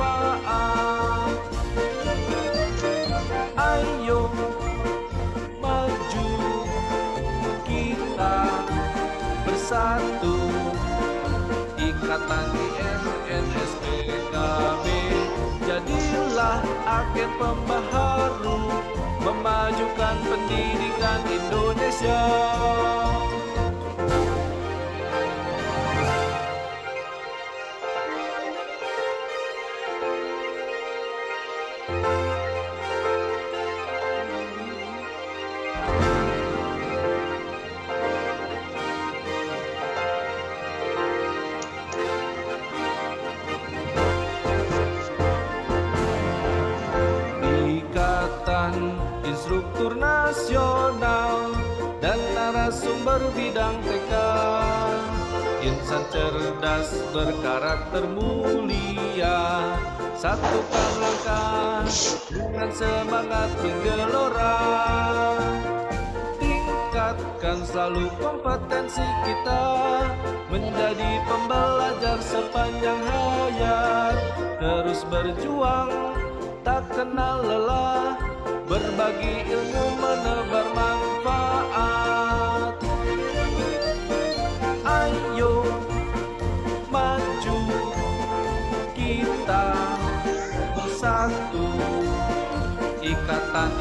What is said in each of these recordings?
bermanfaat. Ayo maju kita bersatu, Ikatan INSPKB, jadilah agen pembaharu, memajukan pendidikan Indonesia. Instruktur nasional dan narasumber bidang TK, insan cerdas berkarakter mulia, satukan langkah dengan semangat menggelora, tingkatkan selalu kompetensi kita, menjadi pembelajar sepanjang hayat, terus berjuang tak kenal lelah, berbagi ilmu menebar manfaat. Ayo maju kita bersatu, Ikatan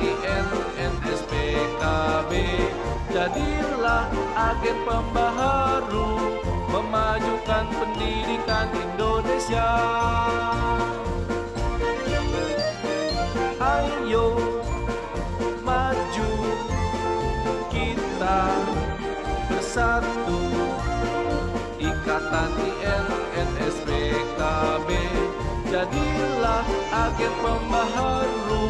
INSPKB, jadilah agen pembaharu, memajukan pendidikan Indonesia. Ayo maju kita bersatu, Ikatan INSPKB, jadilah agen pembaharu,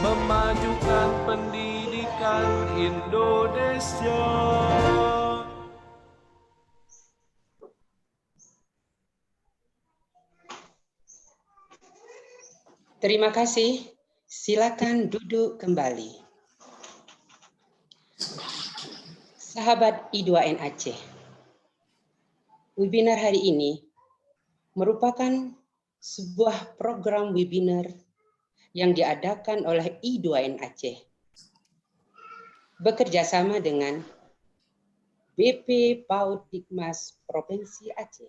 memajukan pendidikan Indonesia. Terima kasih. Silakan duduk kembali. Sahabat I2N Aceh, webinar hari ini merupakan sebuah program webinar yang diadakan oleh I2N Aceh bekerja sama dengan BP PAUD Dikmas Provinsi Aceh.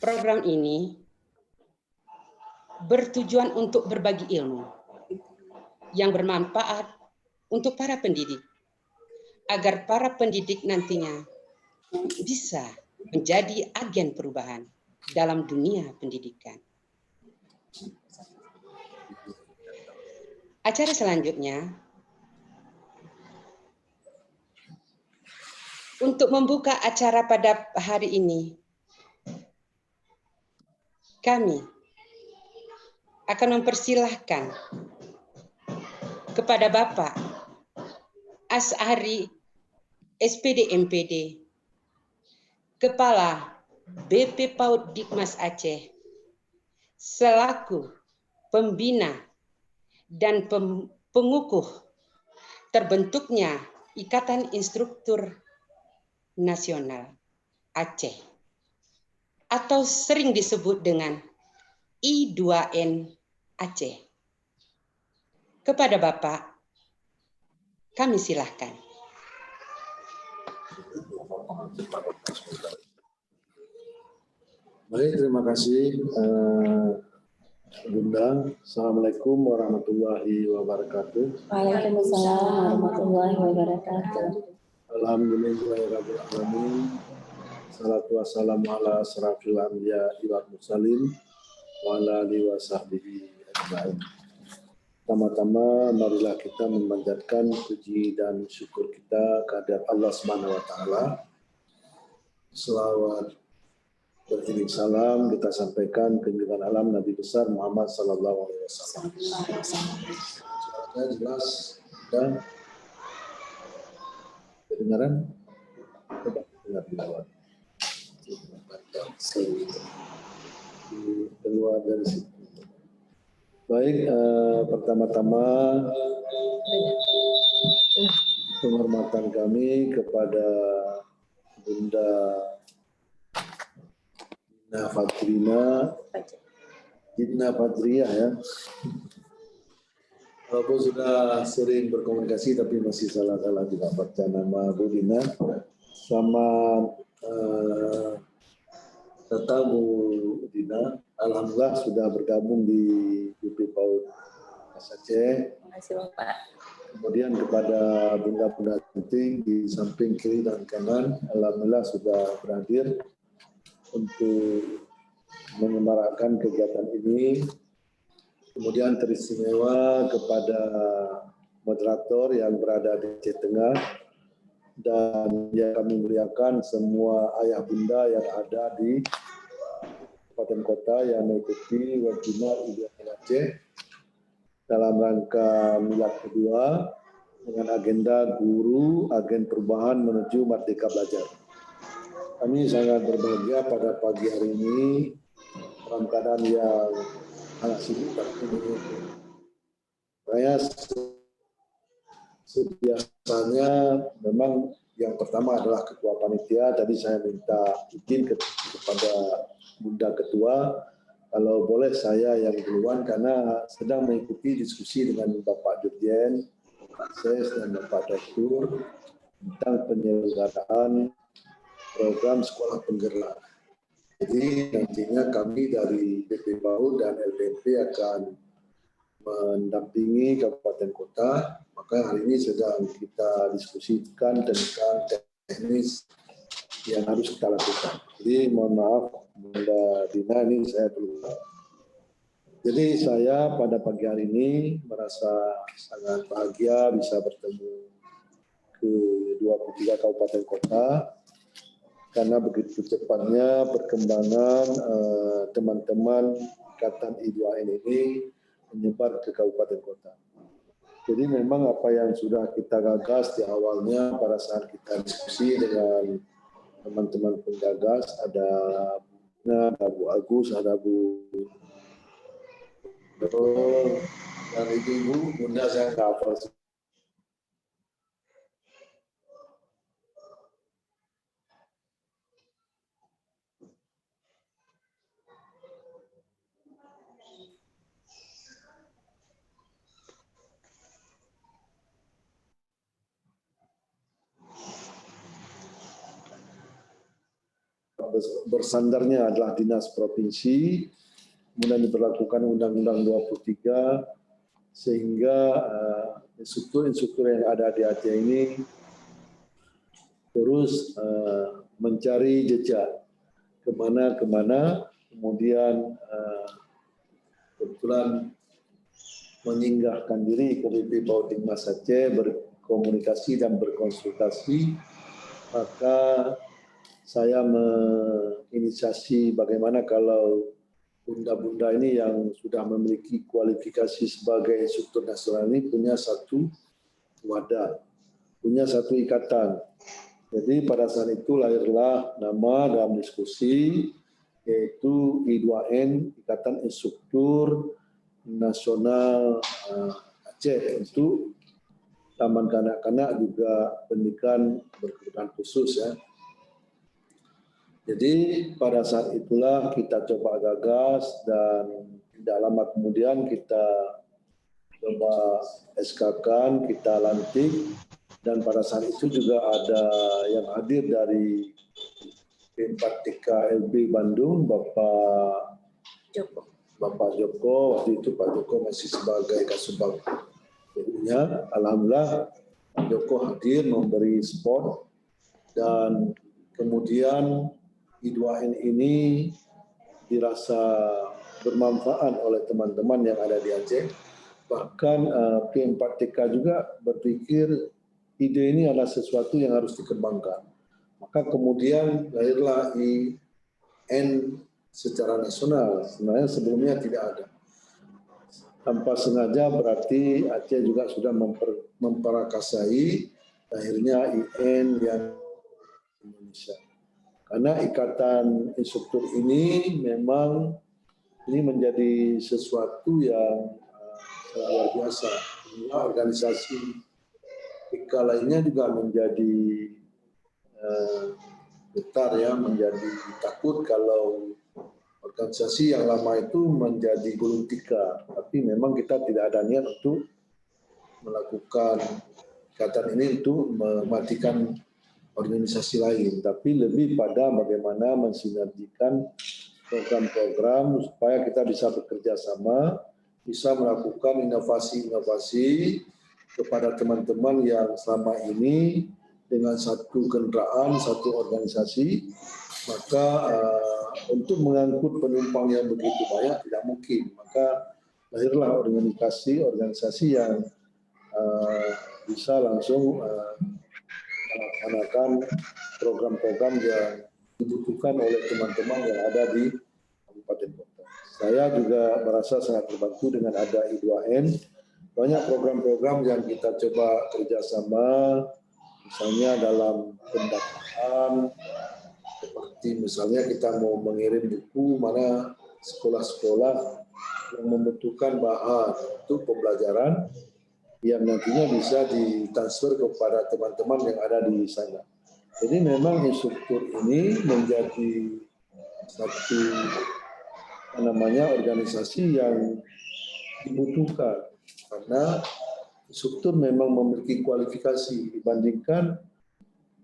Program ini bertujuan untuk berbagi ilmu yang bermanfaat untuk para pendidik, agar para pendidik nantinya bisa menjadi agen perubahan dalam dunia pendidikan. Acara selanjutnya, untuk membuka acara pada hari ini, kami akan mempersilahkan kepada Bapak Ashari SPD MPD, Kepala BP PAUD Dikmas Aceh, selaku pembina dan pengukuh terbentuknya Ikatan Instruktur Nasional Aceh, atau sering disebut dengan I2N Aceh. Kepada Bapak, kami silahkan. Baik, terima kasih Bunda. Assalamualaikum warahmatullahi wabarakatuh. Waalaikumsalam warahmatullahi wabarakatuh. Alhamdulillahirabbil alamin. Salatu wassalamu ala asrafil anbiya wal mursalin wa ala alihi wa sahbihi ajmain. Pertama-tama marilah kita memanjatkan puji dan syukur kita kehadirat Allah Subhanahu wa taala. Selawat beriring salam kita sampaikan ke junjungan alam Nabi besar Muhammad sallallahu alaihi wasallam. Suaranya jelas dan kedengaran? Coba dengar di bawah. Keluar dari situ. Baik, pertama-tama penghormatan kami kepada Bunda Fadrina, Jidna Fadriyah ya. Walaupun sudah sering berkomunikasi tapi masih salah-salah juga baca nama Bu Dina. Selamat datang Bu Dina. Alhamdulillah sudah bergabung di BP PAUD Aceh. Terima kasih Bapak. Kemudian kepada bunda-bunda penting di samping kiri dan kanan, alhamdulillah sudah berhadir untuk menyemarakan kegiatan ini. Kemudian teristimewa kepada moderator yang berada di Aceh Tengah dan yang kami muliakan semua ayah bunda yang ada di kabupaten kota yang mengikuti webinar IDN Aceh dalam rangka milad kedua dengan agenda guru agen perubahan menuju Merdeka Belajar. Kami sangat berbahagia pada pagi hari ini dalam keadaan yang sangat sibuk tapi saya biasanya memang yang pertama adalah ketua panitia. Tadi saya minta izin kepada Bunda Ketua kalau boleh saya yang duluan karena sedang mengikuti diskusi dengan Bapak Dirjen, Pak Ses dan Bapak Direktur tentang penyelenggaraan program sekolah penggerak. Jadi nantinya kami dari BP PAUD dan LPMP akan mendampingi kabupaten kota. Maka hari ini sedang kita diskusikan tentang teknis yang harus kita lakukan. Jadi mohon maaf Bunda Dina, ini saya dulu. Jadi saya pada pagi hari ini merasa sangat bahagia bisa bertemu ke 23 kabupaten kota karena begitu cepatnya perkembangan teman-teman Ikatan I2N ini menyebar ke kabupaten kota. Jadi memang apa yang sudah kita gagas di awalnya pada saat kita diskusi dengan teman-teman penggagas, ada Bu Agus, ada Bu dan Ibu Bunda saya cover. Bersandarnya adalah dinas provinsi, kemudian diberlakukan Undang-Undang 23, sehingga instruktur-instruktur yang ada di Aceh ini terus mencari jejak kemana-kemana, kemudian kebetulan menyinggahkan diri ke BP PAUD Dikmas Aceh, berkomunikasi dan berkonsultasi, maka saya menginisiasi bagaimana kalau bunda-bunda ini yang sudah memiliki kualifikasi sebagai instruktur nasional ini punya satu wadah, punya satu ikatan. Jadi pada saat itu lahirlah nama dalam diskusi yaitu I2N, Ikatan Instruktur Nasional Aceh, untuk taman kanak-kanak juga pendidikan berkebutuhan khusus ya. Jadi pada saat itulah kita coba gagas dan tidak lama kemudian kita coba SK-kan, kita lantik, dan pada saat itu juga ada yang hadir dari P4TK LB Bandung, Bapak Joko, waktu itu Pak Joko masih sebagai Kasubag PU-nya. Alhamdulillah Pak Joko hadir memberi support dan kemudian I2N ini dirasa bermanfaat oleh teman-teman yang ada di Aceh. Bahkan P4TK juga berpikir ide ini adalah sesuatu yang harus dikembangkan. Maka kemudian lahirlah IN secara nasional. Sebenarnya sebelumnya tidak ada. Tanpa sengaja berarti Aceh juga sudah memperakasai lahirnya IN yang Indonesia. Karena ikatan instruktur ini memang ini menjadi sesuatu yang luar biasa. Organisasi IKA lainnya juga menjadi getar ya, menjadi takut kalau organisasi yang lama itu menjadi gulung tikar. Tapi memang kita tidak ada niat untuk melakukan kegiatan ini untuk mematikan organisasi lain, tapi lebih pada bagaimana mensinergikan program-program supaya kita bisa bekerja sama, bisa melakukan inovasi-inovasi kepada teman-teman yang selama ini dengan satu kendaraan, satu organisasi, maka untuk mengangkut penumpang yang begitu banyak tidak mungkin. Maka lahirlah organisasi yang bisa langsung melaksanakan program-program yang dibutuhkan oleh teman-teman yang ada di Kabupaten Kota. Saya juga merasa sangat terbantu dengan ada I2N. Banyak program-program yang kita coba kerjasama, misalnya dalam pendataan, seperti misalnya kita mau mengirim buku mana sekolah-sekolah yang membutuhkan bahan untuk pembelajaran yang nantinya bisa ditransfer kepada teman-teman yang ada di sana. Jadi memang instruktur ini menjadi satu organisasi yang dibutuhkan karena instruktur memang memiliki kualifikasi dibandingkan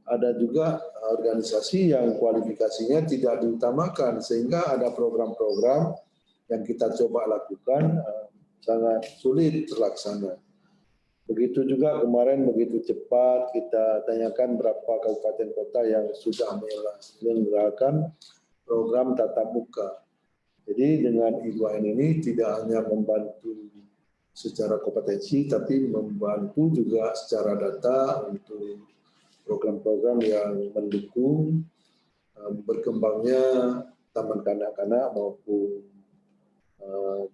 ada juga organisasi yang kualifikasinya tidak diutamakan sehingga ada program-program yang kita coba lakukan sangat sulit terlaksana. Begitu juga kemarin begitu cepat kita tanyakan berapa kabupaten kota yang sudah menyelenggarakan program tatap muka. Jadi dengan I2N ini tidak hanya membantu secara kompetensi, tapi membantu juga secara data untuk program-program yang mendukung berkembangnya taman kanak-kanak maupun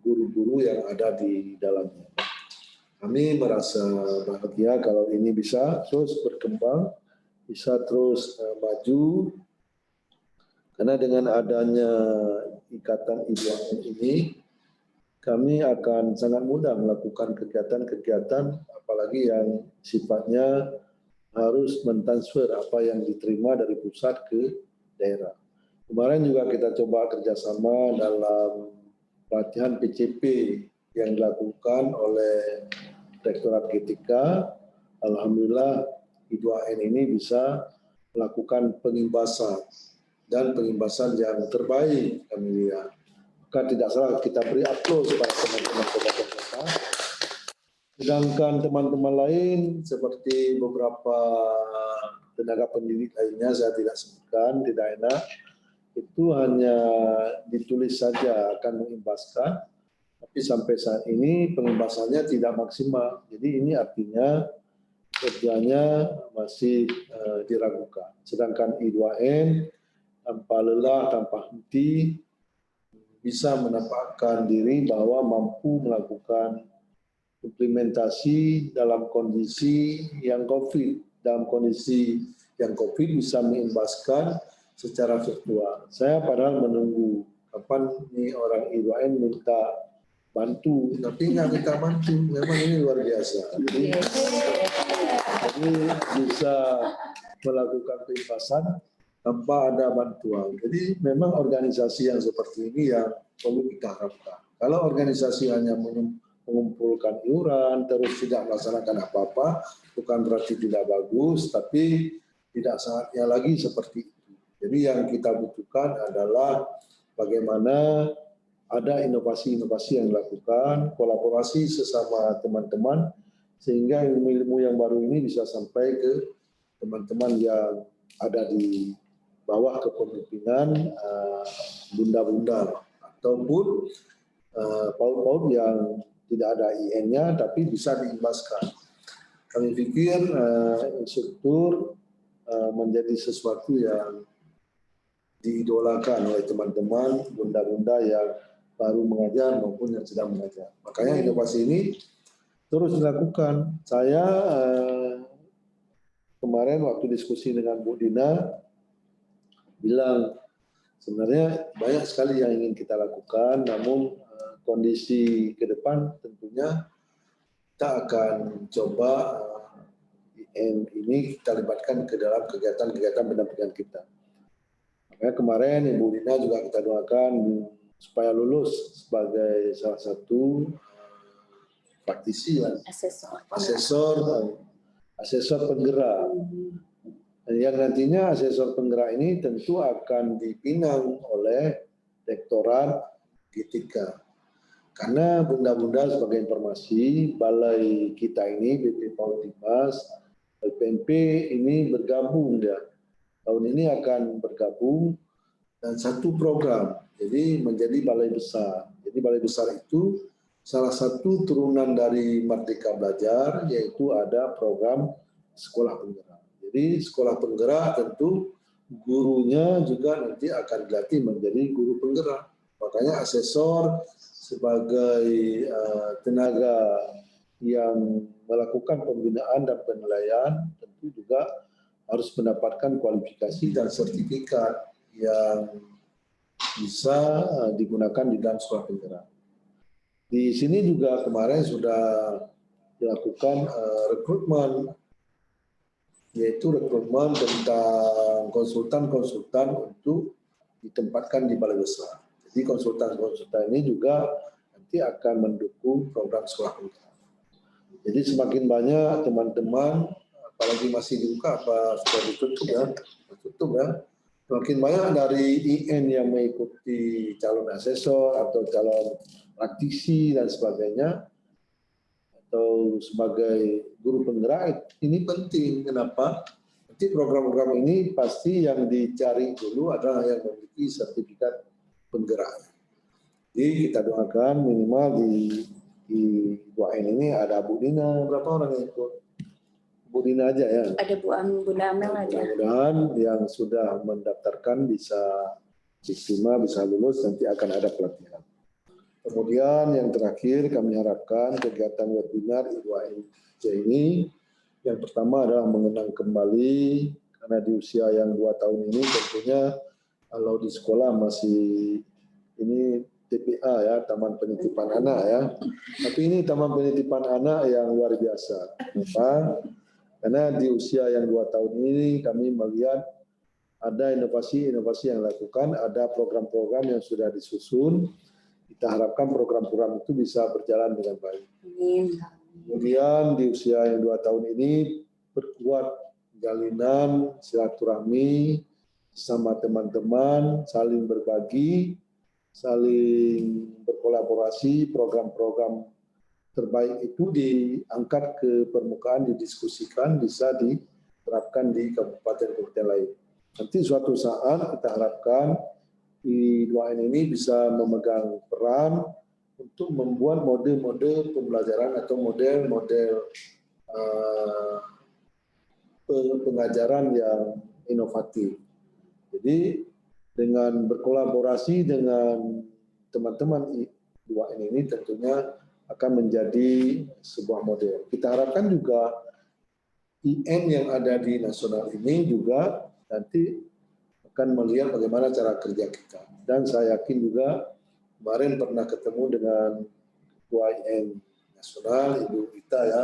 guru-guru yang ada di dalamnya. Kami merasa bahagia kalau ini bisa terus berkembang, bisa terus maju, karena dengan adanya ikatan I2N ini, kami akan sangat mudah melakukan kegiatan-kegiatan, apalagi yang sifatnya harus mentransfer apa yang diterima dari pusat ke daerah. Kemarin juga kita coba kerjasama dalam pelatihan PCP yang dilakukan oleh Rektorat GTK. Alhamdulillah I2N ini bisa melakukan pengimbasan dan pengimbasan yang terbaik kami lihat. Maka tidak salah kita beri aplaus kepada teman-teman kabupaten kota. Sedangkan teman-teman lain seperti beberapa tenaga pendidik lainnya saya tidak sebutkan, tidak enak. Itu hanya ditulis saja akan mengimbaskan. Tapi sampai saat ini pengimbasannya tidak maksimal. Jadi ini artinya kerjanya masih diragukan. Sedangkan I2N tanpa lelah, tanpa henti, bisa menampakkan diri bahwa mampu melakukan implementasi dalam kondisi yang COVID. Dalam kondisi yang COVID bisa mengimbaskan secara virtual. Saya padahal menunggu kapan nih orang I2N minta bantu, tapi nggak minta bantu. Memang ini luar biasa. Jadi bisa melakukan pengimbasan tanpa ada bantuan. Jadi memang organisasi yang seperti ini yang perlu kita harapkan. Kalau organisasi hanya mengumpulkan iuran, terus tidak melaksanakan apa-apa, bukan berarti tidak bagus, tapi tidak saatnya lagi seperti itu. Jadi yang kita butuhkan adalah bagaimana ada inovasi-inovasi yang dilakukan, kolaborasi sesama teman-teman, sehingga ilmu-ilmu yang baru ini bisa sampai ke teman-teman yang ada di bawah kepemimpinan bunda-bunda ataupun PAUD-PAUD yang tidak ada IN-nya tapi bisa diimbaskan. Kami pikir instruktur menjadi sesuatu yang diidolakan oleh teman-teman bunda-bunda yang baru mengajar maupun yang sedang mengajar. Makanya inovasi ini terus dilakukan. Saya kemarin waktu diskusi dengan Bu Dina bilang sebenarnya banyak sekali yang ingin kita lakukan, namun kondisi ke depan tentunya kita akan coba IN ini kita libatkan ke dalam kegiatan-kegiatan pendampingan kita. Kemarin Ibu Dina juga kita doakan supaya lulus sebagai salah satu praktisi ya, asesor penggerak. Yang nantinya asesor penggerak ini tentu akan dipinang oleh Rektorat G3. Karena bunda-bunda sebagai informasi, balai kita ini, BP PAUD Dikmas, LPMP ini bergabung ya. Tahun ini akan bergabung dan satu program, jadi menjadi balai besar. Jadi balai besar itu salah satu turunan dari Merdeka Belajar, yaitu ada program sekolah penggerak. Jadi sekolah penggerak tentu gurunya juga nanti akan dilatih menjadi guru penggerak. Makanya asesor sebagai tenaga yang melakukan pembinaan dan penilaian tentu juga harus mendapatkan kualifikasi dan sertifikat yang bisa digunakan di dalam sekolah penggerak. Di sini juga kemarin sudah dilakukan rekrutmen, yaitu rekrutmen tentang konsultan-konsultan untuk ditempatkan di balai besar. Jadi konsultan-konsultan ini juga nanti akan mendukung program sekolah penggerak. Jadi semakin banyak teman-teman, apalagi masih dibuka apa sudah ditutup ya, semakin banyak dari IN yang mengikuti calon asesor atau calon praktisi dan sebagainya, atau sebagai guru penggerak, ini penting. Kenapa? Nanti program-program ini pasti yang dicari dulu adalah yang memiliki sertifikat penggerak. Jadi kita doakan minimal di 2N ini ada Bu Dina, berapa orang yang ikut? Bu Dina aja ya? Ada Bunda Amel aja. Mudah-mudahan yang sudah mendaftarkan bisa diterima, bisa lulus, nanti akan ada pelatihan. Kemudian yang terakhir kami harapkan kegiatan webinar I2NC ini yang pertama adalah mengenang kembali, karena di usia yang 2 tahun ini tentunya kalau di sekolah masih ini TPA ya, Taman Penitipan Anak ya. Tapi ini Taman Penitipan Anak yang luar biasa. Kenapa? Karena di usia yang 2 tahun ini kami melihat ada inovasi-inovasi yang dilakukan, ada program-program yang sudah disusun. Kita harapkan program-program itu bisa berjalan dengan baik. Kemudian di usia yang 2 tahun ini berkuat jalinan silaturahmi sama teman-teman, saling berbagi, saling berkolaborasi, program-program terbaik itu diangkat ke permukaan, didiskusikan, bisa diterapkan di kabupaten-kabupaten lain. Nanti suatu saat kita harapkan I2N ini bisa memegang peran untuk membuat model-model pembelajaran atau model-model pengajaran yang inovatif. Jadi dengan berkolaborasi dengan teman-teman I2N ini tentunya akan menjadi sebuah model. Kita harapkan juga IN yang ada di nasional ini juga nanti akan melihat bagaimana cara kerja kita. Dan saya yakin juga kemarin pernah ketemu dengan Ketua IN Nasional, Ibu Rita ya.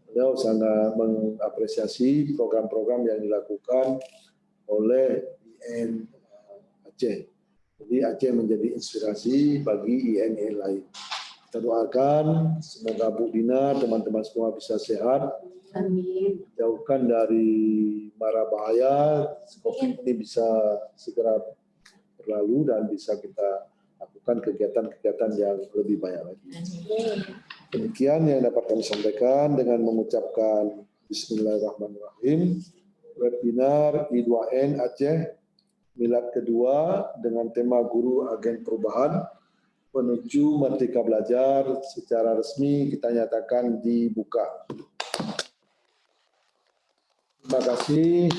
Beliau sangat mengapresiasi program-program yang dilakukan oleh IN Aceh. Jadi Aceh menjadi inspirasi bagi IN lain. Kita doakan semoga Bu Dina, teman-teman semua bisa sehat. Amin. Jauhkan dari mara bahaya, COVID ini bisa segera berlalu dan bisa kita lakukan kegiatan-kegiatan yang lebih banyak lagi. Demikian yang dapat kami sampaikan dengan mengucapkan Bismillahirrahmanirrahim. Webinar I2N Aceh Milad kedua dengan tema Guru Agen Perubahan menuju Merdeka Belajar secara resmi kita nyatakan dibuka. Terima kasih.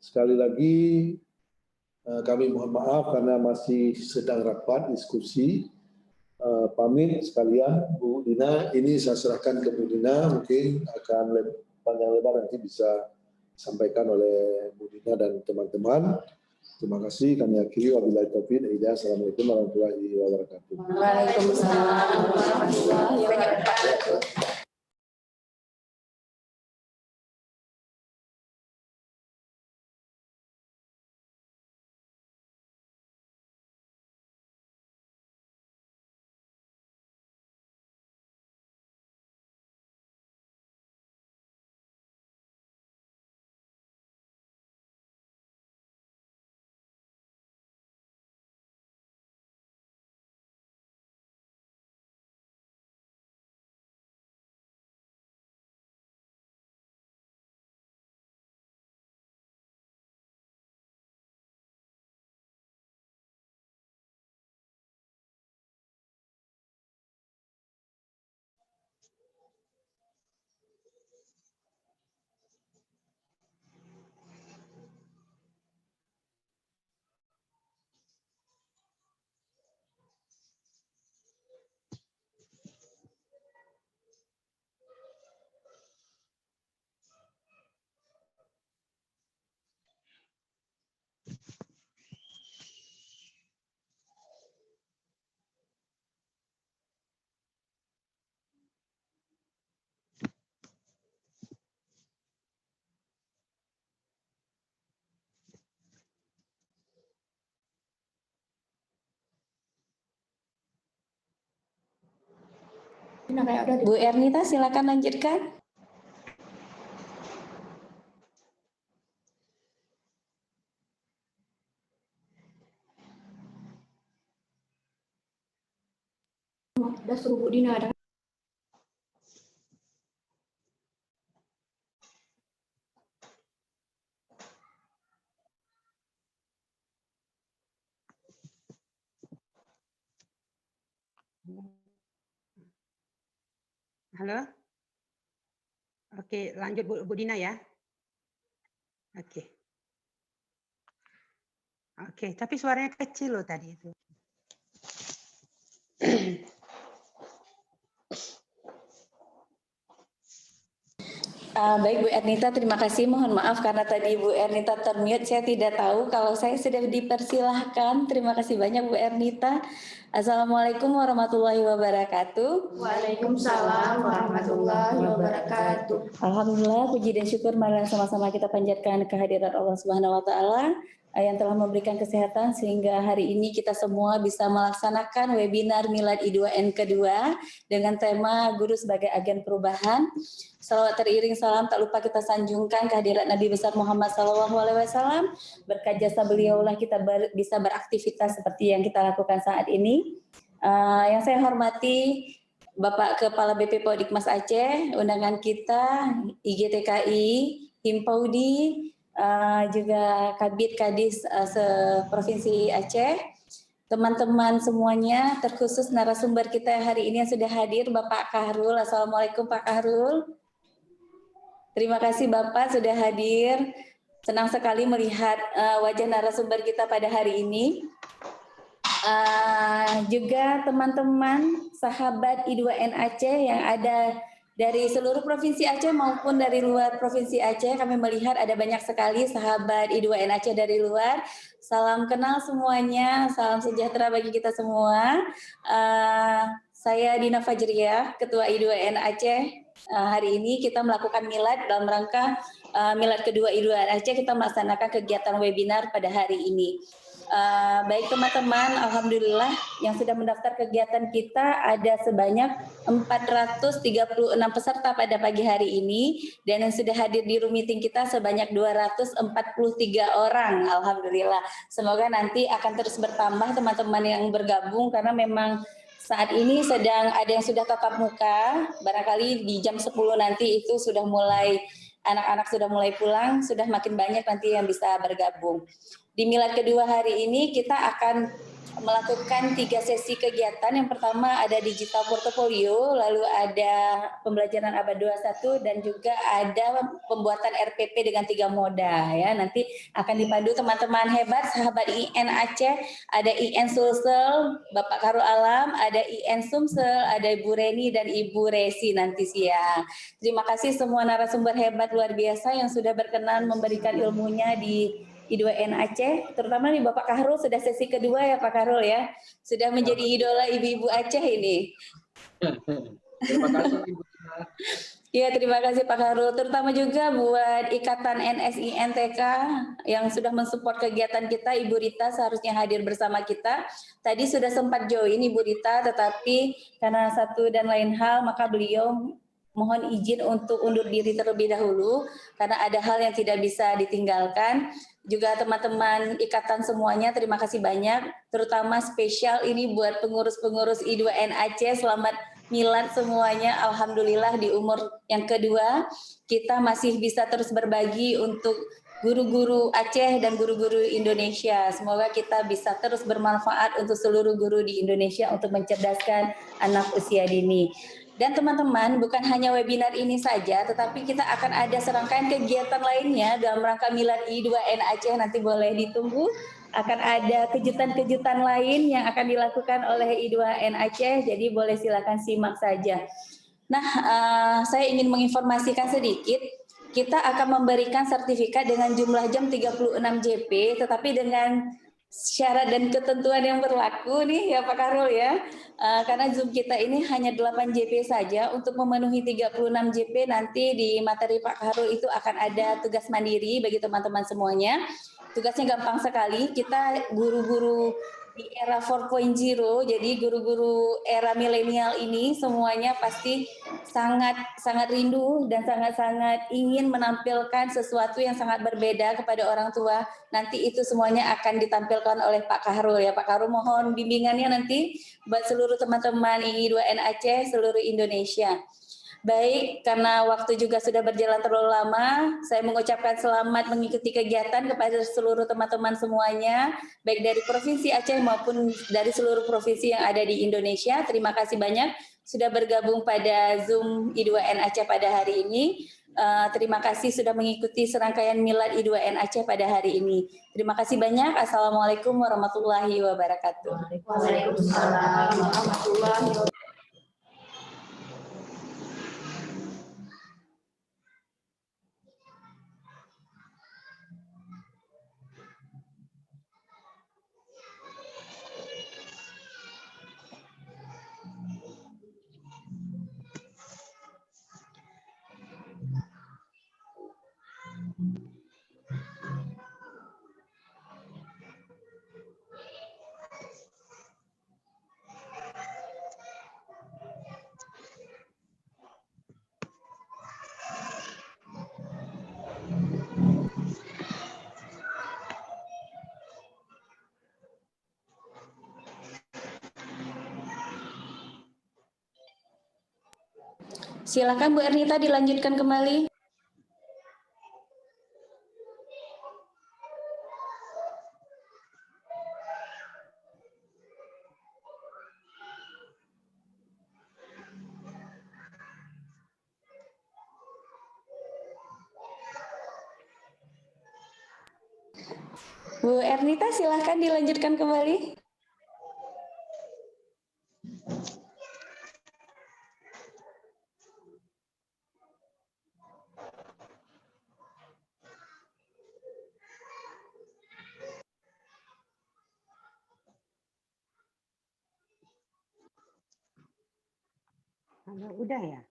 Sekali lagi kami mohon maaf karena masih sedang rapat diskusi. Pamit sekalian, Bu Dina. Ini saya serahkan ke Bu Dina. Mungkin akan panjang lebar nanti bisa disampaikan oleh Bu Dina dan teman-teman. Terima kasih. Kami akhiri. Wabillahi taufiq. Assalamualaikum warahmatullahi wabarakatuh. Waalaikumsalam warahmatullahi wabarakatuh. Nah, kayak udah Bu Ernita, silakan lanjutkan. udah suruh Bu Dina ada. Halo? Oke, lanjut Bu Dina ya. Oke. Oke, tapi suaranya kecil loh tadi itu. Baik Bu Ernita, terima kasih. Mohon maaf karena tadi Bu Ernita termute, saya tidak tahu kalau saya sudah dipersilahkan. Terima kasih banyak Bu Ernita. Assalamualaikum warahmatullahi wabarakatuh. Waalaikumsalam warahmatullahi wabarakatuh. Alhamdulillah, puji dan syukur marilah sama-sama kita panjatkan kehadirat Allah Subhanahu wa taala yang telah memberikan kesehatan sehingga hari ini kita semua bisa melaksanakan webinar Milad I2N kedua dengan tema Guru sebagai Agen Perubahan. Salawat teriring salam tak lupa kita sanjungkan kehadirat Nabi besar Muhammad SAW. Berkat jasa beliaulah kita bisa beraktivitas seperti yang kita lakukan saat ini. Yang saya hormati Bapak Kepala BP Podikmas Aceh, undangan kita, IGTKI, Himpaudi, juga Kabid Kadis Provinsi Aceh, teman-teman semuanya, terkhusus narasumber kita hari ini yang sudah hadir, Bapak Kahrul. Assalamualaikum Pak Kahrul. Terima kasih Bapak sudah hadir. Senang sekali melihat wajah narasumber kita pada hari ini. Juga teman-teman sahabat I2N Aceh yang ada dari seluruh provinsi Aceh maupun dari luar provinsi Aceh, kami melihat ada banyak sekali sahabat I2N Aceh dari luar. Salam kenal semuanya, salam sejahtera bagi kita semua. Saya Dina Fajriyah, Ketua I2N Aceh. Hari ini kita melakukan milad dalam rangka milad kedua I2N Aceh. Kita melaksanakan kegiatan webinar pada hari ini. Baik teman-teman, alhamdulillah yang sudah mendaftar kegiatan kita ada sebanyak 436 peserta pada pagi hari ini, dan yang sudah hadir di room meeting kita sebanyak 243 orang. Alhamdulillah. Semoga nanti akan terus bertambah teman-teman yang bergabung karena memang saat ini sedang ada yang sudah tatap muka. Barangkali di jam 10 nanti itu sudah mulai anak-anak sudah mulai pulang, sudah makin banyak nanti yang bisa bergabung. Di milad kedua hari ini kita akan melakukan 3 sesi kegiatan. Yang pertama ada digital portfolio, lalu ada pembelajaran abad 21 dan juga ada pembuatan RPP dengan 3 moda ya. Nanti akan dipandu teman-teman hebat sahabat IN Aceh, ada IN Sulsel, Bapak Karul Alam, ada IN Sumsel, ada Ibu Reni dan Ibu Resi nanti siang. Terima kasih semua narasumber hebat luar biasa yang sudah berkenan memberikan ilmunya di I2N Aceh, terutama nih Bapak Kahrul sudah sesi kedua ya Pak Kahrul ya, sudah menjadi idola ibu-ibu Aceh ini. Terima kasih Ibu. Ya, terima kasih Pak Kahrul, terutama juga buat Ikatan NSI NTK yang sudah mensupport kegiatan kita. Ibu Rita seharusnya hadir bersama kita. Tadi sudah sempat join Ibu Rita, tetapi karena satu dan lain hal maka beliau mohon izin untuk undur diri terlebih dahulu karena ada hal yang tidak bisa ditinggalkan. Juga teman-teman ikatan semuanya terima kasih banyak, terutama spesial ini buat pengurus-pengurus I2N Aceh. Selamat milad semuanya. Alhamdulillah di umur yang kedua kita masih bisa terus berbagi untuk guru-guru Aceh dan guru-guru Indonesia. Semoga kita bisa terus bermanfaat untuk seluruh guru di Indonesia untuk mencerdaskan anak usia dini. Dan teman-teman, bukan hanya webinar ini saja, tetapi kita akan ada serangkaian kegiatan lainnya dalam rangka Milad I2N Aceh. Nanti boleh ditunggu, akan ada kejutan-kejutan lain yang akan dilakukan oleh I2N Aceh, jadi boleh silakan simak saja. Nah, saya ingin menginformasikan sedikit, kita akan memberikan sertifikat dengan jumlah jam 36 JP, tetapi dengan syarat dan ketentuan yang berlaku nih ya Pak Kahrul ya. Karena Zoom kita ini hanya 8 JP saja. Untuk memenuhi 36 JP nanti di materi Pak Kahrul itu akan ada tugas mandiri bagi teman-teman semuanya. Tugasnya gampang sekali. Kita guru-guru di era 4.0, jadi guru-guru era milenial ini semuanya pasti sangat rindu dan sangat ingin menampilkan sesuatu yang sangat berbeda kepada orang tua. Nanti itu semuanya akan ditampilkan oleh Pak Kahrul ya. Pak Kahrul mohon bimbingannya nanti buat seluruh teman-teman II2N Aceh seluruh Indonesia. Baik, karena waktu juga sudah berjalan terlalu lama, saya mengucapkan selamat mengikuti kegiatan kepada seluruh teman-teman semuanya, baik dari Provinsi Aceh maupun dari seluruh provinsi yang ada di Indonesia. Terima kasih banyak sudah bergabung pada Zoom I2N Aceh pada hari ini. Terima kasih sudah mengikuti serangkaian Milad I2N Aceh pada hari ini. Terima kasih banyak. Assalamualaikum warahmatullahi wabarakatuh. Waalaikumsalam warahmatullahi wabarakatuh. Silakan Bu Ernita dilanjutkan kembali. Bu Ernita silakan dilanjutkan kembali. Kalau udah ya,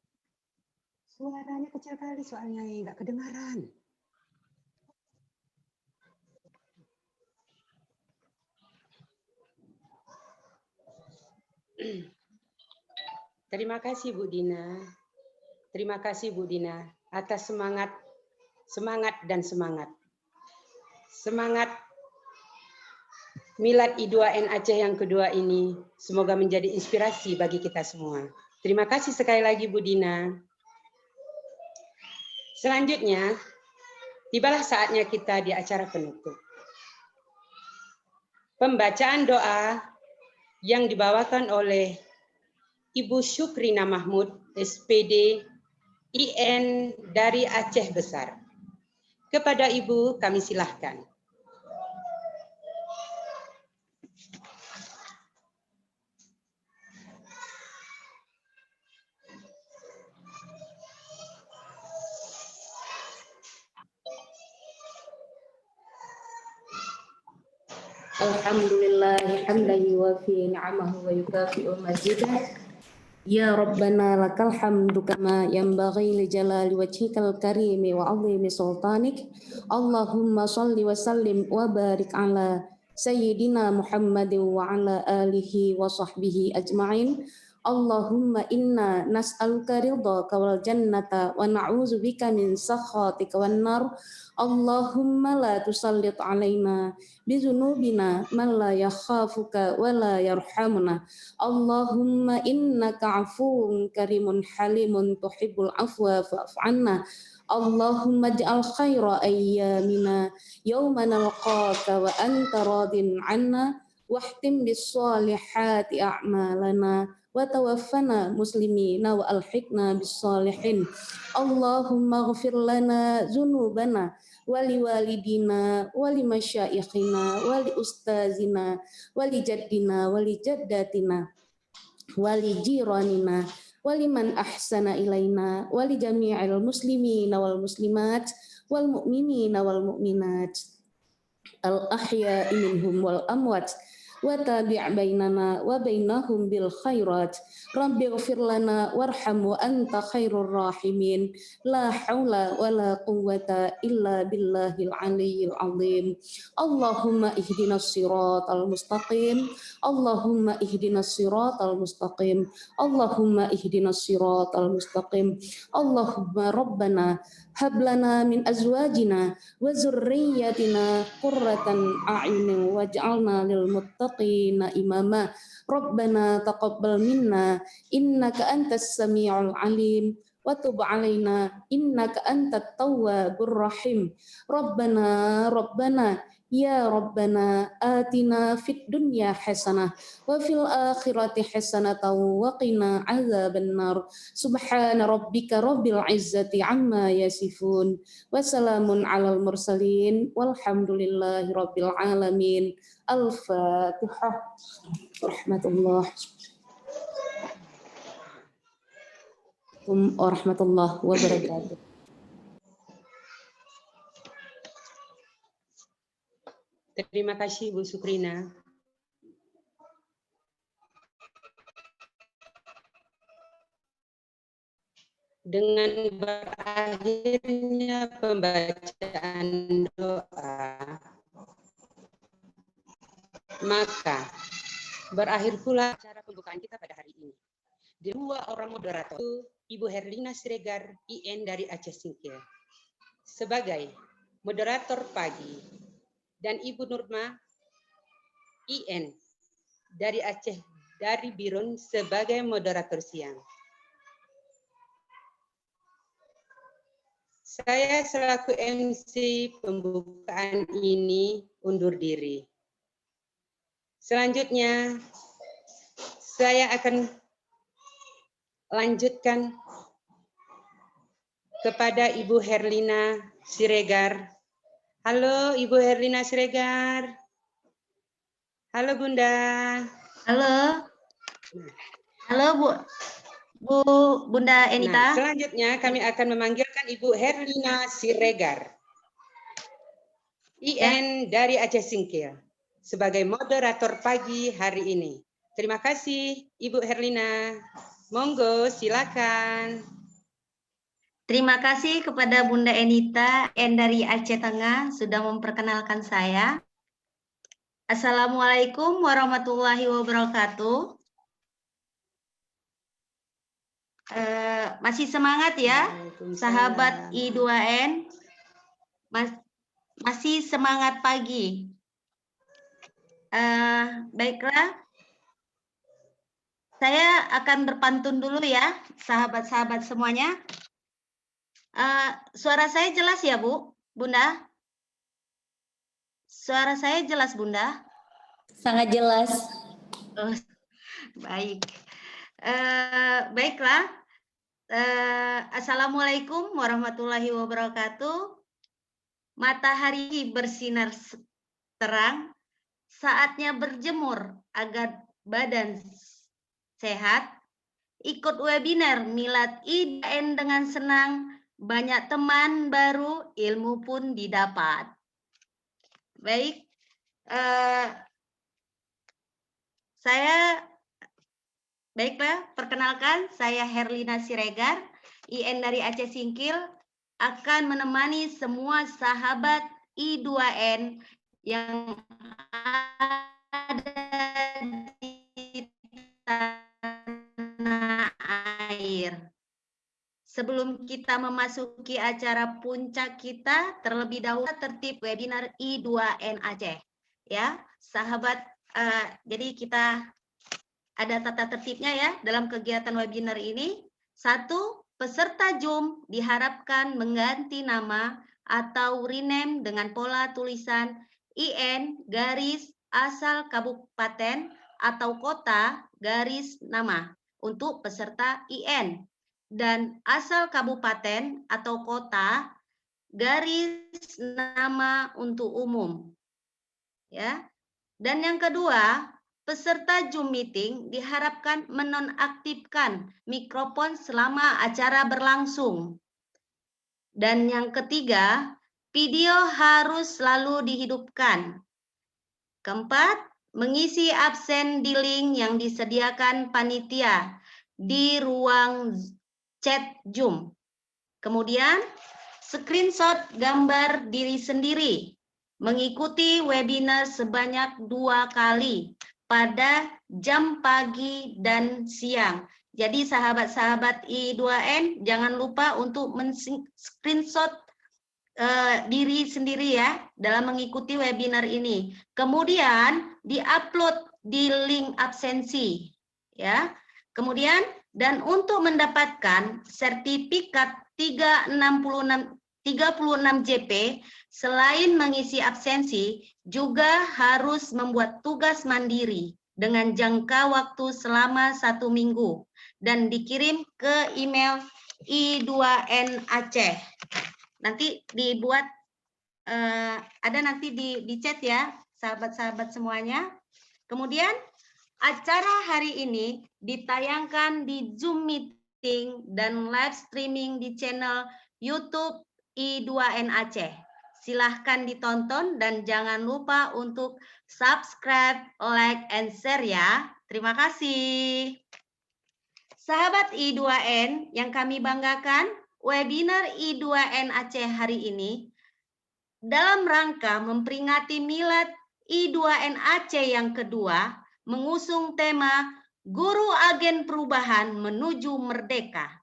suaranya kecil kali soalnya nggak kedengaran. Terima kasih Bu Dina. Terima kasih Bu Dina atas semangat dan semangat. Semangat Milad I2N Aceh yang kedua ini semoga menjadi inspirasi bagi kita semua. Terima kasih sekali lagi Bu Dina. Selanjutnya, tibalah saatnya kita di acara penutup. Pembacaan doa yang dibawakan oleh Ibu Syukrina Mahmud, SPD, IN dari Aceh Besar. Kepada Ibu kami silahkan. Alhamdulillahi hamdan yuwafi ni'amahu wa yukafi'u mazidah. Ya Rabbana lakal hamdu kama yanbaghi li jalali wajhikal karimi wa 'azimi sultanik. Allahumma shalli wa sallim wa barik ala sayyidina Muhammadin wa ala alihi wa sahbihi ajma'in. Allahumma inna nas'aluka ridhaka wal jannata wa na'udzubika min sakhatika wan nar. Allahumma la tusallit alaina bizunubina man la yakhafuka wa la yarhamuna. Allahumma innaka afuwun karimun halimun tuhibbul afwa fa'fu anna. Allahumma ij'al khaira ayyamina yawma nalqaka wa anta radin anna wahtim bis solihati a'malana wa tawaffana muslimina wa alhiqna bis solihin. Allahumma ghfir lana dzunubana wali walidina wali masyaikhina wali ustazina wali jaddina wali jaddatina wali jiranina wali man ahsana ilaina wali jami'il muslimina wal muslimat wal mu'minina wal mu'minat al ahya'i minhum wal amwat wa tabi' bainana wa bainahum bil khairat. Rabbi ighfir lana warham wa anta khairur rahimin. La haula wa la quwwata illa billahil aliyyil azim. Allahumma ihdinas siratal mustaqim. Allahumma ihdinas siratal mustaqim. Allahumma ihdinas siratal mustaqim. Allahumma rabbana hab lana min azwajina wa zurriyyatina qurratan a'yunin waj'alna lil muttaqina imama. Rabbana taqabbal minna innaka antas samiul alim wa tub alaina innaka antat tawwabur rahim. Rabbana ya Rabbana atina fid dunya hasanah wa fil akhirati hasanatan wa qina azabannar. Subhana rabbika rabbil izzati amma yasifun wa salamun alal mursalin walhamdulillahi rabbil alamin. Al-Fatihah. Rahmatullah. Warahmatullahi wabarakatuh. Terima kasih Bu Sukrina. Dengan berakhirnya pembacaan doa, maka berakhir pula acara pembukaan kita pada hari ini. Dua orang moderator, Ibu Herlina Siregar, IN dari Aceh Singkil, sebagai moderator pagi, dan Ibu Nurma, IN dari Aceh dari Birun sebagai moderator siang. Saya selaku MC pembukaan ini undur diri. Selanjutnya, saya akan lanjutkan kepada Ibu Herlina Siregar. Halo Ibu Herlina Siregar. Halo Bunda. Halo. Halo Bunda Enita. Nah, selanjutnya kami akan memanggilkan Ibu Herlina Siregar, IN dari Aceh Singkil, sebagai moderator pagi hari ini. Terima kasih Ibu Herlina. Monggo, silakan. Terima kasih kepada Bunda Enita N dari Aceh Tengah sudah memperkenalkan saya. Assalamualaikum warahmatullahi wabarakatuh. Masih semangat ya, sahabat I2N. Masih semangat pagi. Baiklah, saya akan berpantun dulu ya, sahabat-sahabat semuanya. Suara saya jelas ya, Bunda? Suara saya jelas, Bunda? Sangat jelas. Oh, baik. Baiklah. Assalamualaikum warahmatullahi wabarakatuh. Matahari bersinar terang, saatnya berjemur agar badan sehat. Ikut webinar Milad I2N dengan senang, banyak teman baru, ilmu pun didapat. Baik, baiklah, perkenalkan, saya Herlina Siregar, IN dari Aceh Singkil, akan menemani semua sahabat I2N yang ada di tanah air. Sebelum kita memasuki acara puncak kita, terlebih dahulu tertib webinar I2N Aceh. Ya, sahabat, jadi kita ada tata tertibnya ya dalam kegiatan webinar ini. 1, peserta Zoom diharapkan mengganti nama atau rename dengan pola tulisan IN garis asal kabupaten atau kota garis nama untuk peserta IN, dan asal kabupaten atau kota garis nama untuk umum. Ya. Dan yang kedua, peserta Zoom meeting diharapkan menonaktifkan mikrofon selama acara berlangsung. Dan yang ketiga, video harus selalu dihidupkan. Keempat, mengisi absen di link yang disediakan panitia. di ruang chat Zoom. Kemudian screenshot gambar diri sendiri. Mengikuti webinar sebanyak 2 kali pada jam pagi dan siang. Jadi sahabat-sahabat I2N jangan lupa untuk men-screenshot diri sendiri ya dalam mengikuti webinar ini. Kemudian diupload di link absensi ya. Kemudian dan untuk mendapatkan sertifikat 36 JP selain mengisi absensi juga harus membuat tugas mandiri dengan jangka waktu selama 1 minggu dan dikirim ke email I2N Aceh. Nanti dibuat ada nanti di chat ya sahabat-sahabat semuanya. Kemudian acara hari ini ditayangkan di Zoom meeting dan live streaming di channel YouTube I2N Aceh. Silahkan ditonton dan jangan lupa untuk subscribe, like, and share ya. Terima kasih. Sahabat I2N yang kami banggakan, webinar I2N Aceh hari ini dalam rangka memperingati milad I2N Aceh yang kedua, mengusung tema Guru Agen Perubahan Menuju Merdeka.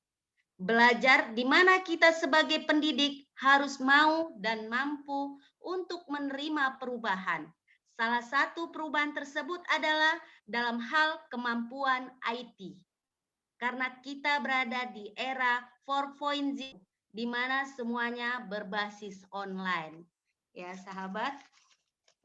Belajar di mana kita sebagai pendidik harus mau dan mampu untuk menerima perubahan. Salah satu perubahan tersebut adalah dalam hal kemampuan IT. Karena kita berada di era 4.0 di mana semuanya berbasis online. Ya, sahabat.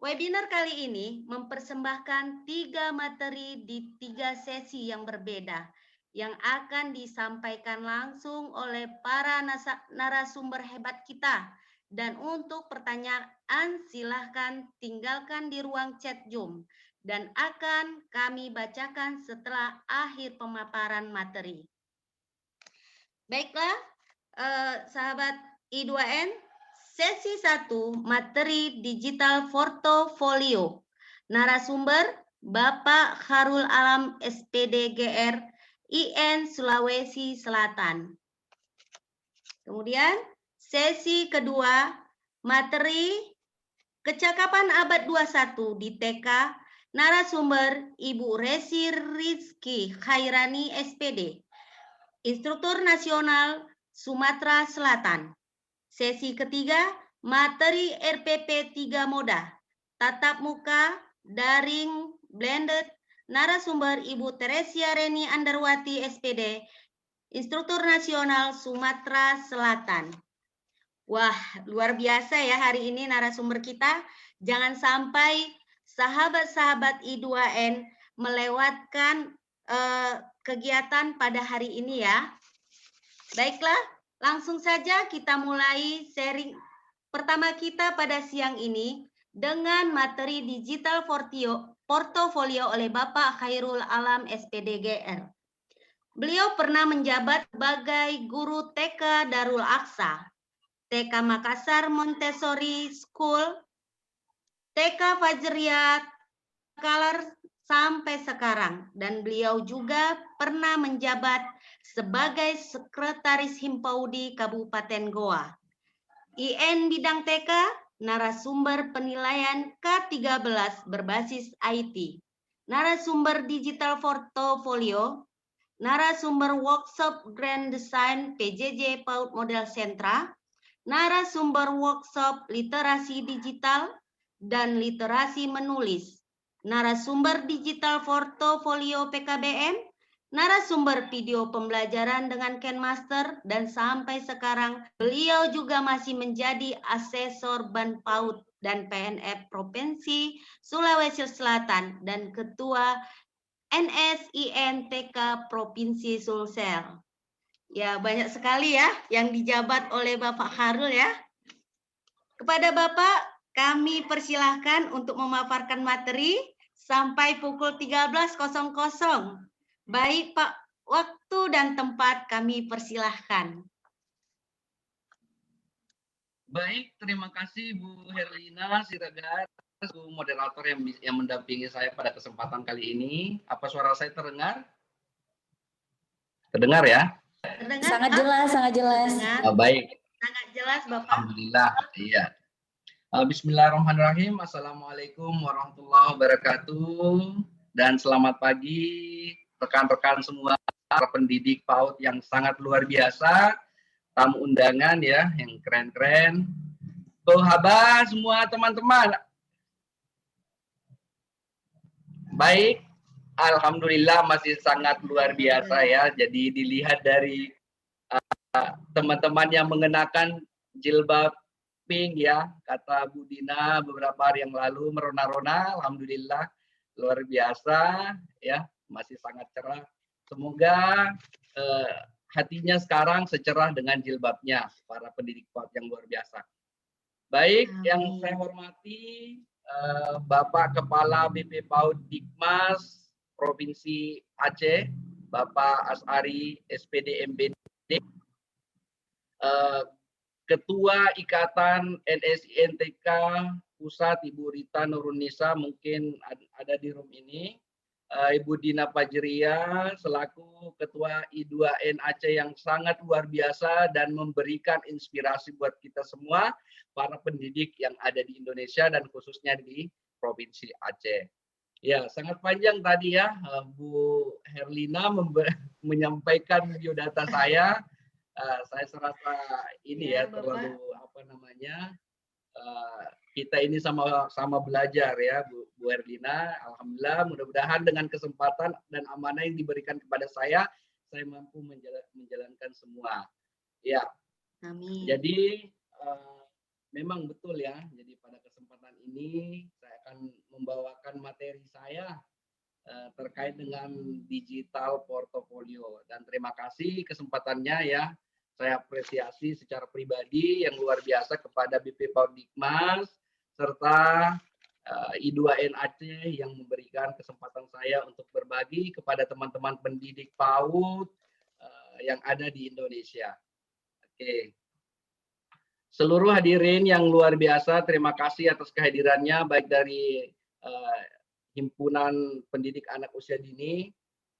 Webinar kali ini mempersembahkan 3 materi di 3 sesi yang berbeda yang akan disampaikan langsung oleh para narasumber hebat kita. Dan untuk pertanyaan silahkan tinggalkan di ruang chat Zoom dan akan kami bacakan setelah akhir pemaparan materi. Baiklah, sahabat I2N, sesi 1 materi digital portofolio. Narasumber Bapak Khairul Alam SPD GR IN Sulawesi Selatan. Kemudian sesi kedua materi kecakapan abad 21 di TK. Narasumber Ibu Resi Rizky Khairani SPD, Instruktur Nasional Sumatera Selatan. Sesi ketiga, materi RPP 3 moda, tatap muka, daring, blended, narasumber Ibu Teresia Reni Andarwati SPD, Instruktur Nasional Sumatera Selatan. Wah, luar biasa ya hari ini narasumber kita. Jangan sampai sahabat-sahabat I2N melewatkan kegiatan pada hari ini ya. Baiklah, langsung saja kita mulai sharing pertama kita pada siang ini dengan materi digital portofolio oleh Bapak Khairul Alam SPD GR. Beliau pernah menjabat sebagai guru TK Darul Aqsa, TK Makassar Montessori School, TK Fajriyah Kalar sampai sekarang, dan beliau juga pernah menjabat sebagai Sekretaris Himpaudi Kabupaten Goa. IN bidang TK, narasumber penilaian K13 berbasis IT, narasumber digital portofolio, narasumber workshop Grand Design PJJ PAUD Model Sentra, narasumber workshop literasi digital dan literasi menulis, narasumber digital portofolio PKBM, narasumber video pembelajaran dengan Kenmaster, dan sampai sekarang beliau juga masih menjadi asesor Ban PAUD dan PNF Provinsi Sulawesi Selatan dan Ketua NSIN TK Provinsi Sulsel. Ya, banyak sekali ya yang dijabat oleh Bapak Khairul ya. Kepada Bapak kami persilahkan untuk memaparkan materi sampai pukul 13.00. Baik Pak, waktu dan tempat kami persilahkan. Baik, terima kasih Bu Herlina Siregar, moderator yang mendampingi saya pada kesempatan kali ini. Apa suara saya terdengar? Terdengar ya? Terdengar, Sangat Pak? jelas, sangat jelas. Terdengar. Baik. Sangat jelas, Bapak. Alhamdulillah. Iya. Bismillahirrahmanirrahim. Assalamualaikum warahmatullahi wabarakatuh. Dan selamat pagi rekan-rekan semua, para pendidik PAUD yang sangat luar biasa, tamu undangan ya, yang keren-keren. Haba semua teman-teman. Baik, alhamdulillah masih sangat luar biasa ya. Jadi dilihat dari teman-teman yang mengenakan jilbab pink ya, kata Bu Dina beberapa hari yang lalu, merona-rona, alhamdulillah luar biasa ya, masih sangat cerah. Semoga hatinya sekarang secerah dengan jilbabnya para pendidik PAUD yang luar biasa. Baik, yang saya hormati Bapak Kepala BP PAUD Dikmas Provinsi Aceh, Bapak Asari SPD MBD, Ketua Ikatan NSI NTK Pusat Ibu Rita Nurunisa mungkin ada di room ini, Ibu Dina Fajria selaku Ketua I2N Aceh yang sangat luar biasa dan memberikan inspirasi buat kita semua para pendidik yang ada di Indonesia dan khususnya di Provinsi Aceh. Ya, sangat panjang tadi ya Bu Herlina menyampaikan biodata saya. Saya serasa ini ya terlalu apa namanya, kita ini sama-sama belajar ya Bu Herlina. Alhamdulillah, mudah-mudahan dengan kesempatan dan amanah yang diberikan kepada saya mampu menjalankan semua. Ya. Amin. Jadi memang betul ya. Jadi pada kesempatan ini saya akan membawakan materi saya terkait dengan digital portofolio, dan terima kasih kesempatannya ya. Saya apresiasi secara pribadi yang luar biasa kepada BP PAUD Dikmas serta I2N Aceh yang memberikan kesempatan saya untuk berbagi kepada teman-teman pendidik PAUD yang ada di Indonesia. Oke. Seluruh hadirin yang luar biasa, terima kasih atas kehadirannya baik dari Himpunan Pendidik Anak Usia Dini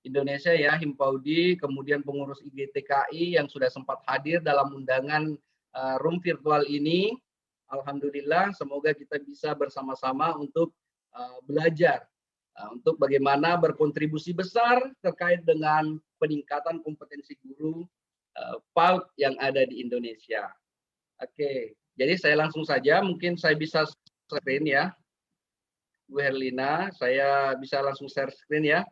Indonesia ya, Himpaudi, kemudian pengurus IGTKI yang sudah sempat hadir dalam undangan room virtual ini. Alhamdulillah, semoga kita bisa bersama-sama untuk belajar untuk bagaimana berkontribusi besar terkait dengan peningkatan kompetensi guru PAUD yang ada di Indonesia. Oke, jadi saya langsung saja, mungkin saya bisa screen ya. Bu Herlina, saya bisa langsung share screen ya?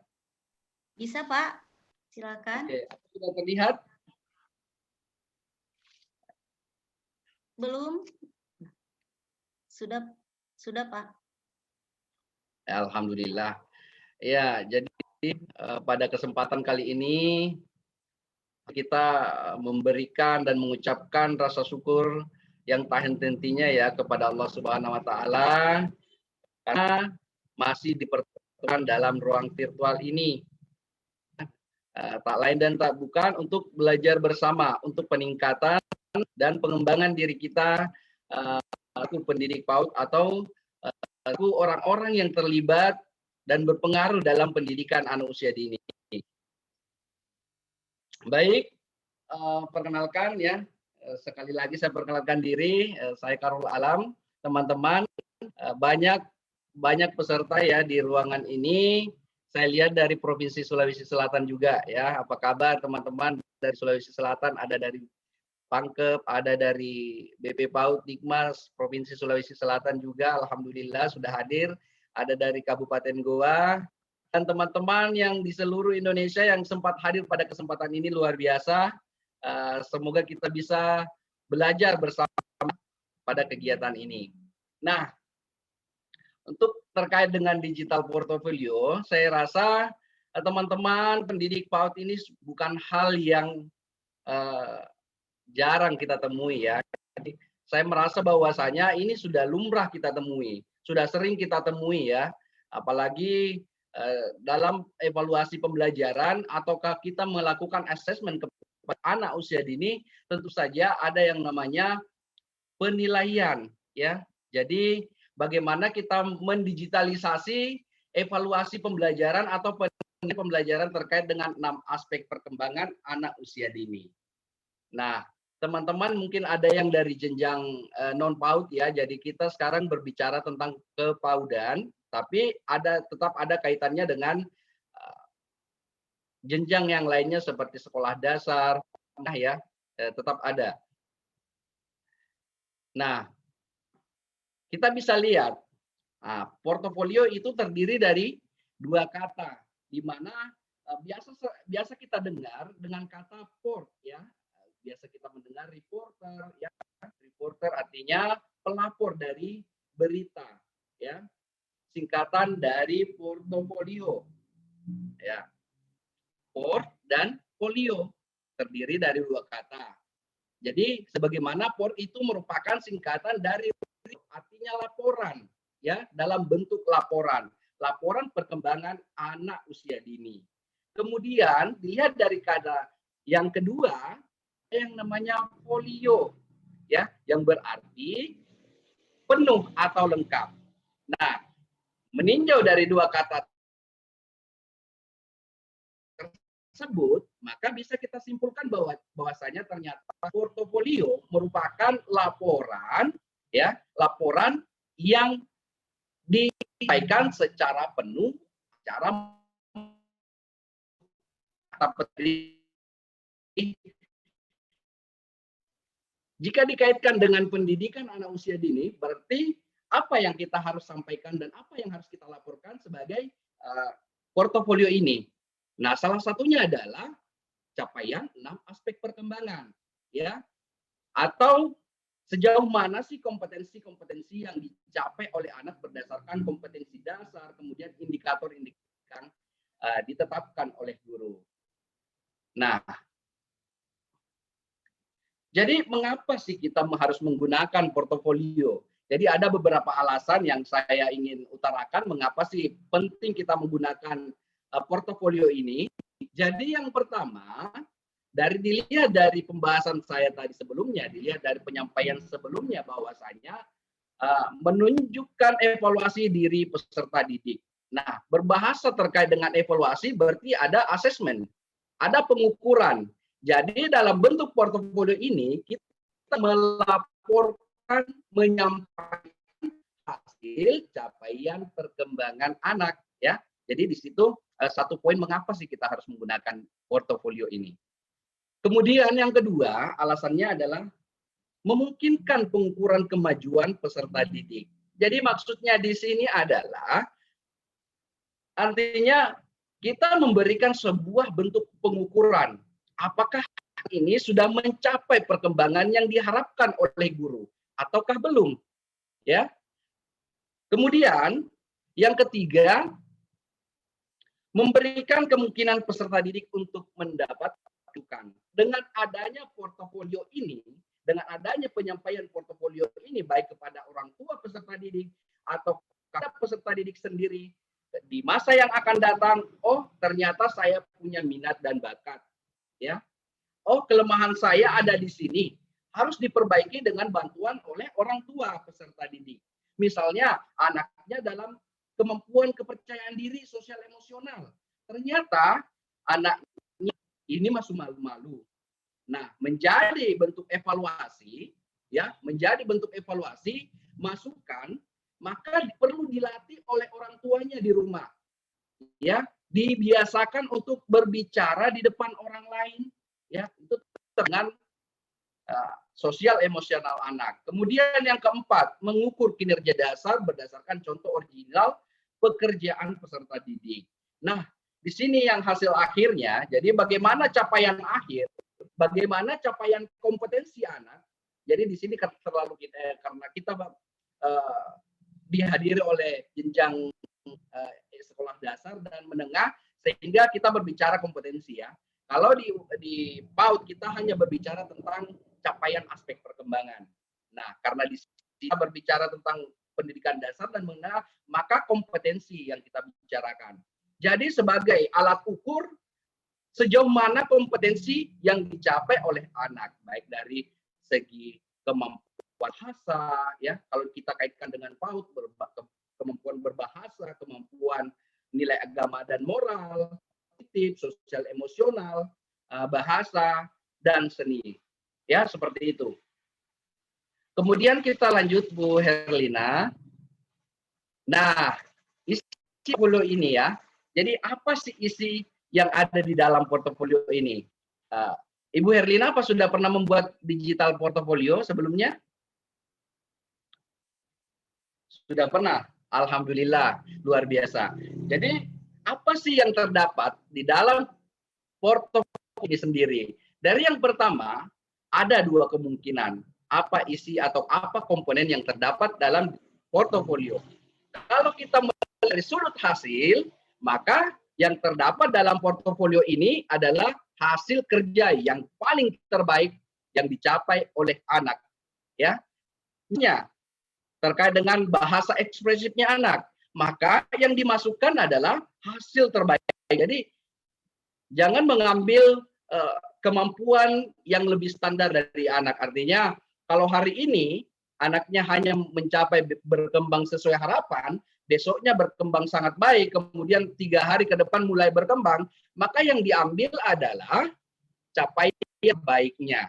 Bisa, Pak. Silakan. Oke, sudah terlihat? Belum? Sudah, Pak. Alhamdulillah. Ya, jadi pada kesempatan kali ini kita memberikan dan mengucapkan rasa syukur yang tak henti-hentinya ya kepada Allah Subhanahu wa taala karena masih dipertemukan dalam ruang virtual ini. Tak lain dan tak bukan untuk belajar bersama untuk peningkatan dan pengembangan diri kita aku pendidik PAUD atau aku orang-orang yang terlibat dan berpengaruh dalam pendidikan anak usia dini. Baik, perkenalkan ya, sekali lagi saya perkenalkan diri, saya Karul Alam, teman-teman, banyak peserta ya di ruangan ini. Saya lihat dari Provinsi Sulawesi Selatan juga ya. Apa kabar teman-teman dari Sulawesi Selatan? Ada dari Pangkep, ada dari BP PAUD Dikmas Provinsi Sulawesi Selatan juga. Alhamdulillah sudah hadir. Ada dari Kabupaten Goa dan teman-teman yang di seluruh Indonesia yang sempat hadir pada kesempatan ini luar biasa. Semoga kita bisa belajar bersama pada kegiatan ini. Nah, untuk terkait dengan digital portfolio, saya rasa teman-teman pendidik PAUD ini bukan hal yang jarang kita temui ya. Jadi, saya merasa bahwasanya ini sudah lumrah kita temui, sudah sering kita temui ya. Apalagi dalam evaluasi pembelajaran ataukah kita melakukan assessment kepada anak usia dini, tentu saja ada yang namanya penilaian ya. Jadi bagaimana kita mendigitalisasi evaluasi pembelajaran atau pembelajaran terkait dengan 6 aspek perkembangan anak usia dini. Nah, teman-teman mungkin ada yang dari jenjang non PAUD ya. Jadi kita sekarang berbicara tentang kepaudan, tapi tetap ada kaitannya dengan jenjang yang lainnya seperti sekolah dasar, ya, tetap ada. Nah, kita bisa lihat, portofolio itu terdiri dari 2 kata, di mana biasa kita dengar dengan kata port, ya. Biasa kita mendengar reporter, ya. Reporter artinya pelapor dari berita, ya. Singkatan dari portofolio, ya. Port dan folio terdiri dari 2 kata. Jadi sebagaimana port itu merupakan singkatan dari artinya laporan, ya, dalam bentuk laporan perkembangan anak usia dini. Kemudian dilihat dari kata yang kedua yang namanya folio, ya, yang berarti penuh atau lengkap. Nah, meninjau dari 2 kata tersebut, maka bisa kita simpulkan bahwasanya ternyata portofolio merupakan laporan, ya, laporan yang disampaikan secara penuh, secara jika dikaitkan dengan pendidikan anak usia dini, berarti apa yang kita harus sampaikan dan apa yang harus kita laporkan sebagai portofolio ini. Nah, salah satunya adalah capaian 6 aspek perkembangan, ya. Atau sejauh mana sih kompetensi-kompetensi yang dicapai oleh anak berdasarkan kompetensi dasar, kemudian indikator-indikator ditetapkan oleh guru. Nah, jadi mengapa sih kita harus menggunakan portofolio? Jadi ada beberapa alasan yang saya ingin utarakan mengapa sih penting kita menggunakan portofolio ini. Jadi yang pertama, dilihat dari pembahasan saya tadi sebelumnya, dilihat dari penyampaian sebelumnya bahwasanya menunjukkan evaluasi diri peserta didik. Nah, berbahasa terkait dengan evaluasi berarti ada asesmen, ada pengukuran. Jadi dalam bentuk portofolio ini kita melaporkan, menyampaikan hasil capaian perkembangan anak, ya. Jadi di situ satu poin mengapa sih kita harus menggunakan portofolio ini. Kemudian yang kedua, alasannya adalah memungkinkan pengukuran kemajuan peserta didik. Jadi maksudnya di sini adalah artinya kita memberikan sebuah bentuk pengukuran. Apakah ini sudah mencapai perkembangan yang diharapkan oleh guru ataukah belum? Ya. Kemudian yang ketiga, memberikan kemungkinan peserta didik untuk mendapat masukan. Dengan adanya portofolio ini, dengan adanya penyampaian portofolio ini baik kepada orang tua peserta didik atau kepada peserta didik sendiri di masa yang akan datang, oh ternyata saya punya minat dan bakat, ya. Oh, kelemahan saya ada di sini, harus diperbaiki dengan bantuan oleh orang tua peserta didik. Misalnya anaknya dalam kemampuan kepercayaan diri sosial emosional. Ternyata anaknya ini masih malu-malu. Nah, menjadi bentuk evaluasi, ya, menjadi bentuk evaluasi, masukan, maka perlu dilatih oleh orang tuanya di rumah. Ya, dibiasakan untuk berbicara di depan orang lain, ya, itu dengan sosial emosional anak. Kemudian yang keempat, mengukur kinerja dasar berdasarkan contoh original pekerjaan peserta didik. Nah, di sini yang hasil akhirnya, jadi bagaimana capaian akhir, bagaimana capaian kompetensi anak. Jadi di sini karena kita dihadiri oleh jenjang sekolah dasar dan menengah, sehingga kita berbicara kompetensi, ya. Kalau di PAUD kita hanya berbicara tentang capaian aspek perkembangan. Nah, karena di sini kita berbicara tentang pendidikan dasar dan menengah, maka kompetensi yang kita bicarakan. Jadi sebagai alat ukur sejauh mana kompetensi yang dicapai oleh anak, baik dari segi kemampuan bahasa, ya, kalau kita kaitkan dengan PAUD, kemampuan berbahasa, kemampuan nilai agama dan moral, kognitif, sosial emosional, bahasa, dan seni. Ya, seperti itu. Kemudian kita lanjut Bu Herlina. Nah, isi portofolio ini ya. Jadi apa sih isi yang ada di dalam portofolio ini? Ibu Herlina apa sudah pernah membuat digital portofolio sebelumnya? Sudah pernah. Alhamdulillah, luar biasa. Jadi apa sih yang terdapat di dalam portofolio ini sendiri? Dari yang pertama, ada dua kemungkinan. Apa isi atau apa komponen yang terdapat dalam portofolio. Kalau kita melihat dari sudut hasil, maka yang terdapat dalam portofolio ini adalah hasil kerja yang paling terbaik yang dicapai oleh anak. Ya, terkait dengan bahasa ekspresifnya anak, maka yang dimasukkan adalah hasil terbaik. Jadi jangan mengambil kemampuan yang lebih standar dari anak. Artinya kalau hari ini anaknya hanya mencapai berkembang sesuai harapan, besoknya berkembang sangat baik, kemudian 3 hari ke depan mulai berkembang, maka yang diambil adalah capaian baiknya,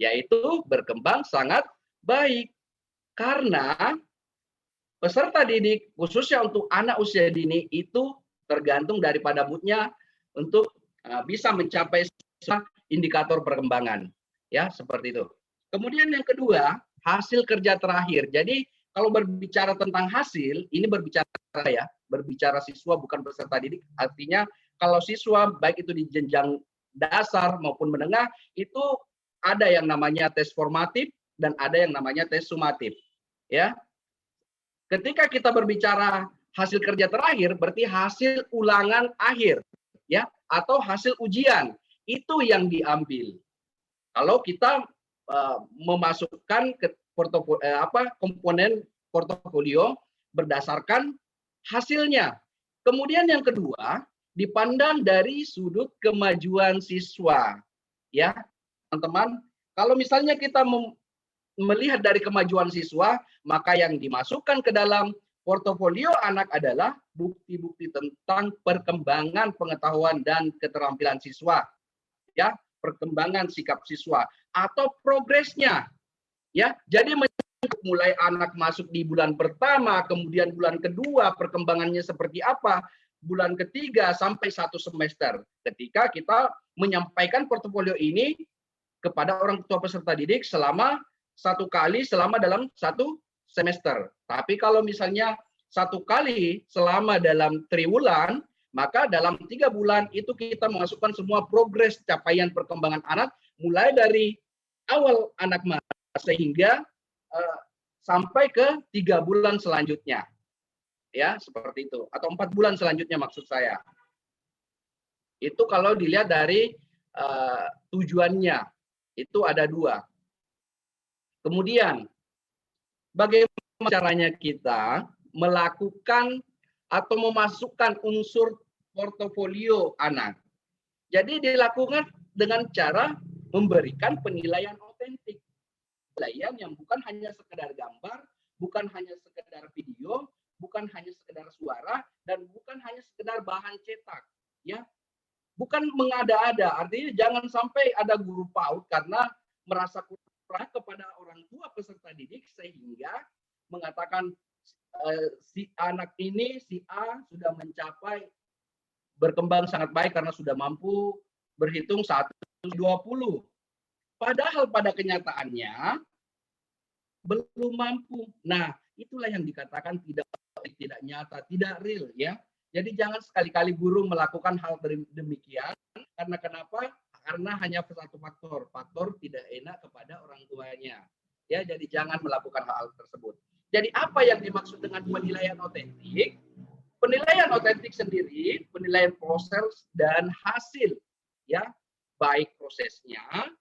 yaitu berkembang sangat baik. Karena peserta didik khususnya untuk anak usia dini itu tergantung daripada moodnya untuk bisa mencapai indikator perkembangan. Ya, seperti itu. Kemudian yang kedua, hasil kerja terakhir. Jadi kalau berbicara tentang hasil, ini berbicara siswa bukan peserta didik. Artinya kalau siswa baik itu di jenjang dasar maupun menengah itu ada yang namanya tes formatif dan ada yang namanya tes sumatif. Ya. Ketika kita berbicara hasil kerja terakhir berarti hasil ulangan akhir, ya, atau hasil ujian. Itu yang diambil. Kalau kita memasukkan ke komponen portofolio berdasarkan hasilnya. Kemudian yang kedua, dipandang dari sudut kemajuan siswa. Ya, teman-teman, kalau misalnya kita melihat dari kemajuan siswa, maka yang dimasukkan ke dalam portofolio anak adalah bukti-bukti tentang perkembangan pengetahuan dan keterampilan siswa. Ya, perkembangan sikap siswa atau progresnya. Ya, jadi mulai anak masuk di bulan pertama, kemudian bulan kedua perkembangannya seperti apa, bulan ketiga sampai 1 semester. Ketika kita menyampaikan portofolio ini kepada orang tua peserta didik selama 1 kali selama dalam 1 semester. Tapi kalau misalnya 1 kali selama dalam triwulan, maka dalam 3 bulan itu kita memasukkan semua progres capaian perkembangan anak mulai dari awal anak masuk sehingga sampai ke 3 bulan selanjutnya. Ya, seperti itu. Atau 4 bulan selanjutnya maksud saya. Itu kalau dilihat dari tujuannya. Itu ada 2. Kemudian, bagaimana caranya kita melakukan atau memasukkan unsur portofolio anak. Jadi dilakukan dengan cara memberikan penilaian otentik. Penilaian yang bukan hanya sekedar gambar, bukan hanya sekedar video, bukan hanya sekedar suara, dan bukan hanya sekedar bahan cetak. Ya, bukan mengada-ada. Artinya jangan sampai ada guru PAUD karena merasa kurang kepada orang tua peserta didik sehingga mengatakan si anak ini, si A sudah mencapai berkembang sangat baik karena sudah mampu berhitung 1-20. Padahal pada kenyataannya belum mampu. Nah, itulah yang dikatakan tidak nyata, tidak real ya. Jadi jangan sekali-kali guru melakukan hal demikian karena kenapa? Karena hanya satu faktor tidak enak kepada orang tuanya. Ya, jadi jangan melakukan hal tersebut. Jadi apa yang dimaksud dengan penilaian otentik? Penilaian otentik sendiri, penilaian proses dan hasil, ya, baik prosesnya,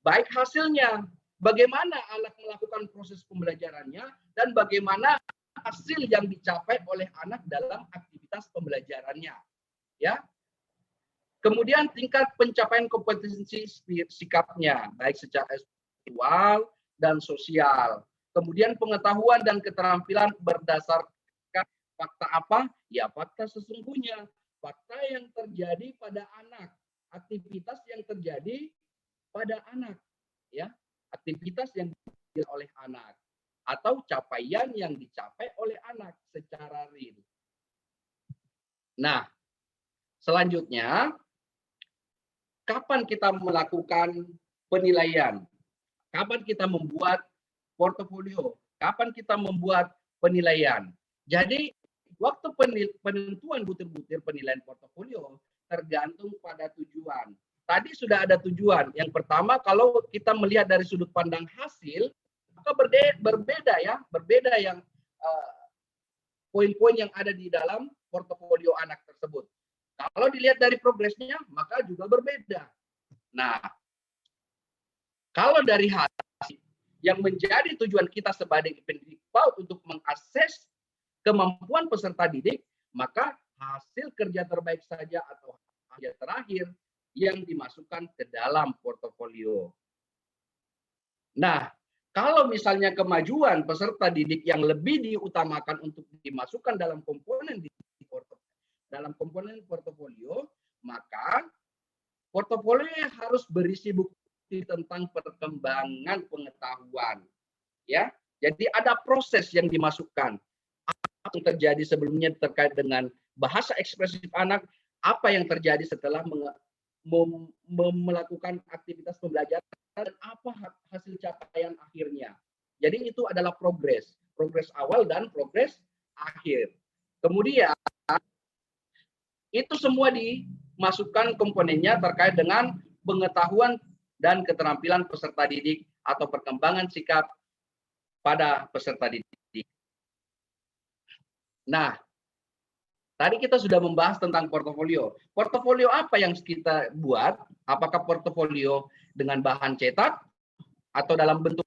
baik hasilnya. Bagaimana anak melakukan proses pembelajarannya dan bagaimana hasil yang dicapai oleh anak dalam aktivitas pembelajarannya, ya. Kemudian tingkat pencapaian kompetensi sikapnya, baik secara intelektual dan sosial. Kemudian pengetahuan dan keterampilan berdasarkan fakta apa? Ya fakta sesungguhnya. fakta yang terjadi pada anak, aktivitas yang terjadi pada anak, ya, aktivitas yang dilakukan oleh anak atau capaian yang dicapai oleh anak secara real. Nah, selanjutnya, kapan kita melakukan penilaian? Kapan kita membuat portofolio? Kapan kita membuat penilaian? Jadi, waktu penentuan butir-butir penilaian portofolio tergantung pada tujuan. Tadi sudah ada tujuan. Yang pertama, kalau kita melihat dari sudut pandang hasil, maka berbeda ya, berbeda yang poin-poin yang ada di dalam portofolio anak tersebut. Kalau dilihat dari progresnya, maka juga berbeda. Nah, kalau dari hasil yang menjadi tujuan kita sebagai pendidik PAUD untuk mengakses kemampuan peserta didik, maka hasil kerja terbaik saja atau hasil terakhir yang dimasukkan ke dalam portofolio. Nah, kalau misalnya kemajuan peserta didik yang lebih diutamakan untuk dimasukkan dalam komponen portofolio, maka portofolio harus berisi bukti tentang perkembangan pengetahuan. Ya, jadi ada proses yang dimasukkan. Apa yang terjadi sebelumnya terkait dengan bahasa ekspresif anak, apa yang terjadi setelah melakukan aktivitas pembelajaran, dan apa hasil capaian akhirnya. Jadi itu adalah progres awal dan progres akhir. Kemudian itu semua dimasukkan komponennya terkait dengan pengetahuan dan keterampilan peserta didik atau perkembangan sikap pada peserta didik. Nah, tadi kita sudah membahas tentang portofolio. Portofolio apa yang kita buat? Apakah portofolio dengan bahan cetak atau dalam bentuk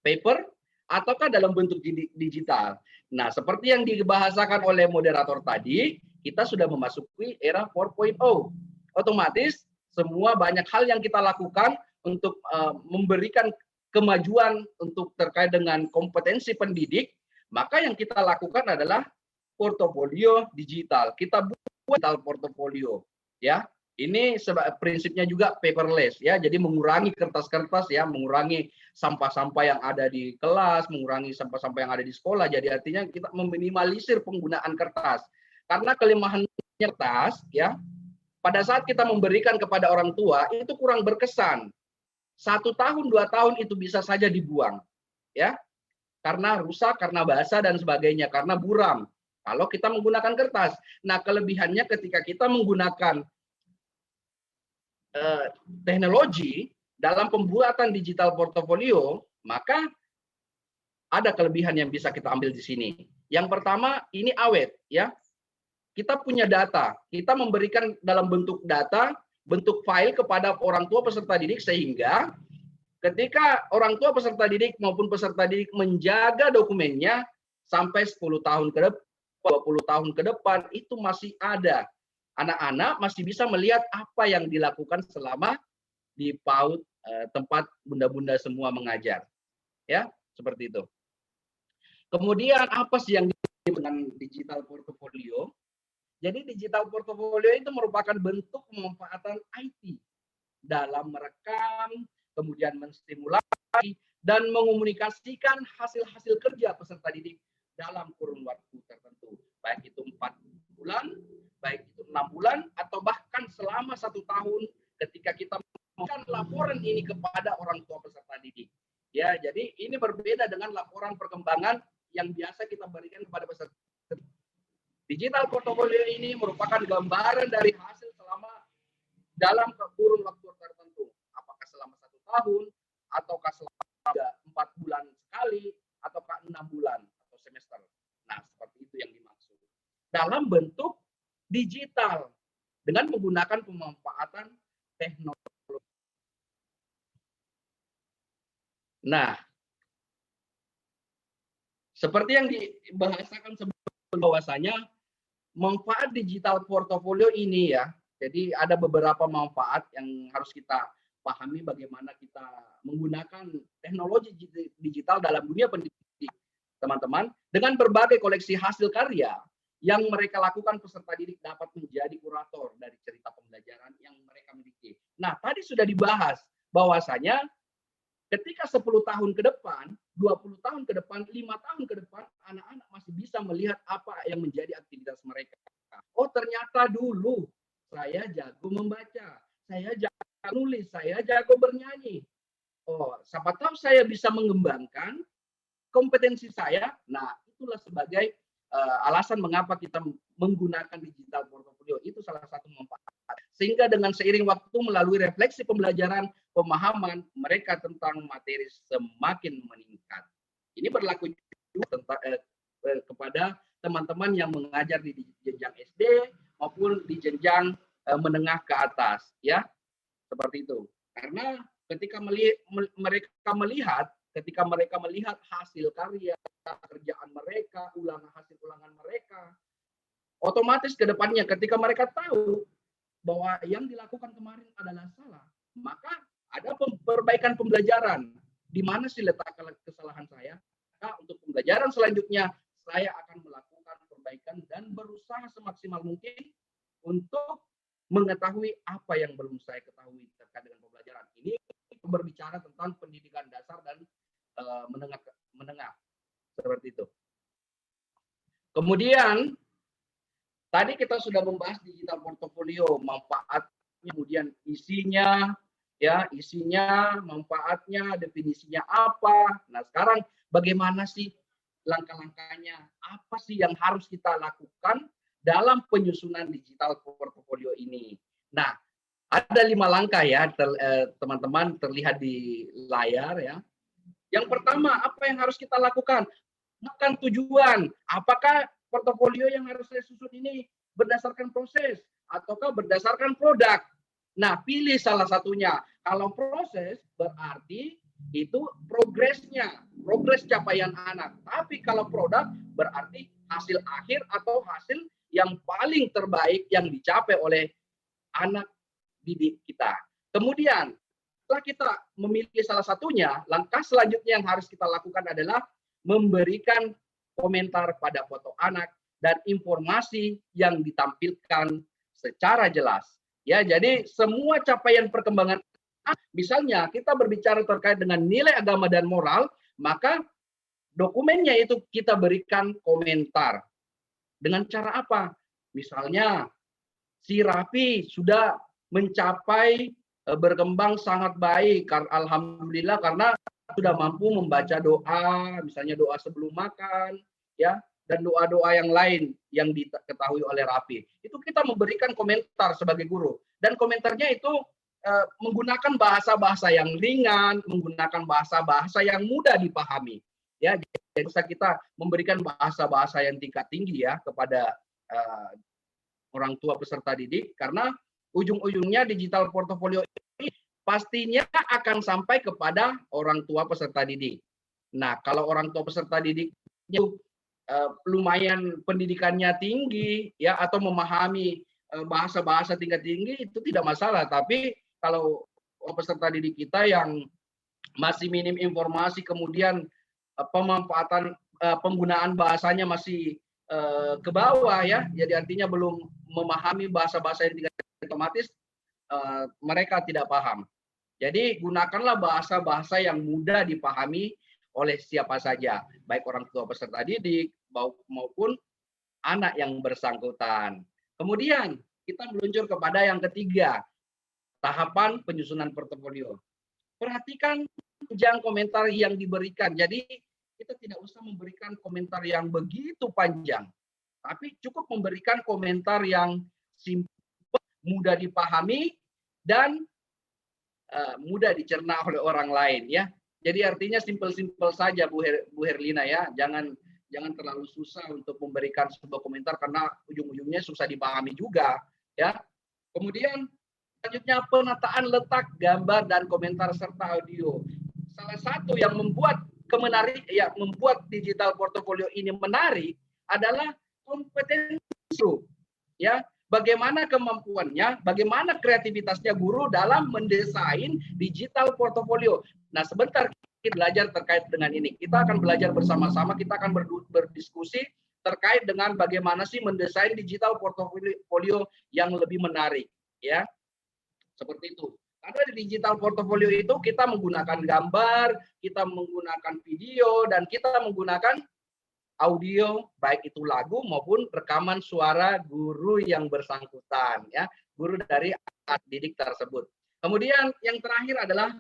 paper ataukah dalam bentuk digital? Nah, seperti yang dibahasakan oleh moderator tadi, kita sudah memasuki era 4.0. Otomatis semua banyak hal yang kita lakukan untuk memberikan kemajuan untuk terkait dengan kompetensi pendidik, maka yang kita lakukan adalah portofolio digital. Kita buat digital portofolio, ya. Ini prinsipnya juga paperless, ya. Jadi mengurangi kertas-kertas, ya, mengurangi sampah-sampah yang ada di kelas, mengurangi sampah-sampah yang ada di sekolah. Jadi artinya kita meminimalisir penggunaan kertas. Karena kelemahan kertas, ya, pada saat kita memberikan kepada orang tua itu kurang berkesan. 1 tahun, 2 tahun itu bisa saja dibuang, ya, karena rusak, karena basah dan sebagainya, karena buram. Kalau kita menggunakan kertas. Nah, kelebihannya ketika kita menggunakan teknologi dalam pembuatan digital portofolio, maka ada kelebihan yang bisa kita ambil di sini. Yang pertama, ini awet, ya. Kita punya data, kita memberikan dalam bentuk data, bentuk file kepada orang tua peserta didik, sehingga ketika orang tua peserta didik maupun peserta didik menjaga dokumennya sampai 10 tahun ke depan, 20 tahun ke depan, itu masih ada. Anak-anak masih bisa melihat apa yang dilakukan selama di PAUD, tempat bunda-bunda semua mengajar. Ya, seperti itu. Kemudian apa sih yang dengan digital portfolio? Jadi digital portfolio itu merupakan bentuk pemanfaatan IT dalam merekam, kemudian menstimulasi, dan mengomunikasikan hasil-hasil kerja peserta didik dalam kurun waktu tertentu. Baik itu 4 bulan, baik itu 6 bulan, atau bahkan selama 1 tahun ketika kita memberikan laporan ini kepada orang tua peserta didik. Ya, jadi ini berbeda dengan laporan perkembangan yang biasa kita berikan kepada peserta didik. Digital portfolio ini merupakan gambaran dari hasil selama dalam kurun waktu tertentu. Apakah selama 1 tahun, ataukah selama 4 bulan sekali, ataukah 6 bulan atau semester. Nah, seperti itu yang dimaksud. Dalam bentuk digital dengan menggunakan pemanfaatan teknologi. Nah, seperti yang dibahasakan sebelumnya, bahwasanya manfaat digital portofolio ini, ya, jadi ada beberapa manfaat yang harus kita pahami bagaimana kita menggunakan teknologi digital dalam dunia pendidikan, teman-teman, dengan berbagai koleksi hasil karya yang mereka lakukan peserta didik dapat menjadi kurator dari cerita pembelajaran yang mereka miliki. Nah, tadi sudah dibahas bahwasanya ketika 10 tahun ke depan, 20 tahun ke depan, 5 tahun ke depan, anak-anak masih bisa melihat apa yang menjadi aktivitas mereka. Oh, ternyata dulu saya jago membaca, saya jago nulis, saya jago bernyanyi. Oh, siapa tahu saya bisa mengembangkan kompetensi saya. Nah, itulah sebagai alasan mengapa kita menggunakan digital portfolio. Itu salah satu manfaat. Sehingga dengan seiring waktu melalui refleksi pembelajaran, pemahaman mereka tentang materi semakin meningkat. Ini berlaku juga kepada teman-teman yang mengajar di jenjang SD maupun di jenjang menengah ke atas, ya, seperti itu. Karena ketika mereka melihat hasil karya kerjaan mereka, hasil ulangan mereka, otomatis ke depannya ketika mereka tahu bahwa yang dilakukan kemarin adalah salah, maka ada perbaikan pembelajaran. Di mana sih letak kesalahan saya? Nah, untuk pembelajaran selanjutnya, saya akan melakukan perbaikan dan berusaha semaksimal mungkin untuk mengetahui apa yang belum saya ketahui terkait dengan pembelajaran. Ini berbicara tentang pendidikan dasar dan menengah. Seperti itu. Kemudian, tadi kita sudah membahas digital portfolio, manfaatnya, kemudian isinya, ya, manfaatnya, definisinya apa. Nah, sekarang bagaimana sih langkah-langkahnya? Apa sih yang harus kita lakukan dalam penyusunan digital portfolio ini? Nah, ada 5 langkah ya, teman-teman, terlihat di layar ya. Yang pertama, apa yang harus kita lakukan? Bukan tujuan. Apakah portofolio yang harus saya susun ini berdasarkan proses ataukah berdasarkan produk? Nah, pilih salah satunya. Kalau proses berarti itu progresnya, progres capaian anak. Tapi kalau produk berarti hasil akhir atau hasil yang paling terbaik yang dicapai oleh anak didik kita. Kemudian, setelah kita memilih salah satunya, langkah selanjutnya yang harus kita lakukan adalah memberikan komentar pada foto anak dan informasi yang ditampilkan secara jelas. Ya, jadi semua capaian perkembangan, misalnya kita berbicara terkait dengan nilai agama dan moral, maka dokumennya itu kita berikan komentar. Dengan cara apa? Misalnya, si Raffi sudah mencapai berkembang sangat baik, alhamdulillah, karena sudah mampu membaca doa, misalnya doa sebelum makan, ya, dan doa-doa yang lain yang diketahui oleh Raffi. Itu kita memberikan komentar sebagai guru, dan komentarnya itu menggunakan bahasa-bahasa yang ringan, menggunakan bahasa-bahasa yang mudah dipahami. Ya, jadi bisa kita memberikan bahasa-bahasa yang tingkat tinggi ya kepada orang tua peserta didik, karena ujung-ujungnya digital portfolio ini pastinya akan sampai kepada orang tua peserta didik. Nah, kalau orang tua peserta didik lumayan pendidikannya tinggi ya, atau memahami bahasa-bahasa tingkat tinggi, itu tidak masalah. Tapi kalau peserta didik kita yang masih minim informasi, kemudian pemanfaatan penggunaan bahasanya masih ke bawah ya, jadi artinya belum memahami bahasa-bahasa yang tingkat, otomatis mereka tidak paham. Jadi gunakanlah bahasa-bahasa yang mudah dipahami oleh siapa saja, baik orang tua peserta didik maupun anak yang bersangkutan. Kemudian kita meluncur kepada yang ketiga, tahapan penyusunan portofolio. Perhatikan panjang komentar yang diberikan. Jadi kita tidak usah memberikan komentar yang begitu panjang, tapi cukup memberikan komentar yang simpel, mudah dipahami, dan mudah dicerna oleh orang lain ya. Jadi artinya simpel-simpel saja Bu Herlina ya. Jangan terlalu susah untuk memberikan sebuah komentar karena ujung-ujungnya susah dipahami juga ya. Kemudian selanjutnya penataan letak gambar dan komentar serta audio. Salah satu yang membuat membuat digital portfolio ini menarik adalah kompetensi ya. Bagaimana kemampuannya, bagaimana kreativitasnya guru dalam mendesain digital portfolio. Nah, sebentar kita belajar terkait dengan ini. Kita akan belajar bersama-sama, kita akan berdiskusi terkait dengan bagaimana sih mendesain digital portfolio yang lebih menarik, ya. Seperti itu. Karena di digital portfolio itu kita menggunakan gambar, kita menggunakan video, dan kita menggunakan audio, baik itu lagu maupun rekaman suara guru yang bersangkutan, ya, guru dari anak didik tersebut. Kemudian yang terakhir adalah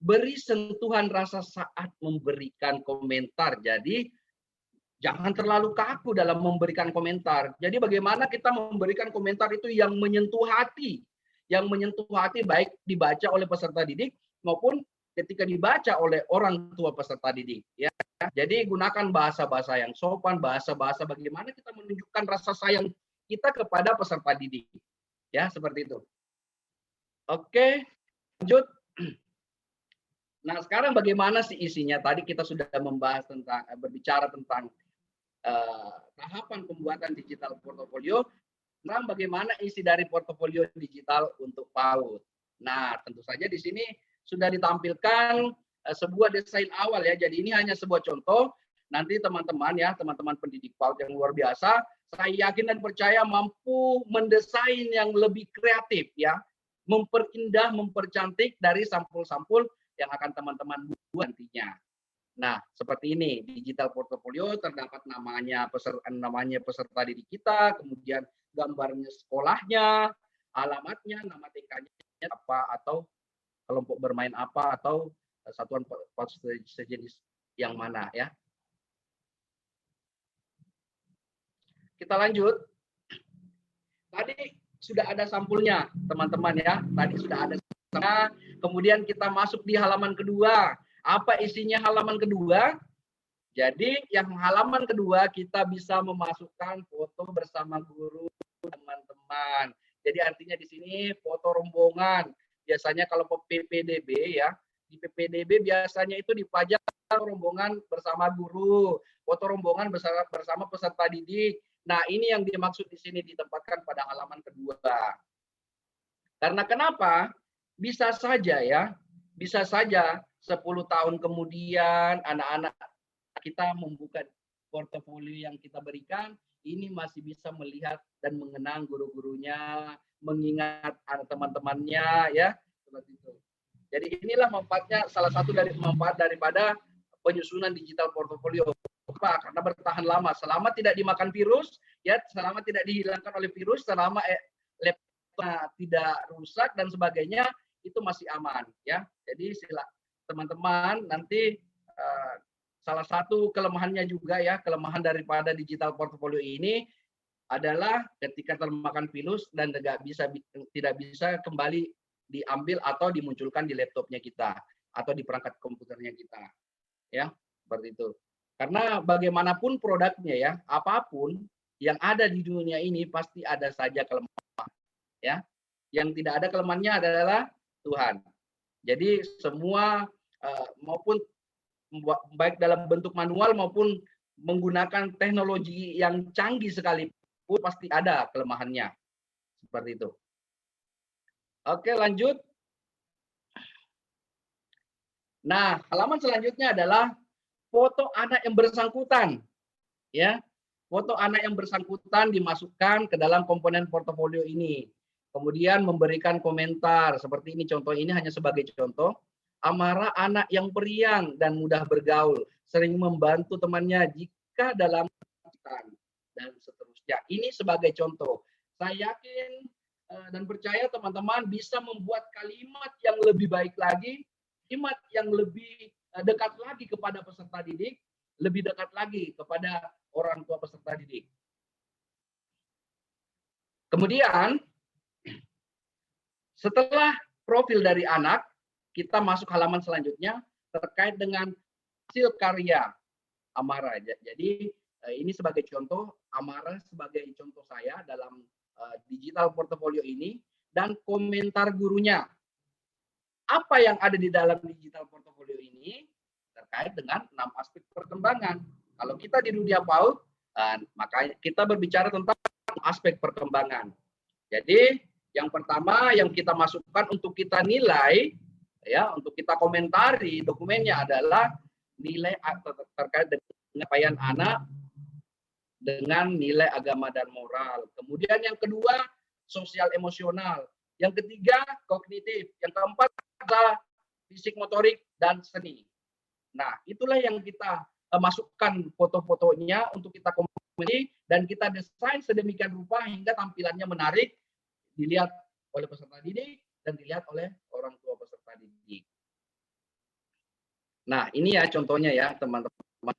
beri sentuhan rasa saat memberikan komentar. Jadi jangan terlalu kaku dalam memberikan komentar. Jadi bagaimana kita memberikan komentar itu yang menyentuh hati baik dibaca oleh peserta didik maupun ketika dibaca oleh orang tua peserta didik, ya. Jadi gunakan bahasa-bahasa yang sopan, bahasa-bahasa bagaimana kita menunjukkan rasa sayang kita kepada peserta didik, ya, seperti itu. Oke, lanjut. Nah, sekarang bagaimana sih isinya? Tadi kita sudah membahas tentang berbicara tentang tahapan pembuatan digital portofolio. Nah, bagaimana isi dari portofolio digital untuk PAUD? Nah, tentu saja di sini sudah ditampilkan sebuah desain awal, ya. Jadi ini hanya sebuah contoh. Nanti teman-teman, ya, teman-teman pendidik PAUD yang luar biasa, saya yakin dan percaya mampu mendesain yang lebih kreatif, ya, memperindah, mempercantik dari sampul-sampul yang akan teman-teman buat nantinya. Nah, seperti ini, digital portfolio terdapat namanya peserta didik kita, kemudian gambarnya sekolahnya, alamatnya, nama TK-nya apa, atau kelompok bermain apa, atau satuan sejenis yang mana, ya. Kita lanjut. Tadi sudah ada sampulnya, teman-teman, ya. Tadi sudah ada sampulnya. Kemudian kita masuk di halaman kedua. Apa isinya halaman kedua? Jadi yang halaman kedua kita bisa memasukkan foto bersama guru, teman-teman. Jadi artinya di sini foto rombongan. Biasanya kalau PPDB, ya, di PPDB biasanya itu dipajang rombongan bersama guru, foto rombongan bersama peserta didik. Nah, ini yang dimaksud di sini ditempatkan pada halaman kedua. Karena kenapa? Bisa saja, ya, bisa saja 10 tahun kemudian anak-anak kita membuka portofolio yang kita berikan, ini masih bisa melihat dan mengenang guru-gurunya, mengingat teman-temannya, ya, seperti itu. Jadi inilah manfaatnya, salah satu dari manfaat daripada penyusunan digital portofolio. Apa? Karena bertahan lama, selama tidak dimakan virus, ya, selama tidak dihilangkan oleh virus, selama laptopnya tidak rusak dan sebagainya, itu masih aman, ya. Jadi teman-teman nanti salah satu kelemahannya juga, ya, kelemahan daripada digital portfolio ini adalah ketika termakan virus dan tidak bisa kembali diambil atau dimunculkan di laptopnya kita atau di perangkat komputernya kita, ya, seperti itu. Karena bagaimanapun produknya, ya, apapun yang ada di dunia ini pasti ada saja kelemahan, ya. Yang tidak ada kelemahannya adalah Tuhan. Jadi semua maupun baik dalam bentuk manual maupun menggunakan teknologi yang canggih sekalipun pasti ada kelemahannya. Seperti itu. Oke, lanjut. Nah, halaman selanjutnya adalah foto anak yang bersangkutan. Ya, foto anak yang bersangkutan dimasukkan ke dalam komponen portofolio ini. Kemudian memberikan komentar. Seperti ini, contoh ini hanya sebagai contoh. Amarah anak yang periang dan mudah bergaul, sering membantu temannya jika dalam dan seterusnya. Ini sebagai contoh. Saya yakin dan percaya teman-teman bisa membuat kalimat yang lebih baik lagi, kalimat yang lebih dekat lagi kepada peserta didik, lebih dekat lagi kepada orang tua peserta didik. Kemudian, setelah profil dari anak, kita masuk halaman selanjutnya terkait dengan hasil karya Amara. Jadi ini sebagai contoh, Amara sebagai contoh saya dalam digital portfolio ini, dan komentar gurunya. Apa yang ada di dalam digital portfolio ini terkait dengan 6 aspek perkembangan. Kalau kita di dunia PAUD, maka kita berbicara tentang aspek perkembangan. Jadi yang pertama yang kita masukkan untuk kita nilai, ya, untuk kita komentari dokumennya adalah nilai terkait dengan capaian anak dengan nilai agama dan moral. Kemudian yang kedua, sosial emosional. Yang ketiga, kognitif. Yang keempat adalah fisik motorik dan seni. Nah, itulah yang kita masukkan foto-fotonya untuk kita komunikasi dan kita desain sedemikian rupa hingga tampilannya menarik, dilihat oleh peserta didik dan dilihat oleh orang tua peserta didik. Nah, ini ya contohnya ya, teman-teman.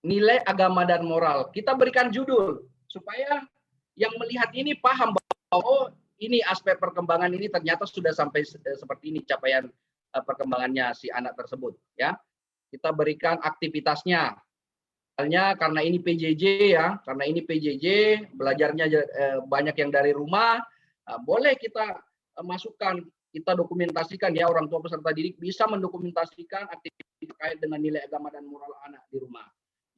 Nilai agama dan moral. Kita berikan judul supaya yang melihat ini paham bahwa oh, ini aspek perkembangan ini ternyata sudah sampai seperti ini capaian perkembangannya si anak tersebut ya. Kita berikan aktivitasnya. Misalnya karena ini PJJ ya, karena ini PJJ belajarnya banyak yang dari rumah, boleh kita masukkan, kita dokumentasikan ya, orang tua peserta didik bisa mendokumentasikan aktivitas terkait dengan nilai agama dan moral anak di rumah.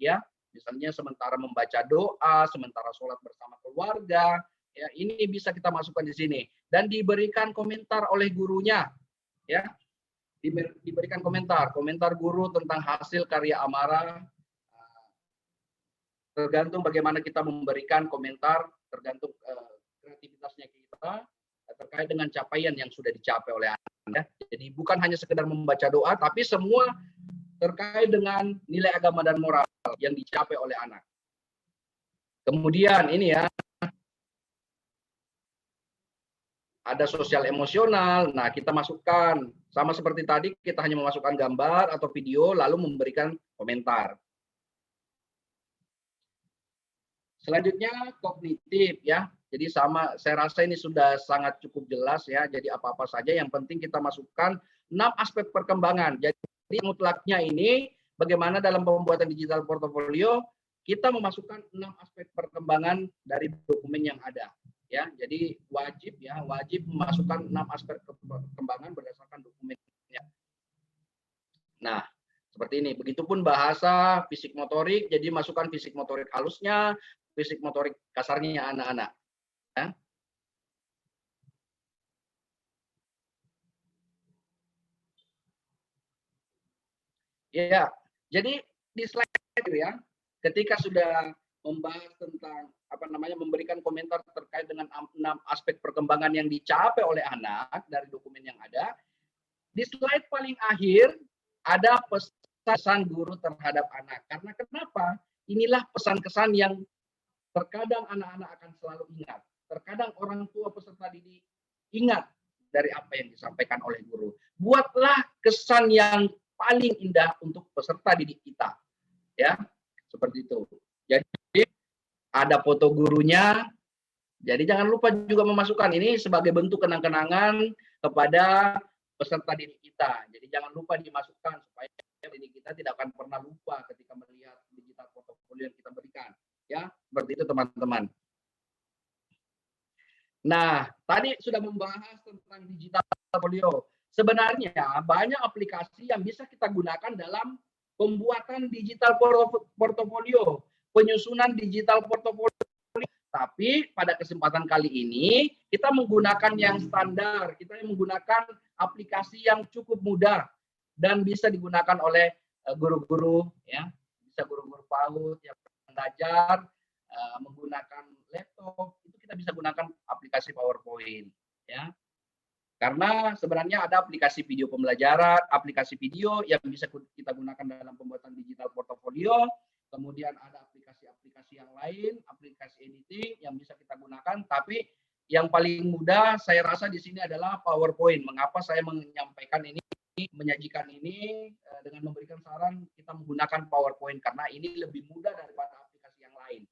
Ya, misalnya sementara membaca doa, sementara sholat bersama keluarga, ya ini bisa kita masukkan di sini dan diberikan komentar oleh gurunya, ya diberikan komentar guru tentang hasil karya Amara. Tergantung bagaimana kita memberikan komentar, tergantung kreativitasnya kita terkait dengan capaian yang sudah dicapai oleh anak. Jadi bukan hanya sekedar membaca doa, tapi semua terkait dengan nilai agama dan moral yang dicapai oleh anak. Kemudian ini ya, ada sosial emosional. Nah, kita masukkan sama seperti tadi, kita hanya memasukkan gambar atau video lalu memberikan komentar. Selanjutnya kognitif ya. Jadi sama, saya rasa ini sudah sangat cukup jelas ya. Jadi apa-apa saja yang penting kita masukkan 6 aspek perkembangan. Jadi mutlaknya ini bagaimana dalam pembuatan digital portofolio kita memasukkan 6 aspek perkembangan dari dokumen yang ada. Ya, jadi wajib memasukkan 6 aspek perkembangan berdasarkan dokumennya. Nah, seperti ini. Begitupun bahasa, fisik motorik, jadi masukkan fisik motorik halusnya, fisik motorik kasarnya anak-anak. Ya. Ya, jadi di slide itu ya, ketika sudah membahas tentang memberikan komentar terkait dengan 6 aspek perkembangan yang dicapai oleh anak dari dokumen yang ada. Di slide paling akhir ada pesan guru terhadap anak. Karena kenapa? Inilah pesan-kesan yang terkadang anak-anak akan selalu ingat. Terkadang orang tua peserta didik ingat dari apa yang disampaikan oleh guru. Buatlah kesan yang paling indah untuk peserta didik kita. Ya, seperti itu. Jadi ada foto gurunya. Jadi jangan lupa juga memasukkan ini sebagai bentuk kenang-kenangan kepada peserta didik kita. Jadi jangan lupa dimasukkan supaya didik kita tidak akan pernah lupa ketika melihat digital portofolio yang kita berikan. Ya, seperti itu teman-teman. Nah, tadi sudah membahas tentang digital portofolio. Sebenarnya banyak aplikasi yang bisa kita gunakan dalam pembuatan digital portofolio, penyusunan digital portofolio. Tapi pada kesempatan kali ini kita menggunakan yang standar, kita menggunakan aplikasi yang cukup mudah dan bisa digunakan oleh guru-guru, ya, bisa guru-guru PAUD yang belajar menggunakan laptop, itu kita bisa gunakan aplikasi PowerPoint, ya. Karena sebenarnya ada aplikasi video pembelajaran, aplikasi video yang bisa kita gunakan dalam pembuatan digital portofolio. Kemudian ada aplikasi-aplikasi yang lain, aplikasi editing yang bisa kita gunakan. Tapi yang paling mudah saya rasa di sini adalah PowerPoint. Mengapa saya menyampaikan ini, menyajikan ini dengan memberikan saran kita menggunakan PowerPoint? Karena ini lebih mudah daripada aplikasi yang lain.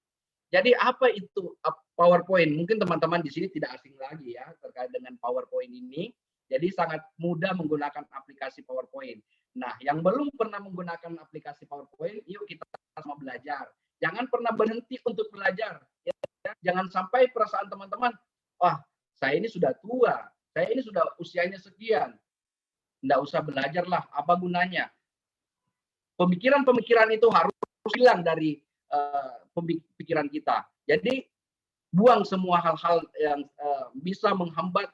Jadi apa itu PowerPoint? Mungkin teman-teman di sini tidak asing lagi ya terkait dengan PowerPoint ini. Jadi sangat mudah menggunakan aplikasi PowerPoint. Nah, yang belum pernah menggunakan aplikasi PowerPoint, yuk kita sama belajar. Jangan pernah berhenti untuk belajar. Ya. Jangan sampai perasaan teman-teman, wah, saya ini sudah tua, saya ini sudah usianya sekian. Nggak usah belajar lah, apa gunanya? Pemikiran-pemikiran itu harus hilang dari pikiran kita. Jadi buang semua hal-hal yang bisa menghambat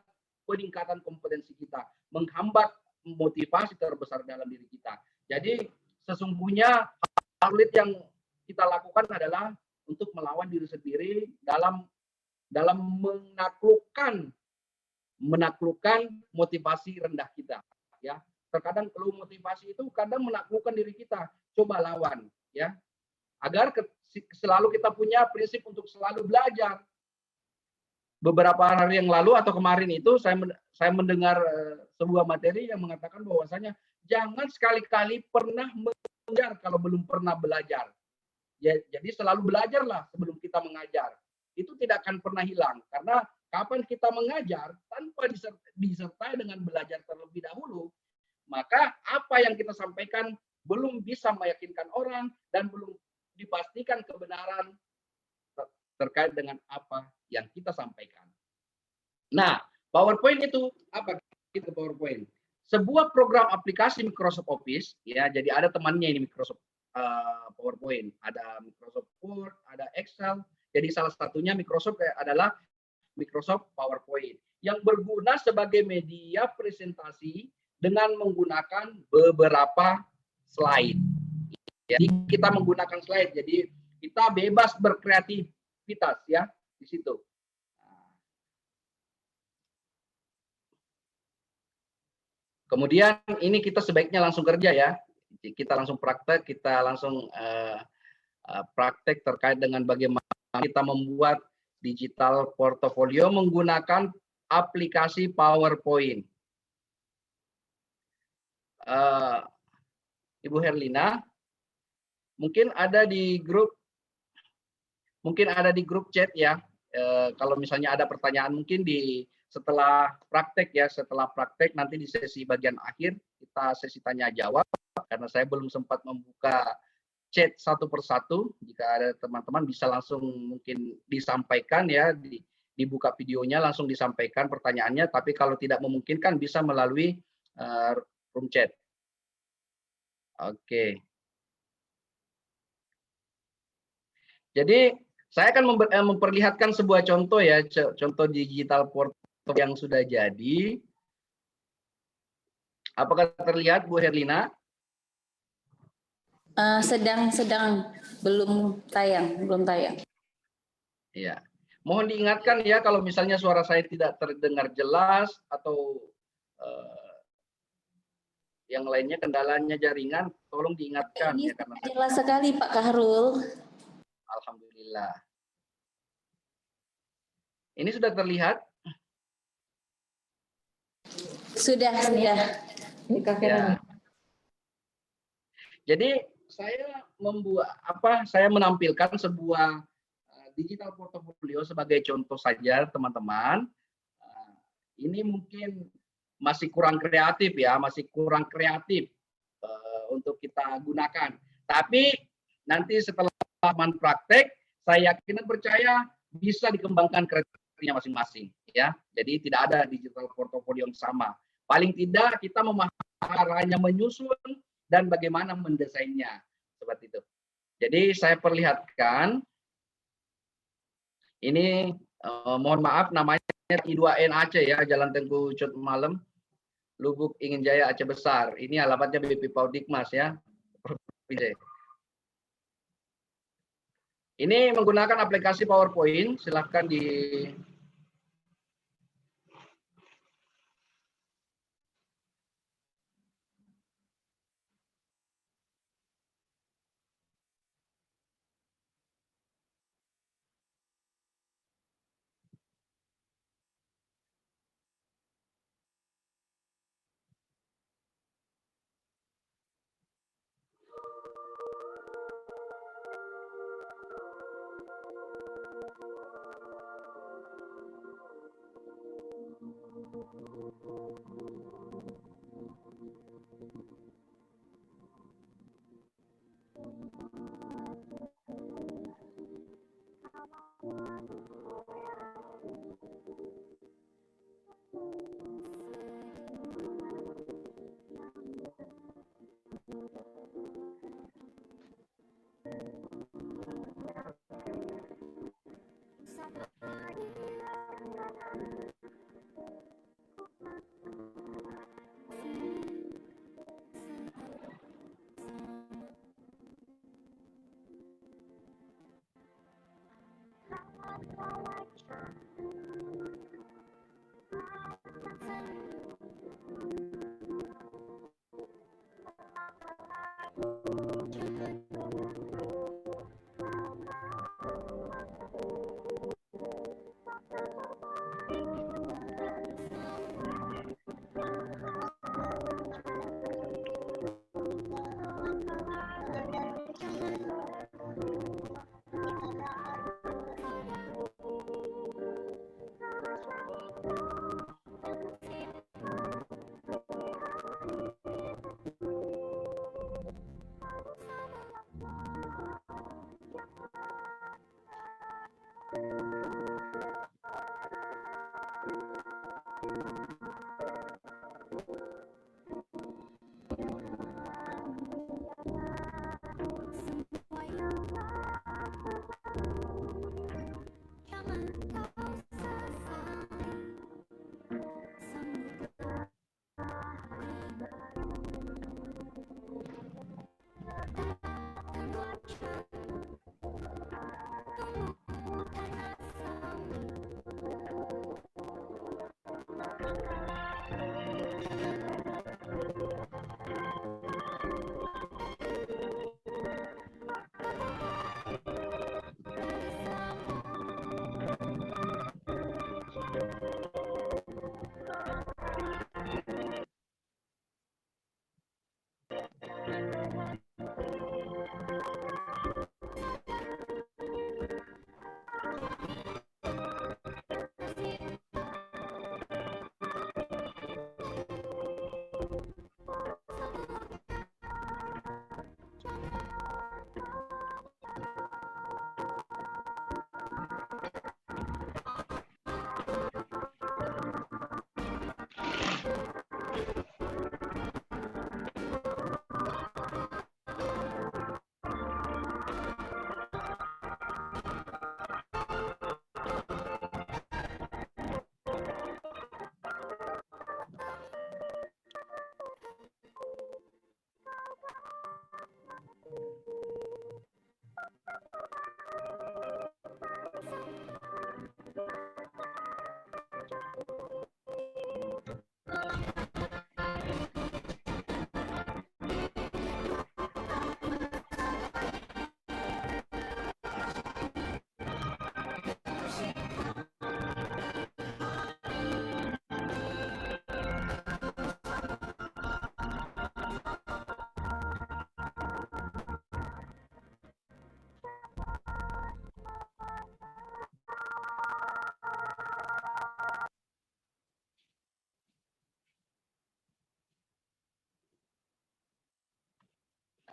peningkatan kompetensi kita, menghambat motivasi terbesar dalam diri kita. Jadi sesungguhnya atlet yang kita lakukan adalah untuk melawan diri sendiri dalam menaklukkan motivasi rendah kita, ya. Terkadang perlu motivasi itu kadang menaklukkan diri kita. Coba lawan, ya. Agar selalu kita punya prinsip untuk selalu belajar. Beberapa hari yang lalu atau kemarin itu saya mendengar sebuah materi yang mengatakan bahwasanya jangan sekali-kali pernah mengajar kalau belum pernah belajar. Ya, jadi selalu belajarlah sebelum kita mengajar. Itu tidak akan pernah hilang karena kapan kita mengajar tanpa disertai dengan belajar terlebih dahulu, maka apa yang kita sampaikan belum bisa meyakinkan orang dan belum dipastikan kebenaran terkait dengan apa yang kita sampaikan. Nah, PowerPoint itu apa? Itu PowerPoint. Sebuah program aplikasi Microsoft Office, ya. Jadi ada temannya ini Microsoft PowerPoint, ada Microsoft Word, ada Excel. Jadi salah satunya Microsoft adalah Microsoft PowerPoint yang berguna sebagai media presentasi dengan menggunakan beberapa slide. Jadi kita menggunakan slide, jadi kita bebas berkreativitas ya di situ. Kemudian ini kita sebaiknya langsung kerja ya. Kita langsung praktek, kita langsung praktek terkait dengan bagaimana kita membuat digital portfolio menggunakan aplikasi PowerPoint. Ibu Herlina, mungkin ada di grup chat ya. Kalau misalnya ada pertanyaan mungkin setelah praktek ya, setelah praktek nanti di sesi bagian akhir kita sesi tanya jawab karena saya belum sempat membuka chat satu persatu. Jika ada teman-teman bisa langsung mungkin disampaikan ya, dibuka videonya langsung disampaikan pertanyaannya, tapi kalau tidak memungkinkan bisa melalui room chat. Oke. Jadi saya akan memperlihatkan sebuah contoh ya, contoh digital portfolio yang sudah jadi. Apakah terlihat Bu Herlina? Sedang belum tayang. Iya. Mohon diingatkan ya kalau misalnya suara saya tidak terdengar jelas atau yang lainnya kendalanya jaringan, tolong diingatkan Ini ya karena jelas sekali Pak Kahrul. Alhamdulillah. Ini sudah terlihat? Sudah. Ya. Jadi saya menampilkan sebuah digital portfolio sebagai contoh saja teman-teman. Ini mungkin masih kurang kreatif ya, untuk kita gunakan. Tapi nanti setelah teman praktek, saya yakin dan percaya bisa dikembangkan kreativitasnya masing-masing ya. Jadi tidak ada digital portfolio yang sama. Paling tidak kita memahami caranya menyusun dan bagaimana mendesainnya seperti itu. Jadi saya perlihatkan ini mohon maaf namanya I2N Aceh ya, Jalan Tengku Cut Malam, Lubuk Ingin Jaya Aceh Besar. Ini alamatnya BP Paudikmas ya. Ini menggunakan aplikasi PowerPoint, silahkan di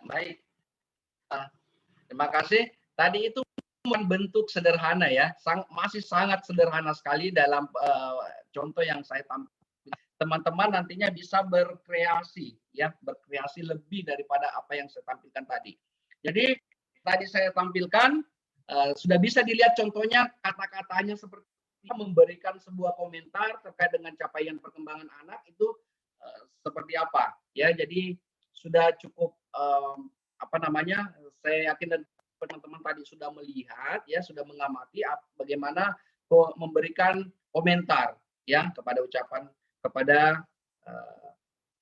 Baik, terima kasih. Tadi itu bentuk sederhana ya, masih sangat sederhana sekali dalam contoh yang saya tampilkan. Teman-teman nantinya bisa berkreasi ya, berkreasi lebih daripada apa yang saya tampilkan tadi. Jadi tadi saya tampilkan sudah bisa dilihat contohnya, kata-katanya seperti memberikan sebuah komentar terkait dengan capaian perkembangan anak itu seperti apa ya. Jadi sudah cukup saya yakin dan teman-teman tadi sudah melihat ya, sudah mengamati bagaimana memberikan komentar ya kepada kepada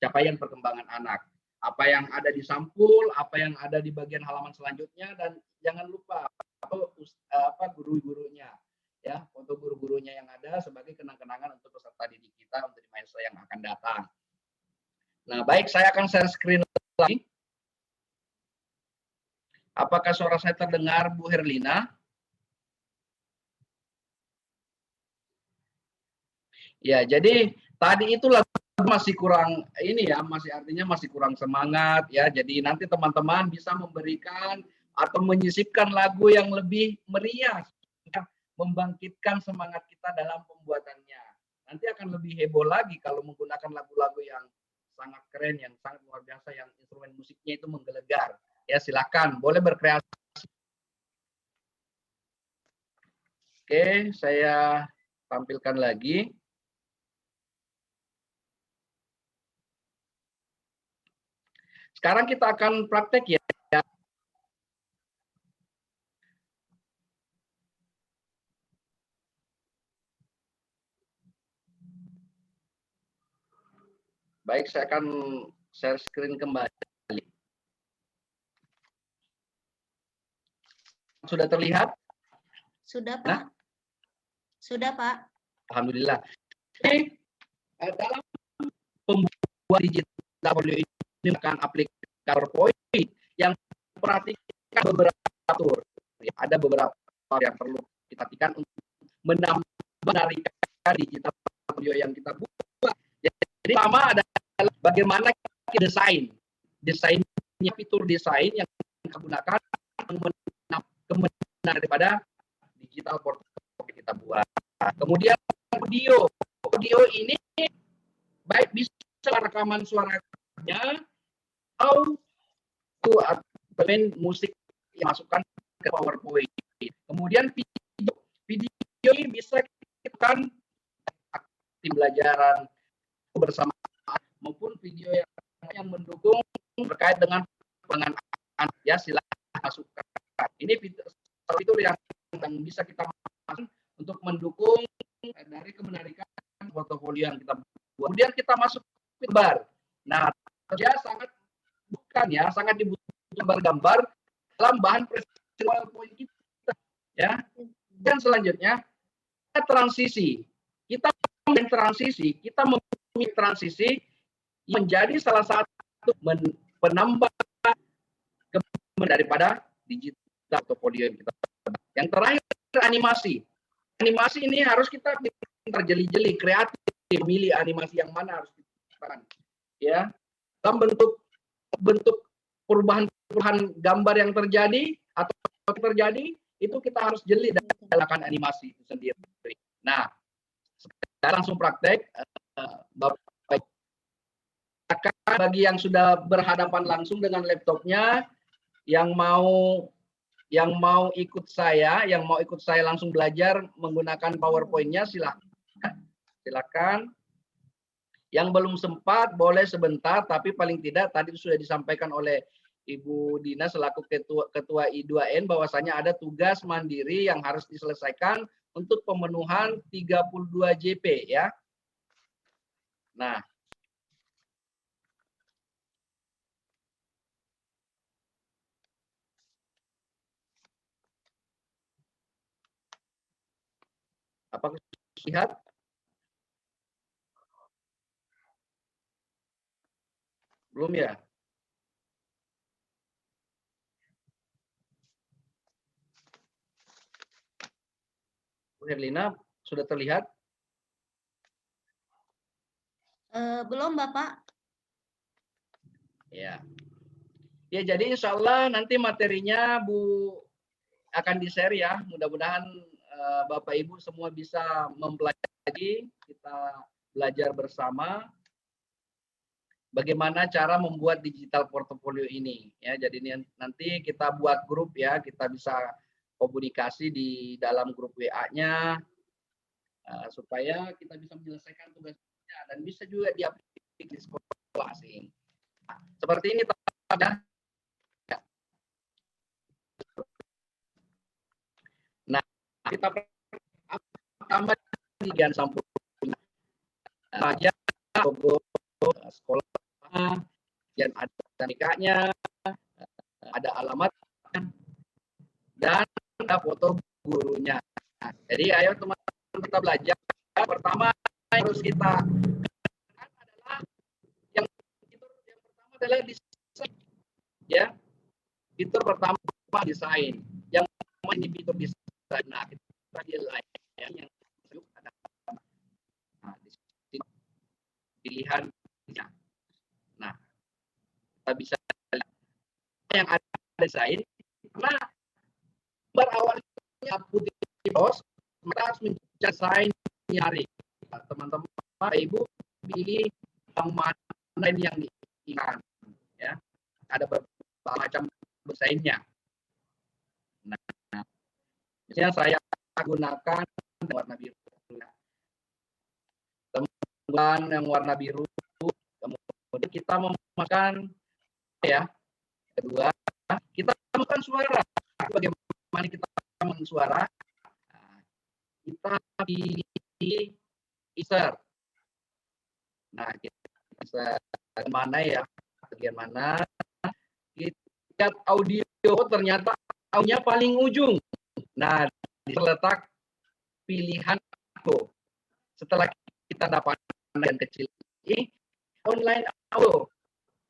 capaian perkembangan anak, apa yang ada di sampul, apa yang ada di bagian halaman selanjutnya, dan jangan lupa guru-gurunya ya, foto guru-gurunya yang ada sebagai kenang-kenangan untuk peserta didik kita untuk di masa yang akan datang. Nah, baik, saya akan share screen lagi. Apakah suara saya terdengar, Bu Herlina? Ya, jadi tadi itu lagu masih kurang ini ya, artinya masih kurang semangat ya. Jadi nanti teman-teman bisa memberikan atau menyisipkan lagu yang lebih meriah, ya, membangkitkan semangat kita dalam pembuatannya. Nanti akan lebih heboh lagi kalau menggunakan lagu-lagu yang sangat keren, yang sangat luar biasa, yang instrumen musiknya itu menggelegar. Ya, silakan, boleh berkreasi. Oke, saya tampilkan lagi. Sekarang kita akan praktek ya. Baik, saya akan share screen kembali. Sudah terlihat? Sudah, Pak. Nah? Sudah, Pak. Alhamdulillah. Jadi, dalam pembuat digital portfolio ini akan aplikator PowerPoint yang perhatikan beberapa atur. Ya, ada beberapa yang perlu kita perhatikan untuk menarikkan digital portfolio yang kita buat. Jadi pertama adalah bagaimana kita desainnya, fitur desain yang kita gunakan kemenangan daripada digital portfolio kita buat. Kemudian audio ini baik bisa rekaman suaranya atau musik yang masukkan ke PowerPoint. Kemudian video ini bisa kita kan tim pembelajaran bersama maupun video yang mendukung terkait dengan penanganan, ya silakan masukkan. Ini fitur yang bisa kita masukkan untuk mendukung dari kemenarikan portofolio yang kita buat. Kemudian kita masuk ke gambar. Nah, dia sangat dibutuhkan gambar dalam bahan presentasi PowerPoint kita, ya. Dan selanjutnya transisi. Kita memilih transisi menjadi salah satu penambah daripada digital portfolio yang kita. Yang terakhir animasi. Animasi ini harus kita terjeli-jeli, kreatif, milih animasi yang mana harus kita lakukan. Ya, dalam bentuk perubahan gambar yang terjadi itu kita harus jeli dan melakukan animasi itu sendiri. Nah, sekarang langsung praktek, Bapak. Bagi yang sudah berhadapan langsung dengan laptopnya, yang mau ikut saya langsung belajar menggunakan PowerPoint-nya, silakan. Yang belum sempat boleh sebentar, tapi paling tidak tadi sudah disampaikan oleh Ibu Dina selaku ketua I2N bahwasanya ada tugas mandiri yang harus diselesaikan untuk pemenuhan 32 JP, ya. Nah, apakah lihat? Belum, ya? Bu Herlina, sudah terlihat? Belum, Bapak. Ya. Ya, jadi insya Allah nanti materinya Bu akan di-share, ya. Mudah-mudahan Bapak Ibu semua bisa mempelajari, kita belajar bersama bagaimana cara membuat digital portfolio ini, ya. Jadi nanti kita buat grup, ya, kita bisa komunikasi di dalam grup WA-nya supaya kita bisa menyelesaikan tugasnya dan bisa juga diaplikasi di sekolah asing. Nah, seperti ini, ya. Nah, kita tambah bagian sampulnya aja logo sekolah, dan ada nikahnya, ada alamat, dan ada foto gurunya. Nah, jadi ayo teman-teman kita belajar. Pertama yang harus kita adalah yang pertama adalah desain, ya. Fitur pertama desain. Yang pertama ini fitur desain. Nah, kita nilai yang ada. Nah, di sini pilihan. Nah, kita bisa lihat yang ada desain karena berawalnya putih bos, kita harus mencari desain nyari. Teman-teman, Ibu pilih yang mana yang diinginkan, ya. Ada beberapa macam desainnya. Nah, misalnya saya gunakan warna biru. Teman yang warna biru, kemudian kita memasukkan, ya. Kedua, kita masukkan suara. Bagaimana kita masukkan suara? Nah, kita pilih insert. Nah, kita bisa mana, ya, bagian mana? Kita lihat audio, ternyata audionya paling ujung. Nah, terletak pilihan audio. Setelah kita dapat yang kecil ini, online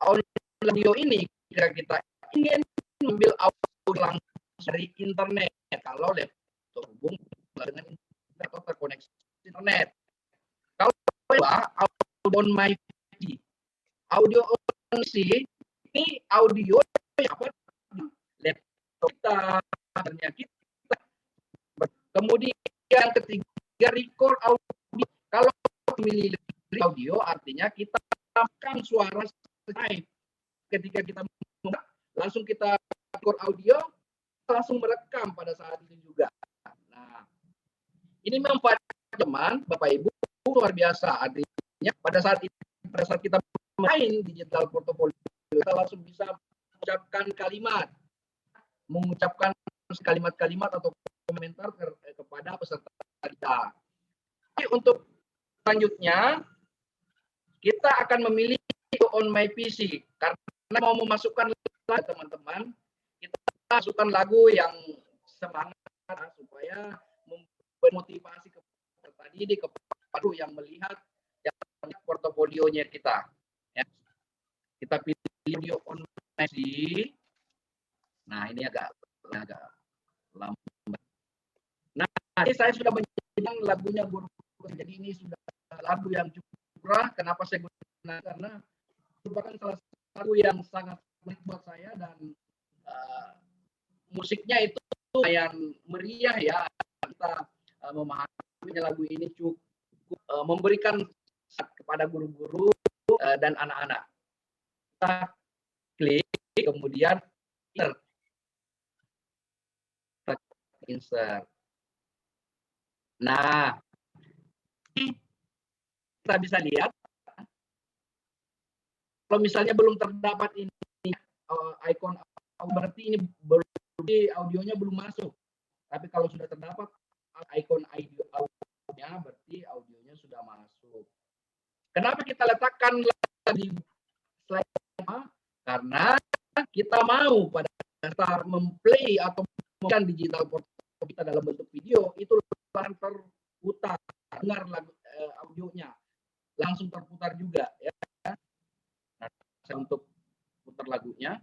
audio ini jika kita ingin mengambil audio langsung dari internet, kalau laptop terhubung dengan internet atau terkoneksi internet. Kalau audio on my PC, audio on PC ini audio yang apa laptop kita, ternyata kita. Kemudian ketiga, record audio. Kalau memilih audio audio artinya kita rekam suara live. Ketika kita langsung kita record audio, langsung merekam pada saat itu juga. Nah, ini manfaat teman Bapak Ibu luar biasa. Artinya pada saat kita main digital portfolio, kita langsung bisa mengucapkan kalimat-kalimat atau komentar kepada peserta kita. Jadi untuk selanjutnya kita akan memilih on my PC karena mau memasukkan lagu teman-teman, kita masukkan lagu yang semangat supaya memotivasi kepada didik kepada yang melihat yang portofolionya kita. Ya. Kita pilih video on my PC. Nah ini agak lambat. Nah ini saya sudah menyiapkan lagunya jadi ini sudah lagu yang cukup murah. Kenapa saya gunakan? Karena merupakan salah satu yang sangat menarik buat saya dan musiknya itu lumayan meriah ya. Kita memahami lagu ini cukup memberikan kepada guru-guru dan anak-anak. Kita klik kemudian insert. Nah, kita bisa lihat kalau misalnya belum terdapat ini icon berarti ini audionya belum masuk. Tapi kalau sudah terdapat icon audionya berarti audionya sudah masuk. Kenapa kita letakkan di slide pertama? Karena kita mau pada saat memplay atau membuat digital portfolio kita dalam bentuk video itu langsung terputar, dengar lagu audionya langsung terputar juga ya. Nah, saya untuk putar lagunya.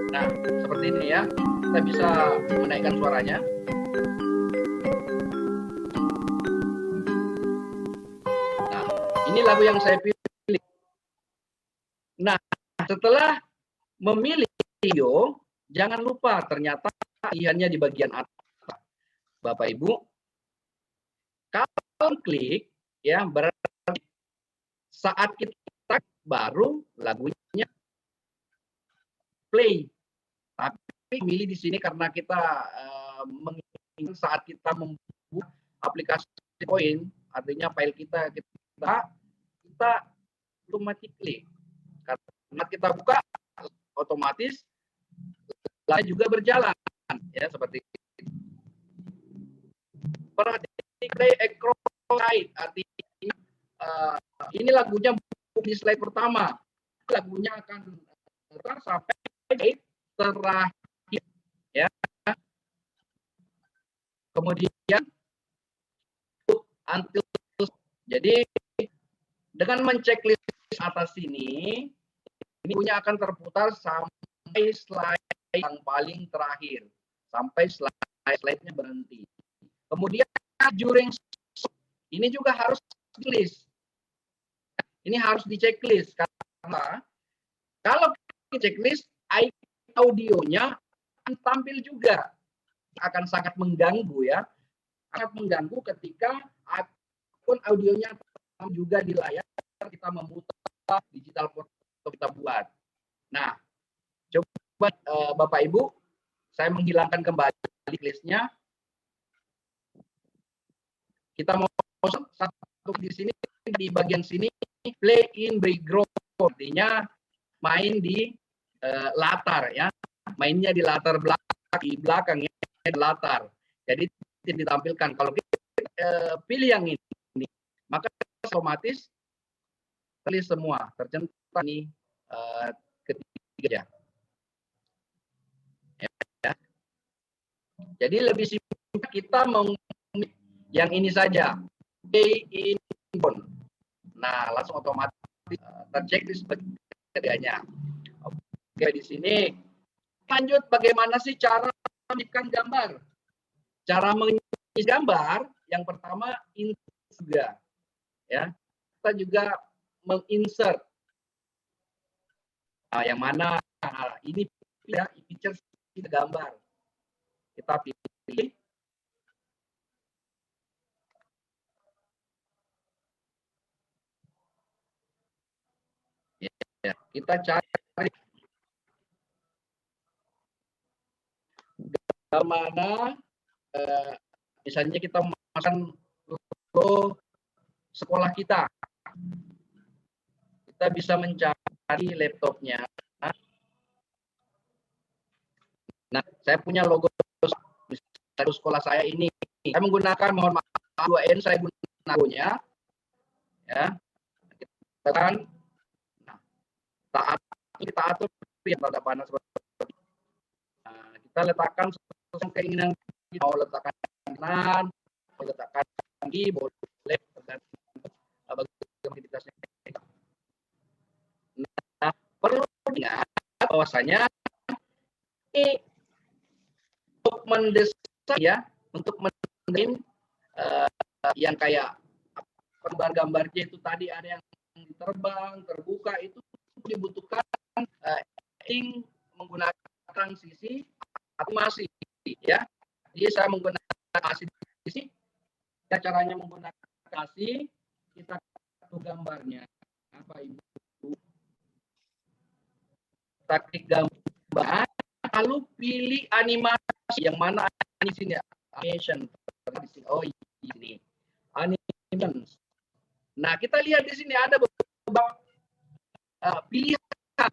Nah, seperti ini ya. Kita bisa menaikkan suaranya. Nah, ini lagu yang saya pilih. Nah, setelah memilih video, jangan lupa ternyata pilihannya di bagian atas. Bapak Ibu, kalau klik ya berarti saat kita baru lagunya play. Tapi milih di sini karena kita menginginkan saat kita membuat aplikasi poin, artinya file kita automatically karena kita buka otomatis lalu juga berjalan ya seperti itu. Perhatikan play across slide artinya ini lagunya di slide pertama, lagunya akan sampai terakhir ya. Kemudian until, jadi dengan menceklis atas ini punya akan terputar sampai slide yang paling terakhir, sampai slide-nya berhenti. Kemudian during ini juga harus checklist. Ini harus diceklis karena kalau checklist audionya akan tampil juga, akan sangat mengganggu ya, sangat mengganggu ketika akun audionya juga di layar kita memutar digital portfolio kita buat. Nah, coba Bapak Ibu, saya menghilangkan kembali listnya. Kita mau satu di sini di bagian sini play in background, artinya main di latar ya, mainnya di latar belakang, di belakangnya latar. Jadi ditampilkan kalau kita pilih yang ini, maka otomatis terlihat semua tercentang ini ketiga ya. Jadi lebih simpel kita mau yang ini saja, play in background. Nah, langsung otomatis tercek di sebagainya. Oke, di sini lanjut bagaimana sih cara mengirimkan gambar? Cara mengisi gambar yang pertama insert juga ya. Kita juga menginsert. Nah, yang mana ini ya picture gambar. Kita pilih kita cari mana misalnya kita memasang logo sekolah kita bisa mencari laptopnya. Nah, saya punya logo sekolah saya ini. Saya menggunakan, mohon maaf, 2N saya gunakan logonya. Ya. Kita kan kita atur yang tanda panah seperti ini. Nah, kita letakkan sesuai keinginan kita, mau letakkan kanan, mau letakkan kiri, boleh tergantung aktivitasnya. Nah, perlu diingat bahwasanya ini untuk mendesain ya, untuk mendesain yang kayak gambar-gambarnya itu tadi ada yang terbang, terbuka, itu dibutuhkan menggunakan transisi animasi ya. Jadi saya menggunakan animasi di sini. Caranya menggunakan animasi, kita atur gambarnya. Apa Ibu? Kita klik gambar, lalu pilih animasi yang mana di sini, animation. Oh ini animation. Nah, kita lihat di sini ada beberapa pilihan,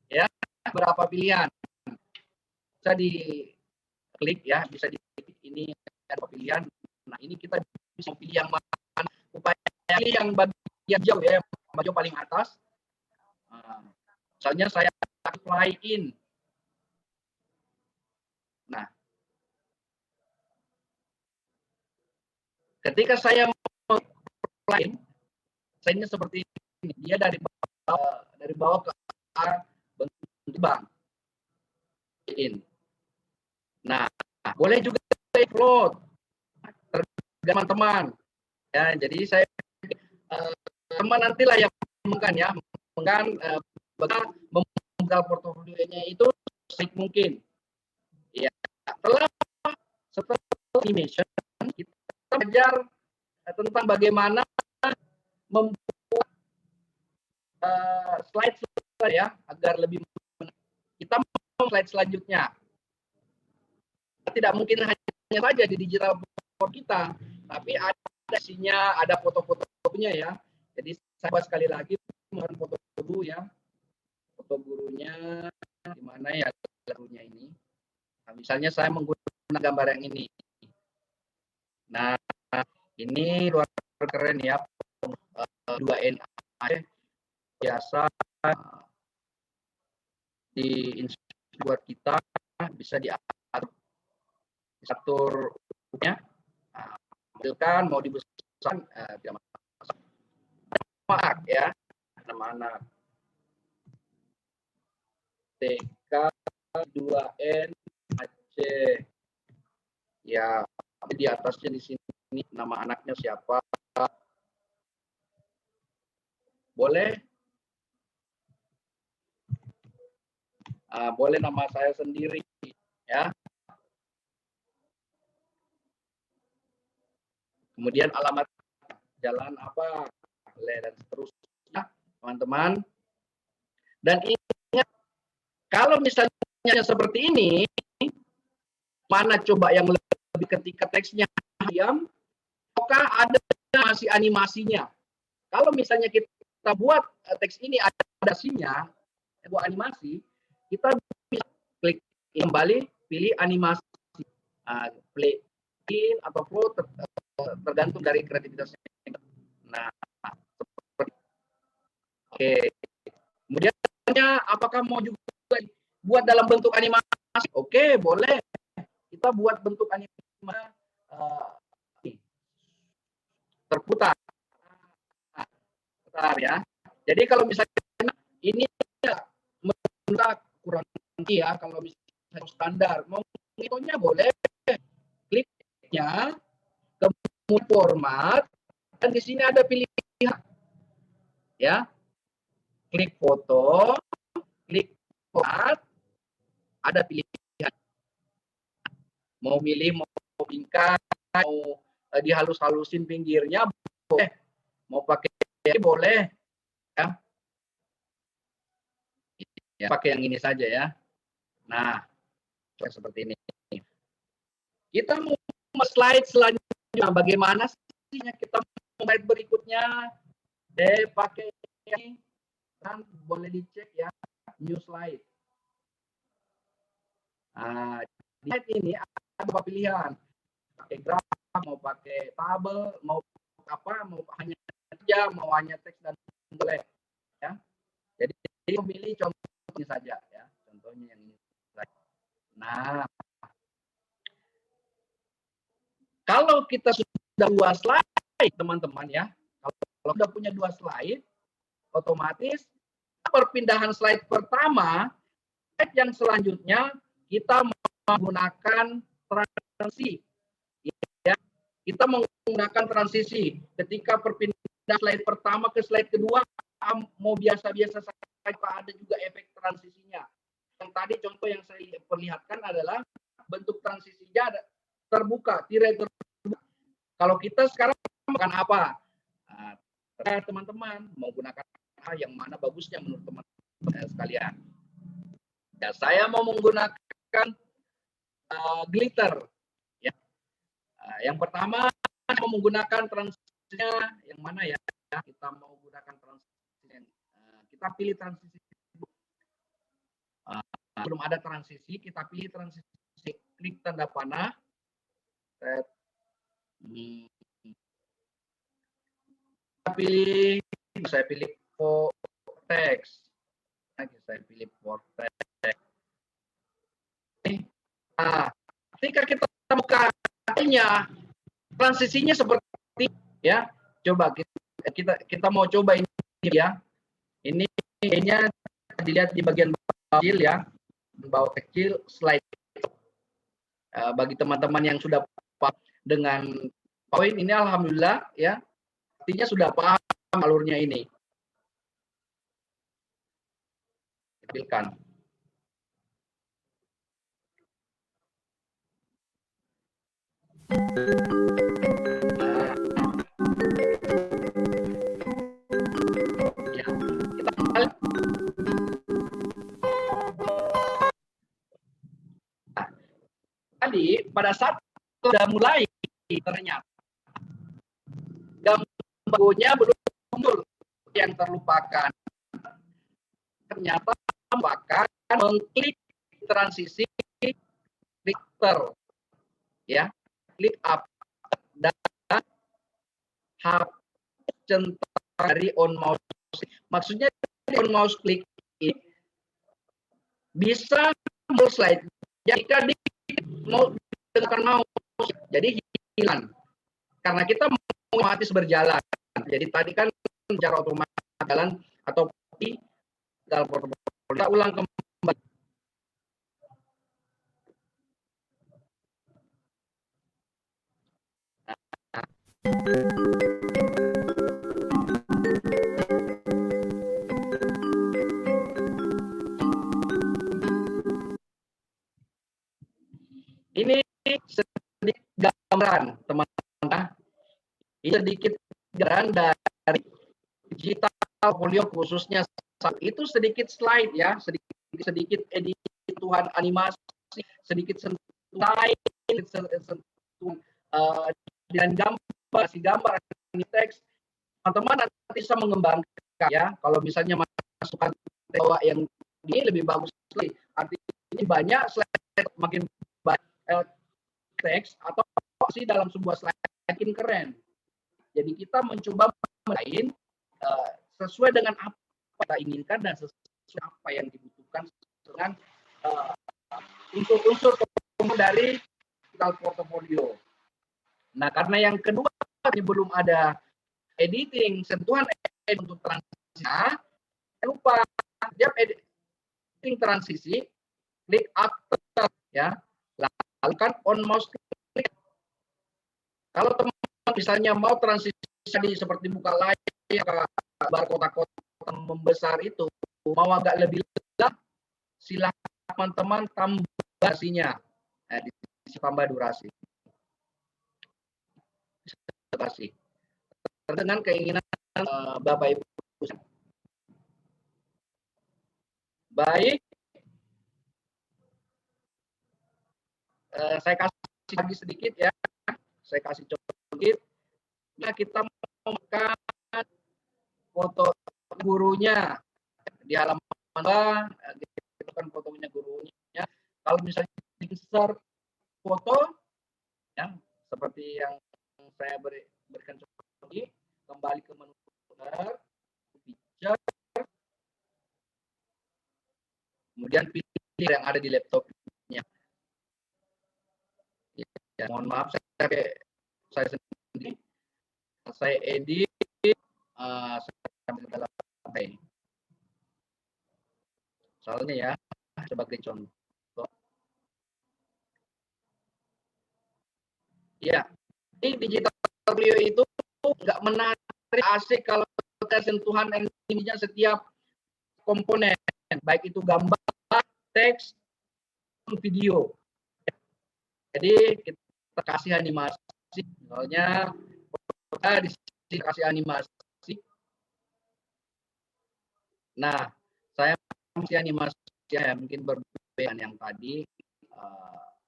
ya, berapa pilihan. Bisa diklik ya, bisa diklik ini ada pilihan. Nah, ini kita bisa pilih yang mana, upaya pilih yang bagian jauh ya, yang bagian paling atas. Nah, misalnya saya fly in. Nah, ketika saya mau fly in, desainnya seperti ini. Dia dari bawah ke arah bentuk bang. Nah, boleh juga upload teman-teman. Ya, jadi saya teman nantilah yang menggunakan ya, membuka portofolionya itu sebaik mungkin. Ya, setelah animation kita belajar tentang bagaimana membuat slide ya agar lebih menarik. Kita mau slide selanjutnya. Tidak mungkin hanya saja di digital board kita, tapi ada isinya, ada foto-fotonya ya. Jadi saya buat sekali lagi mohon foto guru ya, foto gurunya di mana ya gurunya ini. Nah, misalnya saya menggunakan gambar yang ini. Nah, ini luar keren ya, 2N biasa di buat kita bisa diatur ya, ambilkan mau dibesarkan tidak masalah ya, anak TK 2N Aceh ya, di atasnya di sini nama anaknya siapa, boleh boleh nama saya sendiri ya. Kemudian alamat jalan apa, dan seterusnya teman-teman. Dan ingat, kalau misalnya seperti ini, mana coba yang lebih ketika teksnya diam, apakah ada animasinya? Kalau misalnya kita buat teks ini ada animasinya, buat animasi, kita bisa klik kembali, pilih animasi, play in atau flow, tergantung dari kreativitasnya. Nah, oke. Kemudian apakah mau juga buat dalam bentuk animasi? Oke, boleh. Kita buat bentuk animasi terputar. Bentar ya. Jadi kalau misalnya ini kurang ya, kalau misalnya standar, mau fotonya boleh, kliknya kemudian format, dan di sini ada pilihan ya, klik foto, klik format, ada pilihan mau milih, mau bingkai, mau dihalus-halusin pinggirnya boleh, mau pakai boleh ya. Ya, pakai yang ini saja ya. Nah, seperti ini. Kita mau slide selanjutnya. Bagaimana sih kita slide berikutnya? Pakai ini kan boleh dicek ya, new slide. Nah, di slide ini ada beberapa pilihan. Pakai graf, mau pakai tabel, mau apa, mau hanya saja, mau hanya teks dan boleh ya. Jadi memilih contohnya saja ya, contohnya yang ini. Nah, kalau kita sudah 2 slide, teman-teman ya, kalau sudah punya 2 slide, otomatis perpindahan slide pertama, slide yang selanjutnya kita menggunakan transisi. Ya, kita menggunakan transisi. Ketika perpindahan slide pertama ke slide kedua, mau biasa-biasa saja, ada juga efek transisinya. Yang tadi contoh yang saya perlihatkan adalah bentuk transisinya terbuka, tirai terbuka. Kalau kita sekarang makan apa? Nah, teman-teman mau gunakan yang mana bagusnya menurut teman-teman sekalian? Ya, saya mau menggunakan glitter. Ya. Yang pertama mau menggunakan transisinya yang mana ya? Kita mau gunakan transisi. Kita pilih transisi. Belum ada transisi, kita pilih transisi. Klik tanda panah. Saya pilih vortex. Saya pilih vortex. Nah, ketika kita buka nya transisinya seperti ya. Coba kita mau coba ini ya. Ini kayaknya dilihat di bagian bawah kecil ya. Bawah kecil slide. Bagi teman-teman yang sudah paham dengan PowerPoint ini alhamdulillah ya. Artinya sudah paham alurnya ini. Tampilkan. Ya, kita kembali. Nah, tadi pada saat sudah mulai ternyata gambarnya belum muncul yang terlupakan. Ternyata bahkan mengklik transisi glitter ya, klik up dan hapus centang dari on mouse. Maksudnya on mouse klik ini bisa mau slide jika di mau dengan mouse jadi hilang karena kita mau otomatis berjalan. Jadi tadi kan secara otomatis jalan atau di dalam portofolio. Kita ulang kembali. Ini sedikit gambaran, teman-teman. Ini sedikit gambaran dari digital portfolio khususnya itu sedikit slide ya, sedikit edituan animasi, sedikit sentuhan dan gambar, teks. Teman-teman nanti bisa mengembangkan ya. Kalau misalnya masukkan yang ini lebih bagus lagi. Artinya banyak slide makin banyak teks atau sih dalam sebuah slide makin keren. Jadi kita mencoba lain sesuai dengan apa kita inginkan dan sesuai apa yang dibutuhkan dengan unsur-unsur dari digital portfolio. Nah, karena yang kedua belum ada editing, sentuhan untuk transisi, lupa setiap editing transisi, klik after ya, lakukan on mouse klik. Kalau teman-teman misalnya mau transisi seperti buka layar bar kotak-kotak membesar itu, mau agak lebih lebar, silakan teman-teman tambah durasinya, tambah durasi. Dengan keinginan Bapak Ibu. Baik, saya kasih lagi sedikit ya. Saya kasih contoh sedikit. Nah, kita menemukan foto gurunya di halaman bawah, itu kan fotonya gurunya. Kalau misalnya insert foto, ya seperti yang saya berikan contoh tadi, kembali ke menu picture, kemudian pilih yang ada di laptopnya. Ya, mohon maaf saya sendiri, saya edit, saya sampai soalnya ya sebagai contoh. Ya, ini digital beliau itu nggak menarik, asik kalau kita sentuhan ininya setiap komponen, baik itu gambar, teks, video. Jadi kita kasih animasi, misalnya kita dikasih animasi. Nah, saya kasih animasi ya mungkin berbeda dengan yang tadi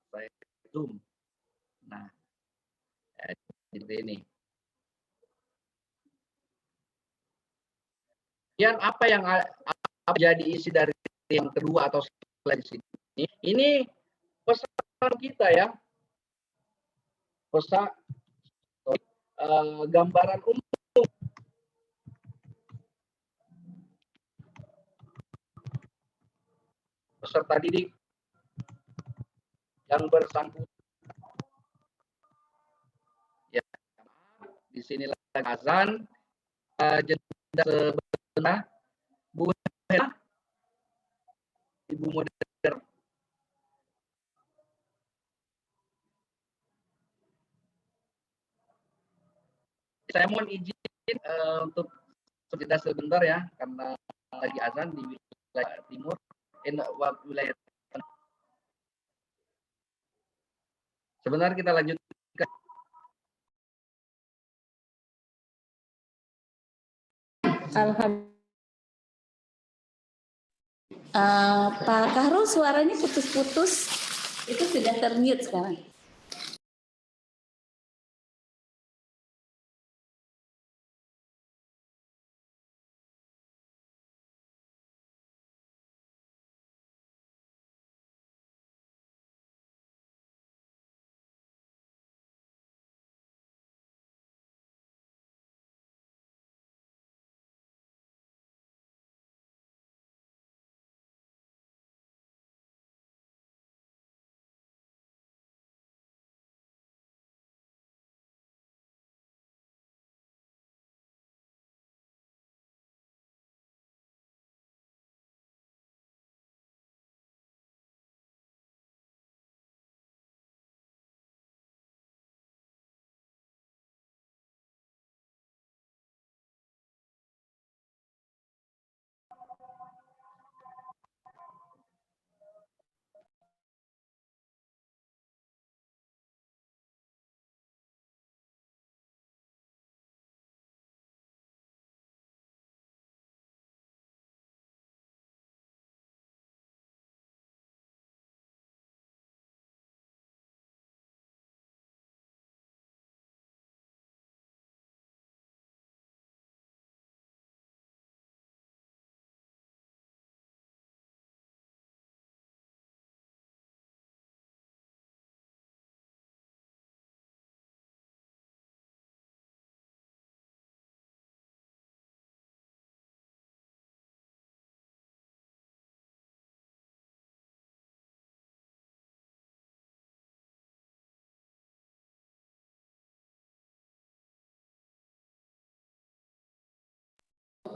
saya zoom. Nah, seperti ini. Kemudian apa yang jadi isi dari yang kedua atau slide di sini? Ini pesan kita ya, pesan gambaran umum peserta didik yang bersangkutan. Ya, di sinilah azan jeda sebenar Bu Hera, Ibu Moderator. Saya mohon izin untuk jeda sebentar ya, karena lagi azan di wilayah timur, wilayah. Sebentar kita lanjutkan. Pak Kahrul, suaranya putus-putus. Itu sudah termute sekarang.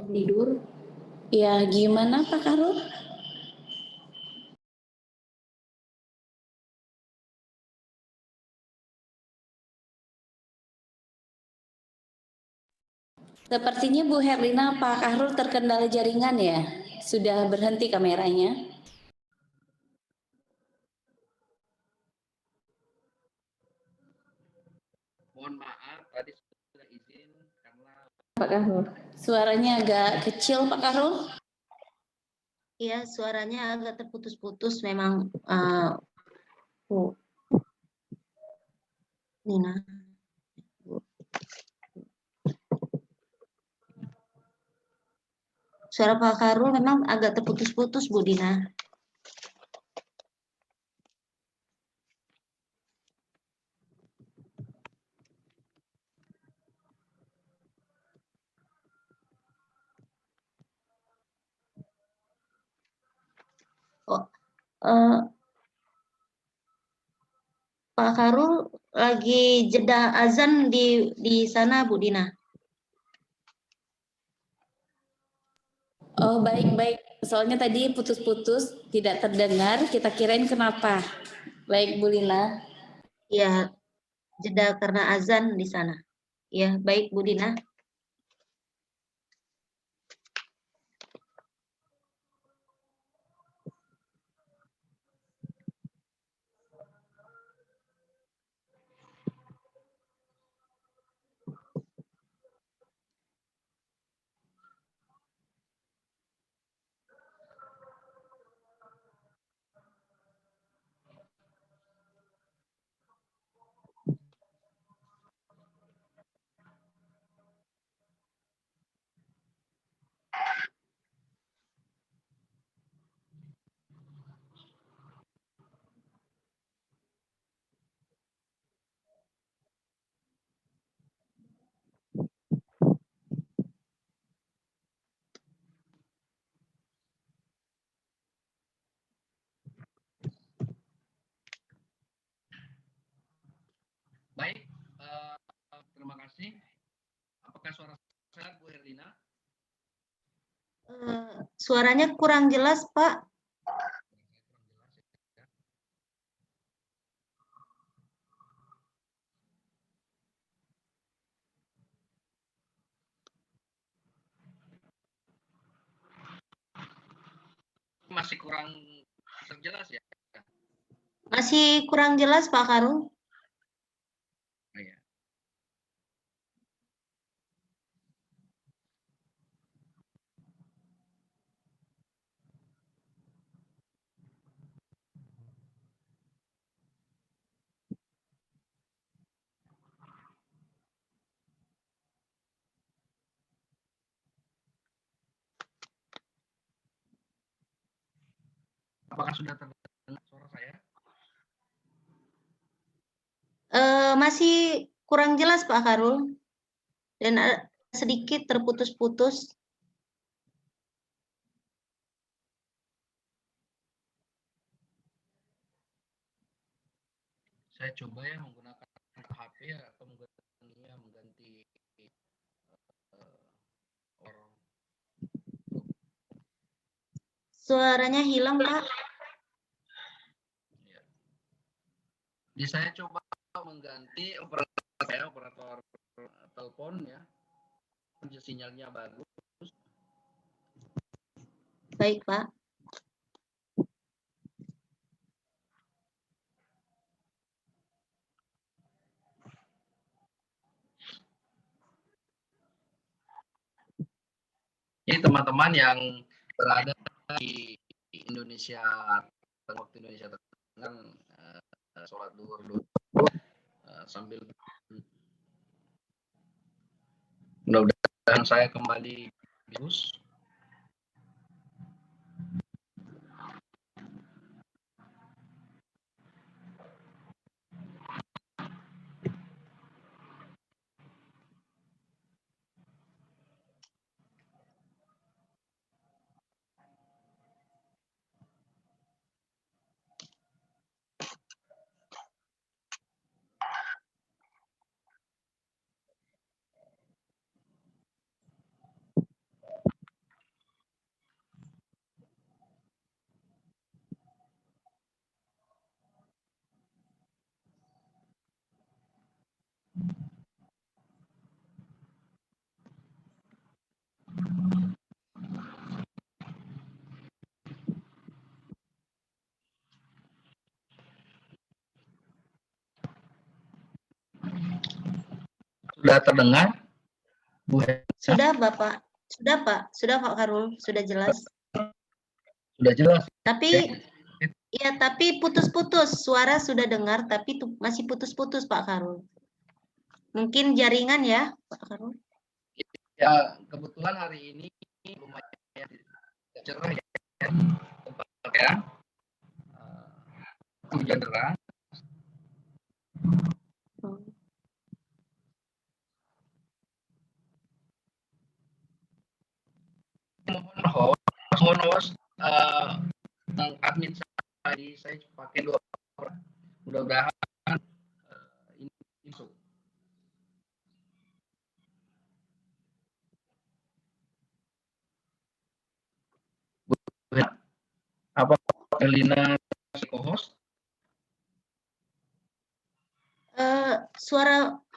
Tidur. Ya, gimana Pak Kahrul? Sepertinya Bu Herlina, Pak Kahrul terkendala jaringan ya? Sudah berhenti kameranya? Mohon maaf, tadi sudah izin karena Pak Kahrul. Suaranya agak kecil Pak Kahrul. Iya, suaranya agak terputus-putus memang, Bu Nina. Suara Pak Karul memang agak terputus-putus, Bu Dina. Oh, Pak Karul lagi jeda azan di sana, Bu Dina. Oh, baik-baik. Soalnya tadi putus-putus, tidak terdengar, kita kirain kenapa. Baik, Bu Lina. Ya, jeda karena azan di sana. Ya, baik Bu Dina. Baik, terima kasih. Apakah suara saya Bu Herlina? Suaranya kurang jelas, Pak. Masih kurang jelas ya? Masih kurang jelas, Pak Karul. Iya. Apakah sudah terdengar suara saya? Masih kurang jelas, Pak Karul. Dan sedikit terputus-putus. Saya coba ya menggunakan HP atau mengganti orang. Suaranya hilang, Pak. Ya. Di saya coba mengganti operator telepon ya. Sinyalnya bagus. Baik, Pak. Ini teman-teman yang berada di Indonesia, waktu Indonesia Tengah, sholat duhur dulu sambil mudah-mudahan saya kembali bagus. Sudah terdengar, Bu? Sudah, Bapak. Sudah, Pak. Sudah, Pak Karul. Sudah jelas. Sudah jelas. Tapi ya, tapi putus-putus. Suara sudah dengar, tapi masih putus-putus, Pak Karul. Mungkin jaringan ya, Pak Karul. Ya, kebetulan hari ini lumayan cerah ya. Ya. Hujan deras. Mohon host admin saya pakai 2 orang. Mudah-mudahan ini masuk. Apa Elina co-host?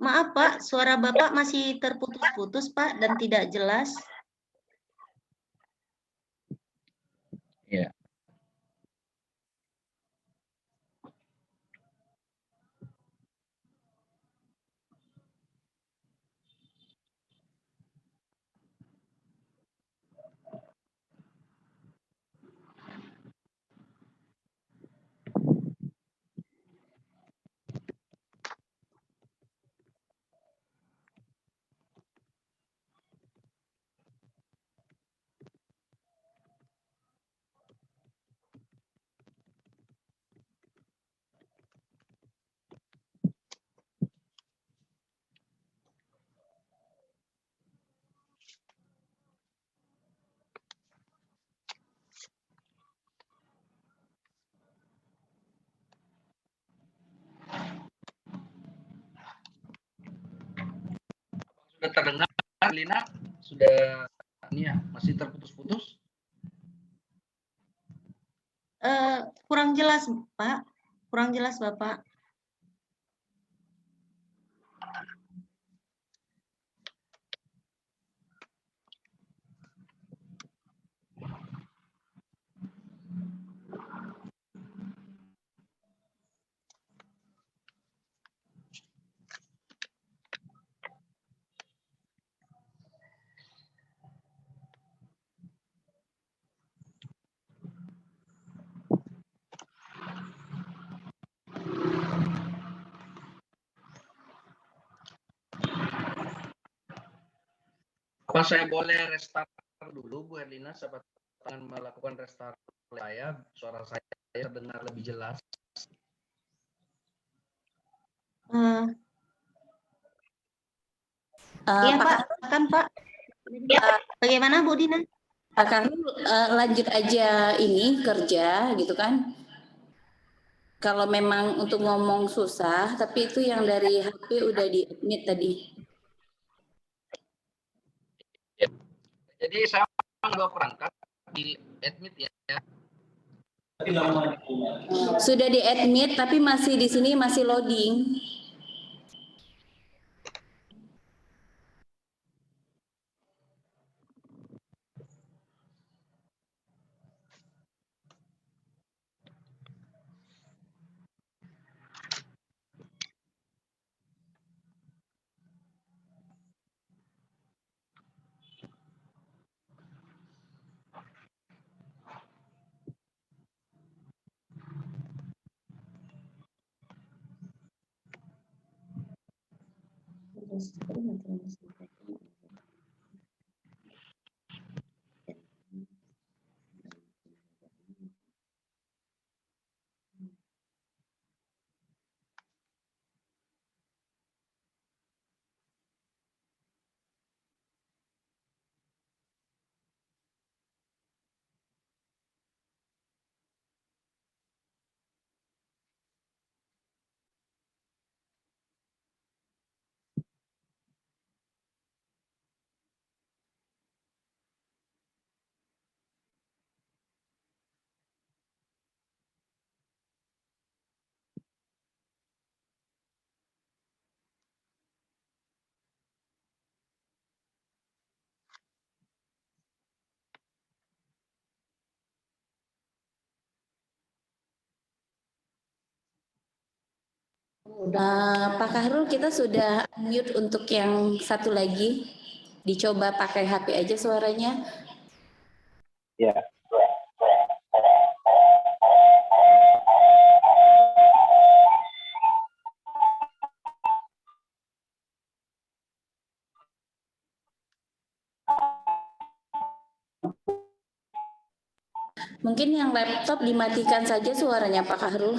Maaf Pak, suara Bapak masih terputus-putus Pak dan tidak jelas. Ya. Sudah terdengar, Lina? Sudah ini ya, masih terputus-putus? Kurang jelas Pak, kurang jelas Bapak. Apa saya boleh restart dulu Bu Erlina, sahabat akan melakukan restart saya, suara saya terdengar lebih jelas. Iya Pak, kan Pak. Bagaimana Bu Dina? Pak Karul lanjut aja ini kerja gitu kan. Kalau memang untuk ngomong susah, tapi itu yang dari HP udah di-admit tadi. Jadi saya nggak perangkat di admit ya. Sudah di-admit tapi masih di sini masih loading. Pak Kahrul, kita sudah mute untuk yang satu lagi. Dicoba pakai HP aja suaranya. Ya. Mungkin yang laptop dimatikan saja suaranya Pak Kahrul.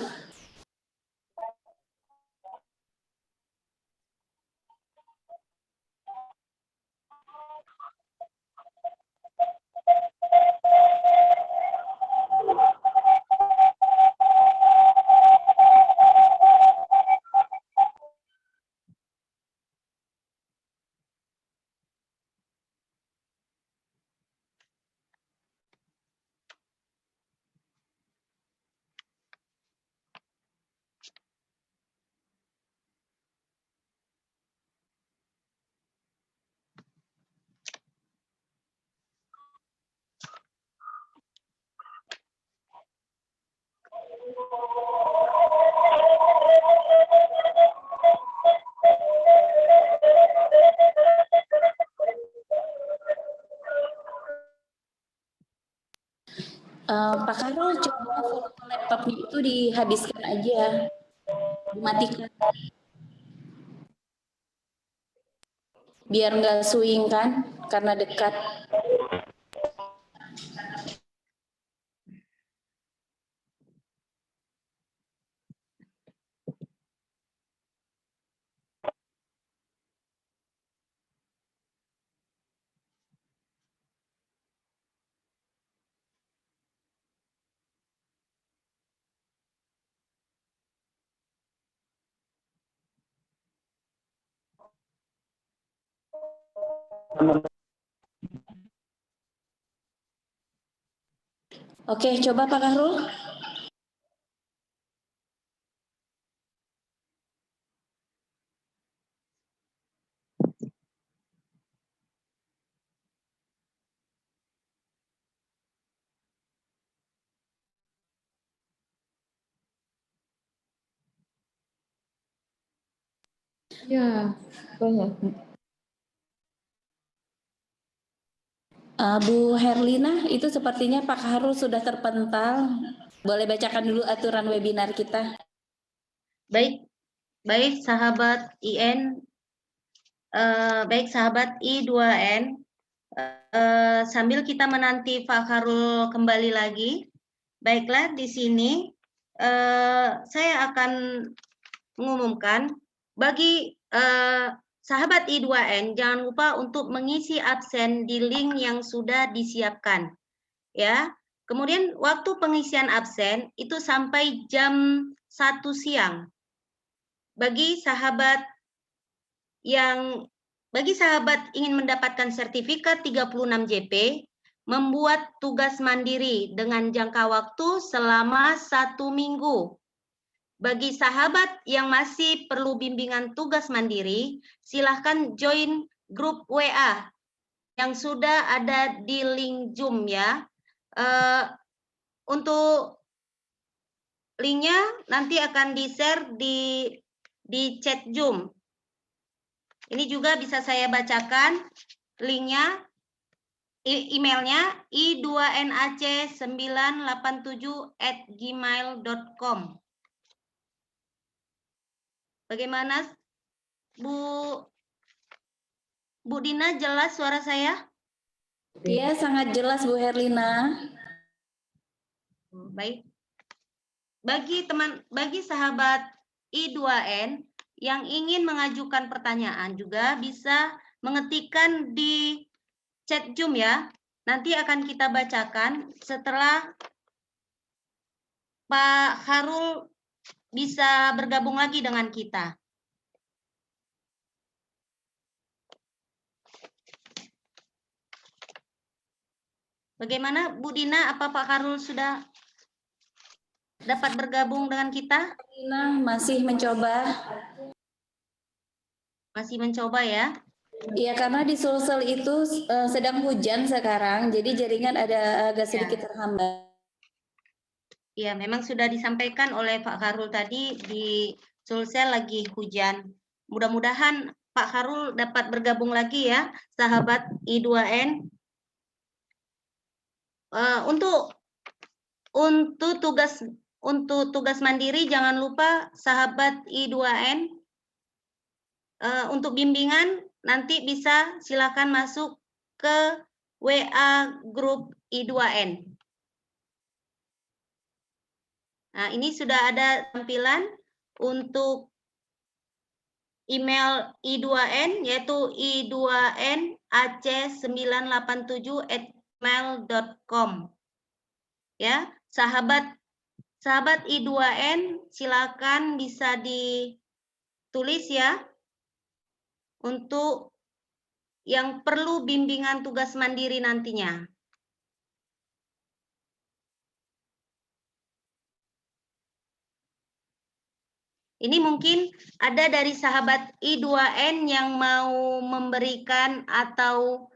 Pak Karol, coba volume laptopnya itu dihabiskan aja, dimatikan. Biar nggak swing kan, karena dekat. Oke, coba Pak Kahrul. Ya, banyak. Bu Herlina, itu sepertinya Pak Kahrul sudah terpental. Boleh bacakan dulu aturan webinar kita. Baik sahabat IN, baik sahabat I2N, sambil kita menanti Pak Kahrul kembali lagi, baiklah di sini saya akan mengumumkan bagi sahabat I2N, jangan lupa untuk mengisi absen di link yang sudah disiapkan, ya. Kemudian waktu pengisian absen itu sampai jam 1 siang. Bagi sahabat ingin mendapatkan sertifikat 36 JP, membuat tugas mandiri dengan jangka waktu selama 1 minggu. Bagi sahabat yang masih perlu bimbingan tugas mandiri, silahkan join grup WA yang sudah ada di link Zoom ya. Untuk linknya nanti akan di-share di chat Zoom. Ini juga bisa saya bacakan linknya, emailnya i2nac987@gmail.com. Bagaimana Bu Dina, jelas suara saya? Iya, sangat jelas Bu Herlina. Baik. Bagi sahabat I2N yang ingin mengajukan pertanyaan juga bisa mengetikkan di chat Zoom ya. Nanti akan kita bacakan setelah Pak Kahrul bisa bergabung lagi dengan kita. Bagaimana Bu Dina, apa Pak Kahrul sudah dapat bergabung dengan kita? Herlina masih mencoba. Masih mencoba ya? Iya, karena di Sulsel itu sedang hujan sekarang, jadi jaringan ada agak sedikit terhambat. Iya, memang sudah disampaikan oleh Pak Kahrul tadi di Sulsel lagi hujan. Mudah-mudahan Pak Kahrul dapat bergabung lagi ya, sahabat I2N. Untuk tugas mandiri jangan lupa sahabat I2N, untuk bimbingan nanti bisa silakan masuk ke WA grup I2N. Nah, ini sudah ada tampilan untuk email I2N, yaitu i2nac987@gmail.com. Ya, sahabat I2N, silakan bisa ditulis ya untuk yang perlu bimbingan tugas mandiri nantinya. Ini mungkin ada dari sahabat I2N yang mau memberikan atau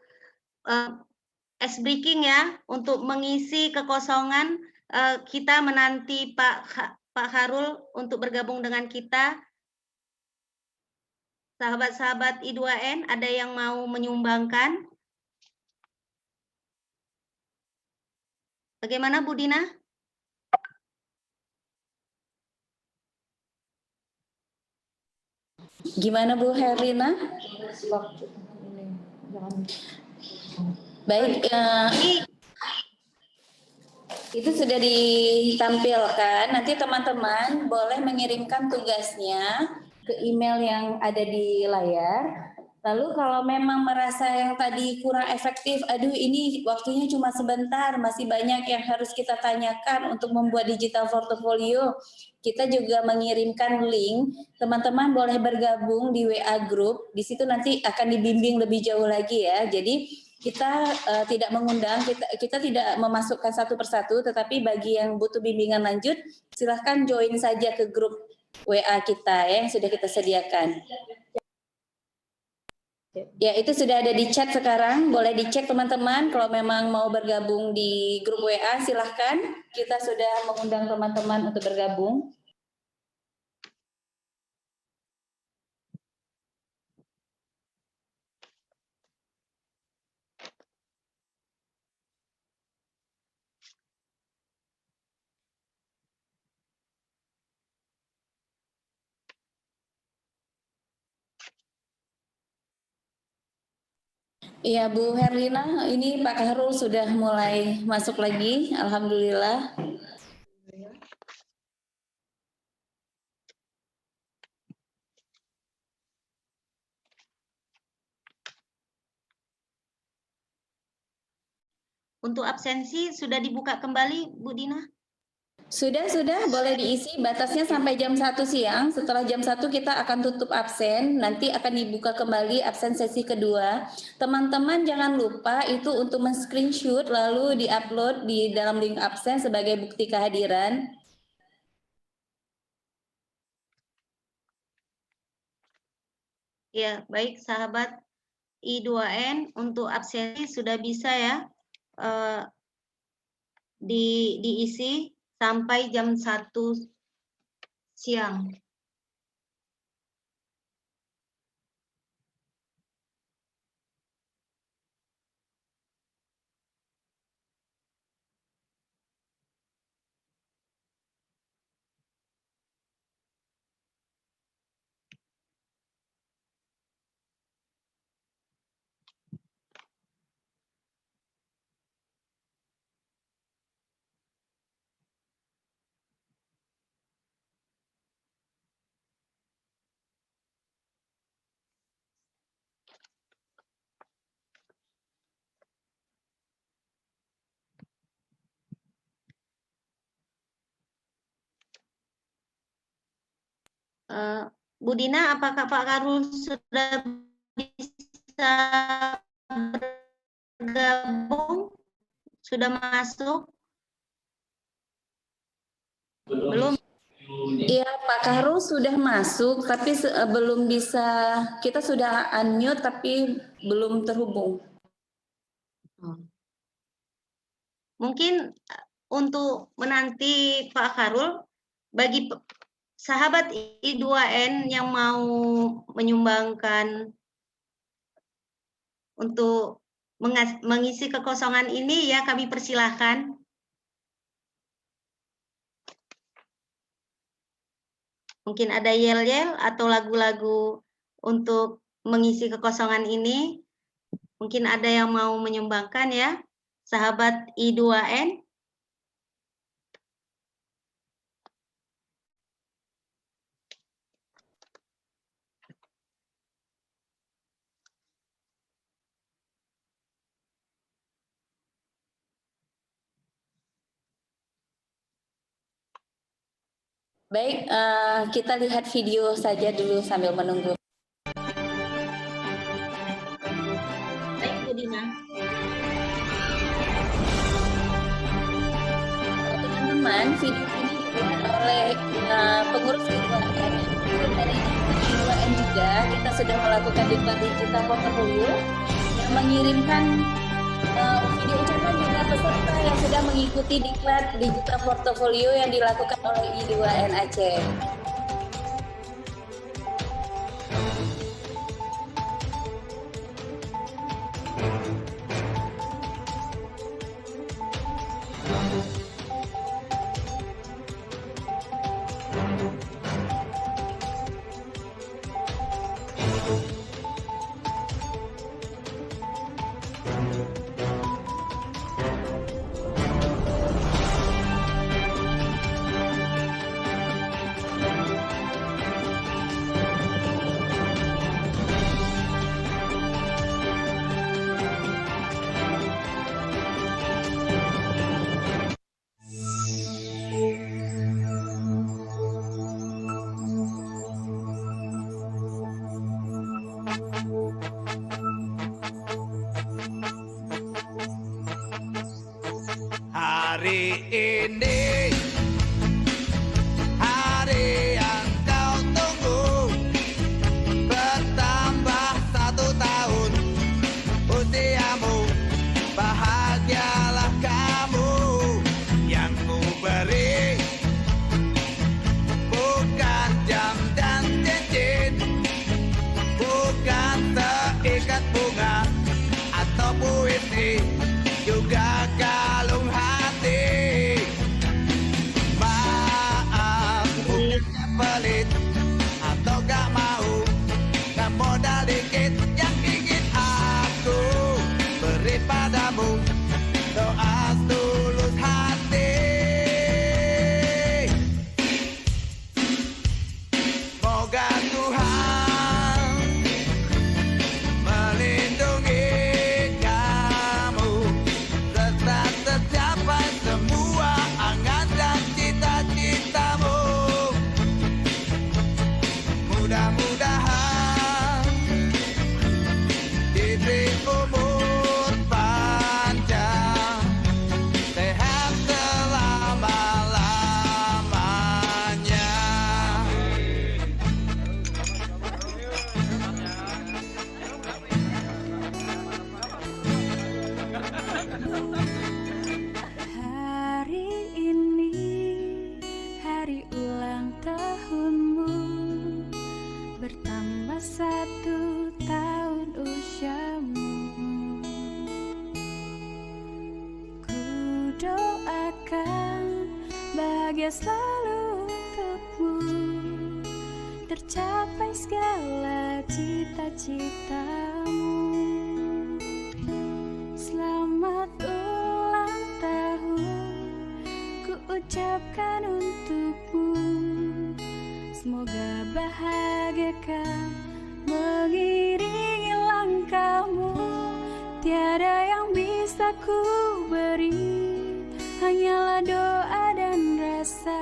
ice breaking ya untuk mengisi kekosongan. Kita menanti Pak Harul untuk bergabung dengan kita. Sahabat-sahabat I2N, ada yang mau menyumbangkan? Bagaimana Bu Dina? Gimana Bu Herlina? Baik, itu sudah ditampilkan. Nanti teman-teman boleh mengirimkan tugasnya ke email yang ada di layar. Lalu kalau memang merasa yang tadi kurang efektif, aduh ini waktunya cuma sebentar, masih banyak yang harus kita tanyakan untuk membuat digital portfolio, kita juga mengirimkan link. Teman-teman boleh bergabung di WA Group, di situ nanti akan dibimbing lebih jauh lagi ya. Jadi kita tidak mengundang, kita tidak memasukkan satu persatu, tetapi bagi yang butuh bimbingan lanjut, silahkan join saja ke grup WA kita ya, yang sudah kita sediakan. Ya, itu sudah ada di chat sekarang, boleh dicek teman-teman. Kalau memang mau bergabung di grup WA, silahkan. Kita sudah mengundang teman-teman untuk bergabung. Iya Bu Herlina, ini Pak Kahrul sudah mulai masuk lagi, alhamdulillah. Untuk absensi sudah dibuka kembali Bu Dina? Sudah, boleh diisi, batasnya sampai jam 1 siang. Setelah jam 1 kita akan tutup absen, nanti akan dibuka kembali absen sesi kedua. Teman-teman jangan lupa itu untuk men-screenshot lalu di-upload di dalam link absen sebagai bukti kehadiran. Ya, baik sahabat I2N, untuk absensi sudah bisa ya diisi sampai jam 1 siang. Bu Dina, apakah Pak Karul sudah bisa bergabung? Sudah masuk? Belum? Iya, Pak Karul sudah masuk, tapi belum bisa, kita sudah unmute tapi belum terhubung. Mungkin untuk menanti Pak Karul, bagi sahabat I2N yang mau menyumbangkan untuk mengisi kekosongan ini ya kami persilahkan. Mungkin ada yel-yel atau lagu-lagu untuk mengisi kekosongan ini. Mungkin ada yang mau menyumbangkan ya, sahabat I2N. Baik, kita lihat video saja dulu sambil menunggu. Baik, Bu Dina. Teman-teman, video ini dibuat oleh pengurus I2N. Dari I2N juga kita sudah melakukan diklat digital portfolio yang mengirimkan video ucapan juga peserta yang sudah mengikuti diklat digital portfolio yang dilakukan oleh I2N Aceh. Hari ini hari yang kau tunggu, bertambah 1 tahun usiamu, bahagialah kamu. Yang ku beri bukan jam dan cincin, bukan seikat bunga atau puisi, juga kalung hati. Maaf, bukannya pelit atau gak mau, gak modal dikit yang ingin aku beri padamu, doa tulus hati. Moga Tuhan melindungi kamu, serta tercapai semua angan dan cita-citamu. Mudah-mudahan diberi umur panjang, sehat selama-lamanya. Hari ini hari ulang tahunmu, bertambah 1 tahun usiamu. Ku doakan bahagia selalu untukmu, tercapai segala cita-citamu. Selamat ulang tahun ku ucapkan untukmu, semoga bahagia kan mengiringi langkahmu. Tiada yang bisa ku beri, hanyalah doa dan rasa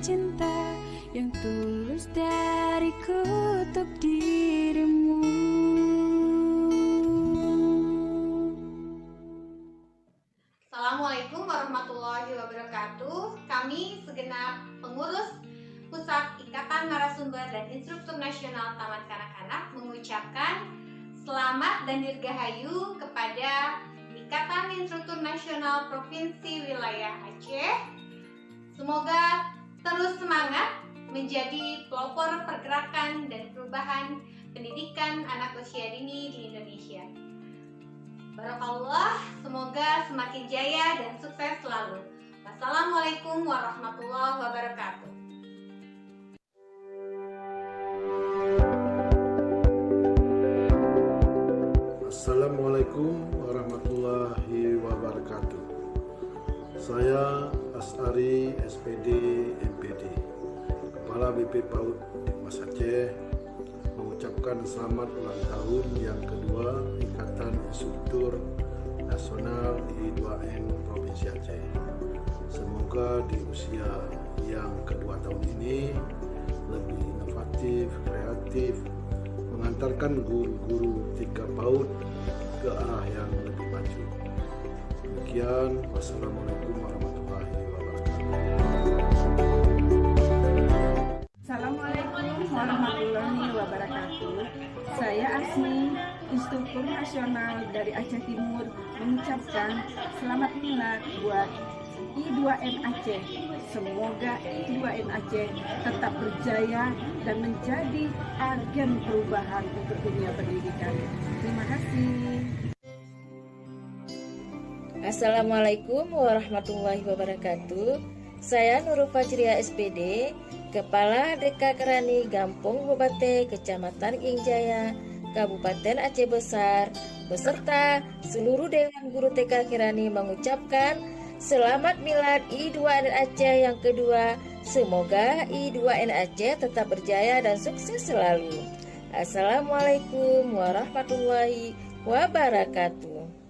cinta yang tulus dariku untuk dirimu. Assalamualaikum warahmatullahi wabarakatuh. Kami segenap pengurus Pusat Ikatan Narasumber dan Instruktur Nasional Taman Kanak-Kanak mengucapkan selamat dan dirgahayu kepada Ikatan Instruktur Nasional Provinsi Wilayah Aceh. Semoga terus semangat menjadi pelopor pergerakan dan perubahan pendidikan anak usia dini di Indonesia. Barakallah, semoga semakin jaya dan sukses selalu. Wassalamualaikum warahmatullahi wabarakatuh. Assalamualaikum Assalamualaikum warahmatullahi wabarakatuh. Saya Asari SPD MPD, Kepala BP PAUD Dikmas Aceh, mengucapkan selamat ulang tahun yang kedua Ikatan Instruktur Nasional I2N Provinsi Aceh. Semoga di usia yang kedua tahun ini lebih inovatif, kreatif, mengantarkan guru-guru tingkat PAUD ke arah yang lebih maju. Demikian, wassalamualaikum warahmatullahi wabarakatuh. Assalamualaikum warahmatullahi wabarakatuh. Saya Asmi, Instruktur Nasional dari Aceh Timur, mengucapkan selamat milad buat I2N Aceh. Semoga I2N Aceh tetap berjaya dan menjadi agen perubahan untuk dunia pendidikan. Terima kasih. Assalamualaikum warahmatullahi wabarakatuh. Saya Nurul Fajriya SPD, Kepala DK Kerani Gampung Bobate, Kecamatan Ingjaya, Kabupaten Aceh Besar, beserta seluruh Dewan Guru TK Kerani mengucapkan selamat milad I2N Aceh yang kedua. Semoga I2N Aceh tetap berjaya dan sukses selalu. Assalamualaikum warahmatullahi wabarakatuh.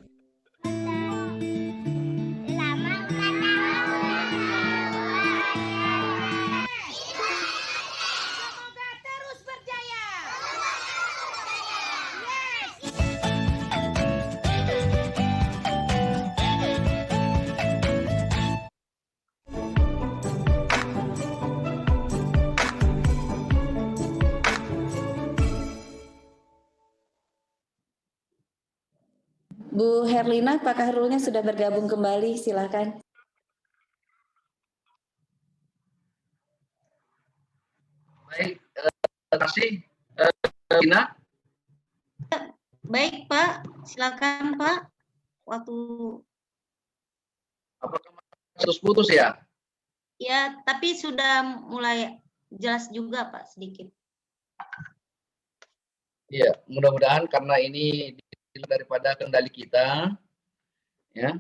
Bu Herlina, Pak Kahrulnya sudah bergabung kembali, silakan. Baik, terima kasih. Lina. Baik, Pak. Silakan, Pak. Waktu. Apakah putus ya? Ya, tapi sudah mulai jelas juga, Pak, sedikit. Iya, mudah-mudahan karena ini daripada kendali kita, ya,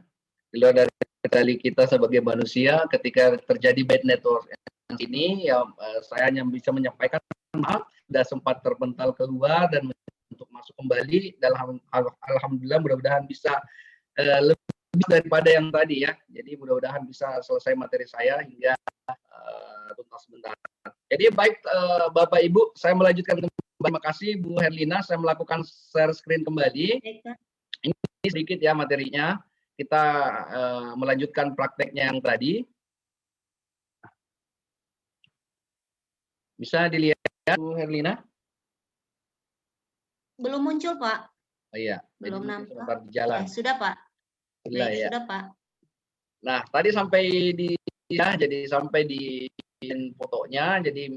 di luar dari kendali kita sebagai manusia. Ketika terjadi bad network ini, ya saya hanya bisa menyampaikan maaf, sudah sempat terpental keluar dan untuk masuk kembali. Dalam alhamdulillah, mudah-mudahan bisa lebih daripada yang tadi ya. Jadi mudah-mudahan bisa selesai materi saya hingga tuntas sebentar. Jadi baik Bapak Ibu, saya melanjutkan. Terima kasih Bu Herlina, saya melakukan share screen kembali. Ini sedikit ya materinya. Kita melanjutkan prakteknya yang tadi. Bisa dilihat Bu Herlina? Belum muncul, Pak. Oh iya. Belum nampak. Jalan. Sudah, Pak. Sudah, Baik, ya. Sudah, Pak. Nah, tadi sampai di ya, jadi sampai di fotonya. Jadi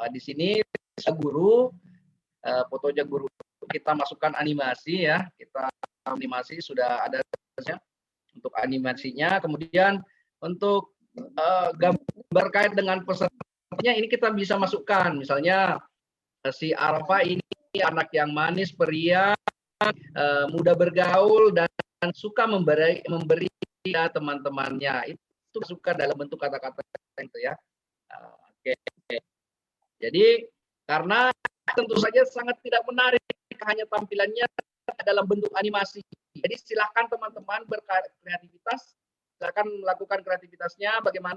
di sini guru, fotonya guru, kita masukkan animasi ya. Kita animasi sudah ada untuk animasinya. Kemudian untuk gambar kait dengan pesertanya ini kita bisa masukkan. Misalnya si Arfa ini anak yang manis, periang, mudah bergaul dan suka memberi teman-temannya. Itu suka dalam bentuk kata-kata itu ya. Oke. Jadi karena tentu saja sangat tidak menarik hanya tampilannya dalam bentuk animasi. Jadi silakan teman-teman berkreativitas, silakan melakukan kreativitasnya bagaimana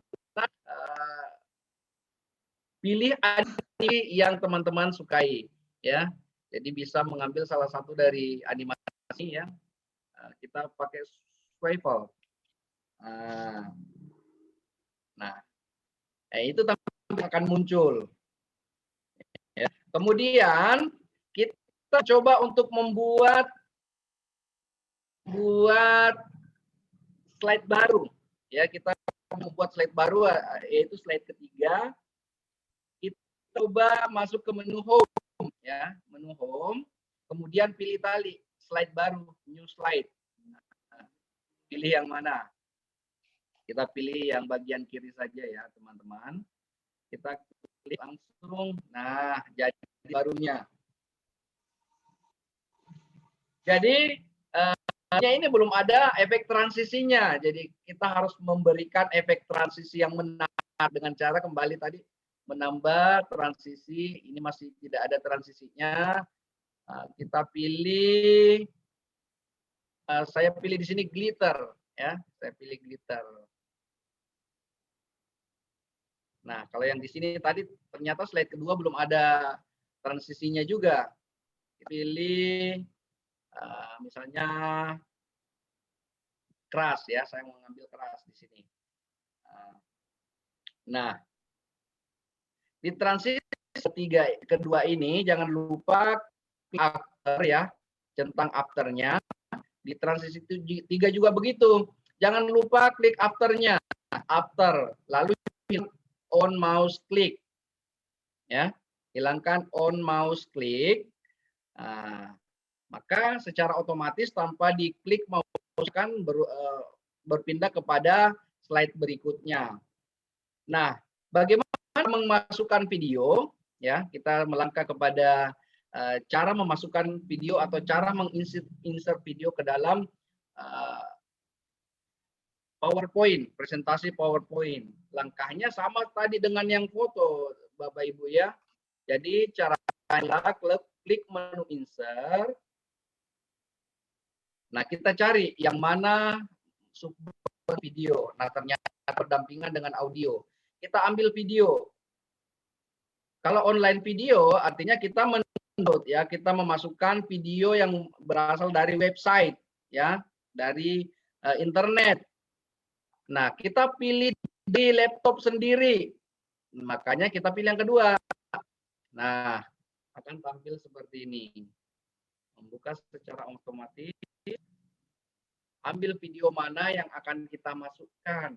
pilih anime yang teman-teman sukai ya. Jadi bisa mengambil salah satu dari animasi ya. Kita pakai swivel. Nah, itu akan muncul. Ya. Kemudian kita coba untuk membuat slide baru. Ya, kita membuat slide baru yaitu slide ketiga. Kita coba masuk ke menu home ya, menu home. Kemudian pilih tali slide baru, new slide. Pilih yang mana? Kita pilih yang bagian kiri saja ya, teman-teman. Kita klik langsung. Nah, jadi barunya. Jadi Ini belum ada efek transisinya, jadi kita harus memberikan efek transisi yang menarik dengan cara kembali tadi menambah transisi. Ini masih tidak ada transisinya. Kita pilih, saya pilih di sini glitter, ya. Saya pilih glitter. Nah, kalau yang di sini tadi ternyata slide kedua belum ada transisinya juga. Pilih misalnya keras, ya, saya mau ngambil keras di sini. Nah, di transisi kedua ini jangan lupa after, ya, centang afternya. Di transisi tiga juga begitu. Jangan lupa klik afternya, after, lalu on mouse click, ya, hilangkan on mouse click. Maka secara otomatis tanpa diklik mouse kan berpindah kepada slide berikutnya. Nah, bagaimana memasukkan video, ya, kita melangkah kepada cara memasukkan video atau cara menginsert video ke dalam PowerPoint, presentasi PowerPoint. Langkahnya sama tadi dengan yang foto, Bapak Ibu, ya. Jadi caranya klik menu insert. Nah, kita cari yang mana sumber video. Nah, ternyata berdampingan dengan audio. Kita ambil video. Kalau online video artinya kita mendownload, ya, kita memasukkan video yang berasal dari website, ya, dari internet. Nah, kita pilih di laptop sendiri. Makanya kita pilih yang kedua. Nah, akan tampil seperti ini. Membuka secara otomatis. Ambil video mana yang akan kita masukkan.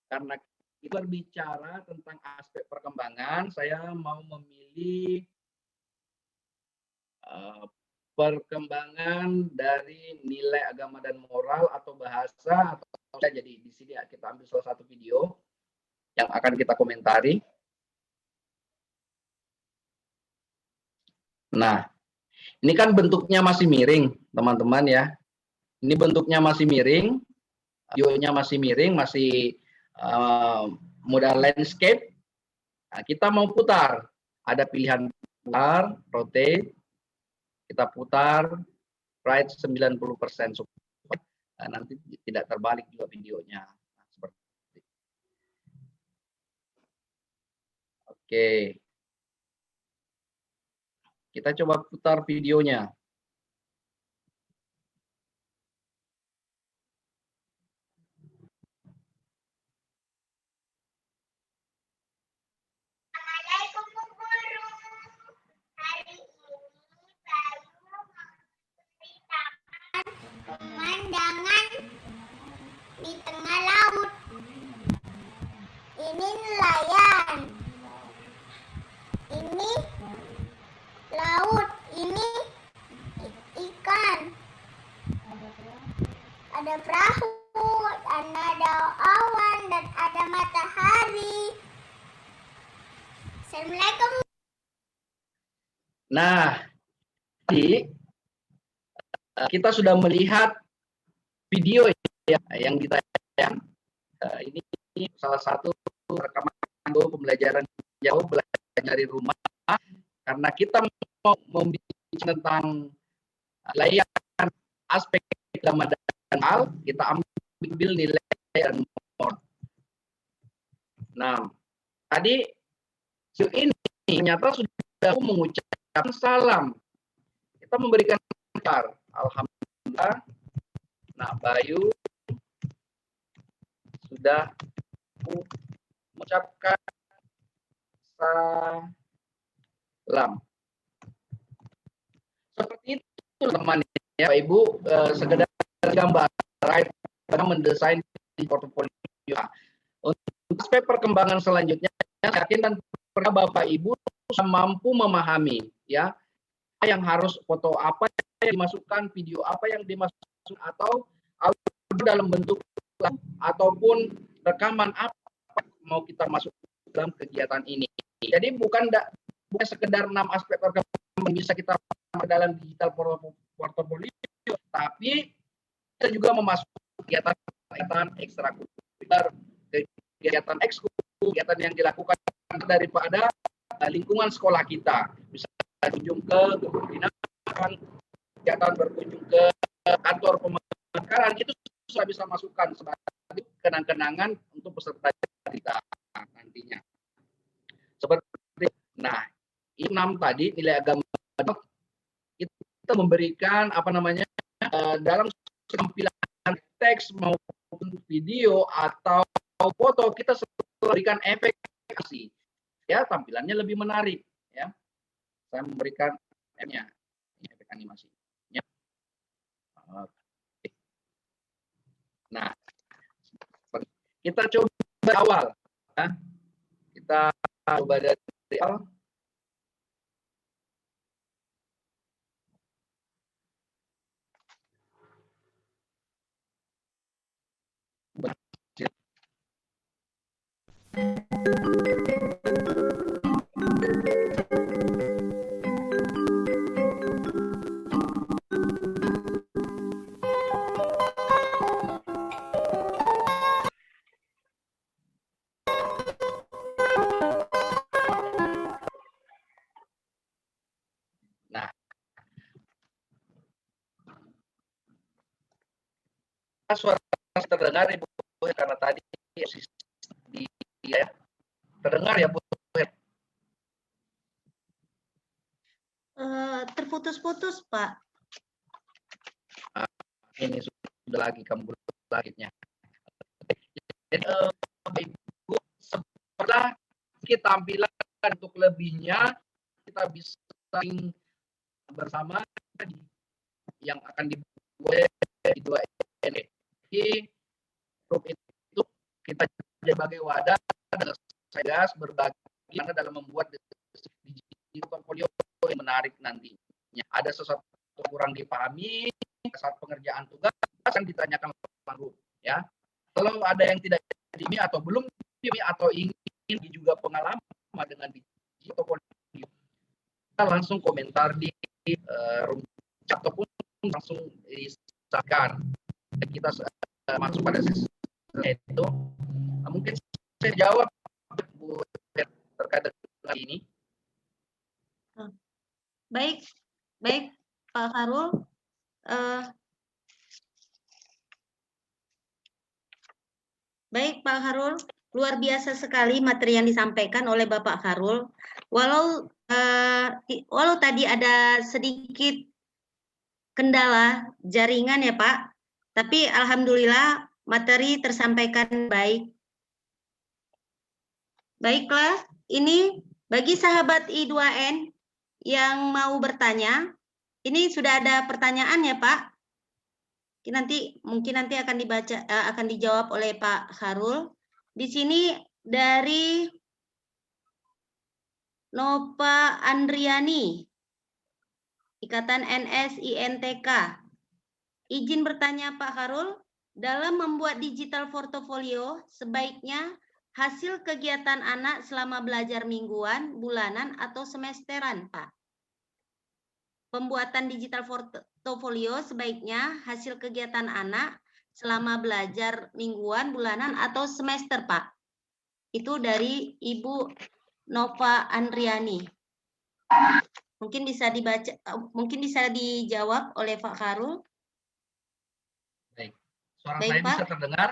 Karena kita berbicara tentang aspek perkembangan, saya mau memilih perkembangan dari nilai agama dan moral atau bahasa, atau jadi di sini kita ambil salah satu video yang akan kita komentari. Nah, ini kan bentuknya masih miring, teman-teman, ya. Ini bentuknya masih miring, videonya masih miring, masih modal landscape. Nah, kita mau putar, ada pilihan putar, rotate, kita putar right 90% supaya nanti tidak terbalik juga videonya. Nah, seperti itu. Oke. Kita coba putar videonya. Pemandangan di tengah laut. Ini nelayan. Ini laut. Ini ikan. Ada perahu, dan ada awan, dan ada matahari. Assalamualaikum. Nah, jadi kita sudah melihat video yang ditayang. Ini salah satu rekaman pembelajaran jauh, belajar dari rumah. Karena kita mau membicara tentang layanan aspek agama dan moral, kita ambil nilai dan moral. Nah, tadi ini ternyata sudah mengucapkan salam. Kita memberikan kabar. Alhamdulillah. Nah, Bayu sudah mengucapkan salam. Seperti itu, teman, ya, Ibu, sekedar gambar, mendesain di portofolio. Untuk aspek perkembangan selanjutnya, yakin dan Bapak Ibu mampu memahami, ya, yang harus foto apa yang dimasukkan, video apa yang dimasukkan, atau audio dalam bentuk ataupun rekaman apa mau kita masuk dalam kegiatan ini. Jadi bukan sekedar 6 aspek perkembangan bisa kita dalam digital portofolio, tapi kita juga memasuki kegiatan ekstrakurikuler, kegiatan ekskul, kegiatan yang dilakukan daripada lingkungan sekolah kita. Bisa berkunjung ke kebun binatang, kegiatan berkunjung ke kantor pemekaran, itu sudah bisa masukkan sebagai kenang-kenangan untuk peserta kita nantinya. Seperti, nah, 6 tadi nilai agama kita memberikan dalam tampilan teks maupun video atau foto, kita memberikan efek animasi, ya, tampilannya lebih menarik, ya. Saya memberikan efek animasi. Ya. Nah, kita coba awal, ya. Kita coba dari awal. Nah, suara terdengar Ibu karena tadi ya, terdengar ya Bu? Terputus-putus Pak. Ini sudah lagi kamu langitnya. Ibu, setelah kita tampilan untuk lebihnya, kita bisa bersama yang akan dibuat di 2NE. Grup itu kita sebagai wadah adalah saya berbagi dalam membuat digital portfolio yang menarik nantinya. Ada sesuatu kurang dipahami saat pengerjaan tugas akan ditanyakan langsung, ya. Kalau ada yang tidak dimi atau belum dimi atau ingin juga pengalaman dengan digital portfolio, kita langsung komentar di room chat ataupun langsung disampaikan. Kita masuk pada sesi itu. Mungkin saya jawab Bu terkait dengan ini. Baik Pak Khairul. Baik Pak Khairul, luar biasa sekali materi yang disampaikan oleh Bapak Khairul. Walau tadi ada sedikit kendala jaringan ya Pak, tapi alhamdulillah materi tersampaikan baik. Baiklah, ini bagi sahabat I2N yang mau bertanya, ini sudah ada pertanyaan ya Pak. Mungkin nanti akan akan dijawab oleh Pak Khairul. Di sini dari Nova Andriani, Ikatan NS-INTK. Izin bertanya Pak Khairul, dalam membuat digital portofolio sebaiknya hasil kegiatan anak selama belajar mingguan, bulanan, atau semesteran, Pak? Pembuatan digital portofolio sebaiknya hasil kegiatan anak selama belajar mingguan, bulanan, atau semester, Pak? Itu dari Ibu Nova Andriani. Mungkin bisa dibaca, mungkin bisa dijawab oleh Pak Khairul. Baik. Suara saya Pak bisa terdengar?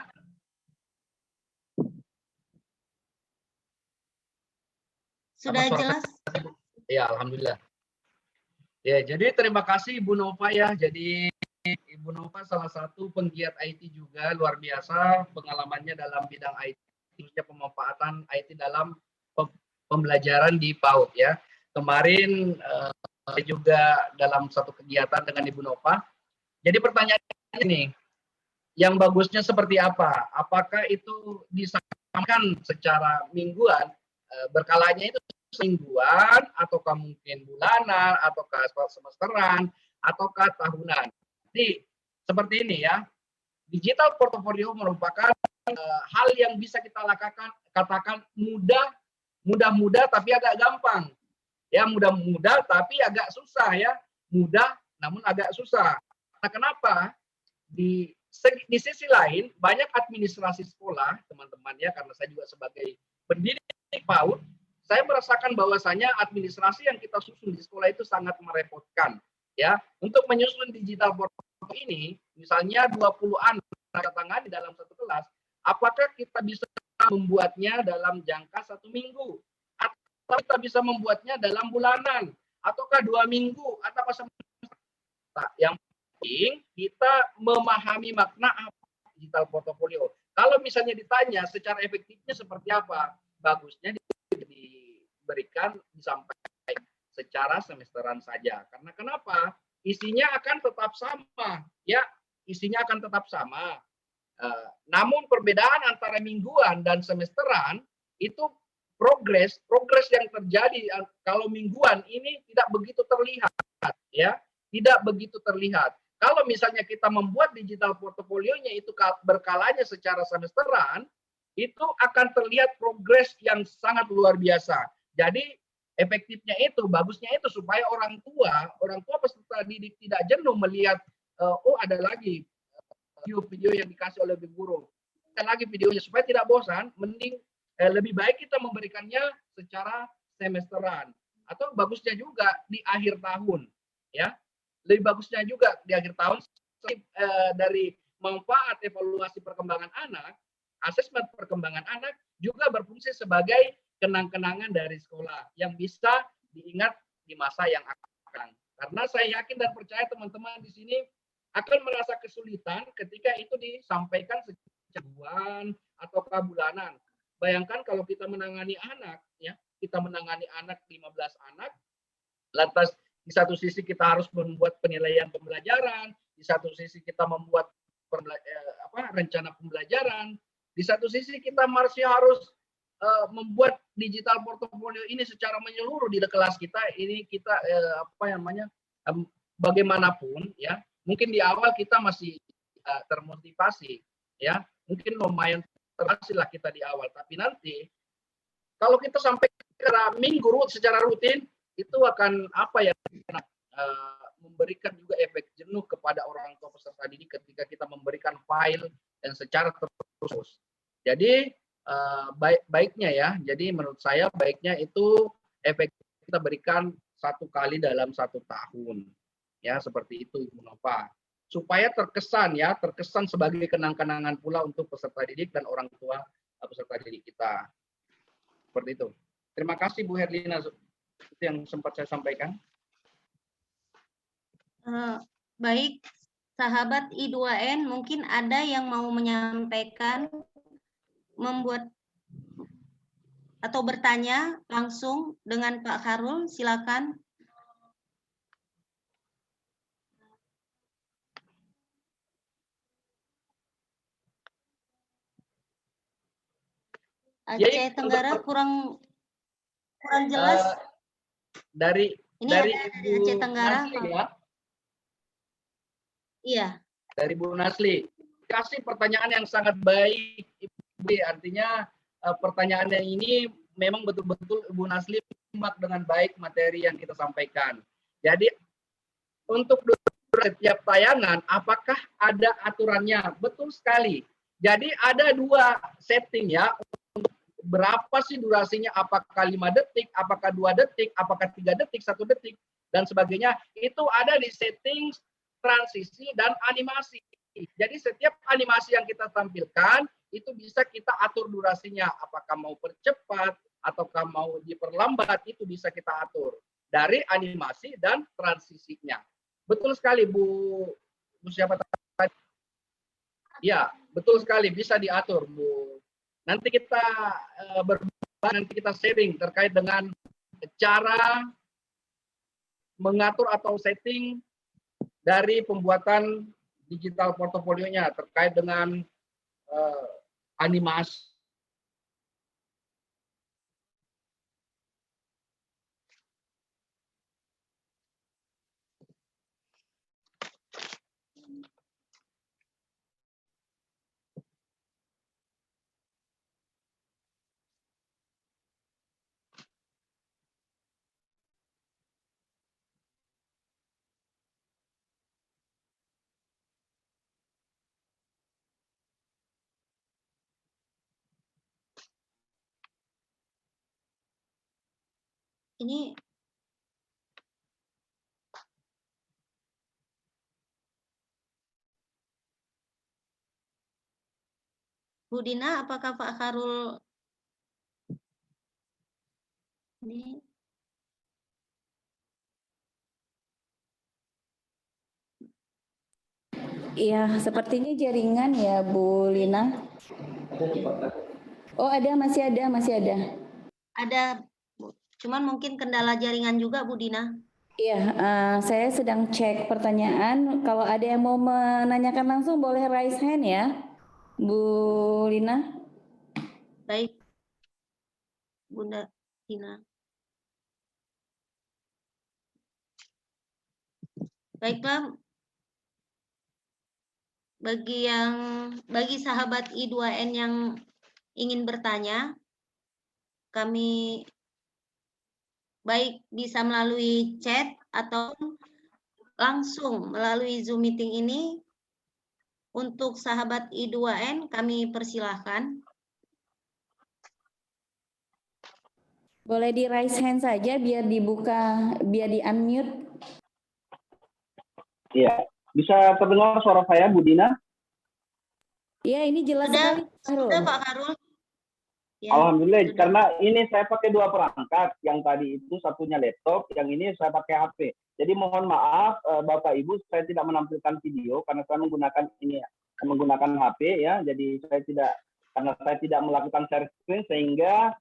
Sudah jelas? Ya, alhamdulillah. Ya, jadi terima kasih Ibu Nova ya. Jadi Ibu Nova salah satu penggiat IT juga, luar biasa pengalamannya dalam bidang IT, khususnya pemanfaatan IT dalam pembelajaran di PAUD ya. Kemarin saya juga dalam satu kegiatan dengan Ibu Nova. Jadi pertanyaannya ini, yang bagusnya seperti apa? Apakah itu disampaikan secara mingguan, berkalanya itu mingguan, ataukah mungkin bulanan, ataukah semesteran, ataukah tahunan? Jadi seperti ini ya, digital portfolio merupakan hal yang bisa kita katakan mudah tapi agak gampang. Ya, mudah tapi agak susah ya. Mudah namun agak susah. Nah, kenapa di sisi lain banyak administrasi sekolah, teman-teman ya, karena saya juga sebagai pendidik PAUD, saya merasakan bahwasanya administrasi yang kita susun di sekolah itu sangat merepotkan ya. Untuk menyusun digital portfolio ini, misalnya 20 anak tanda di dalam satu kelas, apakah kita bisa membuatnya dalam jangka 1 minggu, atau kita bisa membuatnya dalam bulanan, ataukah 2 minggu, atau yang penting kita memahami makna digital portfolio. Kalau misalnya ditanya secara efektifnya seperti apa, bagusnya diberikan, disampaikan secara semesteran saja. Karena kenapa? Isinya akan tetap sama, ya, isinya akan tetap sama. Namun perbedaan antara mingguan dan semesteran itu progres yang terjadi kalau mingguan ini tidak begitu terlihat, ya, tidak begitu terlihat. Kalau misalnya kita membuat digital portofolionya itu berkalanya secara semesteran, itu akan terlihat progres yang sangat luar biasa. Jadi efektifnya itu, bagusnya itu supaya orang tua peserta didik tidak jenuh melihat oh ada lagi video-video yang dikasih oleh guru, ada lagi videonya, supaya tidak bosan. Mending lebih baik kita memberikannya secara semesteran, atau bagusnya juga di akhir tahun, ya. Lebih bagusnya juga di akhir tahun dari manfaat evaluasi perkembangan anak, asesmen perkembangan anak juga berfungsi sebagai kenang-kenangan dari sekolah yang bisa diingat di masa yang akan. Karena saya yakin dan percaya teman-teman di sini akan merasa kesulitan ketika itu disampaikan secara bulan atau bulanan. Bayangkan kalau kita menangani anak, ya, kita menangani anak 15 anak, lantas di satu sisi kita harus membuat penilaian pembelajaran, di satu sisi kita membuat rencana pembelajaran, di satu sisi kita masih harus membuat digital portfolio ini secara menyeluruh di kelas kita. Ini kita bagaimanapun, ya, mungkin di awal kita masih termotivasi, ya, mungkin lumayan terhasil lah kita di awal, tapi nanti kalau kita sampai ke minggu secara rutin, itu akan memberikan juga efek jenuh kepada orang tua peserta didik ketika kita memberikan file dan secara terus. Jadi baiknya ya, jadi menurut saya baiknya itu efek kita berikan 1 kali dalam 1 tahun, ya, seperti itu Ibu Nova, supaya terkesan sebagai kenang-kenangan pula untuk peserta didik dan orang tua peserta didik kita, seperti itu. Terima kasih Bu Herlina, itu yang sempat saya sampaikan. Baik, sahabat I2N, mungkin ada yang mau menyampaikan, membuat atau bertanya langsung dengan Pak Kharul, silakan. Aceh Tenggara kurang jelas. Dari Aceh Tenggara. Nasli, ya? Iya. Dari Bu Nasli. Kasih pertanyaan yang sangat baik, Ibu. Artinya pertanyaannya ini memang betul-betul Bu Nasli menyimak dengan baik materi yang kita sampaikan. Jadi untuk setiap tayangan, apakah ada aturannya? Betul sekali. Jadi ada 2 setting, ya. Berapa sih durasinya? Apakah 5 detik, apakah 2 detik, apakah 3 detik, 1 detik, dan sebagainya. Itu ada di setting transisi dan animasi. Jadi setiap animasi yang kita tampilkan itu bisa kita atur durasinya. Apakah mau percepat ataukah mau diperlambat, itu bisa kita atur dari animasi dan transisinya. Betul sekali Bu siapa tadi? Ya, betul sekali, bisa diatur Bu. Nanti kita nanti kita sharing terkait dengan cara mengatur atau setting dari pembuatan digital portofolionya terkait dengan animasi. Ini Bu Dina, apakah Pak Kharul ini? Iya, sepertinya jaringan ya Bu Lina. Oh ada, masih ada, masih ada. Ada, Bu. Cuman mungkin kendala jaringan juga Bu Dina. Iya, saya sedang cek pertanyaan. Kalau ada yang mau menanyakan langsung boleh raise hand ya, Bu Lina. Baik, Bunda Dina. Baiklah, bagi sahabat I2N yang ingin bertanya, kami baik bisa melalui chat atau langsung melalui Zoom meeting ini. Untuk sahabat I2N kami persilahkan. Boleh di raise hand saja biar dibuka, biar di unmute. Iya, bisa terdengar suara saya, Bu Dina? Iya, ini jelas sekali. Sudah Pak Kharul. Ya, Alhamdulillah, sudah. karena ini saya pakai dua perangkat. Yang tadi itu satunya laptop, yang ini saya pakai HP. Jadi mohon maaf, Bapak Ibu, saya tidak menampilkan video karena saya menggunakan HP ya. Jadi karena saya tidak melakukan share screen sehingga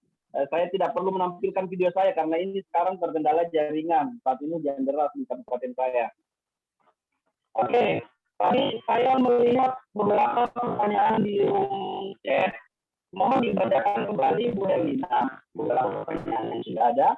saya tidak perlu menampilkan video saya karena ini sekarang terkendala jaringan. Saat ini hujan deras di kabupaten saya. Oke, tadi saya melihat beberapa pertanyaan di room chat. Mohon dibacakan kembali Bu Herlina beberapa pertanyaan yang sudah ada.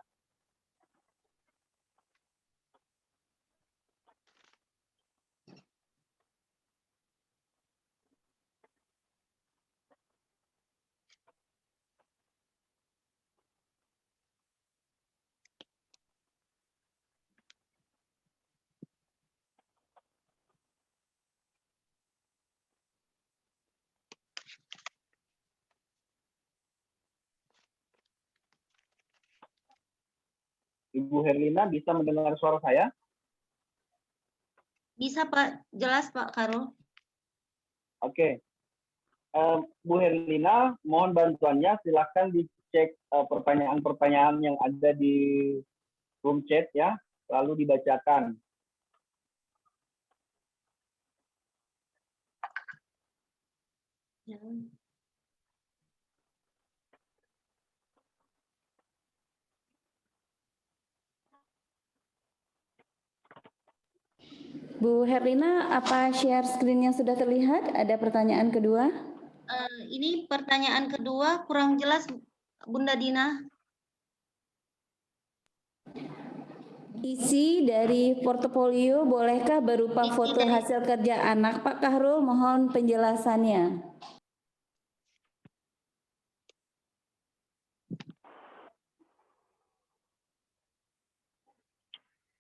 Ibu Herlina bisa mendengar suara saya? Bisa Pak, jelas Pak Kharul. Oke. Bu Herlina, mohon bantuannya, silahkan dicek pertanyaan-pertanyaan yang ada di room chat ya, lalu dibacakan. Ya. Bu Herlina, apa share screen-nya sudah terlihat? Ada pertanyaan kedua? Ini pertanyaan kedua kurang jelas, Bunda Dina. Isi dari portofolio bolehkah berupa foto hasil kerja anak? Pak Kharul, mohon penjelasannya.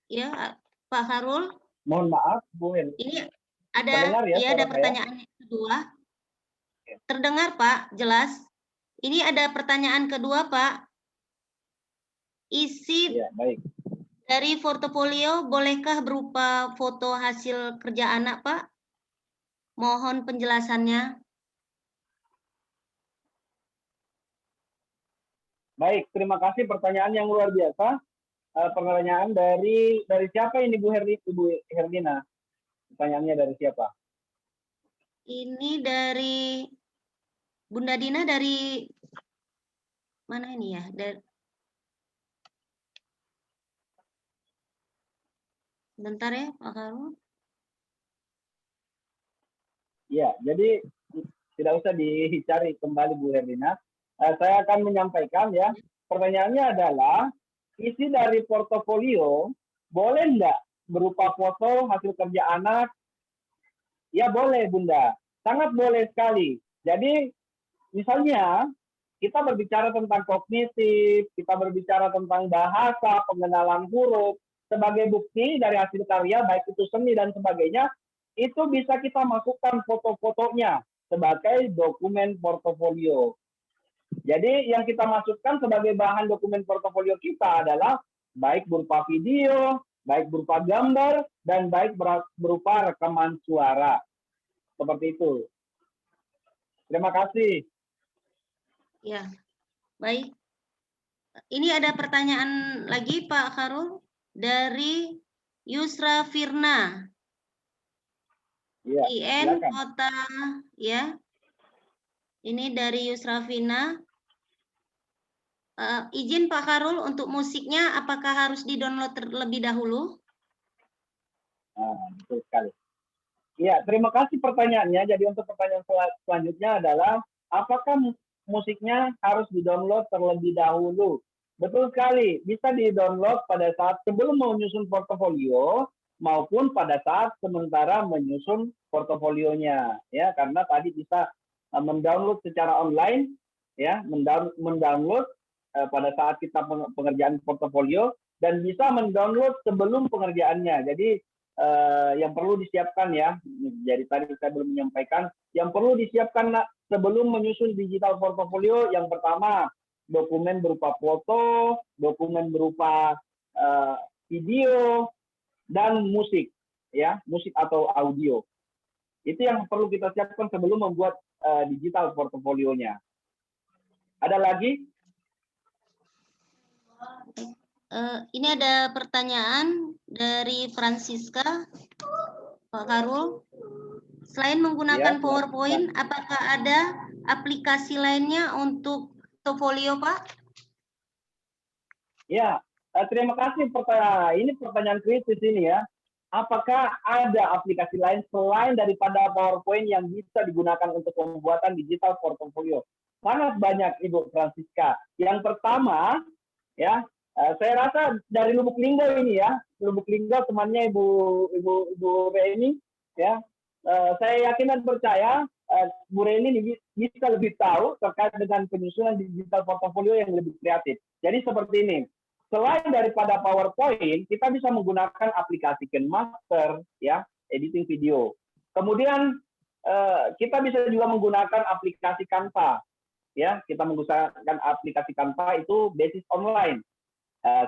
Ya, Pak Kharul. Mohon maaf, Bu Herlina. Ini ada pertanyaan kedua. Terdengar Pak, jelas. Ini ada pertanyaan kedua Pak. Isi dari portofolio bolehkah berupa foto hasil kerja anak Pak? Mohon penjelasannya. Baik, terima kasih pertanyaan yang luar biasa. Pertanyaan dari siapa ini Bu Herlina? Pertanyaannya dari siapa? Ini dari Bunda Dina, dari mana ini ya? Bentar ya Pak Kharul. Ya, jadi tidak usah dicari kembali Bu Herlina. Saya akan menyampaikan ya. Pertanyaannya adalah, isi dari portofolio boleh enggak berupa foto hasil kerja anak? Ya boleh Bunda, sangat boleh sekali. Jadi misalnya kita berbicara tentang kognitif, kita berbicara tentang bahasa, pengenalan huruf, sebagai bukti dari hasil karya, baik itu seni dan sebagainya, itu bisa kita masukkan foto-fotonya sebagai dokumen portofolio. Jadi yang kita masukkan sebagai bahan dokumen portofolio kita adalah baik berupa video, baik berupa gambar, dan baik berupa rekaman suara. Seperti itu. Terima kasih. Ya, baik. Ini ada pertanyaan lagi Pak Kharul dari Yusra Firna. Ya, IN silakan. Kota ya. Ini dari Yusra Firna. Izin Pak Kharul untuk musiknya apakah harus di-download terlebih dahulu? Nah, betul sekali. Ya, terima kasih pertanyaannya. Jadi untuk pertanyaan selanjutnya adalah apakah musiknya harus di-download terlebih dahulu? Betul sekali, bisa di-download pada saat sebelum menyusun portofolio maupun pada saat sementara menyusun portofolionya, ya, karena tadi bisa mendownload secara online, ya, mendownload pada saat kita pengerjaan portofolio dan bisa mendownload sebelum pengerjaannya. Jadi yang perlu disiapkan ya, jadi tadi saya belum menyampaikan, yang perlu disiapkan sebelum menyusun digital portofolio yang pertama dokumen berupa foto, dokumen berupa video, dan musik, ya, musik atau audio. Itu yang perlu kita siapkan sebelum membuat digital portofolionya. Ada lagi? Ini ada pertanyaan dari Francisca, Pak Kharul. Selain menggunakan PowerPoint, apakah ada aplikasi lainnya untuk portofolio, Pak? Ya, terima kasih ini pertanyaan kritis ini ya. Apakah ada aplikasi lain selain daripada PowerPoint yang bisa digunakan untuk pembuatan digital portofolio? Sangat banyak Ibu Francisca. Yang pertama, ya, saya rasa dari Lubuk Linggau ini ya, Lubuk Linggau temannya Ibu Reni, ya, saya yakin dan percaya Bu Reni bisa lebih tahu terkait dengan penyusunan digital portofolio yang lebih kreatif. Jadi seperti ini. Selain daripada PowerPoint, kita bisa menggunakan aplikasi KineMaster, ya, editing video. Kemudian kita bisa juga menggunakan aplikasi Canva, ya. Kita menggunakan aplikasi Canva itu basis online.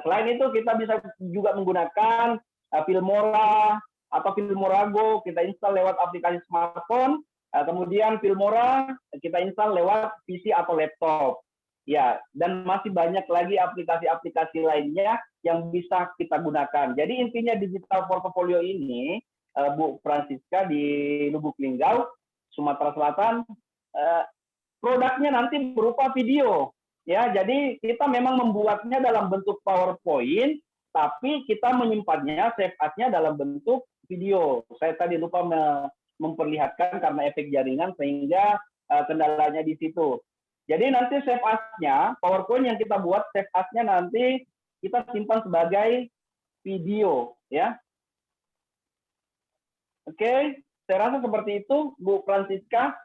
Selain itu kita bisa juga menggunakan Filmora atau Filmorago, kita install lewat aplikasi smartphone. Kemudian Filmora kita install lewat PC atau laptop. Ya, dan masih banyak lagi aplikasi-aplikasi lainnya yang bisa kita gunakan. Jadi intinya digital portofolio ini, Bu Francisca di Lubuk Linggau, Sumatera Selatan, produknya nanti berupa video. Ya, jadi kita memang membuatnya dalam bentuk PowerPoint, tapi kita menyimpannya, save as-nya dalam bentuk video. Saya tadi lupa memperlihatkan karena efek jaringan sehingga kendalanya di situ. Jadi nanti save as-nya, PowerPoint yang kita buat, save as-nya nanti kita simpan sebagai video, ya. Oke, saya rasa seperti itu, Bu Francisca.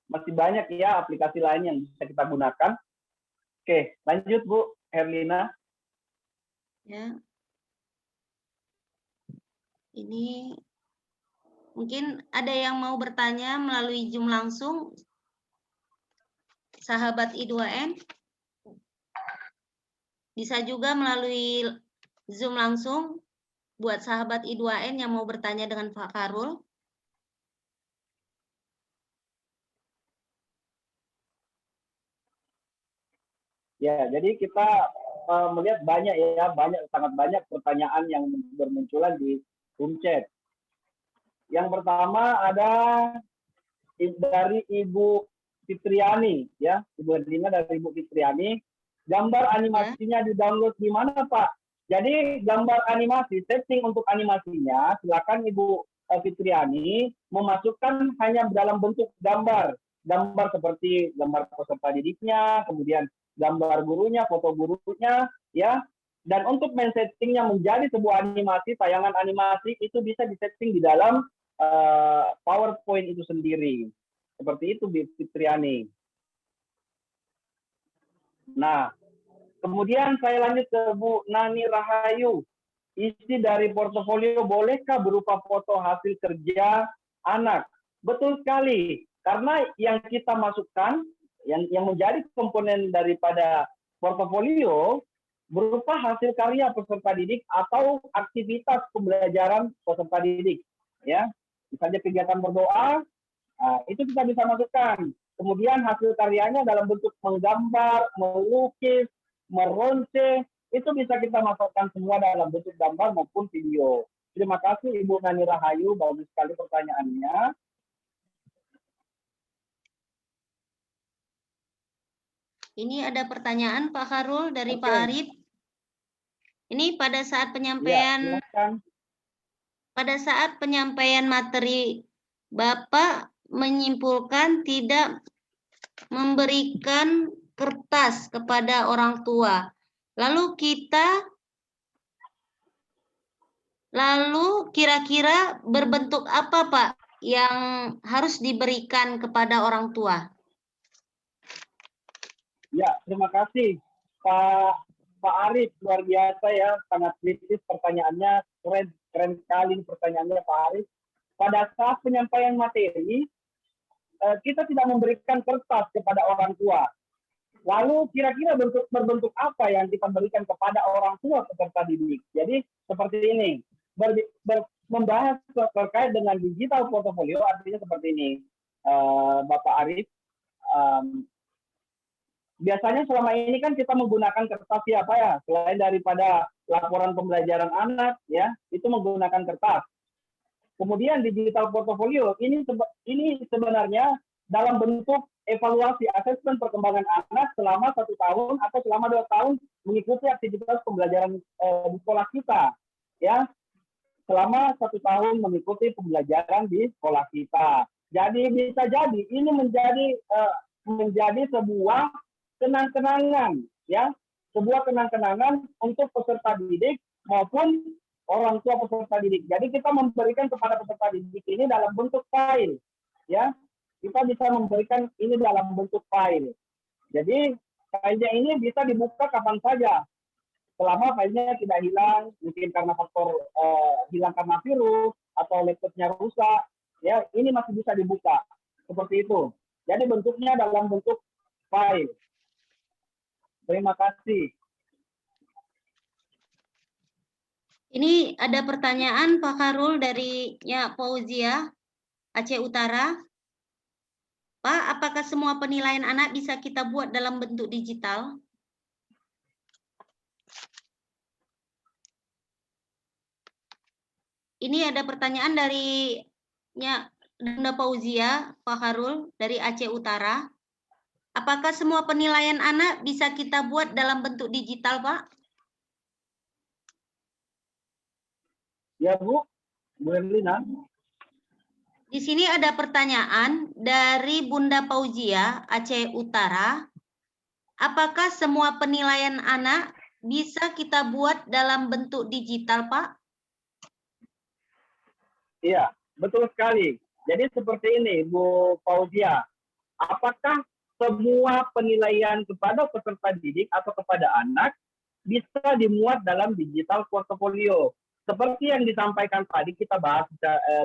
Masih banyak ya aplikasi lain yang bisa kita gunakan. Oke, lanjut Bu Herlina. Ya. Ini mungkin ada yang mau bertanya melalui Zoom langsung. Sahabat I2N bisa juga melalui Zoom langsung buat sahabat I2N yang mau bertanya dengan Pak Kharul. Ya, jadi kita melihat banyak ya, sangat banyak pertanyaan yang bermunculan di Zoom chat. Yang pertama ada dari Ibu Fitriani, ya, Ibu Herlina dari Ibu Fitriani. Gambar animasinya di-download di mana, Pak? Jadi gambar animasi, setting untuk animasinya, silakan Ibu Fitriani memasukkan hanya dalam bentuk gambar. Gambar seperti gambar peserta didiknya, kemudian gambar gurunya, foto gurunya, ya. Dan untuk men-settingnya menjadi sebuah animasi, tayangan animasi, itu bisa di-setting di dalam PowerPoint itu sendiri. Seperti itu, Bu Fitriani. Nah, kemudian saya lanjut ke Bu Nani Rahayu. Isi dari portofolio bolehkah berupa foto hasil kerja anak? Betul sekali, karena yang kita masukkan, yang menjadi komponen daripada portofolio berupa hasil karya peserta didik atau aktivitas pembelajaran peserta didik. Ya, misalnya kegiatan berdoa, itu kita bisa masukkan. Kemudian hasil karyanya dalam bentuk menggambar, melukis, meronce, itu bisa kita masukkan semua dalam bentuk gambar maupun video. Terima kasih Ibu Nani Rahayu, bagus sekali pertanyaannya. Ini ada pertanyaan Pak Kharul dari Oke. Pak Arif. Ini pada saat Ya, penyampaian silakan. pada saat penyampaian materi Bapak menyimpulkan tidak memberikan kertas kepada orang tua. Lalu kira-kira berbentuk apa Pak yang harus diberikan kepada orang tua? Ya, terima kasih Pak Arif, luar biasa ya, sangat kritis pertanyaannya, keren sekali pertanyaannya Pak Arif. Pada saat penyampaian materi, kita tidak memberikan kertas kepada orang tua. Lalu kira-kira berbentuk apa yang kita berikan kepada orang tua peserta didik? Jadi seperti ini, membahas terkait dengan digital portfolio, artinya seperti ini, Bapak Arif. Biasanya selama ini kan kita menggunakan kertas ya Pak ya, selain daripada laporan pembelajaran anak ya, itu menggunakan kertas. Kemudian digital portfolio ini sebenarnya dalam bentuk evaluasi asesmen perkembangan anak selama 1 tahun atau selama 2 tahun mengikuti aktivitas pembelajaran di sekolah kita ya, selama 1 tahun mengikuti pembelajaran di sekolah kita. Jadi bisa jadi ini menjadi sebuah kenang-kenangan ya, sebuah kenang-kenangan untuk peserta didik maupun orang tua peserta didik. Jadi kita memberikan kepada peserta didik ini dalam bentuk file ya, kita bisa memberikan ini dalam bentuk file. Jadi filenya ini bisa dibuka kapan saja selama filenya tidak hilang, mungkin karena faktor hilang karena virus atau laptopnya rusak ya, ini masih bisa dibuka seperti itu. Jadi bentuknya dalam bentuk file. Terima kasih. Ini ada pertanyaan Pak Kharul dari Fauzia, Aceh Utara. Pak, apakah semua penilaian anak bisa kita buat dalam bentuk digital? Ini ada pertanyaan dari Bunda Fauzia, Pak Kharul dari Aceh Utara. Apakah semua penilaian anak bisa kita buat dalam bentuk digital, Pak? Ya, Bu Erlina. Di sini ada pertanyaan dari Bunda Fauzia, Aceh Utara. Apakah semua penilaian anak bisa kita buat dalam bentuk digital, Pak? Iya, betul sekali. Jadi seperti ini, Bu Fauzia. Apakah semua penilaian kepada peserta didik atau kepada anak bisa dimuat dalam digital portfolio? Seperti yang disampaikan tadi, kita bahas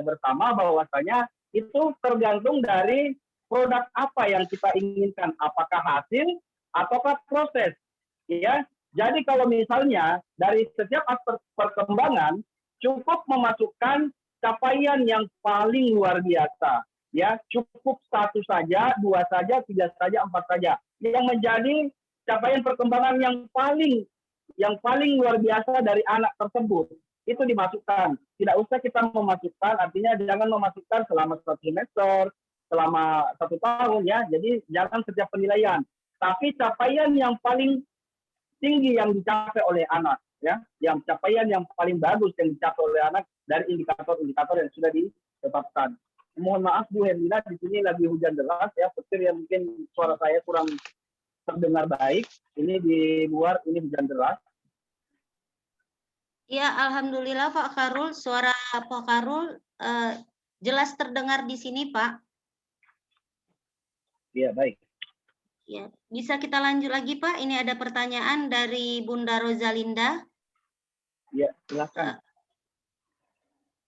bersama bahwasanya itu tergantung dari produk apa yang kita inginkan, apakah hasil ataukah proses. Ya, jadi kalau misalnya dari setiap aspek perkembangan cukup memasukkan capaian yang paling luar biasa. Ya, cukup 1 saja, 2 saja, 3 saja, 4 saja. Yang menjadi capaian perkembangan yang paling luar biasa dari anak tersebut. Itu dimasukkan. Tidak usah kita memasukkan, artinya jangan memasukkan selama 1 semester, selama 1 tahun ya. Jadi jangan setiap penilaian. Tapi capaian yang paling tinggi yang dicapai oleh anak, ya, yang capaian yang paling bagus yang dicapai oleh anak dari indikator-indikator yang sudah ditetapkan. Mohon maaf Bu Herlina, di sini lagi hujan deras ya, petir yang mungkin suara saya kurang terdengar baik. Ini di luar ini hujan deras. Ya, alhamdulillah Pak Kharul, suara Pak Kharul jelas terdengar di sini, Pak. Iya, baik. Ya, bisa kita lanjut lagi, Pak. Ini ada pertanyaan dari Bunda Rosalinda. Ya, silakan.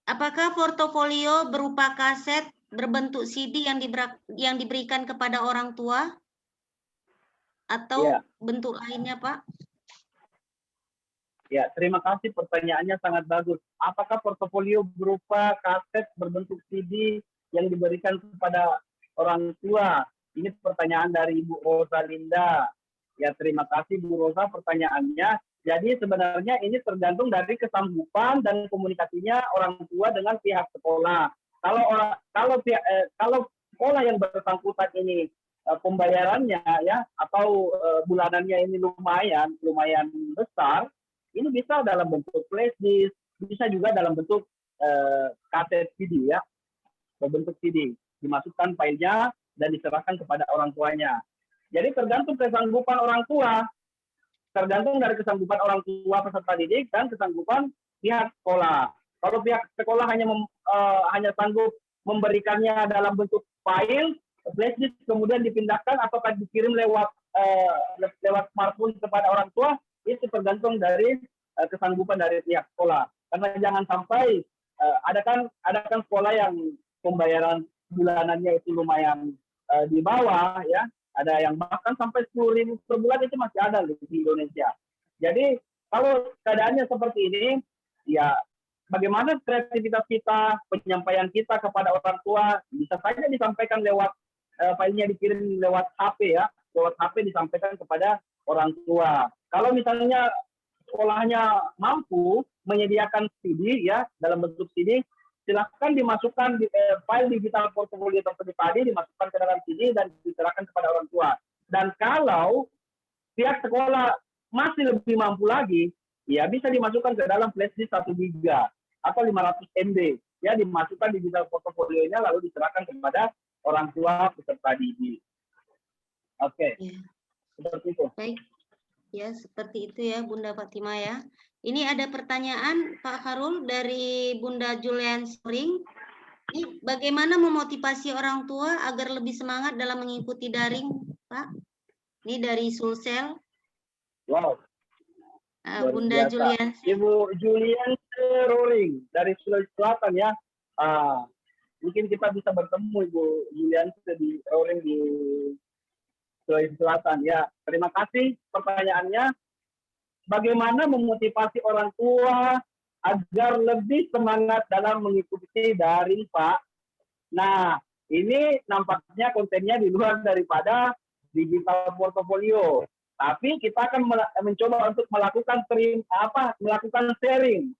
Apakah portofolio berupa kaset berbentuk CD yang diberikan kepada orang tua? Atau bentuk lainnya, Pak? Ya, terima kasih, pertanyaannya sangat bagus. Apakah portofolio berupa kaset berbentuk CD yang diberikan kepada orang tua? Ini pertanyaan dari Ibu Rosalinda. Ya, terima kasih Bu Rosa pertanyaannya. Jadi sebenarnya ini tergantung dari kesanggupan dan komunikasinya orang tua dengan pihak sekolah. Kalau sekolah yang bersangkutan ini pembayarannya ya atau bulanannya ini lumayan besar, ini bisa dalam bentuk flash disk, bisa juga dalam bentuk kaset CD ya, berbentuk CD, dimasukkan filenya dan diserahkan kepada orang tuanya. Jadi tergantung kesanggupan orang tua, tergantung dari kesanggupan orang tua peserta didik dan kesanggupan pihak sekolah. Kalau pihak sekolah hanya sanggup memberikannya dalam bentuk file, flash disk kemudian dipindahkan ataukah dikirim lewat smartphone kepada orang tua, itu tergantung dari kesanggupan dari pihak sekolah. Karena jangan sampai ada kan sekolah yang pembayaran bulanannya itu lumayan di bawah ya, ada yang bahkan sampai 10.000 per bulan itu masih ada di Indonesia. Jadi kalau keadaannya seperti ini, ya bagaimana kreativitas kita, penyampaian kita kepada orang tua bisa saja disampaikan lewat filenya dikirim lewat HP ya, lewat HP disampaikan kepada orang tua. Kalau misalnya sekolahnya mampu menyediakan CD ya dalam bentuk CD, silahkan dimasukkan file digital portofolio tersebut tadi dimasukkan ke dalam CD dan diserahkan kepada orang tua. Dan kalau pihak sekolah masih lebih mampu lagi, ya bisa dimasukkan ke dalam flash disk 1 GB atau 500 MB ya, dimasukkan digital portofolionya lalu diserahkan kepada orang tua peserta didik. Oke. Ya. Seperti itu. Baik. Ya, seperti itu ya Bunda Fatima ya. Ini ada pertanyaan Pak Kharul dari Bunda Julian Spring. Ini bagaimana memotivasi orang tua agar lebih semangat dalam mengikuti daring, Pak? Ini dari Sulsel. Wow. Bunda Julian. Ibu Julian Roring dari Sulawesi Selatan ya. Mungkin kita bisa bertemu Ibu Julian di Roring di Sulawesi Selatan ya. Terima kasih pertanyaannya. Bagaimana memotivasi orang tua agar lebih semangat dalam mengikuti daring, Pak? Nah, ini nampaknya kontennya di luar daripada digital portfolio. Tapi kita akan mencoba untuk melakukan sharing.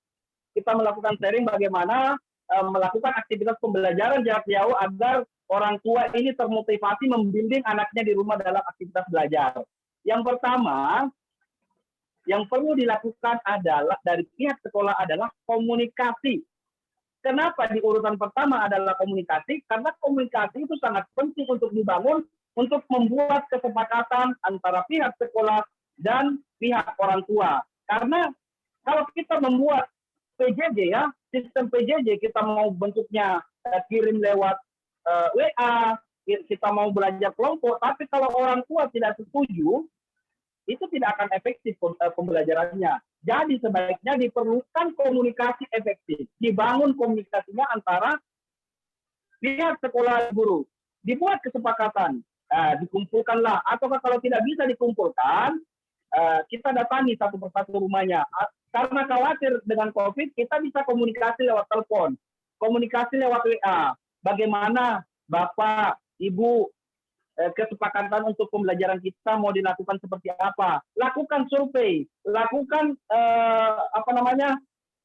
Kita melakukan sharing bagaimana melakukan aktivitas pembelajaran jarak jauh agar orang tua ini termotivasi membimbing anaknya di rumah dalam aktivitas belajar. Yang pertama, yang perlu dilakukan adalah dari pihak sekolah adalah komunikasi. Kenapa di urutan pertama adalah komunikasi? Karena komunikasi itu sangat penting untuk dibangun untuk membuat kesepakatan antara pihak sekolah dan pihak orang tua. Karena kalau kita membuat PJJ ya, sistem PJJ kita mau bentuknya kirim lewat WA, kita mau belajar kelompok, tapi kalau orang tua tidak setuju, itu tidak akan efektif pembelajarannya. Jadi sebaiknya diperlukan komunikasi efektif, dibangun komunikasinya antara pihak sekolah dan guru, dibuat kesepakatan, dikumpulkanlah, atau kalau tidak bisa dikumpulkan, kita datangi satu persatu rumahnya. Karena khawatir dengan COVID, kita bisa komunikasi lewat telepon, komunikasi lewat WA. Bagaimana Bapak, Ibu, kesepakatan untuk pembelajaran kita mau dilakukan seperti apa? Lakukan survei, lakukan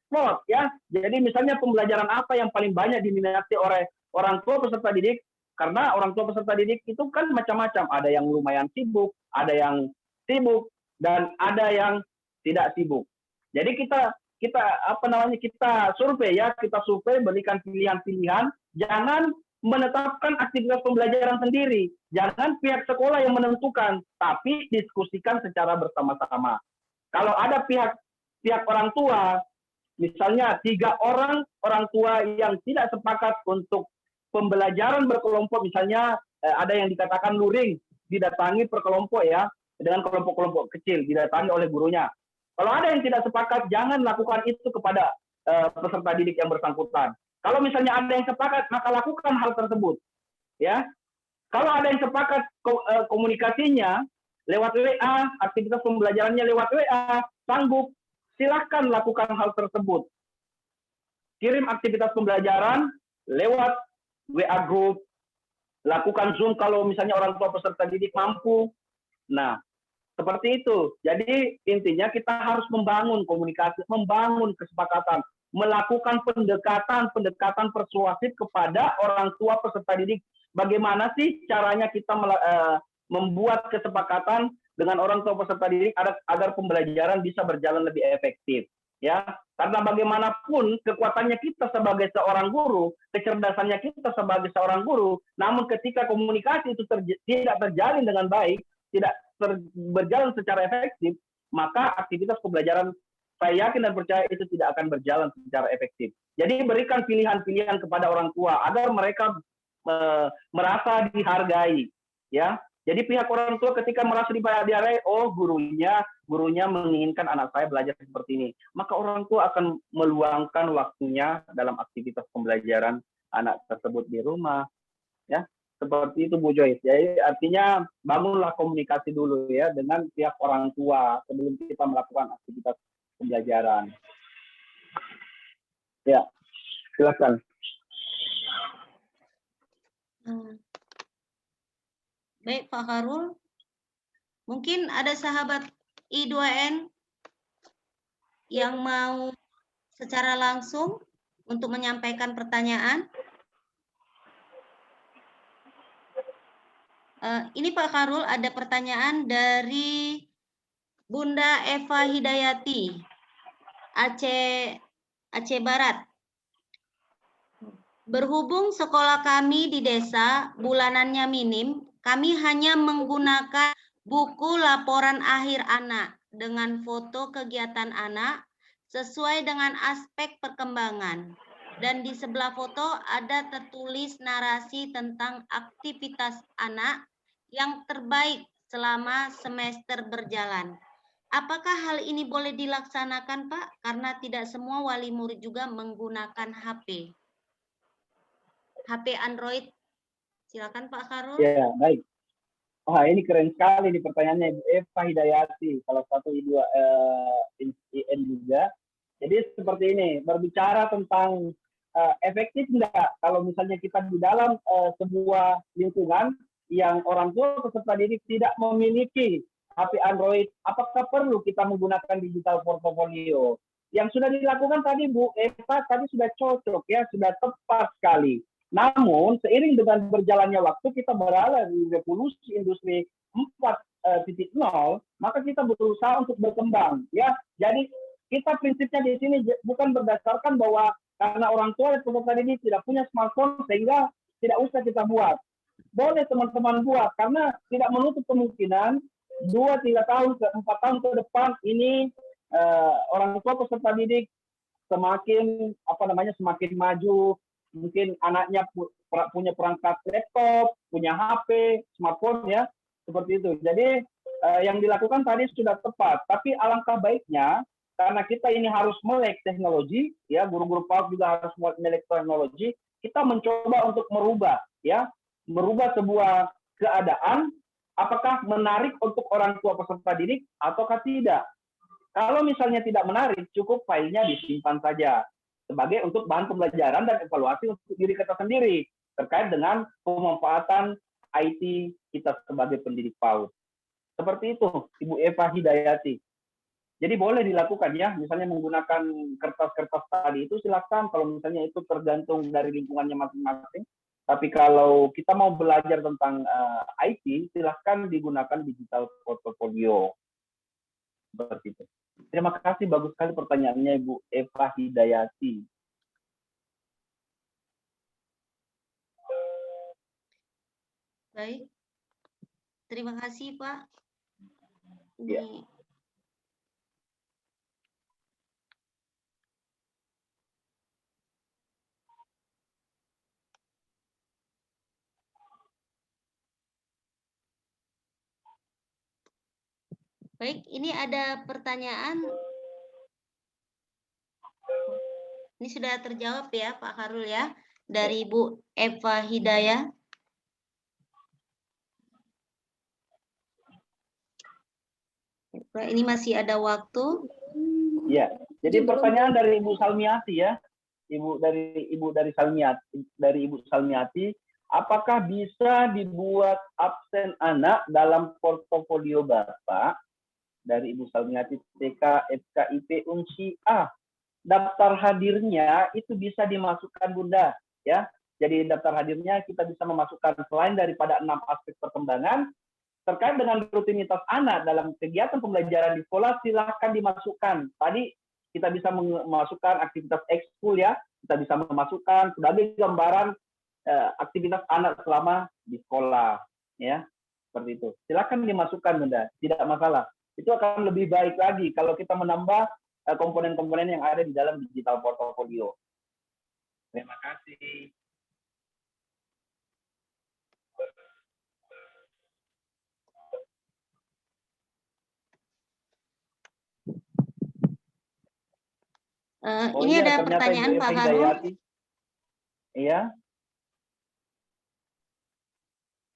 plot ya. Jadi misalnya pembelajaran apa yang paling banyak diminati oleh orang tua peserta didik? Karena orang tua peserta didik itu kan macam-macam. Ada yang lumayan sibuk, ada yang sibuk, dan ada yang tidak sibuk. Jadi kita survei ya, kita survei, berikan pilihan-pilihan, jangan menetapkan aktivitas pembelajaran sendiri. Jangan pihak sekolah yang menentukan, tapi diskusikan secara bersama-sama. Kalau ada pihak orang tua, misalnya 3 orang tua yang tidak sepakat untuk pembelajaran berkelompok, misalnya ada yang dikatakan luring, didatangi per kelompok ya, dengan kelompok-kelompok kecil, didatangi oleh gurunya. Kalau ada yang tidak sepakat, jangan lakukan itu kepada peserta didik yang bersangkutan. Kalau misalnya ada yang sepakat, maka lakukan hal tersebut. Ya, kalau ada yang sepakat komunikasinya lewat WA, aktivitas pembelajarannya lewat WA, sanggup, silahkan lakukan hal tersebut. Kirim aktivitas pembelajaran lewat WA group, lakukan Zoom kalau misalnya orang tua peserta didik mampu. Nah, seperti itu. Jadi intinya kita harus membangun komunikasi, membangun kesepakatan, melakukan pendekatan persuasif kepada orang tua peserta didik. Bagaimana sih caranya kita membuat kesepakatan dengan orang tua peserta didik agar pembelajaran bisa berjalan lebih efektif, ya. Karena bagaimanapun kekuatannya kita sebagai seorang guru, kecerdasannya kita sebagai seorang guru, namun ketika komunikasi itu tidak terjalin dengan baik, tidak berjalan secara efektif, maka aktivitas pembelajaran saya yakin dan percaya itu tidak akan berjalan secara efektif. Jadi berikan pilihan-pilihan kepada orang tua agar mereka merasa dihargai, ya. Jadi pihak orang tua ketika merasa dihargai, oh gurunya menginginkan anak saya belajar seperti ini, maka orang tua akan meluangkan waktunya dalam aktivitas pembelajaran anak tersebut di rumah, ya. Seperti itu Bu Joyce. Jadi artinya bangunlah komunikasi dulu ya dengan pihak orang tua sebelum kita melakukan aktivitas pembelajaran. Ya, silakan. Baik Pak Khairul, mungkin ada sahabat I2N yang mau secara langsung untuk menyampaikan pertanyaan. Ini Pak Khairul, ada pertanyaan dari Bunda Eva Hidayati, Aceh Barat. Berhubung sekolah kami di desa bulanannya minim, kami hanya menggunakan buku laporan akhir anak dengan foto kegiatan anak sesuai dengan aspek perkembangan. Dan di sebelah foto ada tertulis narasi tentang aktivitas anak yang terbaik selama semester berjalan. Apakah hal ini boleh dilaksanakan, Pak? Karena tidak semua wali murid juga menggunakan HP. HP Android. Silakan Pak Khairul. Ya, baik. Wah, ini keren sekali nih pertanyaannya Ibu Eva Hidayati, salah satu IN juga. Jadi seperti ini, berbicara tentang efektif enggak kalau misalnya kita di dalam sebuah lingkungan yang orang tua peserta didik tidak memiliki HP Android, apakah perlu kita menggunakan digital portfolio? Yang sudah dilakukan tadi Bu Eva tadi sudah cocok ya, sudah tepat sekali. Namun seiring dengan berjalannya waktu kita berada di revolusi industri 4.0, maka kita berusaha untuk berkembang ya. Jadi kita prinsipnya di sini bukan berdasarkan bahwa karena orang tua dan peserta didik tidak punya smartphone sehingga tidak usah kita buat. Boleh teman-teman buat karena tidak menutup kemungkinan 2-3 tahun ke 4 tahun ke depan ini orang tua peserta didik semakin semakin maju. Mungkin anaknya punya perangkat laptop, punya HP, smartphone ya, seperti itu. Jadi yang dilakukan tadi sudah tepat, tapi alangkah baiknya karena kita ini harus melek teknologi, ya guru-guru PAUD juga harus melek teknologi. Kita mencoba untuk merubah sebuah keadaan, apakah menarik untuk orang tua peserta didik ataukah tidak. Kalau misalnya tidak menarik, cukup filenya disimpan saja sebagai untuk bahan pembelajaran dan evaluasi untuk diri kita sendiri terkait dengan pemanfaatan IT kita sebagai pendidik PAUD. Seperti itu, Ibu Eva Hidayati. Jadi boleh dilakukan ya, misalnya menggunakan kertas-kertas tadi itu silakan kalau misalnya itu tergantung dari lingkungannya masing-masing. Tapi kalau kita mau belajar tentang IT, silahkan digunakan digital portfolio. Seperti itu. Terima kasih, bagus sekali pertanyaannya Ibu Eva Hidayati. Baik. Terima kasih Pak. Ya. Baik, ini ada pertanyaan. Ini sudah terjawab ya Pak Khairul ya, dari Bu Eva Hidayah. Ini masih ada waktu. Iya. Jadi pertanyaan dari Ibu Salmiati ya. Ibu dari Ibu Salmiati, apakah bisa dibuat absen anak dalam portofolio Bapak? Dari Ibu Salmiati TK FKIP Unsi A. Daftar hadirnya itu bisa dimasukkan Bunda ya. Jadi daftar hadirnya kita bisa memasukkan selain daripada 6 aspek perkembangan terkait dengan rutinitas anak dalam kegiatan pembelajaran di sekolah, silahkan dimasukkan. Tadi kita bisa memasukkan aktivitas ekskul ya, kita bisa memasukkan sebagai gambaran aktivitas anak selama di sekolah ya, seperti itu. Silakan dimasukkan Bunda, tidak masalah. Itu akan lebih baik lagi kalau kita menambah komponen-komponen yang ada di dalam digital portfolio. Terima kasih. Ini ada pertanyaan Pak Harul. Iya.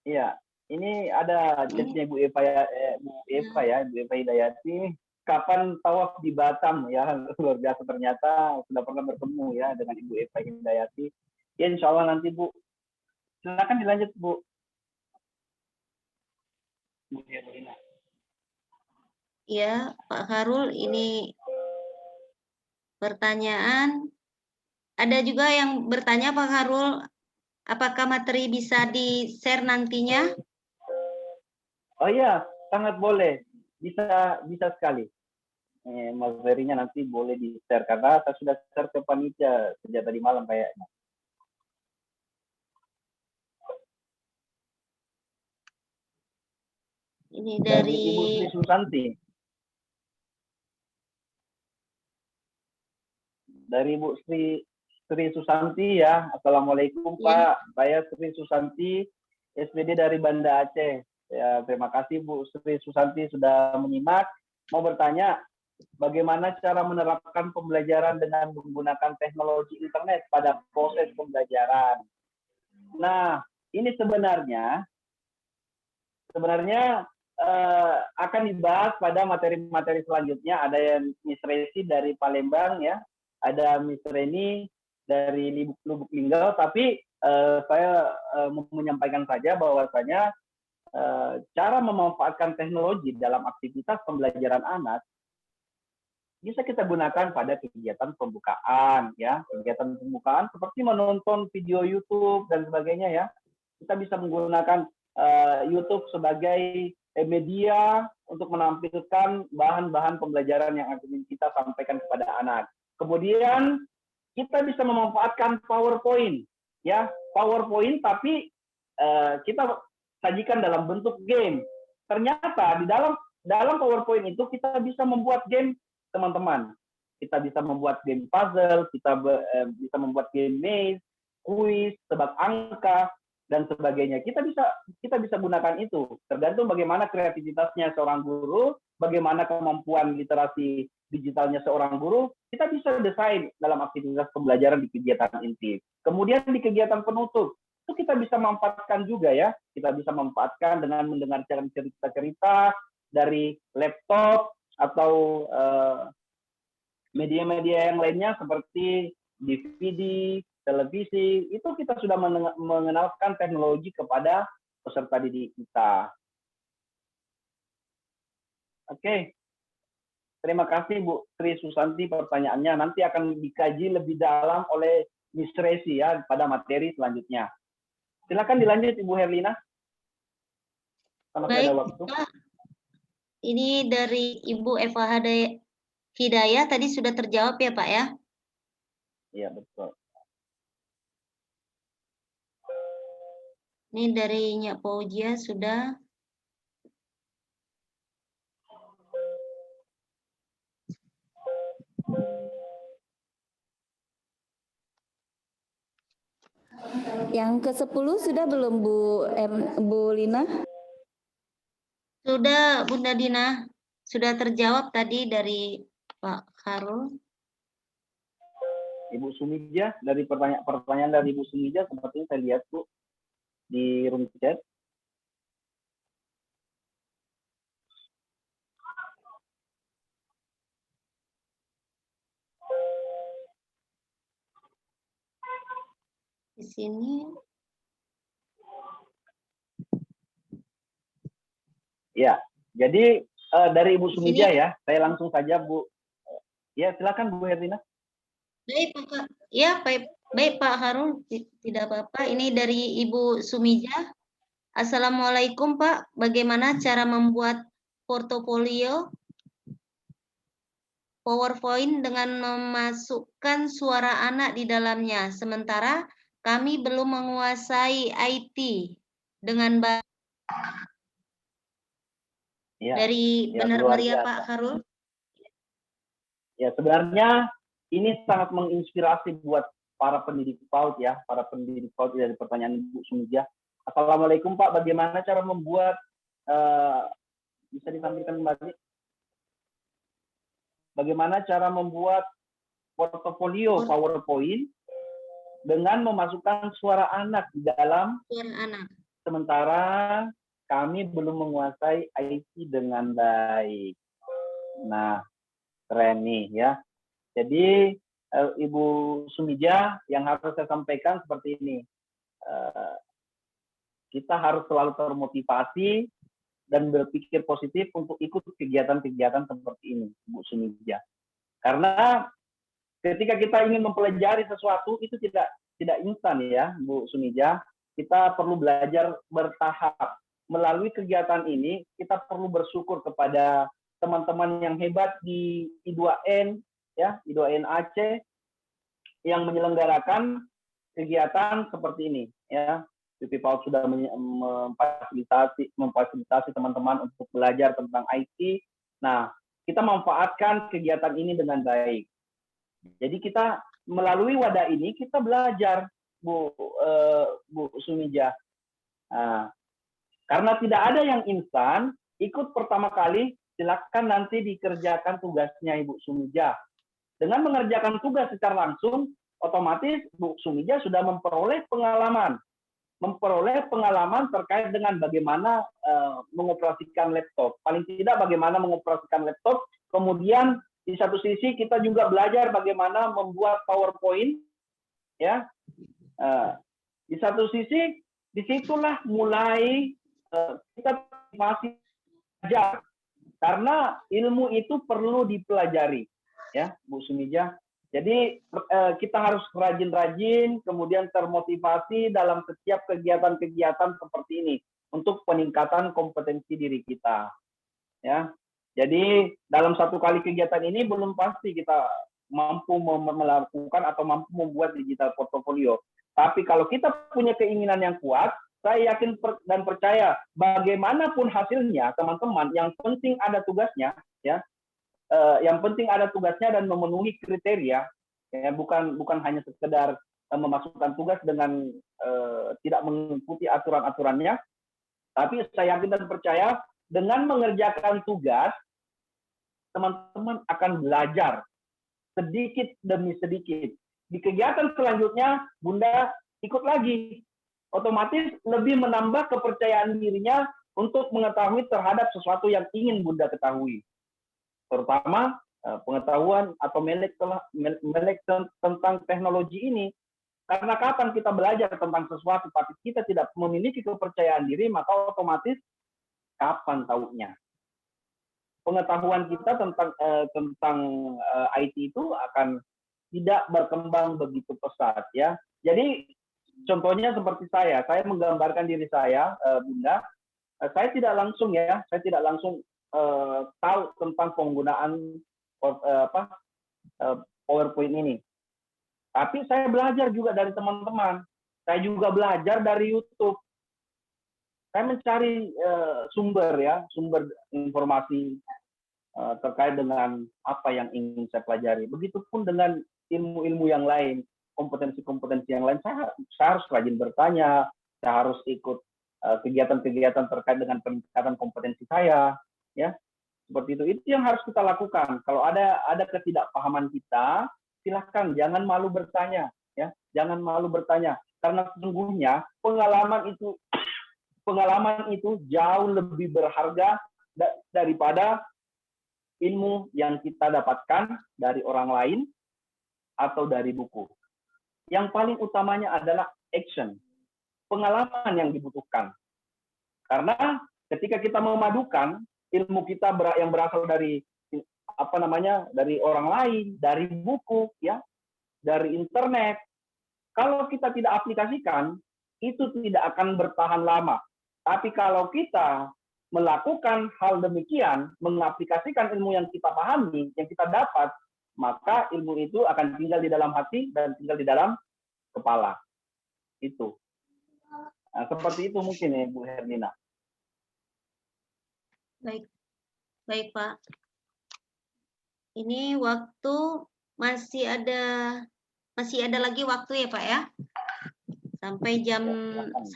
Iya, ini ada chatnya Bu Eva ya, Bu Eva Hidayati. Kapan tawaf di Batam ya, luar biasa ternyata sudah pernah bertemu ya dengan Ibu Eva Hidayati. Ya insya Allah nanti Bu. Silakan dilanjut Bu. Bu Herlina. Ya Pak Harul, ini pertanyaan. Ada juga yang bertanya Pak Harul, apakah materi bisa di-share nantinya? Oh iya, sangat boleh. Bisa sekali. Materinya nanti boleh di-share karena saya sudah share ke panitia sejak tadi malam kayaknya. Ini dari Ibu Sri Susanti. Dari Ibu Sri Susanti ya. Assalamualaikum Pak. Saya Sri Susanti, SPD dari Banda Aceh. Ya, terima kasih Bu Sri Susanti sudah menyimak. Mau bertanya, bagaimana cara menerapkan pembelajaran dengan menggunakan teknologi internet pada proses pembelajaran? Nah, ini sebenarnya akan dibahas pada materi-materi selanjutnya. Ada yang Miss Resi dari Palembang ya, ada Miss Reni dari Lubuk Linggau, tapi saya menyampaikan saja bahwasanya cara memanfaatkan teknologi dalam aktivitas pembelajaran anak bisa kita gunakan pada kegiatan pembukaan ya, kegiatan pembukaan seperti menonton video YouTube dan sebagainya ya. Kita bisa menggunakan YouTube sebagai media untuk menampilkan bahan-bahan pembelajaran yang akan kita sampaikan kepada anak. Kemudian kita bisa memanfaatkan PowerPoint ya, PowerPoint tapi kita sajikan dalam bentuk game. Ternyata di dalam PowerPoint itu kita bisa membuat game teman-teman. Kita bisa membuat game puzzle, kita bisa membuat game maze, kuis, tebak angka dan sebagainya. Kita bisa gunakan itu. Tergantung bagaimana kreativitasnya seorang guru, bagaimana kemampuan literasi digitalnya seorang guru, kita bisa desain dalam aktivitas pembelajaran di kegiatan inti. Kemudian di kegiatan penutup, itu kita bisa manfaatkan juga ya. Kita bisa manfaatkan dengan mendengarkan cerita-cerita dari laptop atau media-media yang lainnya seperti DVD, televisi. Itu kita sudah mengenalkan teknologi kepada peserta didik kita. Oke. Terima kasih Bu Sri Susanti pertanyaannya. Nanti akan dikaji lebih dalam oleh Miss Resi ya pada materi selanjutnya. Silakan dilanjut Ibu Herlina. Kalau ada waktu. Ini dari Ibu Eva Hidayah tadi sudah terjawab ya Pak ya? Iya betul. Ini dari Nyak Fauzia sudah. Yang ke-10 sudah belum Bu Lina? Sudah Bunda Dina, sudah terjawab tadi dari Pak Harul. Ibu Sumija, dari pertanyaan dari Ibu Sumija sepertinya saya lihat Bu di room chat. sini. Ya, jadi dari Ibu Sumija ya, saya langsung saja Bu. Ya, silakan Bu Herlina. Baik Pak, ya baik Pak Harun, tidak apa-apa. Ini dari Ibu Sumija. Assalamualaikum Pak, bagaimana cara membuat portofolio PowerPoint dengan memasukkan suara anak di dalamnya, sementara kami belum menguasai IT dengan baik. Ya, Dari ya, Benar luar Meriah biasa. Pak Harun. Ya, sebenarnya ini sangat menginspirasi buat para pendidik PAUD ya, para pendidik PAUD dari pertanyaan Ibu Sumija. Assalamualaikum Pak, bagaimana cara membuat, bisa ditampilkan kembali? Bagaimana cara membuat portofolio PowerPoint dengan memasukkan suara anak di dalam, sementara kami belum menguasai IT dengan baik. Nah, keren nih ya. Jadi Ibu Sumija, yang harus saya sampaikan seperti ini. Kita harus selalu termotivasi dan berpikir positif untuk ikut kegiatan-kegiatan seperti ini, Bu Sumija. Karena ketika kita ingin mempelajari sesuatu itu tidak instan ya, Bu Sumija. Kita perlu belajar bertahap. Melalui kegiatan ini kita perlu bersyukur kepada teman-teman yang hebat di I2N ya, I2N Aceh yang menyelenggarakan kegiatan seperti ini ya. PP PAUD sudah memfasilitasi teman-teman untuk belajar tentang IT. Nah, kita manfaatkan kegiatan ini dengan baik. Jadi kita melalui wadah ini kita belajar, Bu Sumija. Nah, karena tidak ada yang instan, ikut pertama kali silakan nanti dikerjakan tugasnya Ibu Sumija. Dengan mengerjakan tugas secara langsung, otomatis Bu Sumija sudah memperoleh pengalaman terkait dengan bagaimana mengoperasikan laptop. Paling tidak bagaimana mengoperasikan laptop. Kemudian di satu sisi kita juga belajar bagaimana membuat PowerPoint, ya. Di satu sisi disitulah mulai kita masih belajar, karena ilmu itu perlu dipelajari, ya, Bu Sumija. Jadi kita harus rajin-rajin, kemudian termotivasi dalam setiap kegiatan-kegiatan seperti ini untuk peningkatan kompetensi diri kita. Ya, jadi dalam satu kali kegiatan ini belum pasti kita mampu melakukan atau mampu membuat digital portfolio. Tapi kalau kita punya keinginan yang kuat, saya yakin dan percaya bagaimanapun hasilnya, teman-teman, yang penting ada tugasnya, ya. Yang penting ada tugasnya dan memenuhi kriteria, ya, bukan hanya sekedar memasukkan tugas dengan tidak mengikuti aturan-aturannya, tapi saya yakin dan percaya dengan mengerjakan tugas, teman-teman akan belajar sedikit demi sedikit. Di kegiatan selanjutnya, Bunda ikut lagi, otomatis lebih menambah kepercayaan dirinya untuk mengetahui terhadap sesuatu yang ingin Bunda ketahui. Terutama pengetahuan atau melek tentang teknologi ini. Karena kapan kita belajar tentang sesuatu tapi kita tidak memiliki kepercayaan diri, maka otomatis kapan tahunya. Pengetahuan kita tentang IT itu akan tidak berkembang begitu pesat, ya. Jadi contohnya seperti saya menggambarkan diri saya, Bunda, saya tidak langsung tahu tentang penggunaan PowerPoint ini. Tapi saya belajar juga dari teman-teman. Saya juga belajar dari YouTube. Saya mencari sumber informasi terkait dengan apa yang ingin saya pelajari. Begitupun dengan ilmu-ilmu yang lain, kompetensi-kompetensi yang lain. Saya harus rajin bertanya, saya harus ikut kegiatan-kegiatan terkait dengan peningkatan kompetensi saya. Ya, seperti itu yang harus kita lakukan. Kalau ada ketidakpahaman kita, silahkan jangan malu bertanya, ya, jangan malu bertanya, karena sesungguhnya pengalaman itu jauh lebih berharga daripada ilmu yang kita dapatkan dari orang lain atau dari buku. Yang paling utamanya adalah action, pengalaman yang dibutuhkan. Karena ketika kita memadukan ilmu kita yang berasal dari dari orang lain, dari buku, ya, dari internet, kalau kita tidak aplikasikan, itu tidak akan bertahan lama. Tapi kalau kita melakukan hal demikian, mengaplikasikan ilmu yang kita pahami, yang kita dapat, maka ilmu itu akan tinggal di dalam hati dan tinggal di dalam kepala. Itu. Nah, seperti itu mungkin ya, Bu Herlina. Baik, baik Pak. Ini waktu masih ada lagi waktu ya Pak ya? Sampai jam 1.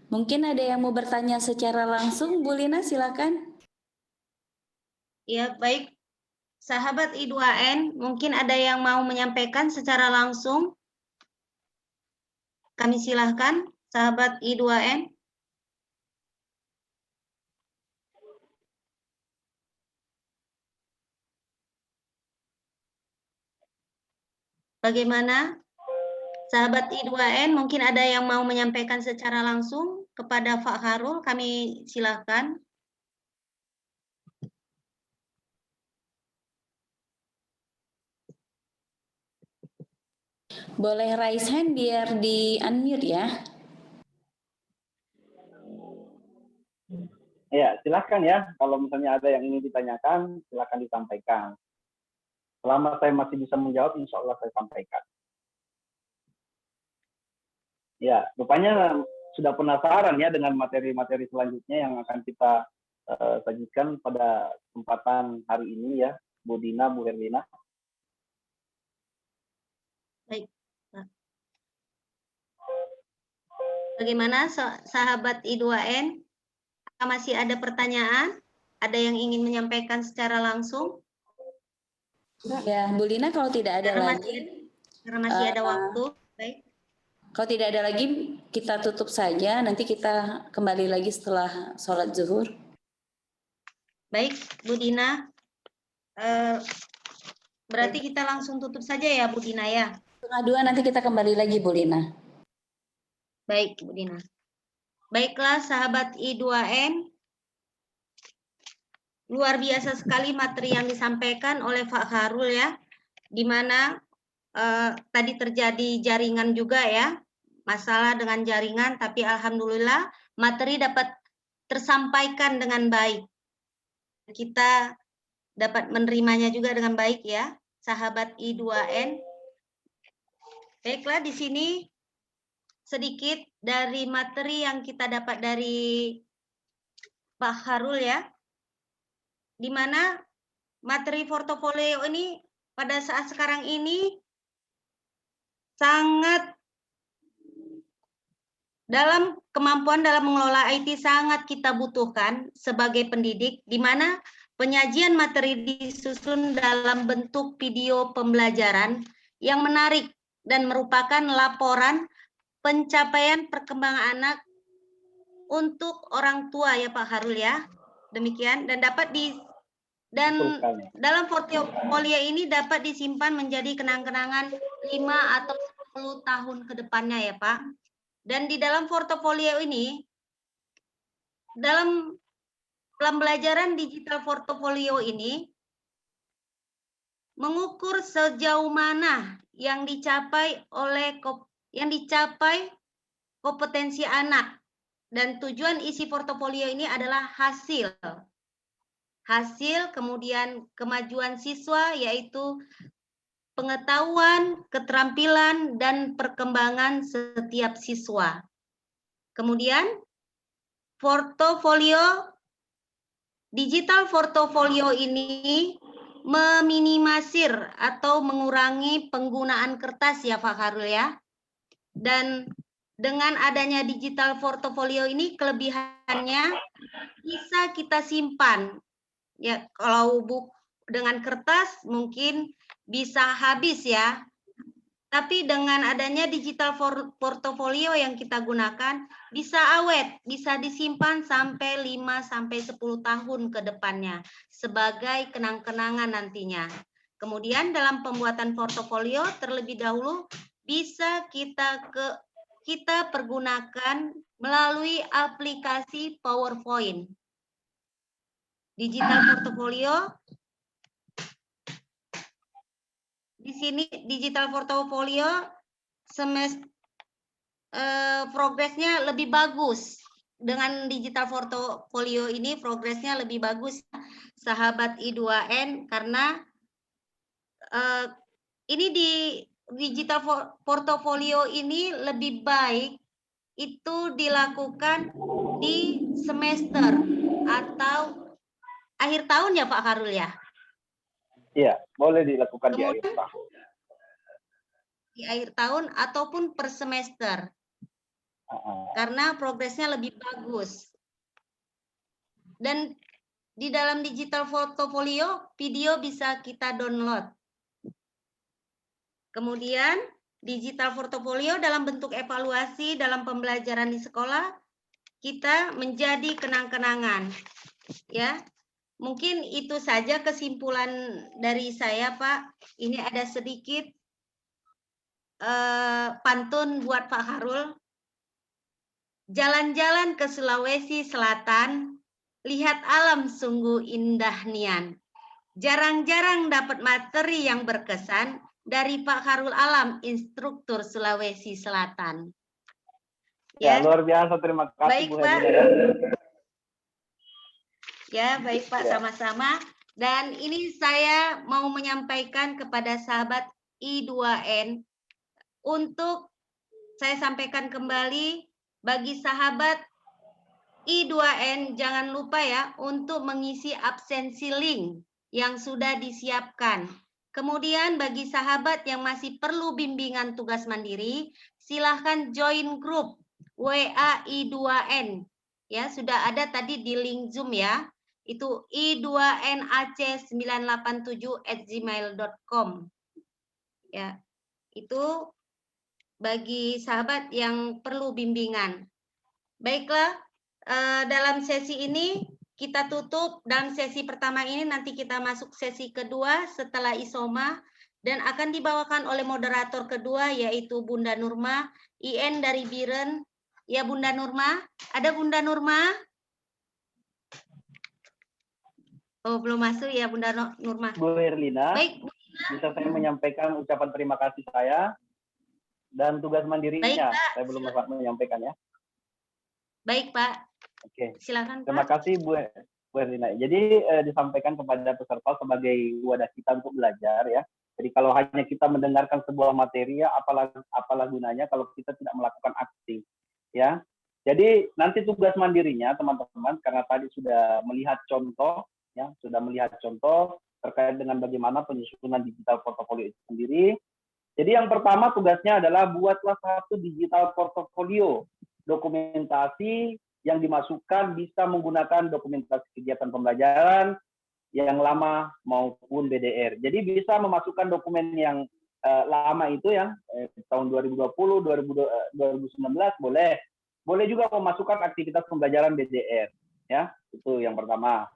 Mungkin ada yang mau bertanya secara langsung, Bu Lina silakan. Ya, baik. Sahabat I2N, mungkin ada yang mau menyampaikan secara langsung? Kami silahkan, sahabat I2N. Bagaimana? Sahabat I2N, mungkin ada yang mau menyampaikan secara langsung kepada Pak Khairul, kami silahkan. Boleh raise hand biar di unmute ya. Ya, silahkan ya. Kalau misalnya ada yang ingin ditanyakan, silahkan disampaikan. Selama saya masih bisa menjawab, insya Allah saya sampaikan. Ya, rupanya sudah penasaran ya dengan materi-materi selanjutnya yang akan kita sajikan pada kesempatan hari ini ya, Bu Dina, Bu Herlina. Baik. Bagaimana sahabat I2N? Masih ada pertanyaan? Ada yang ingin menyampaikan secara langsung? Ya, Bu Lina, kalau tidak ada lagi. Karena masih ada waktu. Baik. Kalau tidak ada lagi, kita tutup saja. Nanti kita kembali lagi setelah sholat zuhur. Baik, Bu Dina. Berarti kita langsung tutup saja ya, Bu Dina ya? 1:30 nanti kita kembali lagi, Bu Lina. Baik, Bu Dina. Baiklah, sahabat I2N. Luar biasa sekali materi yang disampaikan oleh Pak Khairul ya. Di mana tadi terjadi jaringan juga ya. Masalah dengan jaringan, tapi alhamdulillah materi dapat tersampaikan dengan baik. Kita dapat menerimanya juga dengan baik ya, sahabat I2N. Baiklah, di sini sedikit dari materi yang kita dapat dari Pak Khairul ya, di mana materi portofolio ini pada saat sekarang ini sangat dalam kemampuan dalam mengelola IT sangat kita butuhkan sebagai pendidik, di mana penyajian materi disusun dalam bentuk video pembelajaran yang menarik dan merupakan laporan pencapaian perkembangan anak untuk orang tua ya Pak Khairul ya. Demikian, dan dalam portofolio ini dapat disimpan menjadi kenang-kenangan 5 atau 10 tahun ke depannya ya Pak. Dan di dalam portofolio ini, dalam pembelajaran digital portofolio ini mengukur sejauh mana yang dicapai kompetensi anak, dan tujuan isi portofolio ini adalah hasil kemudian kemajuan siswa, yaitu pengetahuan, keterampilan, dan perkembangan setiap siswa. Kemudian digital portofolio ini meminimalisir atau mengurangi penggunaan kertas ya Pak Khairul ya. Dan dengan adanya digital portofolio ini kelebihannya bisa kita simpan. Ya, kalau dengan kertas mungkin bisa habis ya. Tapi dengan adanya digital portofolio yang kita gunakan bisa awet, bisa disimpan sampai 5-10 tahun ke depannya sebagai kenang-kenangan nantinya. Kemudian dalam pembuatan portofolio terlebih dahulu bisa kita pergunakan melalui aplikasi PowerPoint. Digital portfolio. Di sini digital portfolio progresnya lebih bagus. Dengan digital portfolio ini progresnya lebih bagus, sahabat I2N, karena ini di digital portfolio ini lebih baik itu dilakukan di semester atau akhir tahun ya Pak Karul ya? Iya, boleh dilakukan di akhir tahun. Di akhir tahun ataupun per semester. Karena progresnya lebih bagus. Dan di dalam digital portfolio, video bisa kita download. Kemudian, digital portfolio dalam bentuk evaluasi dalam pembelajaran di sekolah, kita menjadi kenang-kenangan. Ya, mungkin itu saja kesimpulan dari saya, Pak. Ini ada sedikit pantun buat Pak Harul. Jalan-jalan ke Sulawesi Selatan, lihat alam sungguh indah nian. Jarang-jarang dapat materi yang berkesan dari Pak Harul Alam, instruktur Sulawesi Selatan. Ya, luar biasa. Terima kasih baik, Bu Pak. Herlina. Ya, baik Pak, sama-sama. Dan ini saya mau menyampaikan kepada sahabat I2N untuk saya sampaikan kembali bagi sahabat I2N jangan lupa ya untuk mengisi absensi link yang sudah disiapkan. Kemudian bagi sahabat yang masih perlu bimbingan tugas mandiri, silahkan join grup WA I2N. Ya, sudah ada tadi di link Zoom ya. Itu i2nac987@gmail.com. Ya. Itu bagi sahabat yang perlu bimbingan. Baiklah, dalam sesi ini kita tutup. Dalam sesi pertama ini nanti kita masuk sesi kedua setelah Isoma dan akan dibawakan oleh moderator kedua yaitu Bunda Nurma, IN dari Biren. Ya Bunda Nurma, ada Bunda Nurma? Oh, belum masuk ya Bunda Nurma. Bu Herlina, baik, bisa saya menyampaikan ucapan terima kasih saya dan tugas mandirinya. Baik, Pak. Saya belum menyampaikan ya. Baik Pak. Oke. Silakan Pak. Terima kasih Bu Herlina. Jadi disampaikan kepada peserta sebagai wadah kita untuk belajar ya. Jadi kalau hanya kita mendengarkan sebuah materi ya apalah gunanya kalau kita tidak melakukan aksi ya. Jadi nanti tugas mandirinya teman-teman karena tadi sudah melihat contoh ya, sudah melihat contoh terkait dengan bagaimana penyusunan digital portfolio itu sendiri. Jadi yang pertama tugasnya adalah buatlah satu digital portfolio dokumentasi yang dimasukkan bisa menggunakan dokumentasi kegiatan pembelajaran yang lama maupun BDR. Jadi bisa memasukkan dokumen yang lama itu ya tahun 2020, 2019 boleh. Boleh juga memasukkan aktivitas pembelajaran BDR ya. Itu yang pertama.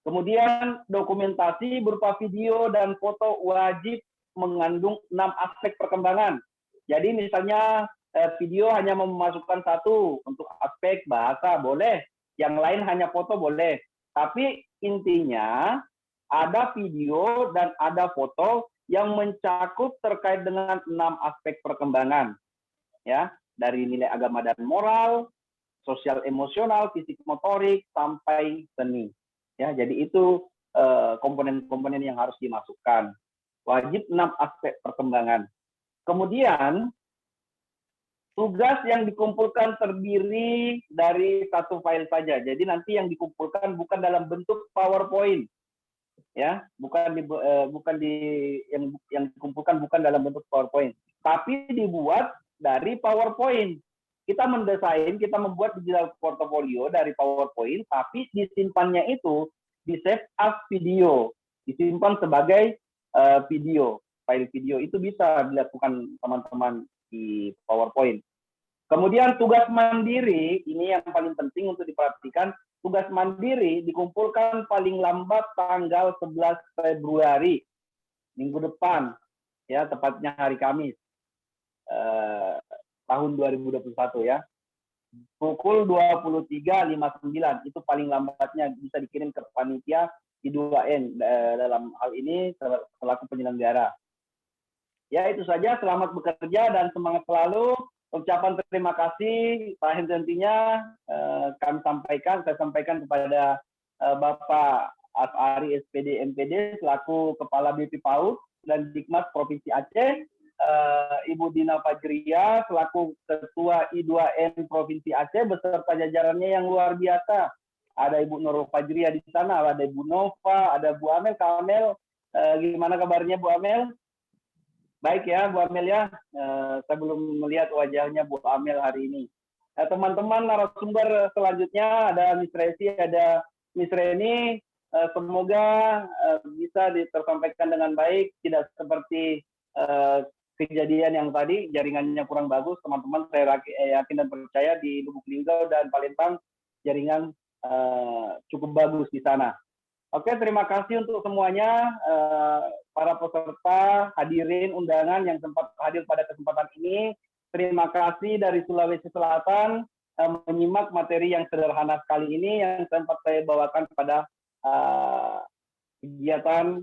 Kemudian dokumentasi berupa video dan foto wajib mengandung 6 aspek perkembangan. Jadi misalnya video hanya memasukkan satu untuk aspek bahasa boleh, yang lain hanya foto boleh. Tapi intinya ada video dan ada foto yang mencakup terkait dengan 6 aspek perkembangan. Ya, dari nilai agama dan moral, sosial emosional, fisik motorik sampai seni. Ya, jadi itu komponen-komponen yang harus dimasukkan. Wajib 6 aspek perkembangan. Kemudian tugas yang dikumpulkan terdiri dari satu file saja. Jadi nanti yang dikumpulkan bukan dalam bentuk PowerPoint, ya, yang dikumpulkan bukan dalam bentuk PowerPoint, tapi dibuat dari PowerPoint. Kita mendesain, kita membuat digital portfolio dari PowerPoint, tapi disimpannya itu di save as video, disimpan sebagai video, file video itu bisa dilakukan teman-teman di PowerPoint. Kemudian tugas mandiri, ini yang paling penting untuk diperhatikan, tugas mandiri dikumpulkan paling lambat tanggal 11 Februari, minggu depan. ya, tepatnya hari Kamis tahun 2021 ya. Pukul 23.59 itu paling lambatnya bisa dikirim ke panitia I2N dalam hal ini selaku penyelenggara. Ya, itu saja. Selamat bekerja dan semangat selalu. Ucapan terima kasih terakhir tentunya saya sampaikan kepada Bapak Asari SPD MPD selaku Kepala BP PAUD dan Dikmas Provinsi Aceh, Ibu Dina Fajria selaku Ketua I2N Provinsi Aceh beserta jajarannya yang luar biasa. Ada Ibu Nurul Fajria di sana, ada Ibu Nova, ada Bu Amel. Kak Amel, gimana kabarnya Bu Amel? Baik ya Bu Amel ya, saya belum melihat wajahnya Bu Amel hari ini. Teman-teman narasumber selanjutnya ada Miss Resi, ada Miss Reni. Semoga bisa tersampaikan dengan baik, tidak seperti kejadian yang tadi jaringannya kurang bagus. Teman-teman saya yakin dan percaya di Lubuk Linggau dan Palembang jaringan cukup bagus di sana. Oke, terima kasih untuk semuanya para peserta, hadirin undangan yang sempat hadir pada kesempatan ini. Terima kasih dari Sulawesi Selatan menyimak materi yang sederhana sekali ini yang sempat saya bawakan pada kegiatan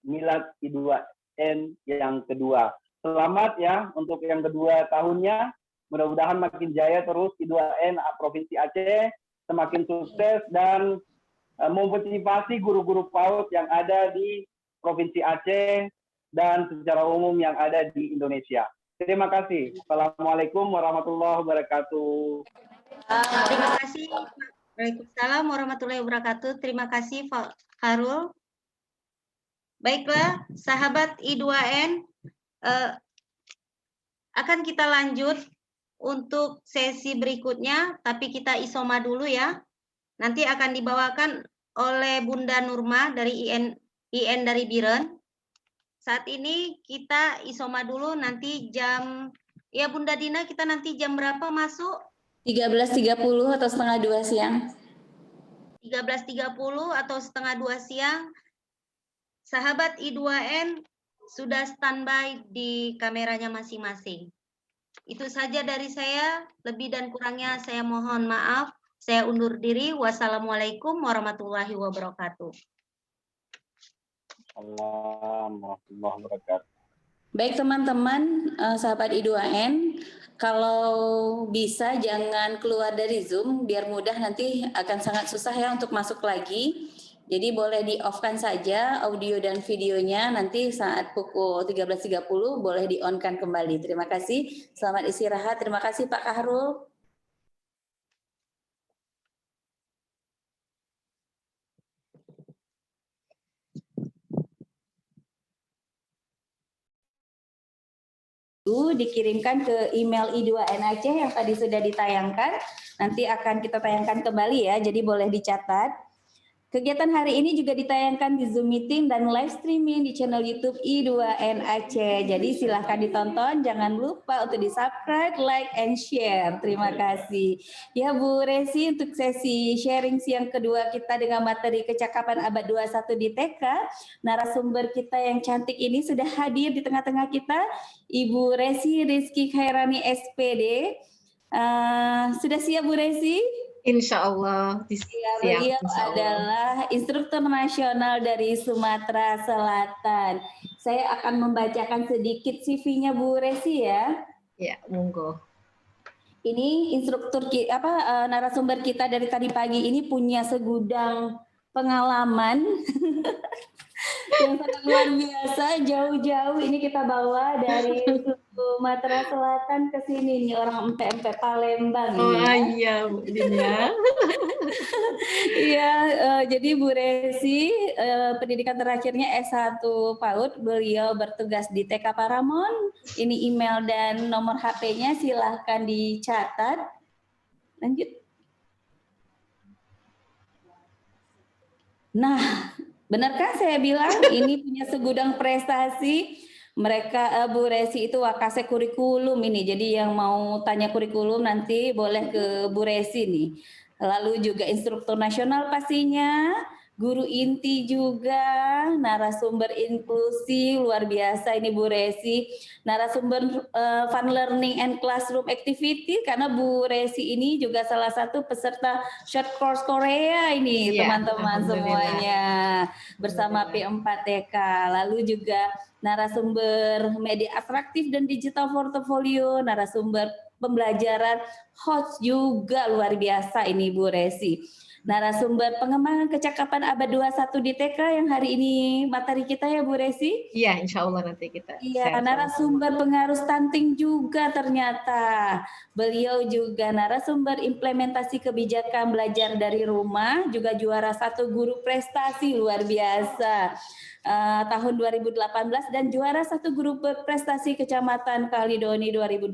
Milad I2N yang kedua. Selamat ya untuk yang kedua tahunnya. Mudah-mudahan makin jaya terus I2N Provinsi Aceh, semakin sukses dan memotivasi guru-guru PAUD yang ada di Provinsi Aceh dan secara umum yang ada di Indonesia. Terima kasih. Assalamualaikum warahmatullahi wabarakatuh. Terima kasih. Waalaikumsalam warahmatullahi wabarakatuh. Terima kasih Pak Khairul. Baiklah, sahabat I2N, akan kita lanjut untuk sesi berikutnya, tapi kita isoma dulu ya. Nanti akan dibawakan oleh Bunda Nurma dari IN dari Biren. Saat ini kita isoma dulu, nanti jam, ya Bunda Dina, kita nanti jam berapa masuk? 13.30 atau setengah 2 siang. 13.30 atau setengah 2 siang. Sahabat I2N sudah standby di kameranya masing-masing. Itu saja dari saya, lebih dan kurangnya saya mohon maaf. Saya undur diri. Wassalamualaikum warahmatullahi wabarakatuh. Warahmatullahi wabarakatuh. Baik teman-teman, sahabat I2N, kalau bisa jangan keluar dari Zoom, biar mudah, nanti akan sangat susah ya untuk masuk lagi. Jadi boleh di-off-kan saja audio dan videonya, nanti saat pukul 13.30 boleh di-on-kan kembali. Terima kasih, selamat istirahat. Terima kasih Pak Kahrul. Dikirimkan ke email I2N Aceh yang tadi sudah ditayangkan, nanti akan kita tayangkan kembali ya, jadi boleh dicatat. Kegiatan hari ini juga ditayangkan di Zoom Meeting dan live streaming di channel YouTube I2N Aceh. Jadi silahkan ditonton, jangan lupa untuk di-subscribe, like, and share. Terima kasih. Ya Bu Resi, untuk sesi sharing siang kedua kita dengan materi kecakapan abad 21 di TK, narasumber kita yang cantik ini sudah hadir di tengah-tengah kita, Ibu Resi Rizky Khairani SPD. Sudah siap Bu Resi? Insya Allah. Beliau adalah instruktur nasional dari Sumatera Selatan. Saya akan membacakan sedikit CV-nya Bu Resi ya. Ya, monggo. Ini instruktur narasumber kita dari tadi pagi ini punya segudang pengalaman yang sangat luar biasa. Jauh-jauh ini kita bawa dari Sumatera Selatan ke sini nih, orang MP Palembang. Oh ini, iya, Bu Dina. Iya, jadi Bu Resi pendidikan terakhirnya S1 PAUD, beliau bertugas di TK Paramon. Ini email dan nomor HP-nya silahkan dicatat. Lanjut. Nah, benarkah saya bilang ini punya segudang prestasi? Mereka Bu Resi itu wakase kurikulum ini. Jadi yang mau tanya kurikulum nanti boleh ke Bu Resi nih. Lalu juga instruktur nasional pastinya, guru inti juga, narasumber inklusi luar biasa ini Bu Resi, narasumber fun learning and classroom activity karena Bu Resi ini juga salah satu peserta short course Korea ini teman-teman semuanya bersama P4TK, lalu juga narasumber media atraktif dan digital portfolio, narasumber pembelajaran host juga luar biasa ini Bu Resi. Narasumber pengembangan kecakapan abad 21 di TK yang hari ini materi kita ya Bu Resi? Iya, insya Allah nanti kita. Iya, narasumber pengaruh stunting juga ternyata. Beliau juga narasumber implementasi kebijakan belajar dari rumah, juga juara 1 guru prestasi luar biasa. Tahun 2018 dan juara 1 guru prestasi Kecamatan Kalidoni 2018.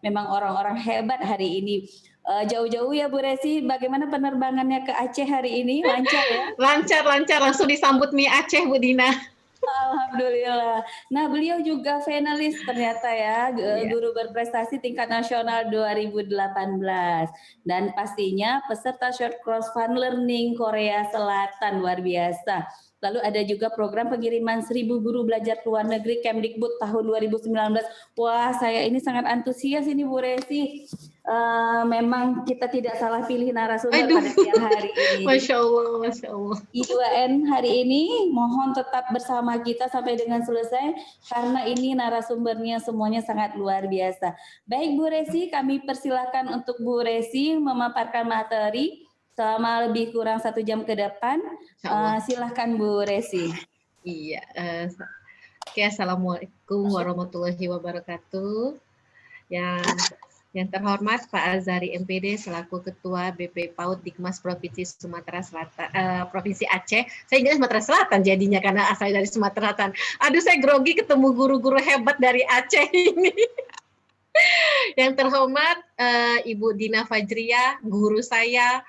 Memang orang-orang hebat hari ini. Jauh-jauh ya Bu Resi, bagaimana penerbangannya ke Aceh hari ini? Lancar ya? Lancar, langsung disambut mie Aceh Bu Dina. Alhamdulillah. Nah, beliau juga finalis ternyata ya, guru berprestasi tingkat nasional 2018. Dan pastinya peserta Short Course Fun Learning Korea Selatan, luar biasa. Lalu ada juga program pengiriman 1000 guru belajar ke luar negeri Kemdikbud tahun 2019. Wah, saya ini sangat antusias ini Bu Resi. Memang kita tidak salah pilih narasumber pada siang hari ini. Masya Allah, Masya Allah. I2N hari ini mohon tetap bersama kita sampai dengan selesai karena ini narasumbernya semuanya sangat luar biasa. Baik Bu Resi, kami persilakan untuk Bu Resi memaparkan materi selama lebih kurang 1 jam ke depan. Silahkan Bu Resi. Iya. Oke, Assalamualaikum warahmatullahi wabarakatuh. Yang terhormat Pak Azhari MPD selaku Ketua BP PAUD Dikmas Provinsi Sumatera Selatan, Provinsi Aceh. Saya ingat Sumatera Selatan jadinya karena asal dari Sumatera Selatan. Aduh, saya grogi ketemu guru-guru hebat dari Aceh ini. Yang terhormat Ibu Dina Fajriah, guru saya,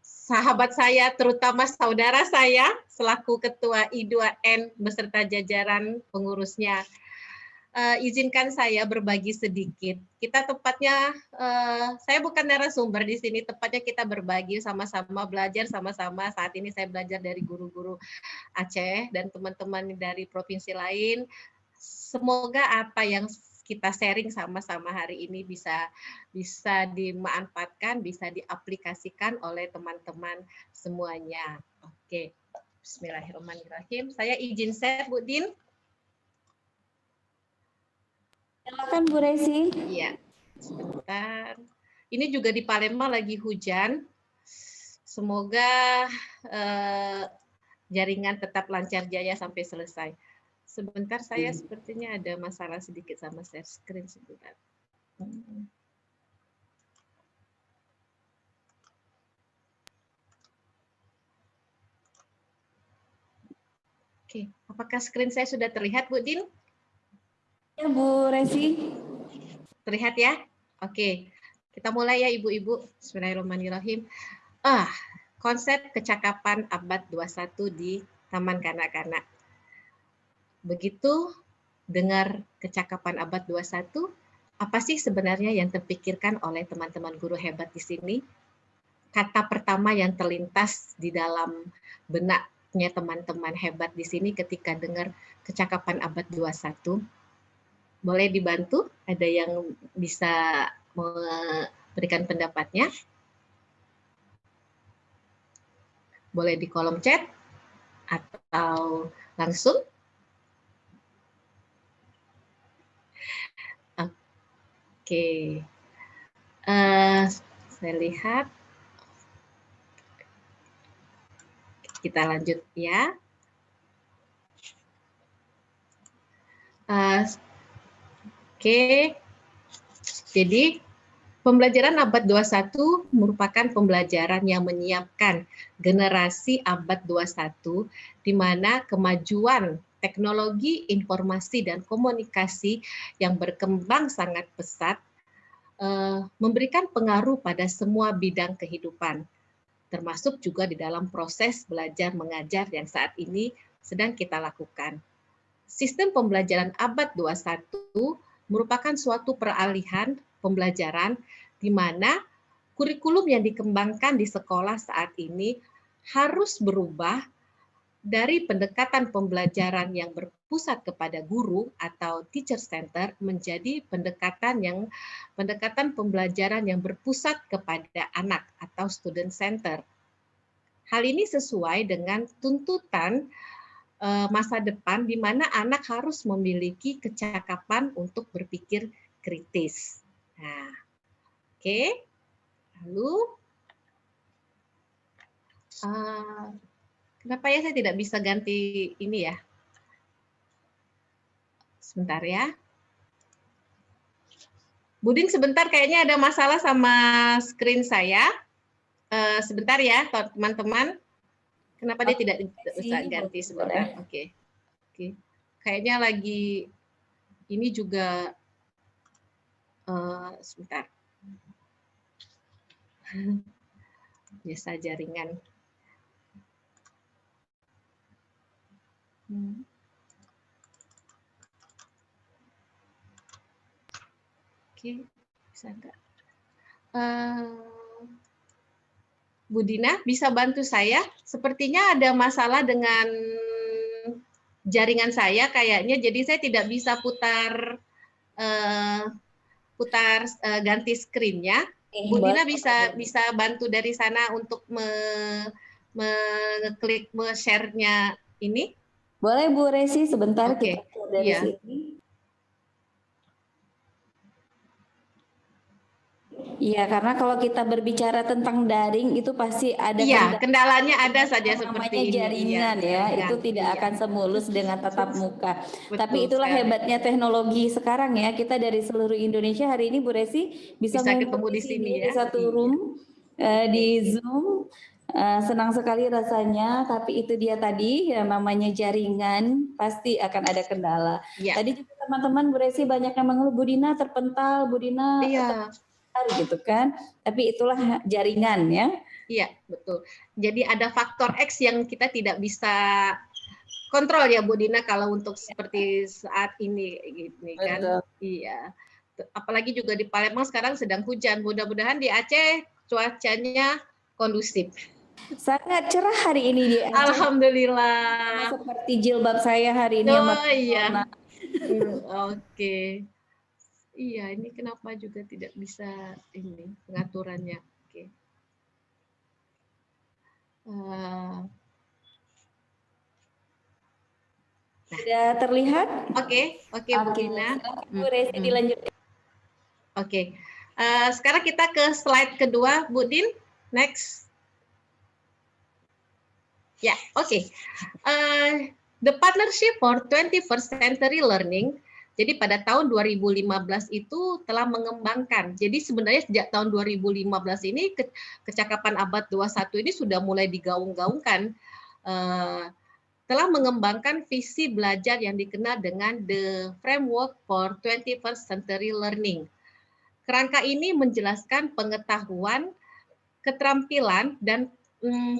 sahabat saya, terutama saudara saya selaku Ketua I2N beserta jajaran pengurusnya. Izinkan saya berbagi sedikit. Kita tepatnya, saya bukan narasumber di sini, tepatnya kita berbagi sama-sama belajar sama-sama. Saat ini saya belajar dari guru-guru Aceh dan teman-teman dari provinsi lain. Semoga apa yang kita sharing sama-sama hari ini bisa dimanfaatkan, bisa diaplikasikan oleh teman-teman semuanya. Oke, Bismillahirrahmanirrahim. Saya izin share, Bu Din. Silakan Bu Resi. Iya, sebentar. Ini juga di Palembang lagi hujan. Semoga jaringan tetap lancar jaya sampai selesai. Sebentar, saya sepertinya ada masalah sedikit sama share screen sebentar. Oke, apakah screen saya sudah terlihat, Bu Din? Ya Bu Resi. Terlihat ya? Oke, kita mulai ya Ibu-Ibu. Bismillahirrahmanirrahim. Konsep kecakapan abad 21 di Taman Kanak-Kanak. Begitu dengar kecakapan abad 21, apa sih sebenarnya yang terpikirkan oleh teman-teman guru hebat di sini? Kata pertama yang terlintas di dalam benaknya teman-teman hebat di sini ketika dengar kecakapan abad 21, boleh dibantu? Ada yang bisa memberikan pendapatnya? Boleh di kolom chat atau langsung? Oke. Saya lihat. Kita lanjut ya. Oke, jadi pembelajaran abad 21 merupakan pembelajaran yang menyiapkan generasi abad 21 di mana kemajuan teknologi informasi dan komunikasi yang berkembang sangat pesat memberikan pengaruh pada semua bidang kehidupan, termasuk juga di dalam proses belajar mengajar yang saat ini sedang kita lakukan. Sistem pembelajaran abad 21 merupakan suatu peralihan pembelajaran di mana kurikulum yang dikembangkan di sekolah saat ini harus berubah dari pendekatan pembelajaran yang berpusat kepada guru atau teacher center menjadi pendekatan pembelajaran yang berpusat kepada anak atau student center. Hal ini sesuai dengan tuntutan masa depan di mana anak harus memiliki kecakapan untuk berpikir kritis. Nah, oke. Lalu kenapa ya saya tidak bisa ganti ini ya? Sebentar ya. Buding sebentar, kayaknya ada masalah sama screen saya. Sebentar ya teman-teman. Kenapa dia tidak bisa ganti sebentar? Oke. Kayaknya lagi ini juga sebentar. Biasa jaringan. Oke, bisa enggak? Bu Dina, bisa bantu saya? Sepertinya ada masalah dengan jaringan saya kayaknya, jadi saya tidak bisa putar ganti screen-nya. Bu Dina bisa bantu dari sana untuk mengeklik share-nya ini? Boleh Bu Resi, sebentar kita dari sini. Iya, karena kalau kita berbicara tentang daring itu pasti ada kendalanya ada saja seperti ini. Jaringan itu tidak akan semulus dengan tatap muka. Tapi itulah hebatnya teknologi sekarang ya. Kita dari seluruh Indonesia hari ini Bu Resi bisa ketemu di sini di satu room di Zoom. Senang sekali rasanya, tapi itu dia tadi yang namanya jaringan pasti akan ada kendala. Tadi juga teman-teman Bu Resi banyak yang mengeluh, Bu Dina terpental, Bu Dina gitu kan, tapi itulah jaringan ya. Iya, betul. Jadi ada faktor X yang kita tidak bisa kontrol ya Bu Dina kalau untuk seperti saat ini gitu kan. Iya. Apalagi juga di Palembang sekarang sedang hujan. Mudah-mudahan di Aceh cuacanya kondusif. Sangat cerah hari ini di Aceh. Alhamdulillah. Seperti jilbab saya hari ini. Oh iya. Oke. Iya, ini kenapa juga tidak bisa ini pengaturannya. Oke. Sudah terlihat? Oke, Bu Dina. Bu Resi dilanjutkan. Oke. Sekarang kita ke slide kedua, Bu Din. Next. Ya, oke. The Partnership for 21st Century Learning. Jadi pada tahun 2015 itu telah mengembangkan. Jadi sebenarnya sejak tahun 2015 ini kecakapan abad 21 ini sudah mulai digaung-gaungkan. Telah mengembangkan visi belajar yang dikenal dengan The Framework for 21st Century Learning. Kerangka ini menjelaskan pengetahuan, keterampilan, dan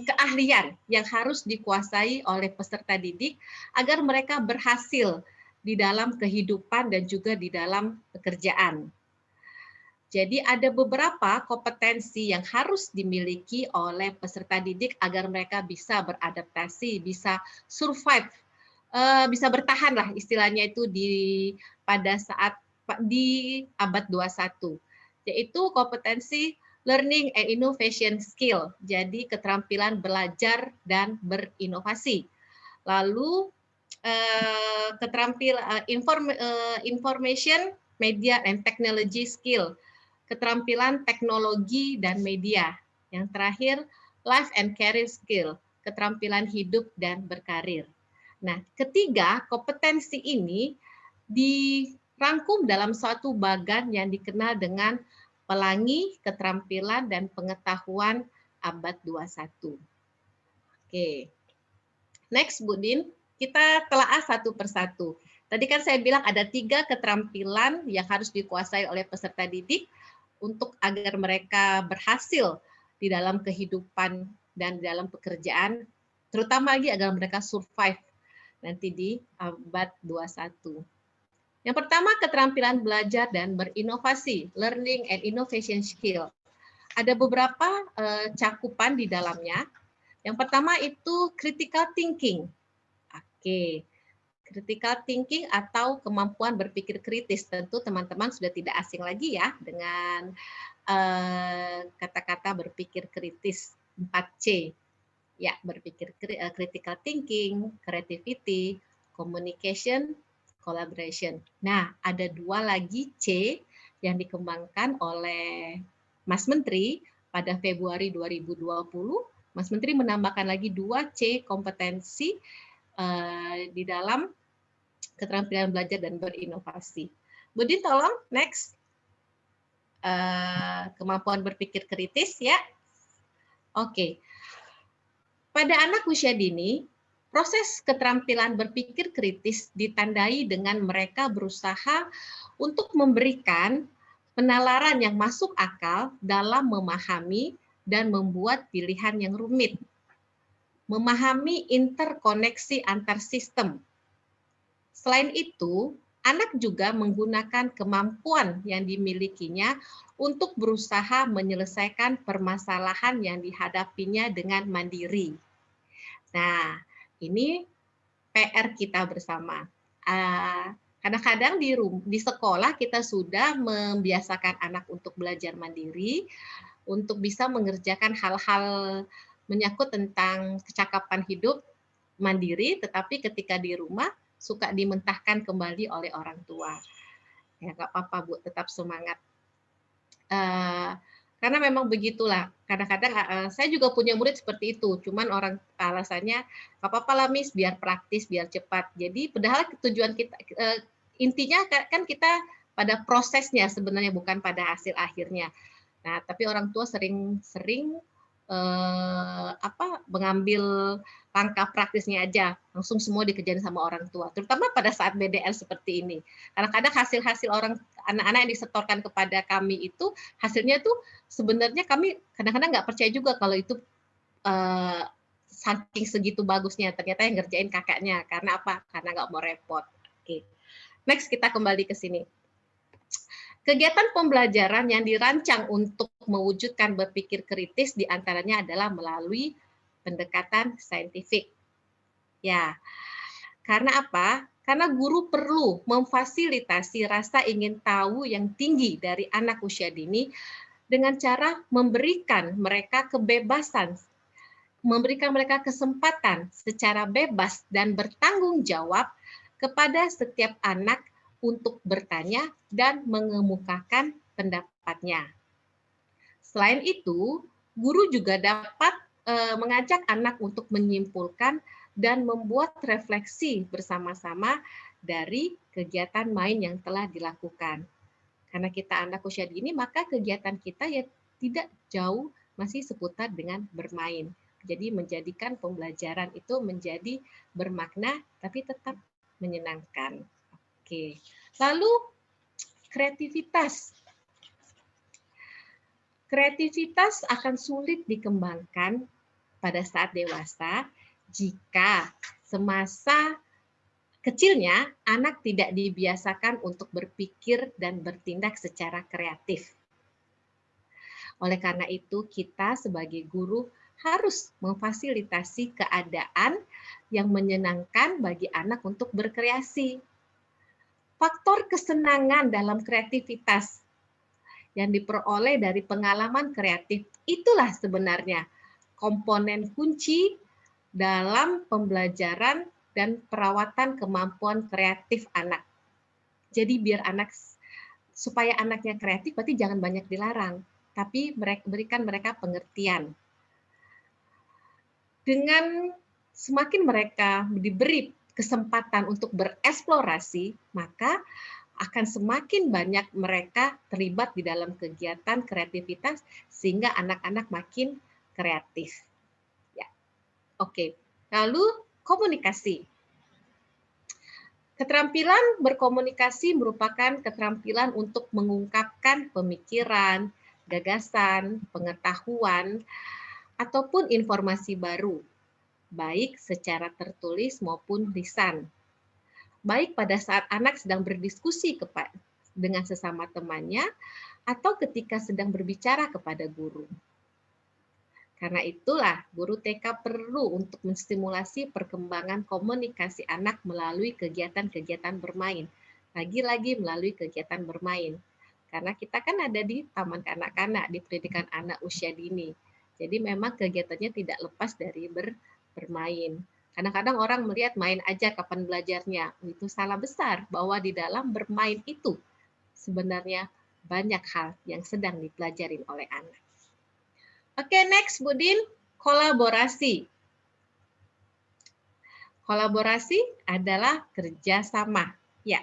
keahlian yang harus dikuasai oleh peserta didik agar mereka berhasil di dalam kehidupan dan juga di dalam pekerjaan. Jadi ada beberapa kompetensi yang harus dimiliki oleh peserta didik agar mereka bisa beradaptasi, bisa survive, bisa bertahan lah istilahnya itu pada saat di abad 21. Yaitu kompetensi learning and innovation skill, jadi keterampilan belajar dan berinovasi. Lalu keterampilan information, media, and technology skill, keterampilan teknologi dan media. Yang terakhir, life and career skill, keterampilan hidup dan berkarir. Nah, ketiga kompetensi ini dirangkum dalam suatu bagan yang dikenal dengan Pelangi Keterampilan dan Pengetahuan Abad 21. Oke. Next, Bu Din. Kita telaah satu persatu. Tadi kan saya bilang ada 3 keterampilan yang harus dikuasai oleh peserta didik untuk agar mereka berhasil di dalam kehidupan dan di dalam pekerjaan, terutama lagi agar mereka survive nanti di abad 21. Yang pertama, keterampilan belajar dan berinovasi, learning and innovation skill. Ada beberapa cakupan di dalamnya. Yang pertama itu critical thinking. Oke. Critical thinking atau kemampuan berpikir kritis. Tentu teman-teman sudah tidak asing lagi ya dengan kata-kata berpikir kritis 4C. Ya, berpikir critical thinking, creativity, communication, collaboration. Nah, ada 2 lagi C yang dikembangkan oleh Mas Menteri pada Februari 2020. Mas Menteri menambahkan lagi 2C kompetensi di dalam keterampilan belajar dan berinovasi. Budin tolong next. Kemampuan berpikir kritis ya. Oke. Pada anak usia dini, proses keterampilan berpikir kritis ditandai dengan mereka berusaha untuk memberikan penalaran yang masuk akal dalam memahami dan membuat pilihan yang rumit. Memahami interkoneksi antar sistem. Selain itu, anak juga menggunakan kemampuan yang dimilikinya untuk berusaha menyelesaikan permasalahan yang dihadapinya dengan mandiri. Nah, ini PR kita bersama. Kadang-kadang di sekolah kita sudah membiasakan anak untuk belajar mandiri, untuk bisa mengerjakan hal-hal menyangkut tentang kecakapan hidup mandiri, tetapi ketika di rumah suka dimentahkan kembali oleh orang tua. Ya nggak apa-apa Bu, tetap semangat. Karena memang begitulah. Kadang-kadang saya juga punya murid seperti itu, cuman orang alasannya nggak apa-apa lah Miss, biar praktis, biar cepat. Jadi padahal tujuan kita, intinya kan kita pada prosesnya sebenarnya, bukan pada hasil akhirnya. Nah, tapi orang tua sering mengambil langkah praktisnya aja, langsung semua dikerjain sama orang tua, terutama pada saat BDL seperti ini. Kadang-kadang hasil-hasil anak-anak yang disetorkan kepada kami itu hasilnya tuh sebenarnya kami kadang-kadang nggak percaya juga kalau itu saking segitu bagusnya, ternyata yang ngerjain kakaknya. Karena apa? Karena nggak mau repot. Oke, next kita kembali ke sini. Kegiatan pembelajaran yang dirancang untuk mewujudkan berpikir kritis diantaranya adalah melalui pendekatan saintifik. Ya, karena apa? Karena guru perlu memfasilitasi rasa ingin tahu yang tinggi dari anak usia dini dengan cara memberikan mereka kebebasan, memberikan mereka kesempatan secara bebas dan bertanggung jawab kepada setiap anak untuk bertanya dan mengemukakan pendapatnya. Selain itu, guru juga dapat mengajak anak untuk menyimpulkan dan membuat refleksi bersama-sama dari kegiatan main yang telah dilakukan. Karena kita anak usia dini, maka kegiatan kita ya tidak jauh masih seputar dengan bermain. Jadi menjadikan pembelajaran itu menjadi bermakna tapi tetap menyenangkan. Oke, lalu kreativitas. Kreativitas akan sulit dikembangkan pada saat dewasa jika semasa kecilnya anak tidak dibiasakan untuk berpikir dan bertindak secara kreatif. Oleh karena itu, kita sebagai guru harus memfasilitasi keadaan yang menyenangkan bagi anak untuk berkreasi. Faktor kesenangan dalam kreativitas yang diperoleh dari pengalaman kreatif itulah sebenarnya komponen kunci dalam pembelajaran dan perawatan kemampuan kreatif anak. Jadi supaya anaknya kreatif berarti jangan banyak dilarang, tapi berikan mereka pengertian. Dengan semakin mereka diberi kesempatan untuk bereksplorasi, maka akan semakin banyak mereka terlibat di dalam kegiatan kreativitas sehingga anak-anak makin kreatif. Ya. Oke. Lalu komunikasi. Keterampilan berkomunikasi merupakan keterampilan untuk mengungkapkan pemikiran, gagasan, pengetahuan, ataupun informasi baru, baik secara tertulis maupun lisan. Baik pada saat anak sedang berdiskusi dengan sesama temannya, atau ketika sedang berbicara kepada guru. Karena itulah guru TK perlu untuk menstimulasi perkembangan komunikasi anak melalui kegiatan-kegiatan bermain. Lagi-lagi melalui kegiatan bermain. Karena kita kan ada di taman kanak-kanak, di pendidikan anak usia dini. Jadi memang kegiatannya tidak lepas dari bermain. Kadang-kadang orang melihat main aja kapan belajarnya. Itu salah besar, bahwa di dalam bermain itu sebenarnya banyak hal yang sedang dipelajari oleh anak. Oke, next Bu Din, kolaborasi. Kolaborasi adalah kerjasama. Ya,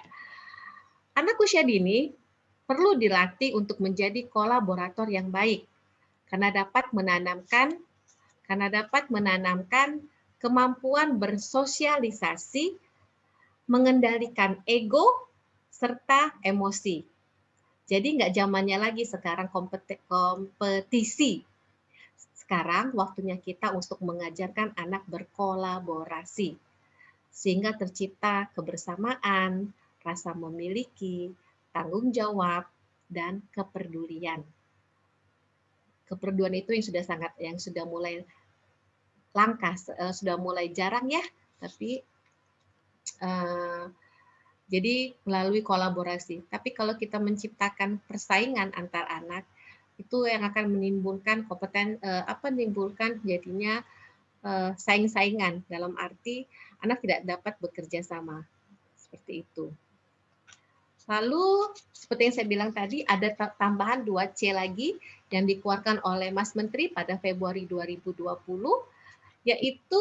anak usia dini perlu dilatih untuk menjadi kolaborator yang baik, karena dapat menanamkan kemampuan bersosialisasi, mengendalikan ego, serta emosi. Jadi nggak zamannya lagi sekarang kompetisi. Sekarang waktunya kita untuk mengajarkan anak berkolaborasi, sehingga tercipta kebersamaan, rasa memiliki, tanggung jawab, dan kepedulian. Kepedulian itu yang sudah mulai langka, sudah mulai jarang ya, tapi jadi melalui kolaborasi. Tapi kalau kita menciptakan persaingan antar anak, itu yang akan menimbulkan menimbulkan jadinya saing-saingan, dalam arti anak tidak dapat bekerja sama. Seperti itu. Lalu, seperti yang saya bilang tadi, ada tambahan 2C lagi yang dikeluarkan oleh Mas Menteri pada Februari 2020, yaitu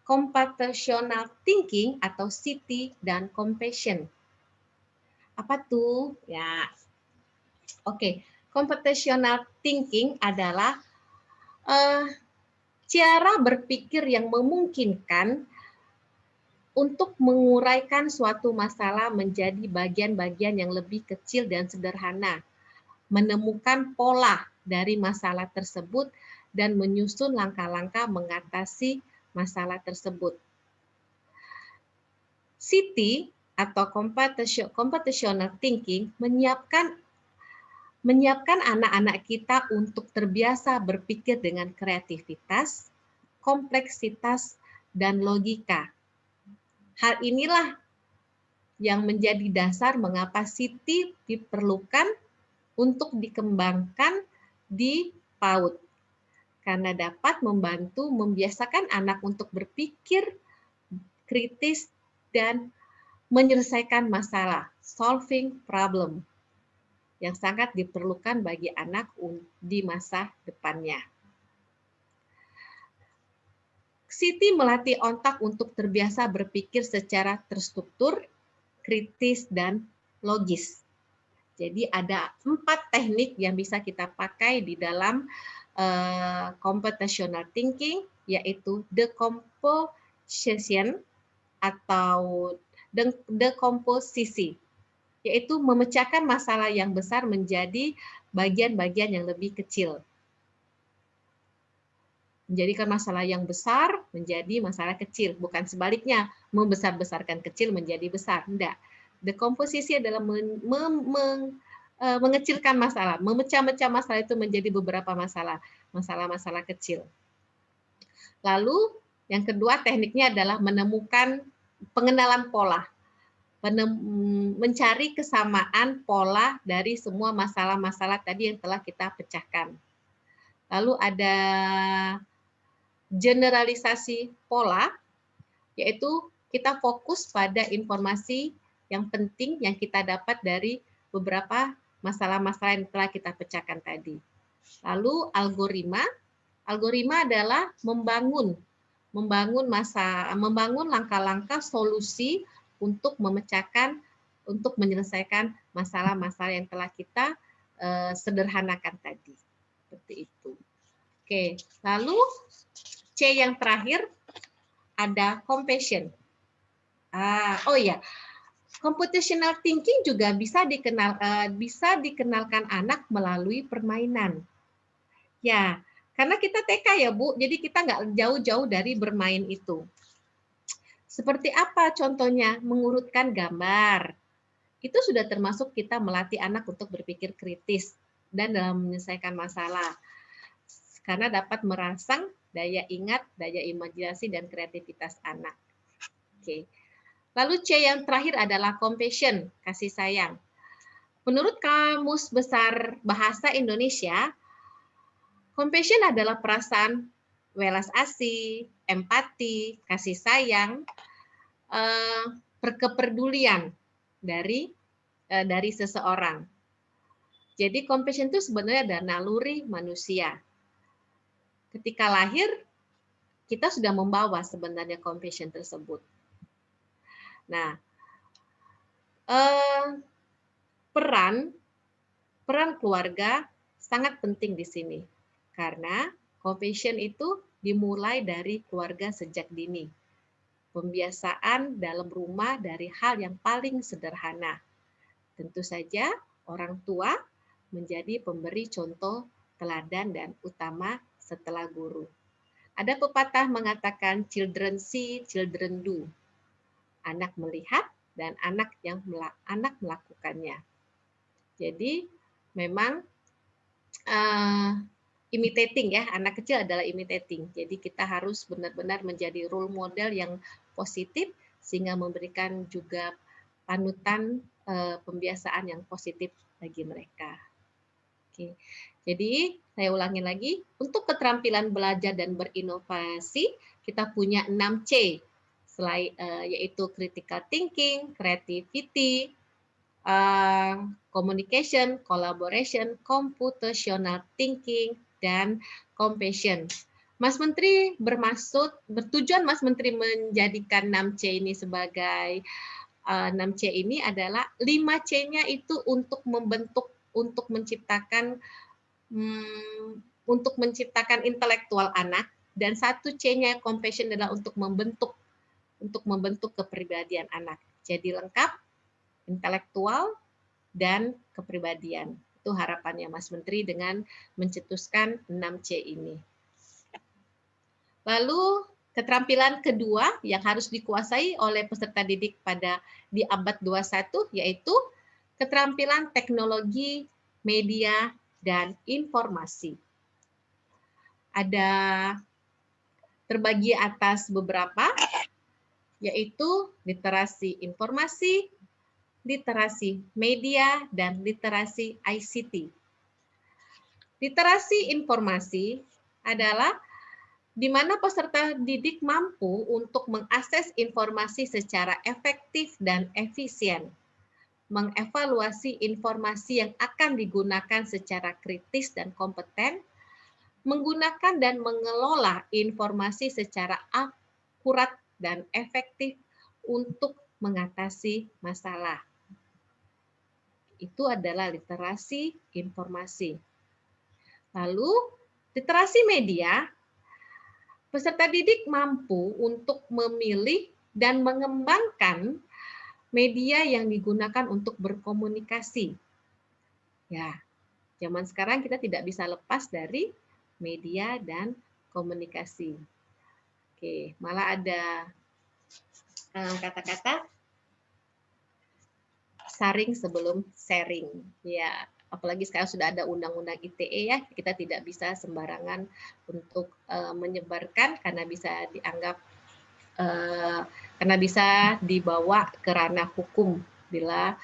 computational thinking atau CT dan compassion. Apa tuh? Ya, oke. Computational thinking adalah cara berpikir yang memungkinkan untuk menguraikan suatu masalah menjadi bagian-bagian yang lebih kecil dan sederhana, menemukan pola dari masalah tersebut, dan menyusun langkah-langkah mengatasi masalah tersebut. CT atau computational thinking menyiapkan anak-anak kita untuk terbiasa berpikir dengan kreativitas, kompleksitas, dan logika. Hal inilah yang menjadi dasar mengapa CT diperlukan untuk dikembangkan di PAUD. Karena dapat membantu membiasakan anak untuk berpikir kritis dan menyelesaikan masalah, solving problem, yang sangat diperlukan bagi anak di masa depannya. CT melatih otak untuk terbiasa berpikir secara terstruktur, kritis, dan logis. Jadi ada 4 teknik yang bisa kita pakai di dalam computational thinking, yaitu decomposition atau dekomposisi, yaitu memecahkan masalah yang besar menjadi bagian-bagian yang lebih kecil. Menjadikan masalah yang besar menjadi masalah kecil, bukan sebaliknya, membesar-besarkan kecil menjadi besar. Enggak. Dekomposisi adalah mengecilkan masalah, memecah-mecah masalah itu menjadi beberapa masalah kecil. Lalu yang kedua tekniknya adalah menemukan pengenalan pola, mencari kesamaan pola dari semua masalah-masalah tadi yang telah kita pecahkan. Lalu ada generalisasi pola, yaitu kita fokus pada informasi yang penting yang kita dapat dari beberapa masalah-masalah yang telah kita pecahkan tadi. Lalu algoritma adalah membangun langkah-langkah solusi untuk menyelesaikan masalah-masalah yang telah kita sederhanakan tadi. Seperti itu. Oke, lalu C yang terakhir ada compassion. Computational thinking juga bisa dikenalkan anak melalui permainan. Ya, karena kita TK ya Bu, jadi kita nggak jauh-jauh dari bermain itu. Seperti apa contohnya? Mengurutkan gambar. Itu sudah termasuk kita melatih anak untuk berpikir kritis dan dalam menyelesaikan masalah. karena dapat merangsang daya ingat, daya imajinasi, dan kreativitas anak. Oke. Lalu C yang terakhir adalah compassion, kasih sayang. Menurut Kamus Besar Bahasa Indonesia, compassion adalah perasaan welas asih, empati, kasih sayang, kepedulian dari seseorang. Jadi compassion itu sebenarnya adalah naluri manusia. Ketika lahir, kita sudah membawa sebenarnya compassion tersebut. Nah, peran keluarga sangat penting di sini. Karena compassion itu dimulai dari keluarga sejak dini. Pembiasaan dalam rumah dari hal yang paling sederhana. Tentu saja orang tua menjadi pemberi contoh teladan dan utama setelah guru. Ada pepatah mengatakan children see, children do. Anak melihat dan anak melakukannya. Jadi memang imitating ya, anak kecil adalah imitating. Jadi kita harus benar-benar menjadi role model yang positif sehingga memberikan juga panutan pembiasaan yang positif bagi mereka. Oke. Jadi saya ulangi lagi, untuk keterampilan belajar dan berinovasi kita punya 6C, yaitu critical thinking, creativity, communication, collaboration, computational thinking, dan compassion. Mas Menteri bertujuan Mas Menteri menjadikan 6C ini sebagai 6C ini adalah 5C-nya itu untuk membentuk, untuk menciptakan intelektual anak, dan 1C-nya compassion adalah untuk membentuk kepribadian anak. Jadi lengkap, intelektual dan kepribadian. Itu harapannya Mas Menteri dengan mencetuskan 6C ini. Lalu keterampilan kedua yang harus dikuasai oleh peserta didik di abad 21 yaitu keterampilan teknologi, media, dan informasi. Ada terbagi atas beberapa, yaitu literasi informasi, literasi media, dan literasi ICT. Literasi informasi adalah di mana peserta didik mampu untuk mengakses informasi secara efektif dan efisien, mengevaluasi informasi yang akan digunakan secara kritis dan kompeten, menggunakan dan mengelola informasi secara akurat dan efektif untuk mengatasi masalah. Itu adalah literasi informasi. Lalu, literasi media, peserta didik mampu untuk memilih dan mengembangkan media yang digunakan untuk berkomunikasi. Ya, zaman sekarang kita tidak bisa lepas dari media dan komunikasi. Oke, malah ada kata-kata saring sebelum sharing. Ya, apalagi sekarang sudah ada undang-undang ITE ya, kita tidak bisa sembarangan untuk menyebarkan karena bisa dianggap karena bisa dibawa ke ranah hukum bila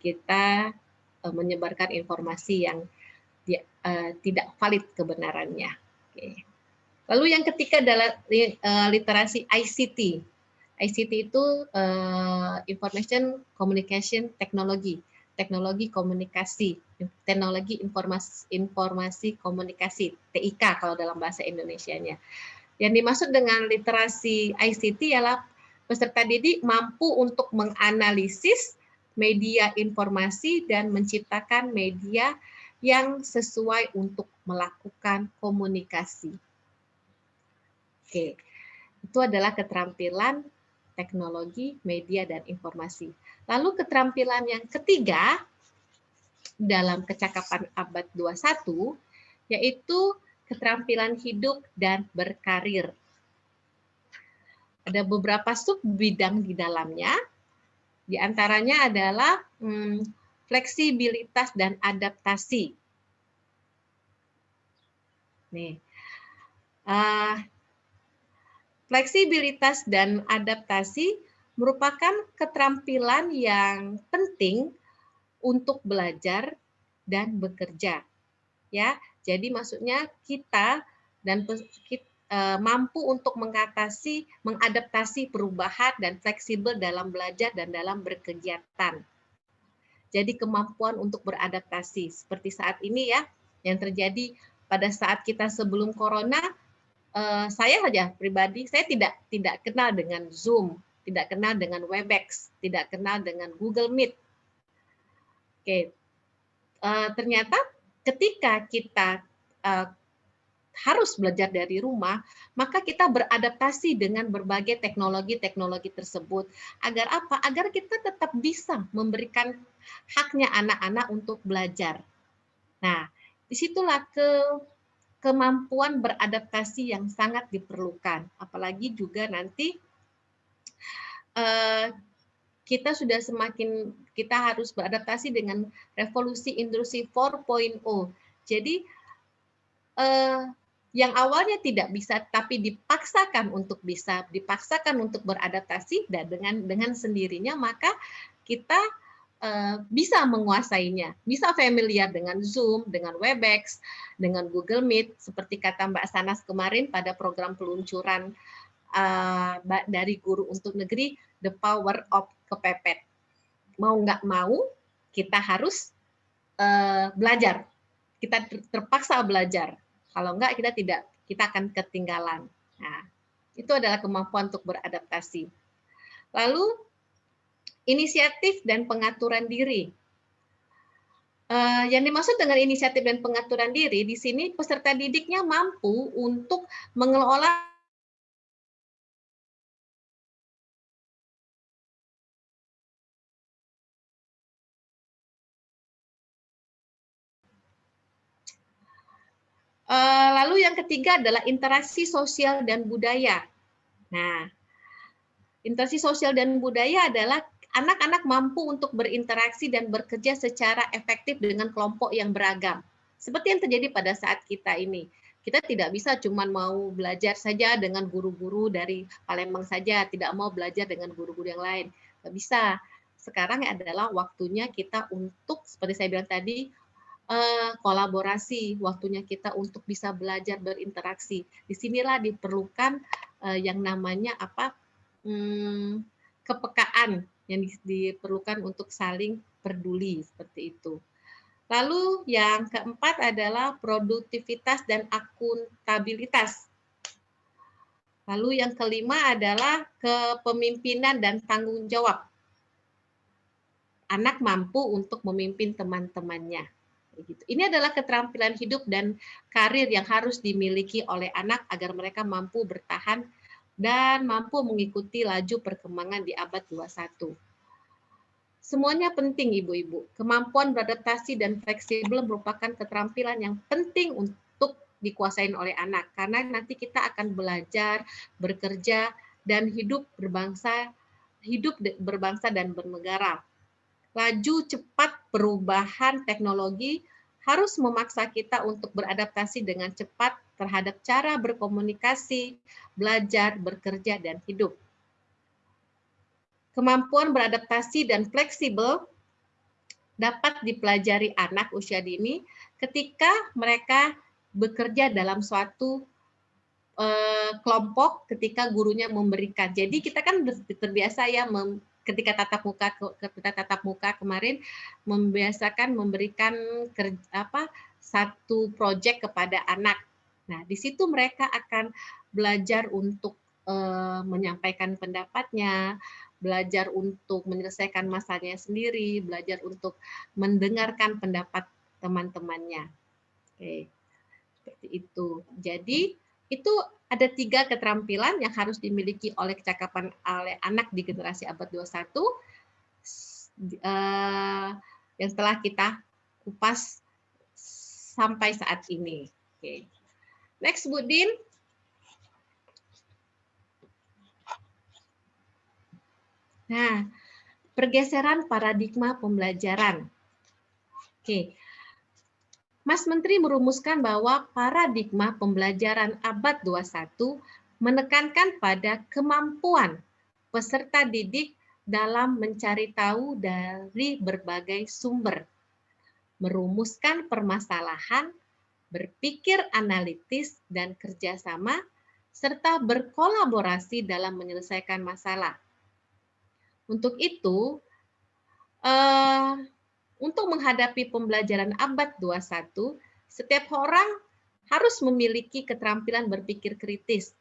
kita menyebarkan informasi yang tidak valid kebenarannya. Oke. Lalu yang ketiga adalah literasi ICT. ICT itu Information Communication Technology, teknologi komunikasi, teknologi informasi komunikasi, TIK kalau dalam bahasa Indonesianya. Yang dimaksud dengan literasi ICT ialah peserta didik mampu untuk menganalisis media informasi dan menciptakan media yang sesuai untuk melakukan komunikasi. Oke, itu adalah keterampilan teknologi, media, dan informasi. Lalu keterampilan yang ketiga dalam kecakapan abad 21 yaitu keterampilan hidup dan berkarir. Ada beberapa sub bidang di dalamnya. Di antaranya adalah fleksibilitas dan adaptasi. Nih, fleksibilitas dan adaptasi merupakan keterampilan yang penting untuk belajar dan bekerja. Ya, jadi maksudnya kita mampu untuk mengadaptasi perubahan dan fleksibel dalam belajar dan dalam berkegiatan. Jadi kemampuan untuk beradaptasi seperti saat ini ya, yang terjadi pada saat kita sebelum corona. Saya saja pribadi, saya tidak kenal dengan Zoom, tidak kenal dengan Webex, tidak kenal dengan Google Meet. Oke, ternyata ketika kita harus belajar dari rumah, maka kita beradaptasi dengan berbagai teknologi-teknologi tersebut. Agar apa? Agar kita tetap bisa memberikan haknya anak-anak untuk belajar. Nah, disitulah kemampuan beradaptasi yang sangat diperlukan. Apalagi juga nanti kita harus beradaptasi dengan revolusi industri 4.0. Jadi yang awalnya tidak bisa tapi dipaksakan untuk beradaptasi, dan dengan sendirinya maka kita bisa menguasainya, bisa familiar dengan Zoom, dengan Webex, dengan Google Meet, seperti kata Mbak Sanas kemarin pada program peluncuran dari Guru untuk Negeri, The Power of Kepepet. Mau nggak mau, kita harus belajar, kita terpaksa belajar. Kalau nggak, kita akan ketinggalan. Nah, itu adalah kemampuan untuk beradaptasi. Lalu inisiatif dan pengaturan diri. Yang dimaksud dengan inisiatif dan pengaturan diri, di sini peserta didiknya mampu untuk mengelola lalu yang ketiga adalah interaksi sosial dan budaya. Nah, interaksi sosial dan budaya adalah anak-anak mampu untuk berinteraksi dan bekerja secara efektif dengan kelompok yang beragam. Seperti yang terjadi pada saat kita ini. Kita tidak bisa cuma mau belajar saja dengan guru-guru dari Palembang saja, tidak mau belajar dengan guru-guru yang lain. Tidak bisa. Sekarang adalah waktunya kita untuk, seperti saya bilang tadi, kolaborasi, waktunya kita untuk bisa belajar berinteraksi. Disinilah diperlukan yang namanya kepekaan yang diperlukan untuk saling peduli, seperti itu. Lalu yang keempat adalah produktivitas dan akuntabilitas. Lalu yang kelima adalah kepemimpinan dan tanggung jawab. Anak mampu untuk memimpin teman-temannya. Ini adalah keterampilan hidup dan karir yang harus dimiliki oleh anak agar mereka mampu bertahan dan mampu mengikuti laju perkembangan di abad 21. Semuanya penting, Ibu-ibu. Kemampuan beradaptasi dan fleksibel merupakan keterampilan yang penting untuk dikuasain oleh anak, karena nanti kita akan belajar, bekerja, dan hidup berbangsa dan bernegara. Laju cepat perubahan teknologi harus memaksa kita untuk beradaptasi dengan cepat terhadap cara berkomunikasi, belajar, bekerja, dan hidup. Kemampuan beradaptasi dan fleksibel dapat dipelajari anak usia dini ketika mereka bekerja dalam suatu kelompok ketika gurunya memberikan. Jadi kita kan terbiasa ya ketika tatap muka kemarin membiasakan memberikan satu proyek kepada anak. Nah, di situ mereka akan belajar untuk menyampaikan pendapatnya, belajar untuk menyelesaikan masalahnya sendiri, belajar untuk mendengarkan pendapat teman-temannya. Oke, seperti itu. Jadi itu ada 3 keterampilan yang harus dimiliki oleh anak di generasi abad 21 yang telah kita kupas sampai saat ini. Oke. Next, Bu Din. Nah, pergeseran paradigma pembelajaran. Oke. Mas Menteri merumuskan bahwa paradigma pembelajaran abad 21 menekankan pada kemampuan peserta didik dalam mencari tahu dari berbagai sumber, merumuskan permasalahan, berpikir analitis dan kerjasama, serta berkolaborasi dalam menyelesaikan masalah. Untuk itu, untuk menghadapi pembelajaran abad 21, setiap orang harus memiliki keterampilan berpikir kritis,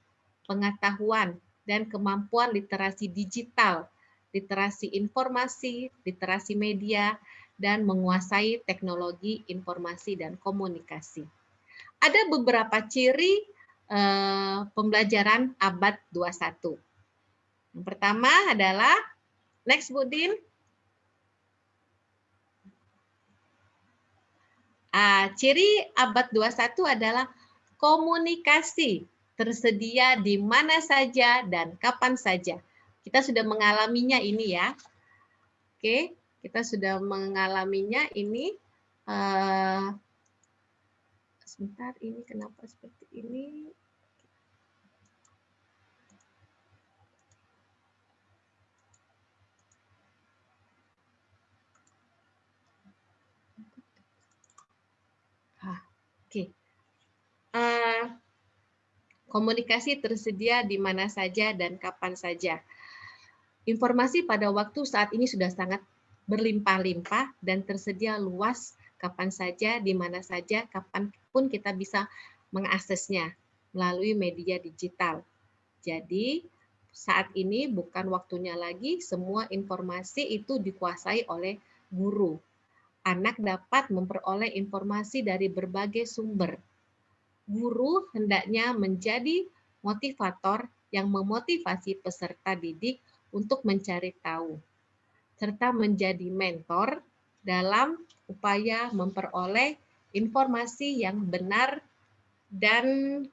pengetahuan, dan kemampuan literasi digital, literasi informasi, literasi media, dan menguasai teknologi informasi dan komunikasi. Ada beberapa ciri pembelajaran abad 21. Yang pertama adalah, next Bu Din. Ciri abad 21 adalah komunikasi tersedia di mana saja dan kapan saja. Kita sudah mengalaminya ini ya. Oke, kita sudah mengalaminya ini. Sebentar, ini kenapa seperti ini? Oke. Komunikasi tersedia di mana saja dan kapan saja. Informasi pada waktu saat ini sudah sangat berlimpah-limpah dan tersedia luas kapan saja, di mana saja, kapanpun kita bisa mengaksesnya melalui media digital. Jadi, saat ini bukan waktunya lagi semua informasi itu dikuasai oleh guru. Anak dapat memperoleh informasi dari berbagai sumber. Guru hendaknya menjadi motivator yang memotivasi peserta didik untuk mencari tahu, serta menjadi mentor dalam upaya memperoleh informasi yang benar dan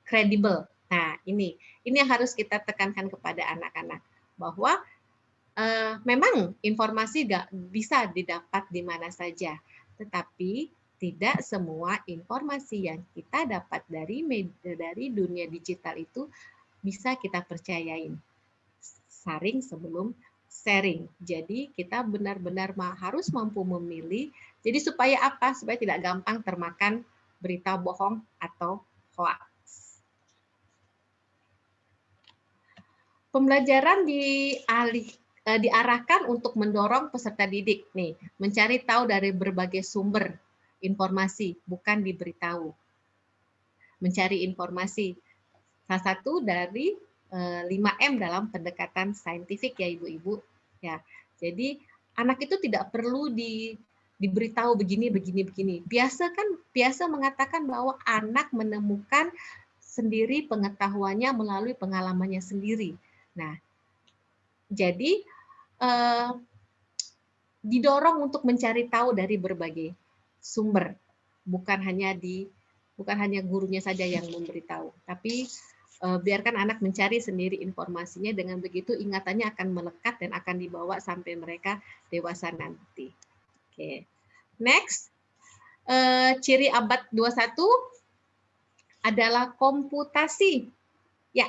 kredibel. Nah, ini yang harus kita tekankan kepada anak-anak, bahwa memang informasi nggak bisa didapat di mana saja, tetapi tidak semua informasi yang kita dapat dari dunia digital itu bisa kita percayain. Saring sebelum sharing. Jadi kita benar-benar harus mampu memilih. Jadi supaya apa? Supaya tidak gampang termakan berita bohong atau hoax. Pembelajaran diarahkan untuk mendorong peserta didik nih, mencari tahu dari berbagai sumber informasi, bukan diberitahu. Mencari informasi. Salah satu dari 5M dalam pendekatan saintifik ya Ibu-ibu. Ya. Jadi anak itu tidak perlu diberitahu begini. Biasa mengatakan bahwa anak menemukan sendiri pengetahuannya melalui pengalamannya sendiri. Nah, jadi didorong untuk mencari tahu dari berbagai sumber, bukan hanya gurunya saja yang memberitahu, tapi biarkan anak mencari sendiri informasinya. Dengan begitu ingatannya akan melekat dan akan dibawa sampai mereka dewasa nanti. Oke, next, ciri abad 21 adalah komputasi. Ya,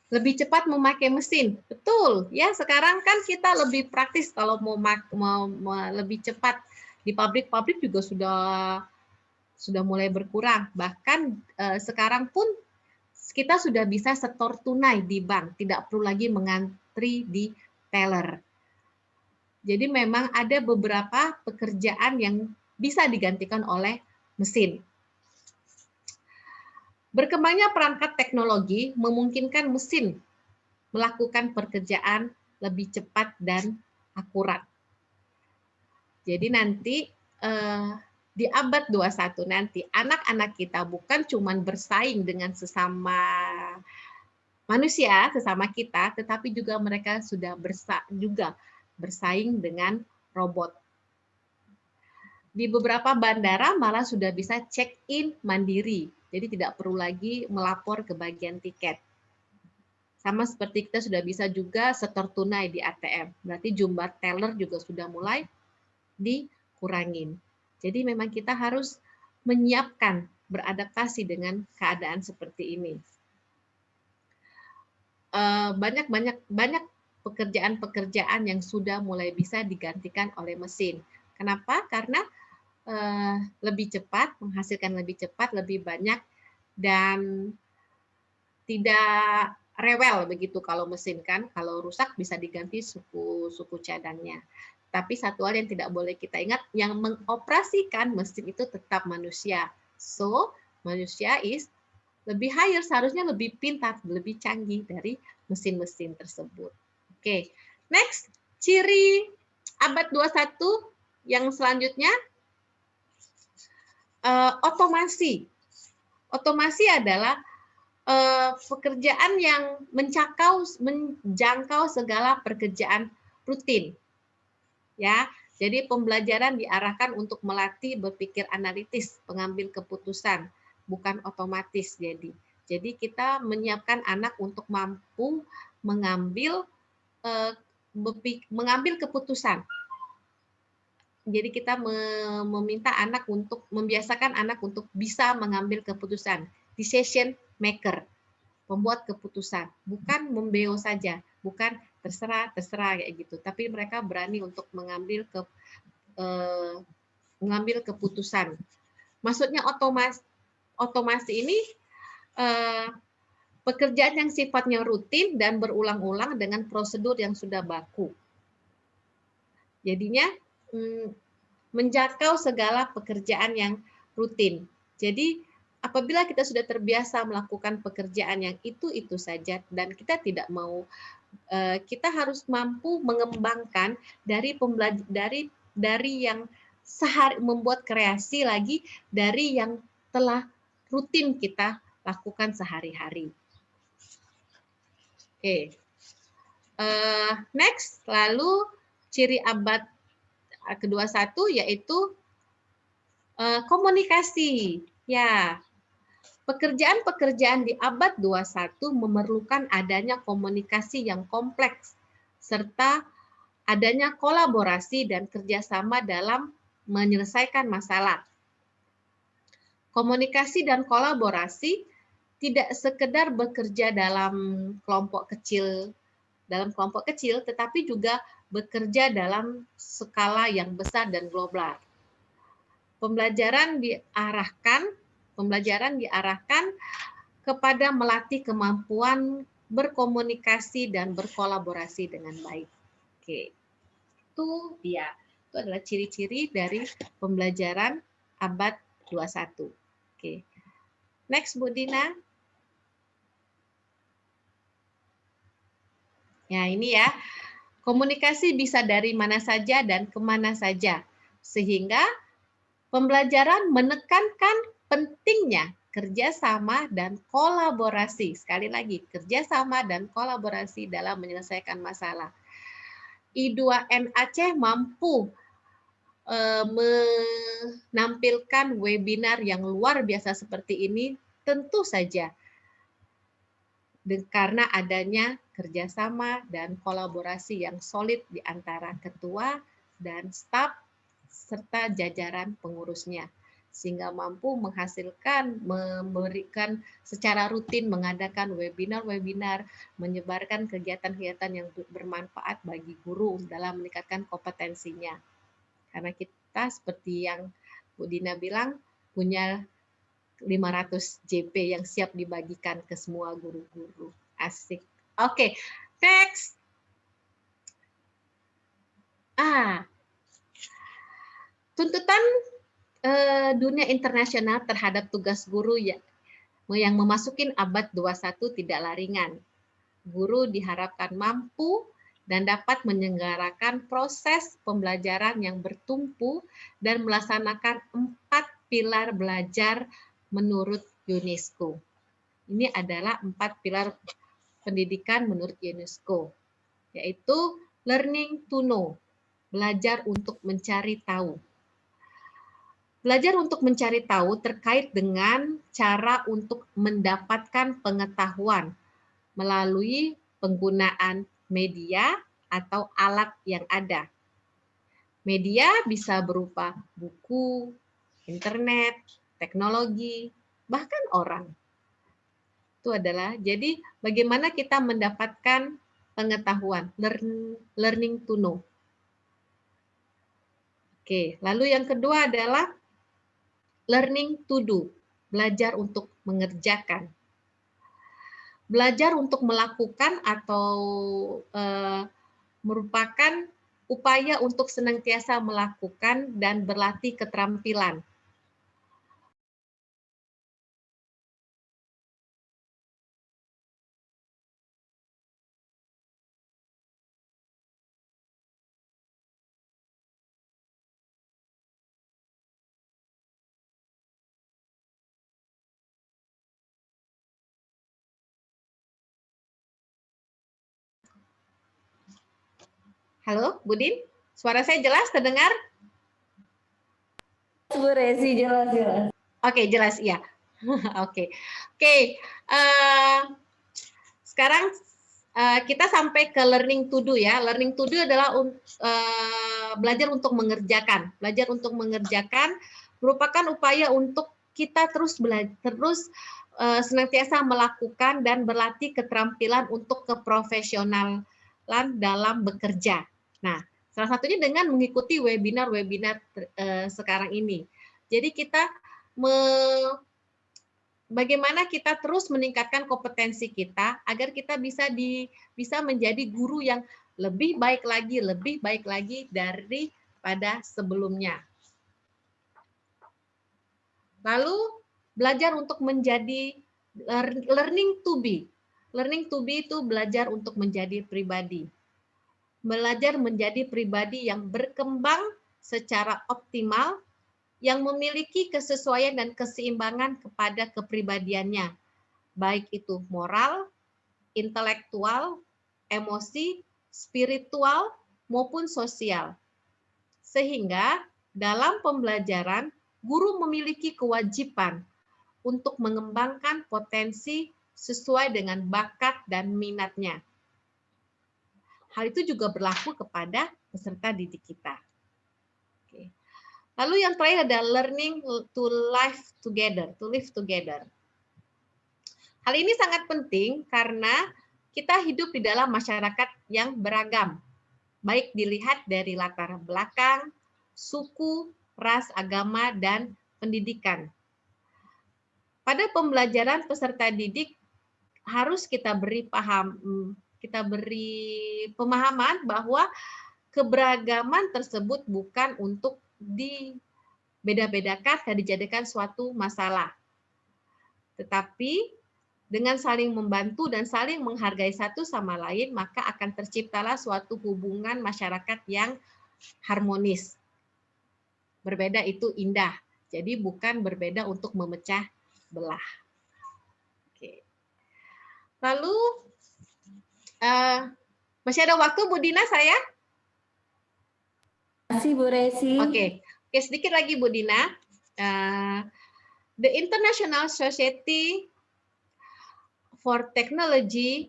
lebih cepat memakai mesin. Betul, ya sekarang kan kita lebih praktis kalau mau lebih cepat. Di pabrik juga sudah mulai berkurang. Bahkan sekarang pun kita sudah bisa setor tunai di bank, tidak perlu lagi mengantri di teller. Jadi memang ada beberapa pekerjaan yang bisa digantikan oleh mesin. Berkembangnya perangkat teknologi memungkinkan mesin melakukan pekerjaan lebih cepat dan akurat. Jadi nanti di abad 21 nanti anak-anak kita bukan cuma bersaing dengan sesama manusia, sesama kita, tetapi juga mereka sudah bersaing dengan robot. Di beberapa bandara malah sudah bisa check-in mandiri, jadi tidak perlu lagi melapor ke bagian tiket. Sama seperti kita sudah bisa juga setor tunai di ATM, berarti jumlah teller juga sudah mulai dikurangin. Jadi memang kita harus menyiapkan, beradaptasi dengan keadaan seperti ini. Banyak pekerjaan-pekerjaan yang sudah mulai bisa digantikan oleh mesin. Kenapa? Karena lebih cepat, menghasilkan lebih cepat, lebih banyak, dan tidak rewel begitu kalau mesin kan. Kalau rusak bisa diganti suku cadangnya. Tapi satu hal yang tidak boleh kita ingat, yang mengoperasikan mesin itu tetap manusia. So, manusia lebih higher, seharusnya lebih pintar, lebih canggih dari mesin-mesin tersebut. Oke, next, ciri abad 21 yang selanjutnya, otomasi. Otomasi adalah pekerjaan yang menjangkau segala pekerjaan rutin. Ya, jadi pembelajaran diarahkan untuk melatih berpikir analitis, mengambil keputusan, bukan otomatis. Jadi kita menyiapkan anak untuk mampu mengambil keputusan. Jadi kita meminta anak untuk membiasakan anak untuk bisa mengambil keputusan, decision maker, pembuat keputusan, bukan membeo saja, bukan terserah kayak gitu, tapi mereka berani untuk mengambil keputusan. Maksudnya otomasi ini pekerjaan yang sifatnya rutin dan berulang-ulang dengan prosedur yang sudah baku. Jadinya menjangkau segala pekerjaan yang rutin. Jadi apabila kita sudah terbiasa melakukan pekerjaan yang itu saja dan kita tidak mau, kita harus mampu mengembangkan dari yang membuat kreasi lagi dari yang telah rutin kita lakukan sehari-hari. Oke. Next, lalu ciri abad ke-21 yaitu komunikasi. Ya, pekerjaan-pekerjaan di abad 21 memerlukan adanya komunikasi yang kompleks serta adanya kolaborasi dan kerjasama dalam menyelesaikan masalah. Komunikasi dan kolaborasi tidak sekedar bekerja dalam kelompok kecil, tetapi juga bekerja dalam skala yang besar dan global. Pembelajaran diarahkan kepada melatih kemampuan berkomunikasi dan berkolaborasi dengan baik. Oke, itu dia. Itu adalah ciri-ciri dari pembelajaran abad 21. Oke. Next, Bu Dina. Ya, ini ya. Komunikasi bisa dari mana saja dan kemana saja. Sehingga pembelajaran menekankan pentingnya kerjasama dan kolaborasi. Sekali lagi, kerjasama dan kolaborasi dalam menyelesaikan masalah. I2N Aceh mampu menampilkan webinar yang luar biasa seperti ini, tentu saja karena adanya kerjasama dan kolaborasi yang solid di antara ketua dan staf serta jajaran pengurusnya, sehingga mampu menghasilkan, memberikan secara rutin, mengadakan webinar-webinar, menyebarkan kegiatan-kegiatan yang bermanfaat bagi guru dalam meningkatkan kompetensinya. Karena kita seperti yang Bu Dina bilang, punya 500 JP yang siap dibagikan ke semua guru-guru. Asik. Oke, next. Tuntutan dunia internasional terhadap tugas guru yang memasukin abad 21 tidaklah ringan. Guru diharapkan mampu dan dapat menyelenggarakan proses pembelajaran yang bertumpu dan melaksanakan 4 pilar belajar menurut UNESCO. Ini adalah 4 pilar pendidikan menurut UNESCO, yaitu learning to know, belajar untuk mencari tahu. Belajar untuk mencari tahu terkait dengan cara untuk mendapatkan pengetahuan melalui penggunaan media atau alat yang ada. Media bisa berupa buku, internet, teknologi, bahkan orang. Itu adalah, jadi bagaimana kita mendapatkan pengetahuan, learning to know. Oke, lalu yang kedua adalah learning to do, belajar untuk mengerjakan. Belajar untuk melakukan atau merupakan upaya untuk senantiasa melakukan dan berlatih keterampilan. Halo, Budin? Suara saya jelas terdengar? Bu Resi, jelas. Oke, jelas, iya. Oke. Sekarang kita sampai ke learning to do ya. Learning to do adalah belajar untuk mengerjakan. Belajar untuk mengerjakan merupakan upaya untuk kita terus senantiasa melakukan dan berlatih keterampilan untuk keprofesionalan dalam bekerja. Nah, salah satunya dengan mengikuti webinar-webinar sekarang ini. Jadi kita bagaimana kita terus meningkatkan kompetensi kita agar kita bisa menjadi guru yang lebih baik lagi daripada sebelumnya. Lalu belajar untuk menjadi learning to be. Learning to be itu belajar untuk menjadi pribadi. Belajar menjadi pribadi yang berkembang secara optimal, yang memiliki kesesuaian dan keseimbangan kepada kepribadiannya, baik itu moral, intelektual, emosi, spiritual, maupun sosial. Sehingga dalam pembelajaran, guru memiliki kewajiban untuk mengembangkan potensi sesuai dengan bakat dan minatnya. Hal itu juga berlaku kepada peserta didik kita. Oke. Lalu yang terakhir adalah learning to live together. Hal ini sangat penting karena kita hidup di dalam masyarakat yang beragam, baik dilihat dari latar belakang, suku, ras, agama, dan pendidikan. Pada pembelajaran peserta didik harus kita beri pemahaman bahwa keberagaman tersebut bukan untuk dibeda-bedakan dan dijadikan suatu masalah. Tetapi dengan saling membantu dan saling menghargai satu sama lain, maka akan terciptalah suatu hubungan masyarakat yang harmonis. Berbeda itu indah. Jadi bukan berbeda untuk memecah belah. Oke. Lalu masih ada waktu, Bu Dina, saya? Masih, Bu Resi. Oke, sedikit lagi, Bu Dina. The International Society for Technology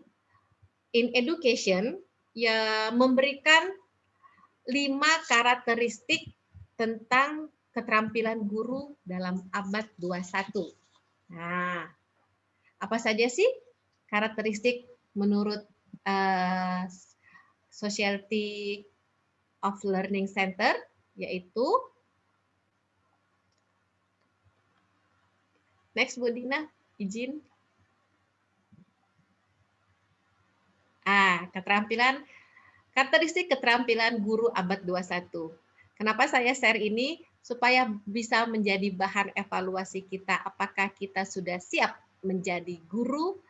in Education ya memberikan 5 karakteristik tentang keterampilan guru dalam abad 21. Nah, apa saja sih karakteristik menurut Society of Learning Center? Yaitu, next Bu Dina, izin. Karakteristik keterampilan guru abad 21. Kenapa saya share ini? Supaya bisa menjadi bahan evaluasi kita, apakah kita sudah siap menjadi guru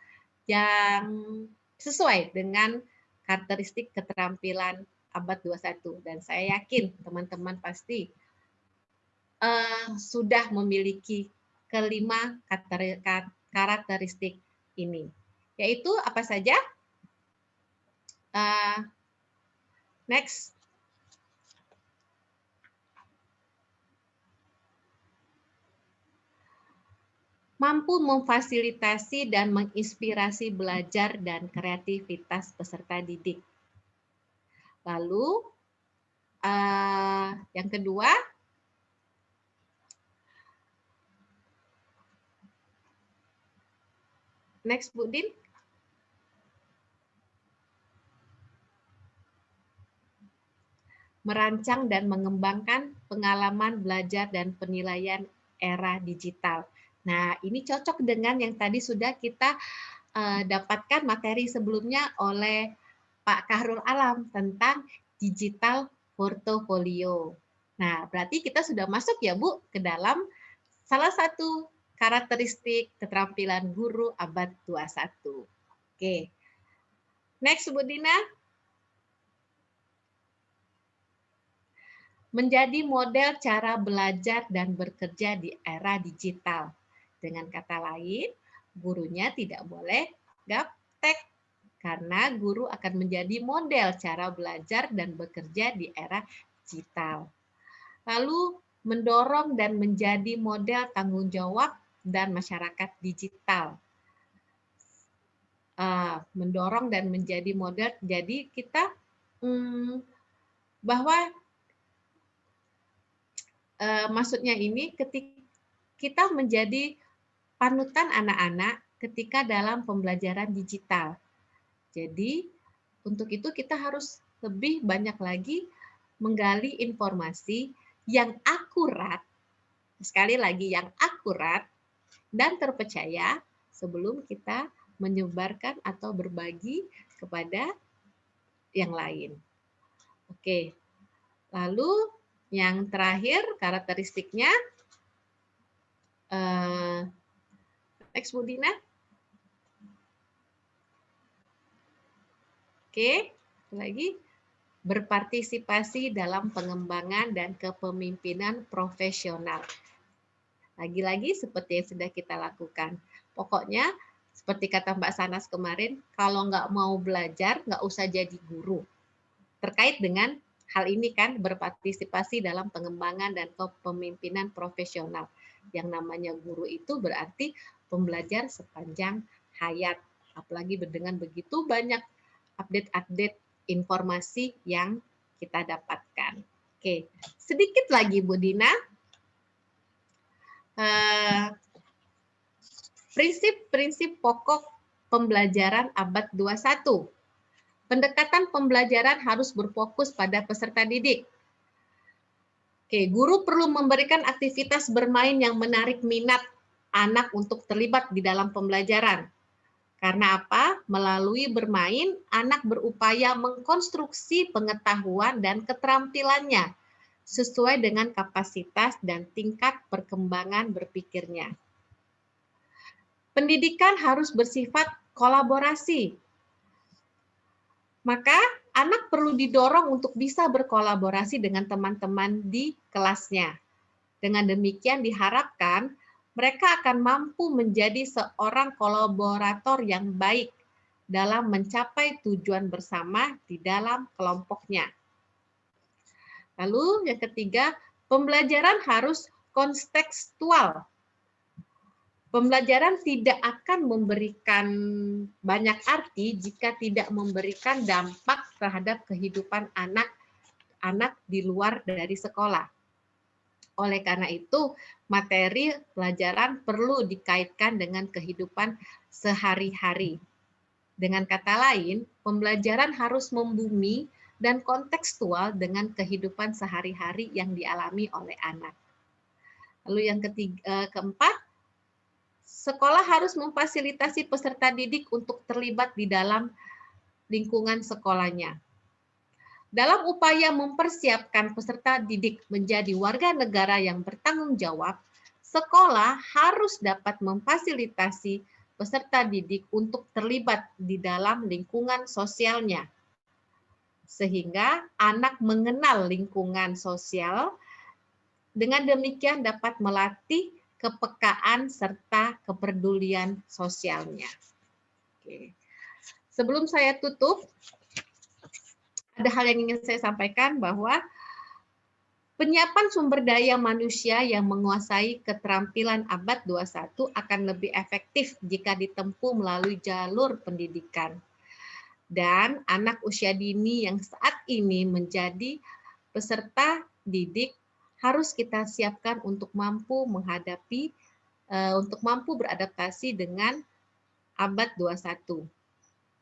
yang sesuai dengan karakteristik keterampilan abad 21. Dan saya yakin teman-teman pasti sudah memiliki kelima karakteristik ini. Yaitu apa saja? Next. Mampu memfasilitasi dan menginspirasi belajar dan kreativitas peserta didik. Lalu, yang kedua, Next, Bu Din. Merancang dan mengembangkan pengalaman belajar dan penilaian era digital. Nah, ini cocok dengan yang tadi sudah kita dapatkan materi sebelumnya oleh Pak Kahrul Alam tentang digital portfolio. Nah, berarti kita sudah masuk ya, Bu, ke dalam salah satu karakteristik keterampilan guru abad 21. Oke. Next, Bu Dina. Menjadi model cara belajar dan bekerja di era digital. Dengan kata lain, gurunya tidak boleh gaptek, karena guru akan menjadi model cara belajar dan bekerja di era digital. Lalu, mendorong dan menjadi model tanggung jawab dan masyarakat digital. Mendorong dan menjadi model, jadi kita bahwa maksudnya ini ketika kita menjadi panutan anak-anak ketika dalam pembelajaran digital. Jadi untuk itu kita harus lebih banyak lagi menggali informasi yang akurat, sekali lagi yang akurat dan terpercaya sebelum kita menyebarkan atau berbagi kepada yang lain. Oke, lalu yang terakhir karakteristiknya, next Bu Dina. Oke, lagi berpartisipasi dalam pengembangan dan kepemimpinan profesional. Lagi-lagi seperti yang sudah kita lakukan. Pokoknya seperti kata Mbak Sanas kemarin, kalau nggak mau belajar, nggak usah jadi guru. Terkait dengan hal ini kan, berpartisipasi dalam pengembangan dan kepemimpinan profesional. Yang namanya guru itu berarti pembelajar sepanjang hayat. Apalagi dengan begitu banyak update-update informasi yang kita dapatkan. Oke, sedikit lagi Bu Dina. Prinsip-prinsip pokok pembelajaran abad 21. Pendekatan pembelajaran harus berfokus pada peserta didik. Oke, guru perlu memberikan aktivitas bermain yang menarik minat anak untuk terlibat di dalam pembelajaran. Karena apa? Melalui bermain, anak berupaya mengkonstruksi pengetahuan dan keterampilannya sesuai dengan kapasitas dan tingkat perkembangan berpikirnya. Pendidikan harus bersifat kolaborasi. Maka anak perlu didorong untuk bisa berkolaborasi dengan teman-teman di kelasnya. Dengan demikian diharapkan mereka akan mampu menjadi seorang kolaborator yang baik dalam mencapai tujuan bersama di dalam kelompoknya. Lalu yang ketiga, pembelajaran harus kontekstual. Pembelajaran tidak akan memberikan banyak arti jika tidak memberikan dampak terhadap kehidupan anak-anak di luar dari sekolah. Oleh karena itu, materi pelajaran perlu dikaitkan dengan kehidupan sehari-hari. Dengan kata lain, pembelajaran harus membumi dan kontekstual dengan kehidupan sehari-hari yang dialami oleh anak. Lalu yang keempat, sekolah harus memfasilitasi peserta didik untuk terlibat di dalam lingkungan sekolahnya. Dalam upaya mempersiapkan peserta didik menjadi warga negara yang bertanggung jawab, sekolah harus dapat memfasilitasi peserta didik untuk terlibat di dalam lingkungan sosialnya. Sehingga anak mengenal lingkungan sosial, dengan demikian dapat melatih kepekaan serta kepedulian sosialnya. Oke. Sebelum saya tutup, ada hal yang ingin saya sampaikan bahwa penyiapan sumber daya manusia yang menguasai keterampilan abad 21 akan lebih efektif jika ditempuh melalui jalur pendidikan. Dan anak usia dini yang saat ini menjadi peserta didik harus kita siapkan untuk mampu menghadapi, untuk mampu beradaptasi dengan abad 21.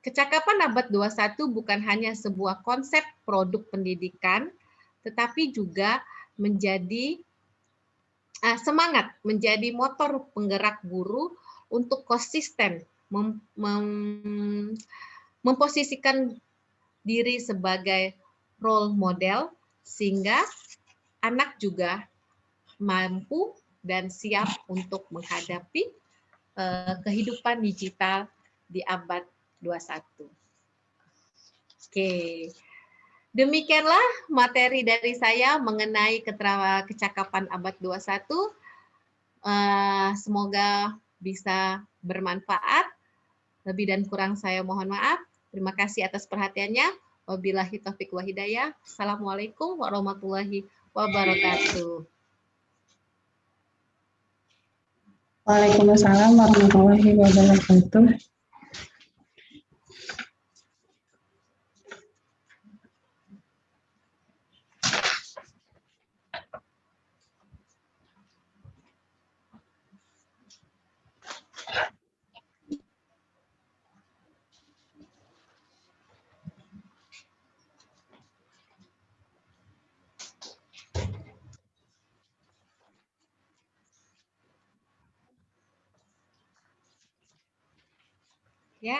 Kecakapan abad 21 bukan hanya sebuah konsep produk pendidikan, tetapi juga menjadi semangat, menjadi motor penggerak guru untuk konsisten memposisikan diri sebagai role model, sehingga anak juga mampu dan siap untuk menghadapi kehidupan digital di abad 21. Oke, demikianlah materi dari saya mengenai kecakapan abad 21. Semoga bisa bermanfaat. Lebih dan kurang saya mohon maaf. Terima kasih atas perhatiannya. Wabillahi taufiq wa hidayah. Assalamualaikum warahmatullahi wabarakatuh. Waalaikumsalam warahmatullahi wabarakatuh. Ya.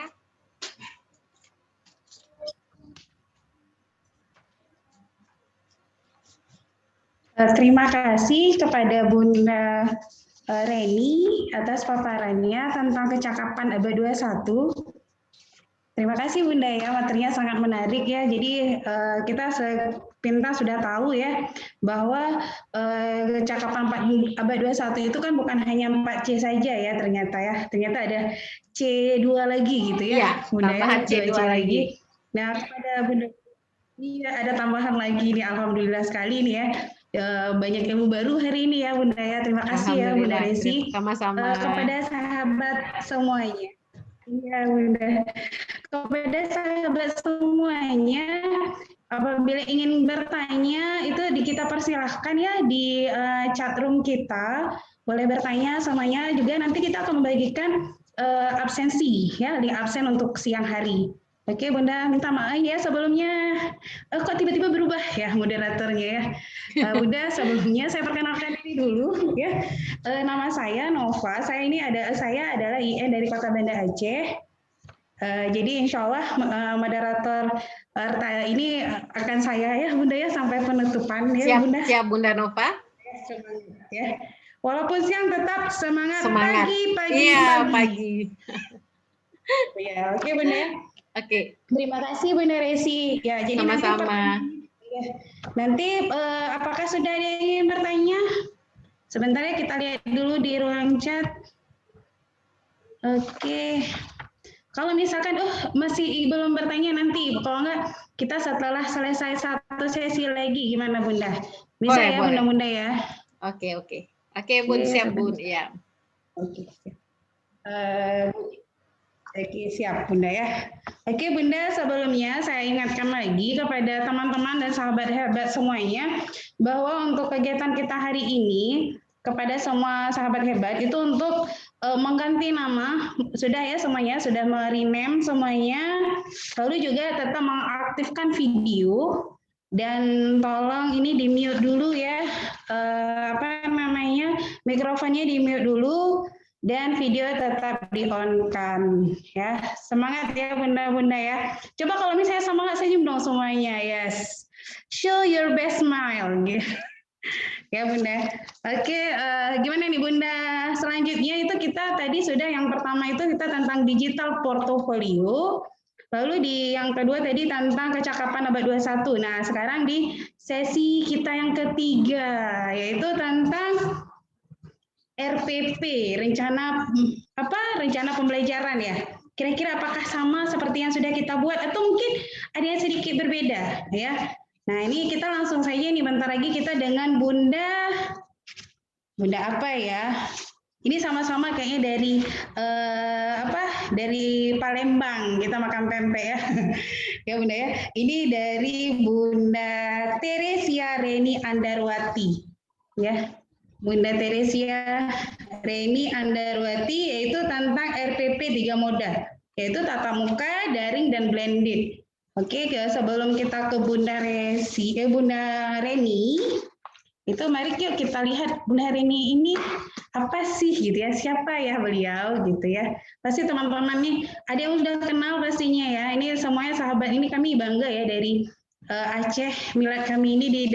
Terima kasih kepada Bunda Reni atas paparannya tentang kecakapan abad 21. Terima kasih Bunda ya, materinya sangat menarik ya. Jadi kita sepintas sudah tahu ya bahwa kecakapan abad 21 itu kan bukan hanya 4C saja ya ternyata ya. Ternyata ada C2 lagi gitu ya, Ya, Bunda tambahan ya, C2 lagi. Nah, kepada Bunda, iya ada tambahan lagi nih, alhamdulillah sekali nih ya. Banyak ilmu baru hari ini ya Bunda ya. Terima kasih ya Bunda Resi. Sama-sama. Kepada sahabat semuanya. Iya Bunda. Kepada sahabat semuanya, apabila ingin bertanya itu kita persilahkan ya di chat room kita. Boleh bertanya semuanya, juga nanti kita akan membagikan absensi ya, link absen untuk siang hari. Oke Bunda, minta maaf ya sebelumnya. Kok tiba-tiba berubah ya moderatornya ya. Bunda, sebelumnya saya perkenalkan diri dulu ya. Nama saya Nova. Saya adalah IN dari Kota Banda Aceh. Jadi insya Allah moderator ini akan saya ya Bunda ya sampai penutupan ya Bunda. Siap Bunda Nova. Ya. Walaupun siang tetap semangat. Pagi. Ya, oke Bunda ya. Oke. Terima kasih Bunda Resi. Ya, jadi sama-sama. Nanti apakah sudah ada yang ingin bertanya? Sebentar ya, kita lihat dulu di ruang chat. Oke. Kalau misalkan masih belum bertanya nanti, kalau enggak kita setelah selesai satu sesi lagi gimana Bunda? Bisa boleh, ya boleh. Bunda ya? Oke Bun, siap Bun ya. Oke. Oke, siap Bunda ya. Oke Bunda, sebelumnya saya ingatkan lagi kepada teman-teman dan sahabat-sahabat semuanya bahwa untuk kegiatan kita hari ini kepada semua sahabat hebat itu untuk mengganti nama, sudah ya semuanya, sudah merename semuanya, lalu juga tetap mengaktifkan video dan tolong ini di mute dulu ya, mikrofonnya di mute dulu. Dan video tetap di-on-kan ya. Semangat ya Bunda-Bunda ya. Coba kalau misalnya semangat senyum dong semuanya. Yes. Show your best smile gitu. Ya Bunda. Oke, gimana nih Bunda? Selanjutnya itu kita tadi sudah yang pertama itu kita tentang digital portfolio. Lalu yang kedua tadi tentang kecakapan abad 21. Nah, sekarang di sesi kita yang ketiga yaitu tentang RPP, rencana pembelajaran ya. Kira-kira apakah sama seperti yang sudah kita buat atau mungkin ada yang sedikit berbeda ya. Nah, ini kita langsung saja nih bentar lagi kita dengan Bunda apa ya? Ini sama-sama kayaknya dari Palembang, kita makan pempek ya. Ya Bunda ya. Ini dari Bunda Teresia Reni Andarwati ya. Bunda Teresia Reni Andarwati, yaitu tentang RPP 3 moda, yaitu tatap muka, daring, dan blended. Oke, sebelum kita ke Bunda Reni, itu mari yuk kita lihat Bunda Reni ini apa sih gitu ya, siapa ya beliau gitu ya. Pasti teman-teman nih ada yang udah kenal pastinya ya. Ini semuanya sahabat, ini kami bangga ya dari Aceh Milad kami ini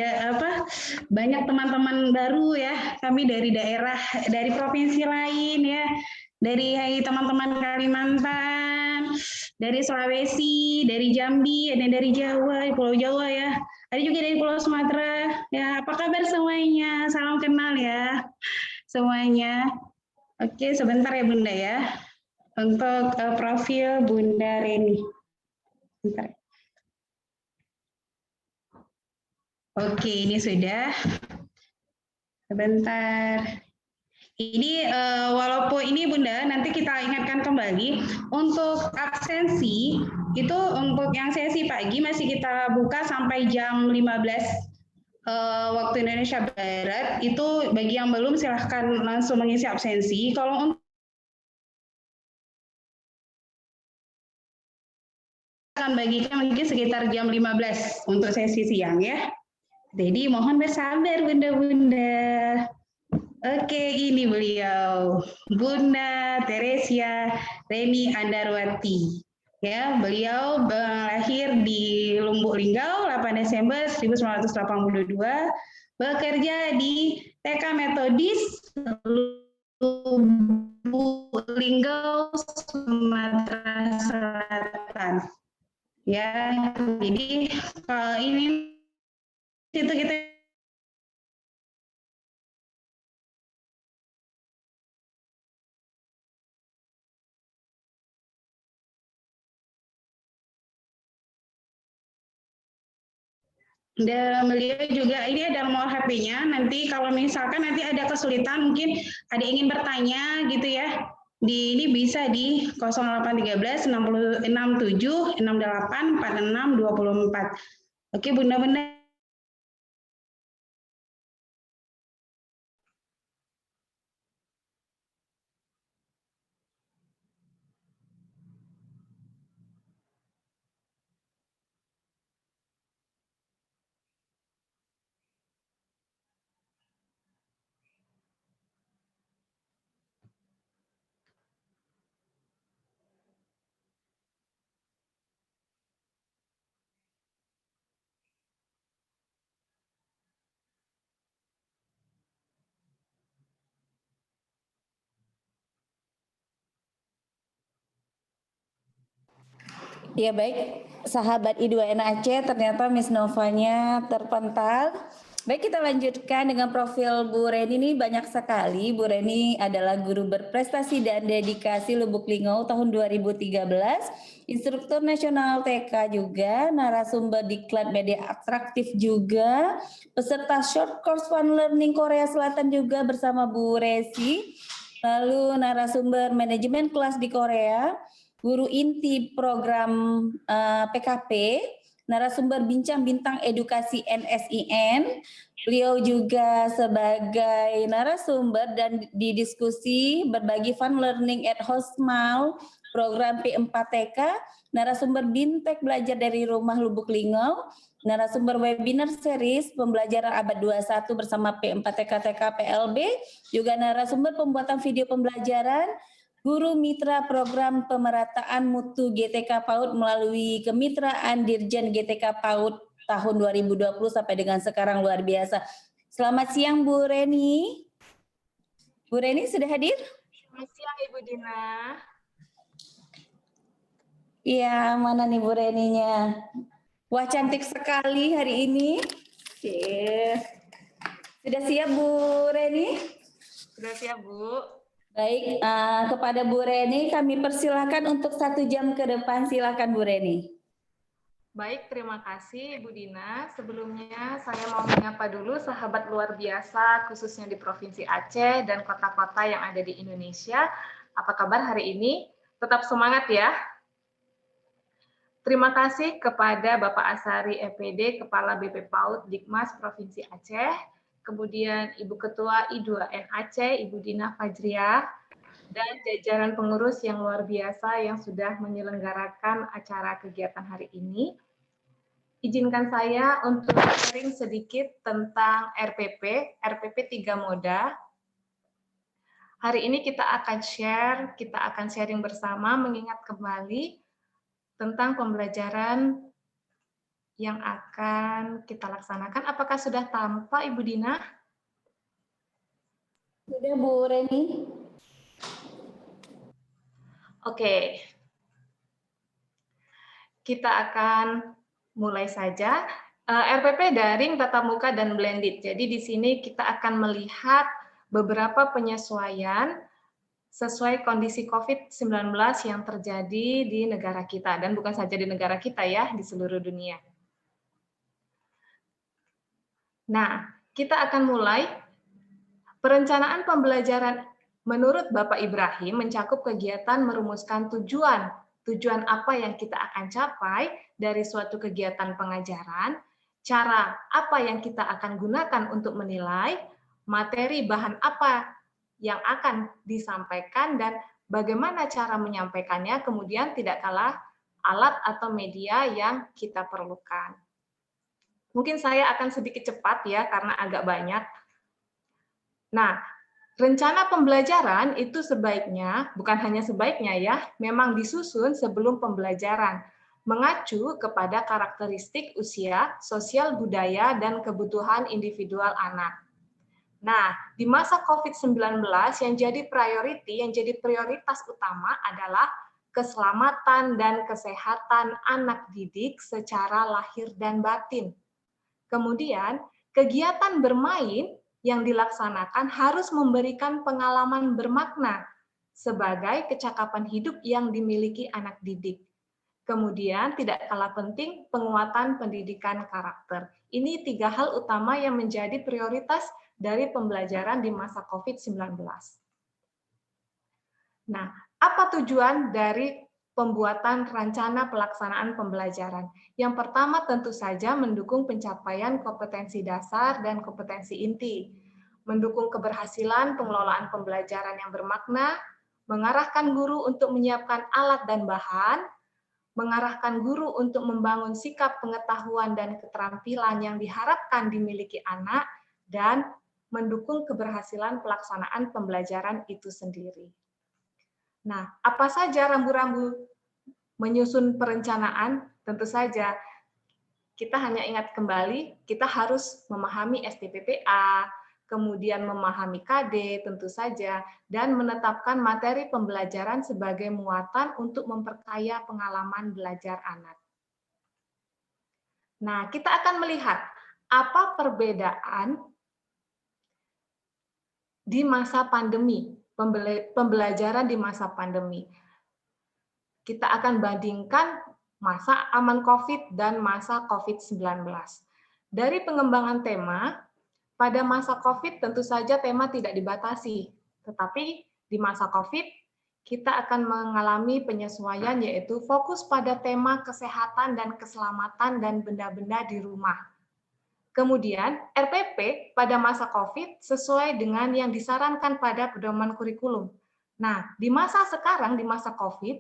banyak teman-teman baru ya. Kami dari daerah, dari provinsi lain ya. Dari teman-teman Kalimantan, dari Sulawesi, dari Jambi, ada dari Jawa, Pulau Jawa ya. Ada juga dari Pulau Sumatera. Ya, apa kabar semuanya? Salam kenal ya semuanya. Oke, sebentar ya Bunda ya. Untuk profil Bunda Reni. Bentar. Oke, ini sudah. Sebentar. Ini walaupun ini Bunda, nanti kita ingatkan kembali untuk absensi itu untuk yang sesi pagi masih kita buka sampai jam 15 waktu Indonesia Barat. Itu bagi yang belum silahkan langsung mengisi absensi. Kalau untuk akan bagikan mungkin sekitar jam 15 untuk sesi siang ya. Jadi mohon bersabar Bunda-bunda. Oke, ini beliau Bunda Teresia Reni Andarwati. Ya, beliau lahir di Lumbuk Linggau 8 Desember 1982, bekerja di TK Metodis Lumbuk Linggau, Sumatera Selatan. Ya, jadi kalau ini itu kita dan beliau juga ini ada nomor HP-nya. Nanti kalau misalkan nanti ada kesulitan, mungkin ada yang ingin bertanya gitu ya. Ini bisa di 0813 67 68 46 24. Oke, Bunda-bunda. Ya baik, sahabat I2N Aceh, ternyata Miss Novanya terpental. Baik, kita lanjutkan dengan profil Bu Reni. Ini banyak sekali. Bu Reni adalah guru berprestasi dan dedikasi Lubuk Linggau tahun 2013, instruktur nasional TK juga, narasumber diklat media atraktif juga, peserta short course Fun Learning Korea Selatan juga bersama Bu Resi, lalu narasumber manajemen kelas di Korea, guru inti program PKP, narasumber bincang bintang edukasi NSIN. Beliau juga sebagai narasumber dan di diskusi berbagi fun learning at Hosmal, program P4TK, narasumber Bintek belajar dari rumah Lubuk Linggau, narasumber webinar series pembelajaran abad 21 bersama P4TK TKPLB, juga narasumber pembuatan video pembelajaran, guru mitra program pemerataan mutu GTK PAUD melalui kemitraan Dirjen GTK PAUD tahun 2020 sampai dengan sekarang, luar biasa. Selamat siang Bu Reni. Bu Reni sudah hadir? Selamat siang Ibu Dina. Iya, mana nih Bu Reninya? Wah, cantik sekali hari ini. Sudah siap Bu Reni? Sudah siap Bu. Baik, kepada Bu Reni kami persilahkan untuk 1 jam ke depan. Silakan Bu Reni. Baik, terima kasih Ibu Dina. Sebelumnya saya mau menyapa dulu sahabat luar biasa khususnya di Provinsi Aceh dan kota-kota yang ada di Indonesia. Apa kabar hari ini? Tetap semangat ya. Terima kasih kepada Bapak Asari EPD, Kepala BP PAUD Dikmas Provinsi Aceh, kemudian Ibu Ketua I2N Aceh, Ibu Dina Fajriah, dan jajaran pengurus yang luar biasa yang sudah menyelenggarakan acara kegiatan hari ini. Izinkan saya untuk sharing sedikit tentang RPP 3 Moda. Hari ini kita akan sharing bersama mengingat kembali tentang pembelajaran yang akan kita laksanakan. Apakah sudah tampak, Ibu Dina? Sudah, Bu Reni. Oke. Kita akan mulai saja. RPP daring, tatap muka, dan blended. Jadi di sini kita akan melihat beberapa penyesuaian sesuai kondisi COVID-19 yang terjadi di negara kita. Dan bukan saja di negara kita ya, di seluruh dunia. Nah, kita akan mulai. Perencanaan pembelajaran menurut Bapak Ibrahim mencakup kegiatan merumuskan tujuan apa yang kita akan capai dari suatu kegiatan pengajaran, cara apa yang kita akan gunakan untuk menilai, materi bahan apa yang akan disampaikan, dan bagaimana cara menyampaikannya, kemudian tidak kalah alat atau media yang kita perlukan. Mungkin saya akan sedikit cepat ya, karena agak banyak. Nah, rencana pembelajaran itu sebaiknya, bukan hanya sebaiknya ya, memang disusun sebelum pembelajaran, mengacu kepada karakteristik usia, sosial budaya, dan kebutuhan individual anak. Nah, di masa COVID-19 yang jadi prioritas utama adalah keselamatan dan kesehatan anak didik secara lahir dan batin. Kemudian, kegiatan bermain yang dilaksanakan harus memberikan pengalaman bermakna sebagai kecakapan hidup yang dimiliki anak didik. Kemudian, tidak kalah penting, penguatan pendidikan karakter. Ini 3 hal utama yang menjadi prioritas dari pembelajaran di masa COVID-19. Nah, apa tujuan dari pembuatan rencana pelaksanaan pembelajaran? Yang pertama tentu saja mendukung pencapaian kompetensi dasar dan kompetensi inti, mendukung keberhasilan pengelolaan pembelajaran yang bermakna, mengarahkan guru untuk menyiapkan alat dan bahan, mengarahkan guru untuk membangun sikap pengetahuan dan keterampilan yang diharapkan dimiliki anak, dan mendukung keberhasilan pelaksanaan pembelajaran itu sendiri. Nah, apa saja rambu-rambu menyusun perencanaan? Tentu saja kita hanya ingat kembali, kita harus memahami STPPA, kemudian memahami KD tentu saja, dan menetapkan materi pembelajaran sebagai muatan untuk memperkaya pengalaman belajar anak. Nah, kita akan melihat apa perbedaan di masa pandemi, pembelajaran di masa pandemi. Kita akan bandingkan masa aman COVID dan masa COVID-19. Dari pengembangan tema, pada masa COVID tentu saja tema tidak dibatasi, tetapi di masa COVID kita akan mengalami penyesuaian, yaitu fokus pada tema kesehatan dan keselamatan dan benda-benda di rumah. Kemudian, RPP pada masa COVID sesuai dengan yang disarankan pada pedoman kurikulum. Nah, di masa sekarang, di masa COVID,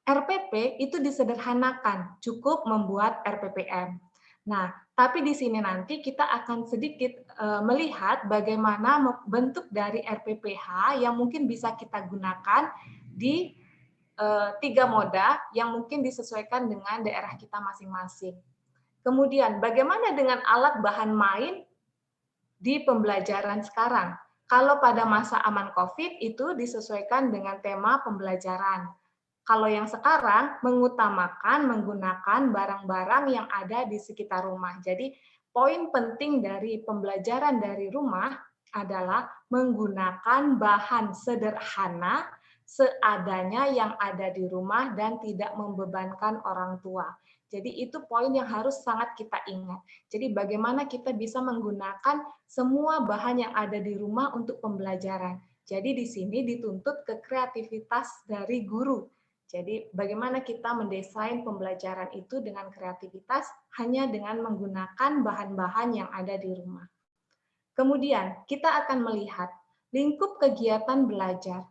RPP itu disederhanakan, cukup membuat RPPM. Nah, tapi di sini nanti kita akan sedikit melihat bagaimana bentuk dari RPPH yang mungkin bisa kita gunakan di 3 moda yang mungkin disesuaikan dengan daerah kita masing-masing. Kemudian, bagaimana dengan alat bahan main di pembelajaran sekarang? Kalau pada masa aman COVID itu disesuaikan dengan tema pembelajaran. Kalau yang sekarang mengutamakan menggunakan barang-barang yang ada di sekitar rumah. Jadi, poin penting dari pembelajaran dari rumah adalah menggunakan bahan sederhana seadanya yang ada di rumah dan tidak membebankan orang tua. Jadi itu poin yang harus sangat kita ingat. Jadi bagaimana kita bisa menggunakan semua bahan yang ada di rumah untuk pembelajaran. Jadi di sini dituntut ke kreativitas dari guru. Jadi bagaimana kita mendesain pembelajaran itu dengan kreativitas hanya dengan menggunakan bahan-bahan yang ada di rumah. Kemudian kita akan melihat lingkup kegiatan belajar.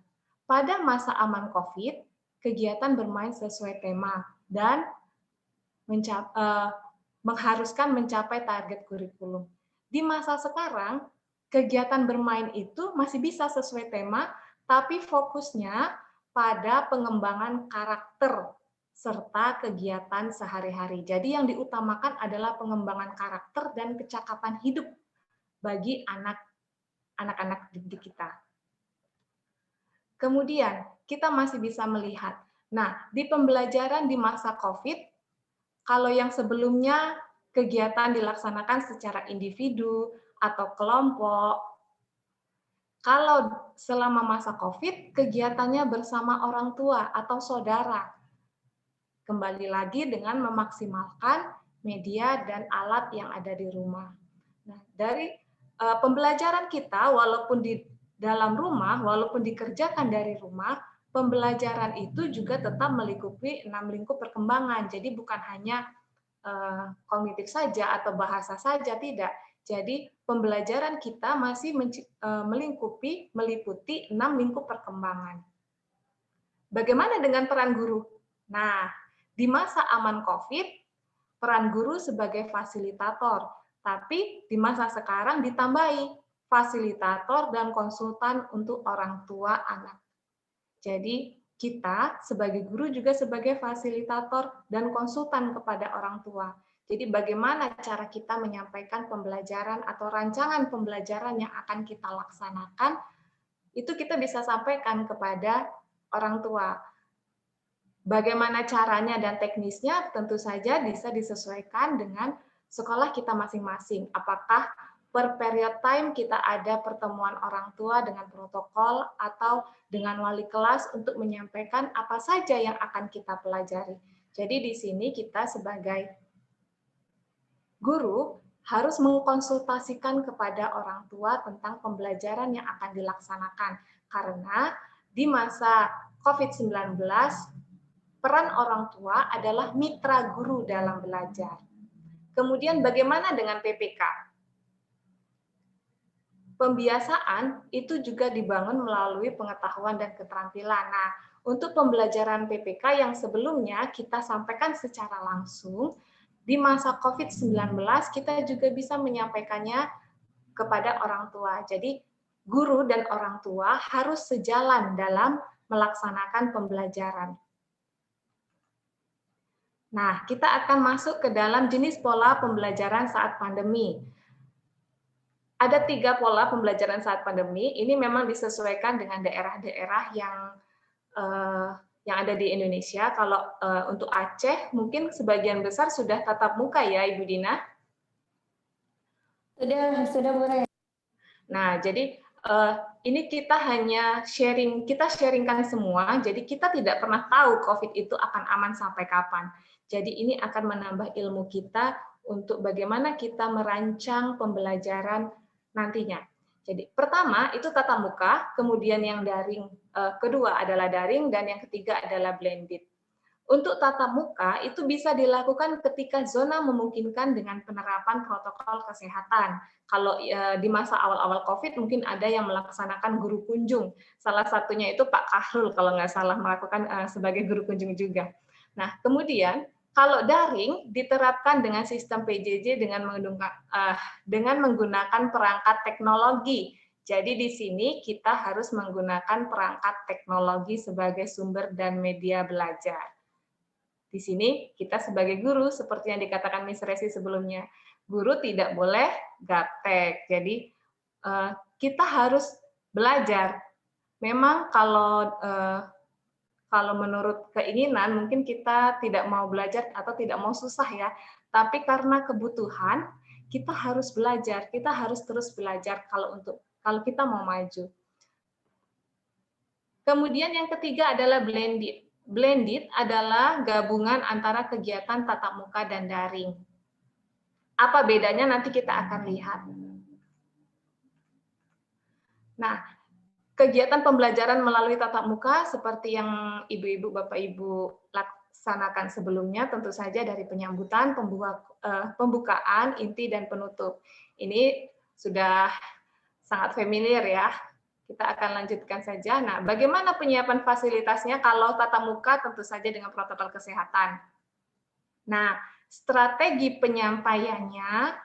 Pada masa aman COVID, kegiatan bermain sesuai tema dan mengharuskan mencapai target kurikulum. Di masa sekarang, kegiatan bermain itu masih bisa sesuai tema, tapi fokusnya pada pengembangan karakter serta kegiatan sehari-hari. Jadi yang diutamakan adalah pengembangan karakter dan kecakapan hidup bagi anak-anak didik kita. Kemudian, kita masih bisa melihat, nah, di pembelajaran di masa COVID, kalau yang sebelumnya kegiatan dilaksanakan secara individu atau kelompok, kalau selama masa COVID, kegiatannya bersama orang tua atau saudara. Kembali lagi dengan memaksimalkan media dan alat yang ada di rumah. Nah, dari pembelajaran kita, walaupun di dalam rumah, walaupun dikerjakan dari rumah, pembelajaran itu juga tetap melingkupi 6 lingkup perkembangan. Jadi bukan hanya kognitif saja atau bahasa saja, tidak. Jadi pembelajaran kita masih meliputi 6 lingkup perkembangan. Bagaimana dengan peran guru? Nah, di masa aman COVID, peran guru sebagai fasilitator, tapi di masa sekarang ditambahi fasilitator dan konsultan untuk orang tua anak. Jadi kita sebagai guru juga sebagai fasilitator dan konsultan kepada orang tua. Jadi bagaimana cara kita menyampaikan pembelajaran atau rancangan pembelajaran yang akan kita laksanakan, itu kita bisa sampaikan kepada orang tua. Bagaimana caranya dan teknisnya tentu saja bisa disesuaikan dengan sekolah kita masing-masing. Apakah per period time kita ada pertemuan orang tua dengan protokol atau dengan wali kelas untuk menyampaikan apa saja yang akan kita pelajari. Jadi di sini kita sebagai guru harus mengkonsultasikan kepada orang tua tentang pembelajaran yang akan dilaksanakan. Karena di masa COVID-19, peran orang tua adalah mitra guru dalam belajar. Kemudian bagaimana dengan PPK? Pembiasaan itu juga dibangun melalui pengetahuan dan keterampilan. Nah, untuk pembelajaran PPK yang sebelumnya kita sampaikan secara langsung, di masa COVID-19 kita juga bisa menyampaikannya kepada orang tua. Jadi guru dan orang tua harus sejalan dalam melaksanakan pembelajaran. Nah, kita akan masuk ke dalam jenis pola pembelajaran saat pandemi. Ada 3 pola pembelajaran saat pandemi. Ini memang disesuaikan dengan daerah-daerah yang ada di Indonesia. Kalau untuk Aceh, mungkin sebagian besar sudah tatap muka ya, Ibu Dina? Sudah boleh. Nah, jadi ini kita hanya sharingkan semua, jadi kita tidak pernah tahu COVID itu akan aman sampai kapan. Jadi ini akan menambah ilmu kita untuk bagaimana kita merancang pembelajaran nantinya. Jadi pertama itu tatap muka, kemudian yang daring, kedua adalah daring, dan yang ketiga adalah blended. Untuk tatap muka itu bisa dilakukan ketika zona memungkinkan dengan penerapan protokol kesehatan. Kalau di masa awal-awal COVID mungkin ada yang melaksanakan guru kunjung. Salah satunya itu Pak Kahrul kalau nggak salah melakukan sebagai guru kunjung juga. Nah, kemudian kalau daring diterapkan dengan sistem PJJ dengan menggunakan perangkat teknologi. Jadi di sini kita harus menggunakan perangkat teknologi sebagai sumber dan media belajar. Di sini kita sebagai guru, seperti yang dikatakan Miss Resi sebelumnya, guru tidak boleh gaptek. Jadi kita harus belajar. Memang kalau menurut keinginan mungkin kita tidak mau belajar atau tidak mau susah ya, tapi karena kebutuhan kita harus belajar, kita harus terus belajar kalau kita mau maju. Kemudian yang ketiga adalah blended. Blended adalah gabungan antara kegiatan tatap muka dan daring. Apa bedanya nanti kita akan lihat. Nah, kegiatan pembelajaran melalui tatap muka seperti yang ibu-ibu, bapak-ibu laksanakan sebelumnya, tentu saja dari penyambutan, pembukaan, inti, dan penutup. Ini sudah sangat familiar ya. Kita akan lanjutkan saja. Nah, bagaimana penyiapan fasilitasnya kalau tatap muka? Tentu saja dengan protokol kesehatan. Nah, strategi penyampaiannya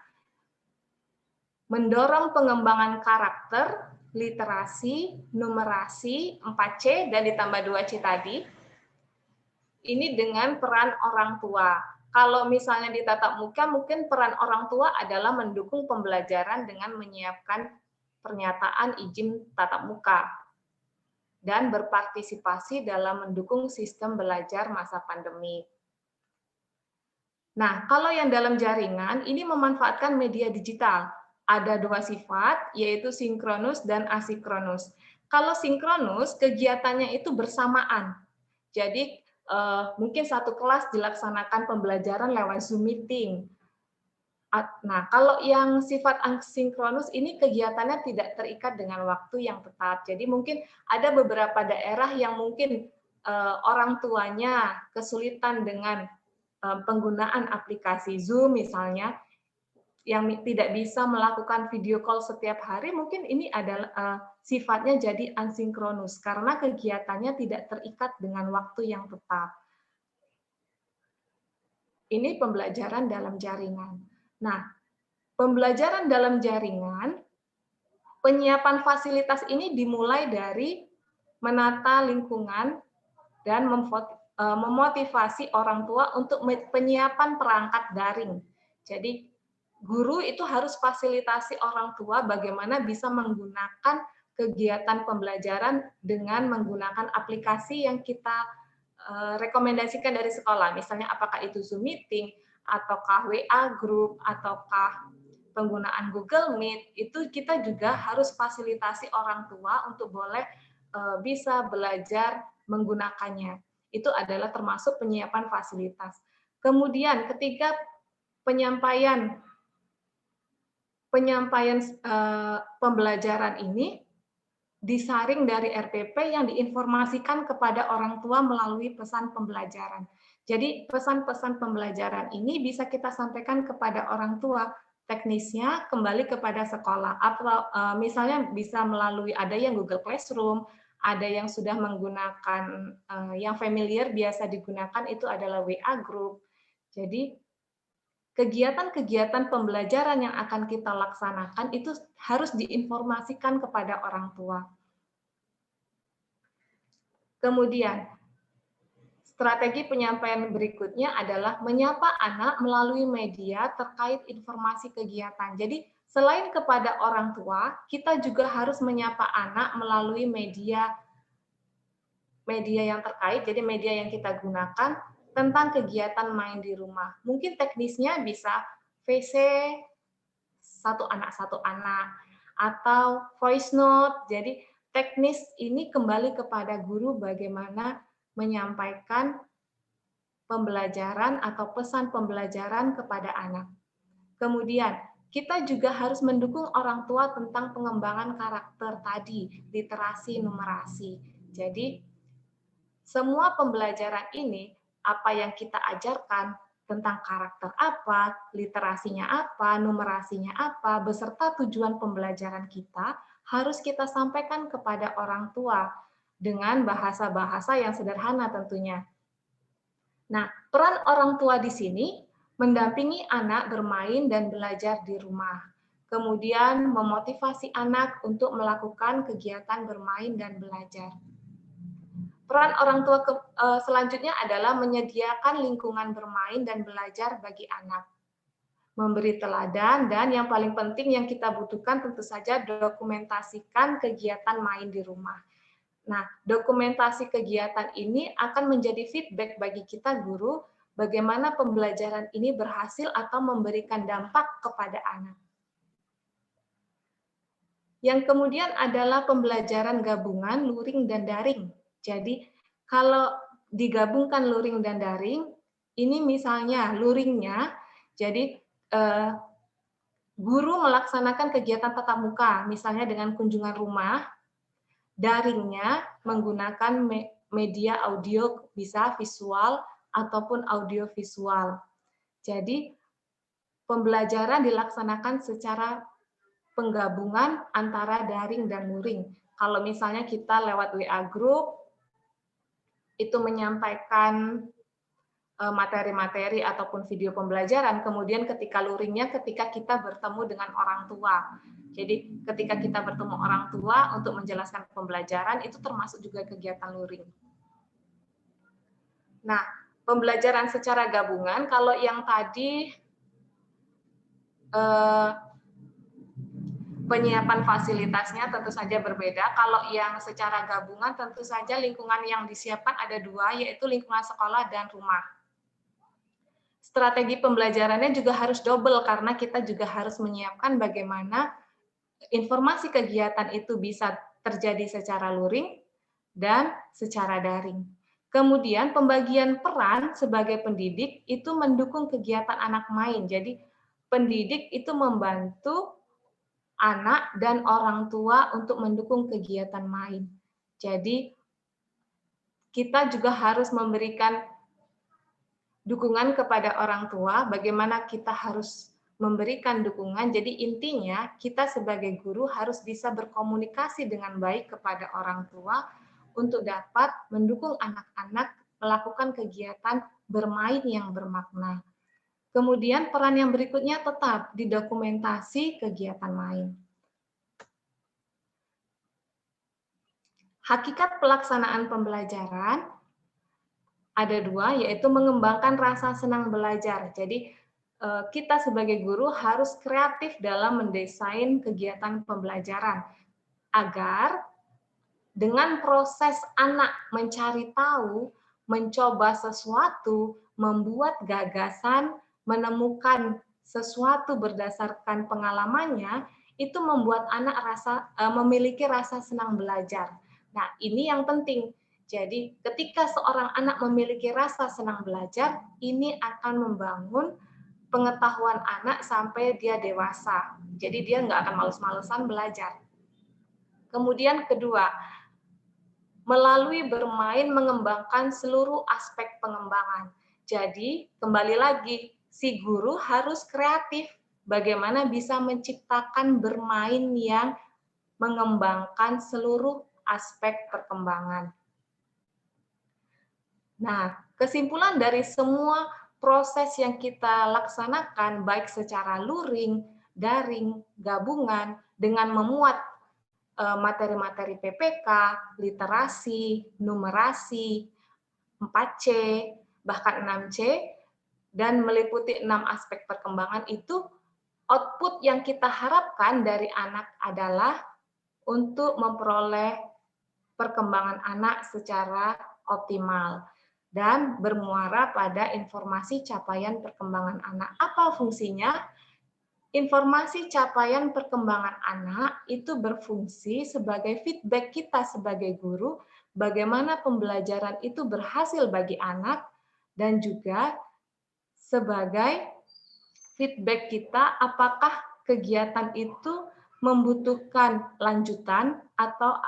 mendorong pengembangan karakter, literasi, numerasi, 4C, dan ditambah 2C tadi. Ini dengan peran orang tua. Kalau misalnya di tatap muka, mungkin peran orang tua adalah mendukung pembelajaran dengan menyiapkan pernyataan izin tatap muka dan berpartisipasi dalam mendukung sistem belajar masa pandemi. Nah, kalau yang dalam jaringan, ini memanfaatkan media digital. Ada 2 sifat, yaitu sinkronus dan asinkronus. Kalau sinkronus, kegiatannya itu bersamaan. Jadi, mungkin satu kelas dilaksanakan pembelajaran lewat Zoom meeting. Nah, kalau yang sifat asinkronus ini kegiatannya tidak terikat dengan waktu yang tetap. Jadi mungkin ada beberapa daerah yang mungkin orang tuanya kesulitan dengan penggunaan aplikasi Zoom misalnya, yang tidak bisa melakukan video call setiap hari, mungkin ini adalah sifatnya jadi asinkronus karena kegiatannya tidak terikat dengan waktu yang tetap. Ini pembelajaran dalam jaringan. Nah, pembelajaran dalam jaringan, penyiapan fasilitas ini dimulai dari menata lingkungan dan memotivasi orang tua untuk penyiapan perangkat daring. Jadi, guru itu harus fasilitasi orang tua bagaimana bisa menggunakan kegiatan pembelajaran dengan menggunakan aplikasi yang kita rekomendasikan dari sekolah. Misalnya apakah itu Zoom Meeting, ataukah WA Group, ataukah penggunaan Google Meet, itu kita juga harus fasilitasi orang tua untuk boleh bisa belajar menggunakannya. Itu adalah termasuk penyiapan fasilitas. Kemudian ketika penyampaian pembelajaran ini disaring dari RPP yang diinformasikan kepada orang tua melalui pesan pembelajaran. Jadi pesan-pesan pembelajaran ini bisa kita sampaikan kepada orang tua, teknisnya kembali kepada sekolah. Atau misalnya bisa melalui ada yang Google Classroom, ada yang sudah menggunakan yang familiar biasa digunakan itu adalah WA Group. Jadi kegiatan-kegiatan pembelajaran yang akan kita laksanakan itu harus diinformasikan kepada orang tua. Kemudian, strategi penyampaian berikutnya adalah menyapa anak melalui media terkait informasi kegiatan. Jadi, selain kepada orang tua, kita juga harus menyapa anak melalui media yang terkait, jadi media yang kita gunakan tentang kegiatan main di rumah. Mungkin teknisnya bisa VC satu anak, atau voice note. Jadi, teknis ini kembali kepada guru bagaimana menyampaikan pembelajaran atau pesan pembelajaran kepada anak. Kemudian, kita juga harus mendukung orang tua tentang pengembangan karakter tadi, literasi, numerasi. Jadi, semua pembelajaran ini, apa yang kita ajarkan tentang karakter apa, literasinya apa, numerasinya apa, beserta tujuan pembelajaran kita, harus kita sampaikan kepada orang tua dengan bahasa-bahasa yang sederhana tentunya. Nah, peran orang tua di sini mendampingi anak bermain dan belajar di rumah. Kemudian memotivasi anak untuk melakukan kegiatan bermain dan belajar. Peran orang tua selanjutnya adalah menyediakan lingkungan bermain dan belajar bagi anak. Memberi teladan, dan yang paling penting yang kita butuhkan tentu saja dokumentasikan kegiatan main di rumah. Nah, dokumentasi kegiatan ini akan menjadi feedback bagi kita guru bagaimana pembelajaran ini berhasil atau memberikan dampak kepada anak. Yang kemudian adalah pembelajaran gabungan luring dan daring. Jadi, kalau digabungkan luring dan daring, ini misalnya luringnya, jadi guru melaksanakan kegiatan tatap muka, misalnya dengan kunjungan rumah, daringnya menggunakan media audio, bisa visual ataupun audio visual. Jadi pembelajaran dilaksanakan secara penggabungan antara daring dan luring. Kalau misalnya kita lewat WA Group, itu menyampaikan materi-materi ataupun video pembelajaran, kemudian ketika luringnya ketika kita bertemu dengan orang tua. Jadi ketika kita bertemu orang tua untuk menjelaskan pembelajaran, itu termasuk juga kegiatan luring. Nah, pembelajaran secara gabungan, kalau yang tadi penyiapan fasilitasnya tentu saja berbeda. Kalau yang secara gabungan tentu saja lingkungan yang disiapkan ada dua, yaitu lingkungan sekolah dan rumah. Strategi pembelajarannya juga harus double karena kita juga harus menyiapkan bagaimana informasi kegiatan itu bisa terjadi secara luring dan secara daring. Kemudian pembagian peran sebagai pendidik itu mendukung kegiatan anak main. Jadi pendidik itu membantu anak dan orang tua untuk mendukung kegiatan main. Jadi kita juga harus memberikan dukungan kepada orang tua, bagaimana kita harus memberikan dukungan. Jadi intinya kita sebagai guru harus bisa berkomunikasi dengan baik kepada orang tua untuk dapat mendukung anak-anak melakukan kegiatan bermain yang bermakna. Kemudian peran yang berikutnya tetap didokumentasi kegiatan main. Hakikat pelaksanaan pembelajaran ada dua, yaitu mengembangkan rasa senang belajar. Jadi kita sebagai guru harus kreatif dalam mendesain kegiatan pembelajaran agar dengan proses anak mencari tahu, mencoba sesuatu, membuat gagasan, menemukan sesuatu berdasarkan pengalamannya, itu membuat anak memiliki rasa senang belajar. Nah, ini yang penting. Jadi, ketika seorang anak memiliki rasa senang belajar, ini akan membangun pengetahuan anak sampai dia dewasa. Jadi, dia nggak akan males-malesan belajar. Kemudian kedua, melalui bermain mengembangkan seluruh aspek pengembangan. Jadi, kembali lagi, si guru harus kreatif bagaimana bisa menciptakan bermain yang mengembangkan seluruh aspek perkembangan. Nah, kesimpulan dari semua proses yang kita laksanakan, baik secara luring, daring, gabungan, dengan memuat materi-materi PPK, literasi, numerasi, 4C, bahkan 6C, dan meliputi 6 aspek perkembangan itu, output yang kita harapkan dari anak adalah untuk memperoleh perkembangan anak secara optimal dan bermuara pada informasi capaian perkembangan anak. Apa fungsinya? Informasi capaian perkembangan anak itu berfungsi sebagai feedback kita sebagai guru, bagaimana pembelajaran itu berhasil bagi anak, dan juga sebagai feedback kita apakah kegiatan itu membutuhkan lanjutan atau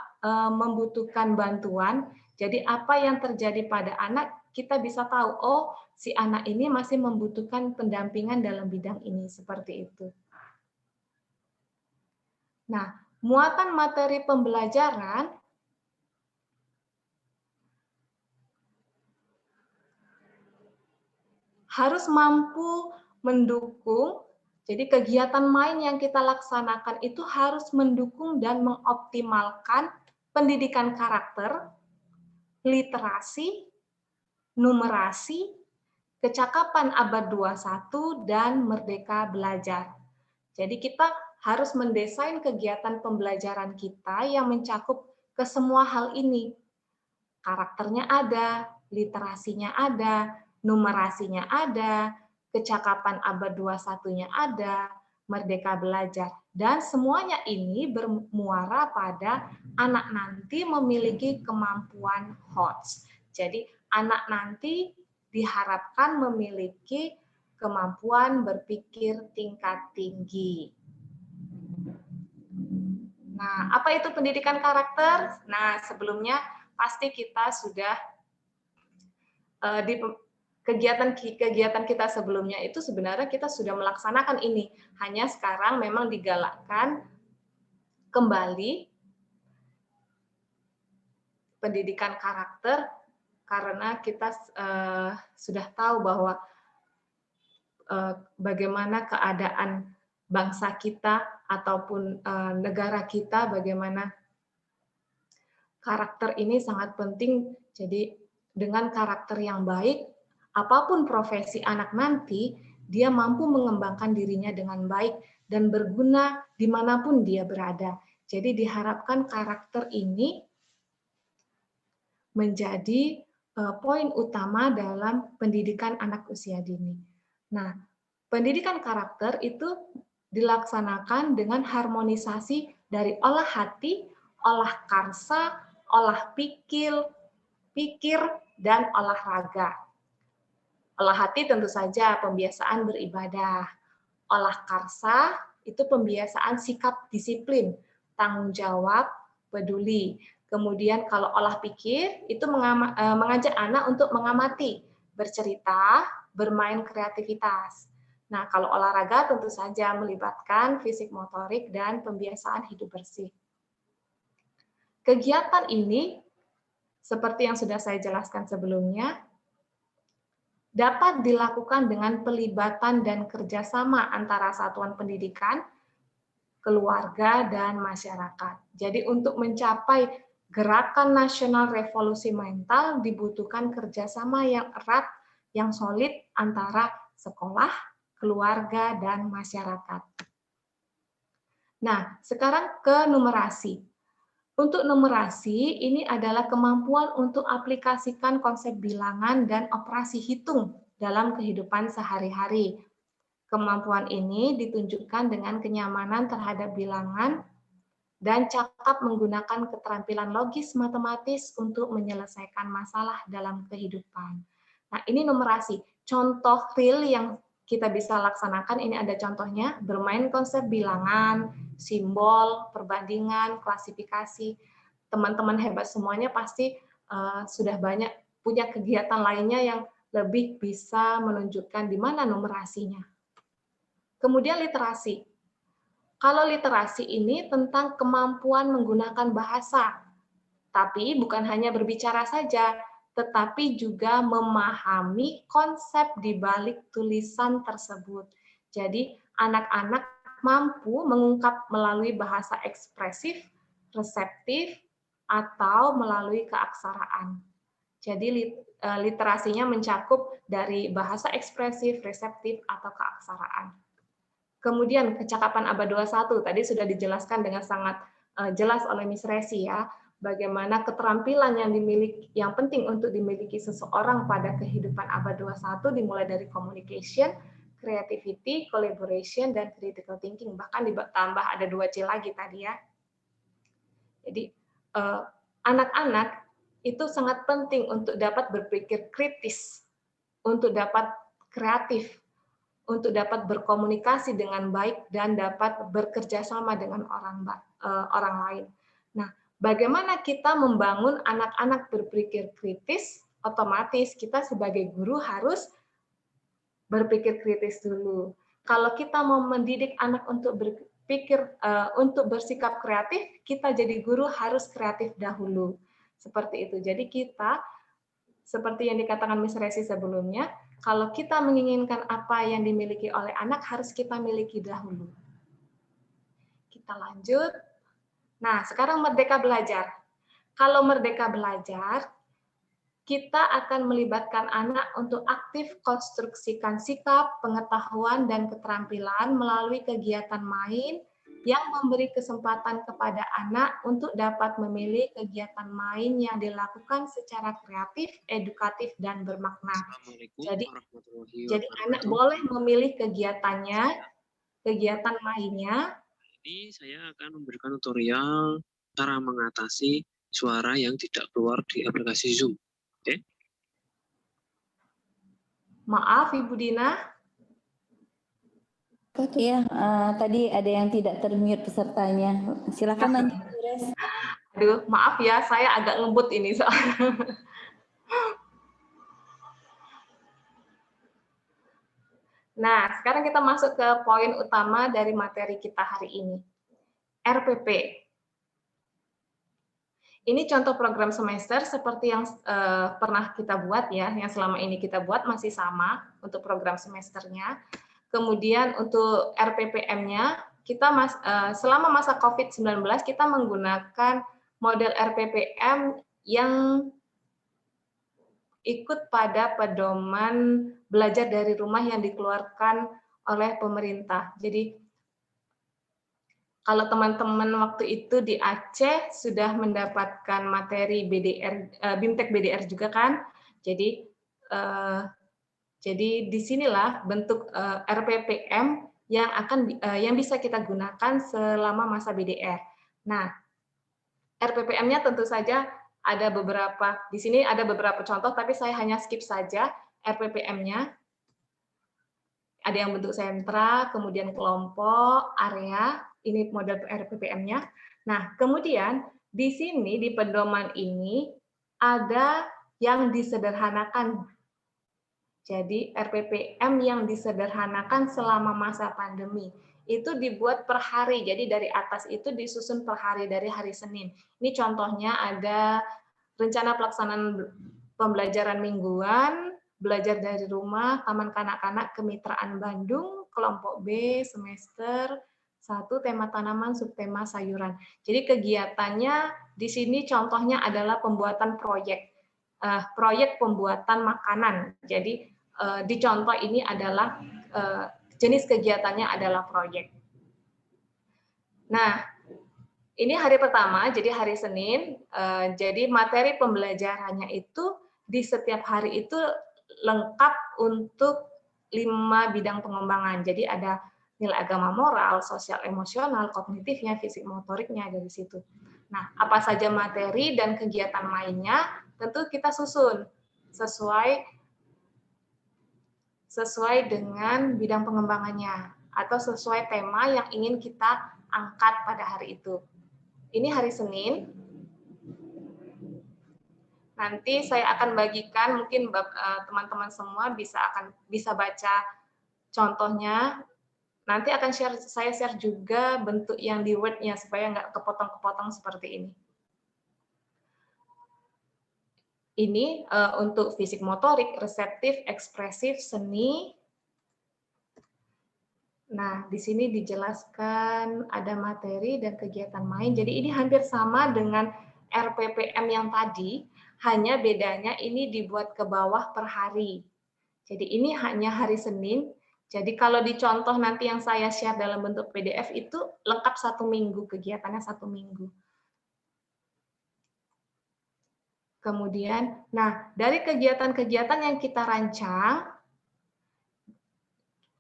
membutuhkan bantuan. Jadi apa yang terjadi pada anak, kita bisa tahu, oh si anak ini masih membutuhkan pendampingan dalam bidang ini, seperti itu. Nah, muatan materi pembelajaran harus mampu mendukung, jadi kegiatan main yang kita laksanakan itu harus mendukung dan mengoptimalkan pendidikan karakter, literasi, numerasi, kecakapan abad 21, dan merdeka belajar. Jadi kita harus mendesain kegiatan pembelajaran kita yang mencakup ke semua hal ini. Karakternya ada, literasinya ada, numerasinya ada, kecakapan abad 21-nya ada, merdeka belajar. Dan semuanya ini bermuara pada anak nanti memiliki kemampuan HOTS. Jadi anak nanti diharapkan memiliki kemampuan berpikir tingkat tinggi. Nah, apa itu pendidikan karakter? Nah, sebelumnya pasti kita sudah di kegiatan kita sebelumnya itu sebenarnya kita sudah melaksanakan ini. Hanya sekarang memang digalakkan kembali pendidikan karakter, karena kita sudah tahu bahwa bagaimana keadaan bangsa kita ataupun negara kita, bagaimana karakter ini sangat penting. Jadi dengan karakter yang baik, apapun profesi anak nanti, dia mampu mengembangkan dirinya dengan baik dan berguna dimanapun dia berada. Jadi diharapkan karakter ini menjadi poin utama dalam pendidikan anak usia dini. Nah, pendidikan karakter itu dilaksanakan dengan harmonisasi dari olah hati, olah karsa, olah pikir, dan olahraga. Olah hati tentu saja pembiasaan beribadah. Olah karsa itu pembiasaan sikap disiplin, tanggung jawab, peduli. Kemudian kalau olah pikir itu mengajak anak untuk mengamati, bercerita, bermain kreativitas. Nah, kalau olahraga tentu saja melibatkan fisik motorik dan pembiasaan hidup bersih. Kegiatan ini, seperti yang sudah saya jelaskan sebelumnya, dapat dilakukan dengan pelibatan dan kerjasama antara satuan pendidikan, keluarga, dan masyarakat. Jadi untuk mencapai Gerakan Nasional Revolusi Mental dibutuhkan kerjasama yang erat, yang solid antara sekolah, keluarga, dan masyarakat. Nah, sekarang ke numerasi. Untuk numerasi, ini adalah kemampuan untuk aplikasikan konsep bilangan dan operasi hitung dalam kehidupan sehari-hari. Kemampuan ini ditunjukkan dengan kenyamanan terhadap bilangan dan cakap menggunakan keterampilan logis matematis untuk menyelesaikan masalah dalam kehidupan. Nah, ini numerasi. Contoh real yang kita bisa laksanakan, ini ada contohnya, bermain konsep bilangan, simbol, perbandingan, klasifikasi. Teman-teman hebat semuanya pasti sudah banyak punya kegiatan lainnya yang lebih bisa menunjukkan di mana numerasinya. Kemudian literasi. Kalau literasi ini tentang kemampuan menggunakan bahasa, tapi bukan hanya berbicara saja, tetapi juga memahami konsep di balik tulisan tersebut. Jadi, anak-anak mampu mengungkap melalui bahasa ekspresif, reseptif, atau melalui keaksaraan. Jadi, literasinya mencakup dari bahasa ekspresif, reseptif, atau keaksaraan. Kemudian kecakapan abad 21 tadi sudah dijelaskan dengan sangat jelas oleh Miss Resi ya, bagaimana keterampilan yang penting untuk dimiliki seseorang pada kehidupan abad 21 dimulai dari communication, creativity, collaboration, dan critical thinking, bahkan ditambah ada 2C lagi tadi ya. Jadi anak-anak itu sangat penting untuk dapat berpikir kritis, untuk dapat kreatif, untuk dapat berkomunikasi dengan baik dan dapat bekerja sama dengan orang lain. Nah, bagaimana kita membangun anak-anak berpikir kritis? Otomatis kita sebagai guru harus berpikir kritis dulu. Kalau kita mau mendidik anak untuk berpikir, untuk bersikap kreatif, kita jadi guru harus kreatif dahulu. Seperti itu. Jadi kita, seperti yang dikatakan Miss Resi sebelumnya, kalau kita menginginkan apa yang dimiliki oleh anak, harus kita miliki dahulu. Kita lanjut. Nah, sekarang merdeka belajar. Kalau merdeka belajar, kita akan melibatkan anak untuk aktif konstruksikan sikap, pengetahuan, dan keterampilan melalui kegiatan main yang memberi kesempatan kepada anak untuk dapat memilih kegiatan main yang dilakukan secara kreatif, edukatif, dan bermakna. Jadi anak boleh memilih kegiatannya, kegiatan mainnya. Ini saya akan memberikan tutorial cara mengatasi suara yang tidak keluar di aplikasi Zoom. Oke? Maaf, Ibu Dina. Oke ya, tadi ada yang tidak termute pesertanya. Silakan lanjut, Bu Res. Aduh, maaf ya, saya agak ngebut ini soalnya. Nah, sekarang kita masuk ke poin utama dari materi kita hari ini. RPP. Ini contoh program semester seperti yang pernah kita buat ya, yang selama ini kita buat masih sama untuk program semesternya. Kemudian untuk RPPM-nya, kita selama masa COVID-19 kita menggunakan model RPPM yang ikut pada pedoman belajar dari rumah yang dikeluarkan oleh pemerintah. Jadi kalau teman-teman waktu itu di Aceh sudah mendapatkan materi BDR, BIMTEK BDR juga kan? Jadi disinilah bentuk RPPM yang bisa kita gunakan selama masa BDR. Nah, RPPM-nya tentu saja ada beberapa, di sini ada beberapa contoh, tapi saya hanya skip saja RPPM-nya. Ada yang bentuk sentra, kemudian kelompok, area, ini model RPPM-nya. Nah, kemudian di sini, di pedoman ini, ada yang disederhanakan. Jadi, RPPM yang disederhanakan selama masa pandemi. Itu dibuat per hari, jadi dari atas itu disusun per hari, dari hari Senin. Ini contohnya ada rencana pelaksanaan pembelajaran mingguan, belajar dari rumah, Taman Kanak-kanak Kemitraan Bandung, kelompok B, semester 1, tema tanaman, subtema sayuran. Jadi kegiatannya di sini contohnya adalah pembuatan proyek pembuatan makanan. Jadi di contoh ini adalah jenis kegiatannya adalah proyek. Nah, ini hari pertama, jadi hari Senin. Jadi materi pembelajarannya itu di setiap hari itu lengkap untuk 5 bidang pengembangan. Jadi ada nilai agama moral, sosial emosional, kognitifnya, fisik motoriknya dari situ. Nah, apa saja materi dan kegiatan mainnya tentu kita susun sesuai dengan bidang pengembangannya atau sesuai tema yang ingin kita angkat pada hari itu. Ini hari Senin. Nanti saya akan bagikan, mungkin teman-teman semua bisa baca contohnya. Nanti akan saya share juga bentuk yang di Word-nya supaya nggak kepotong-kepotong seperti ini. Ini untuk fisik motorik, reseptif, ekspresif, seni. Nah, di sini dijelaskan ada materi dan kegiatan main. Jadi ini hampir sama dengan RPPM yang tadi, hanya bedanya ini dibuat ke bawah per hari. Jadi ini hanya hari Senin. Jadi kalau dicontoh nanti yang saya share dalam bentuk PDF itu lengkap 1 minggu, kegiatannya 1 minggu. Kemudian, nah dari kegiatan-kegiatan yang kita rancang,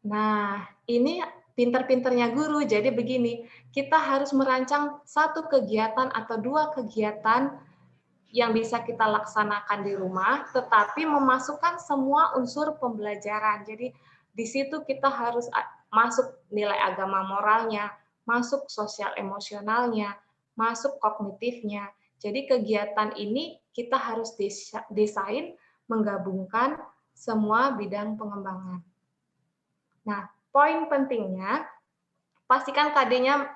nah ini pinter-pinternya guru, jadi begini, kita harus merancang 1 kegiatan atau 2 kegiatan yang bisa kita laksanakan di rumah, tetapi memasukkan semua unsur pembelajaran. Jadi di situ kita harus masuk nilai agama moralnya, masuk sosial emosionalnya, masuk kognitifnya. Jadi kegiatan ini kita harus desain menggabungkan semua bidang pengembangan. Nah, poin pentingnya, pastikan KD-nya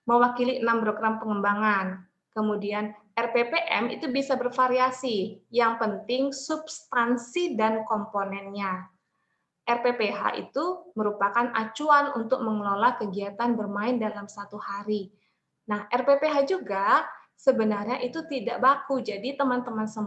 mewakili 6 program pengembangan. Kemudian RPPM itu bisa bervariasi, yang penting substansi dan komponennya. RPPH itu merupakan acuan untuk mengelola kegiatan bermain dalam 1 hari. Nah, RPPH juga sebenarnya itu tidak baku, jadi teman-teman semua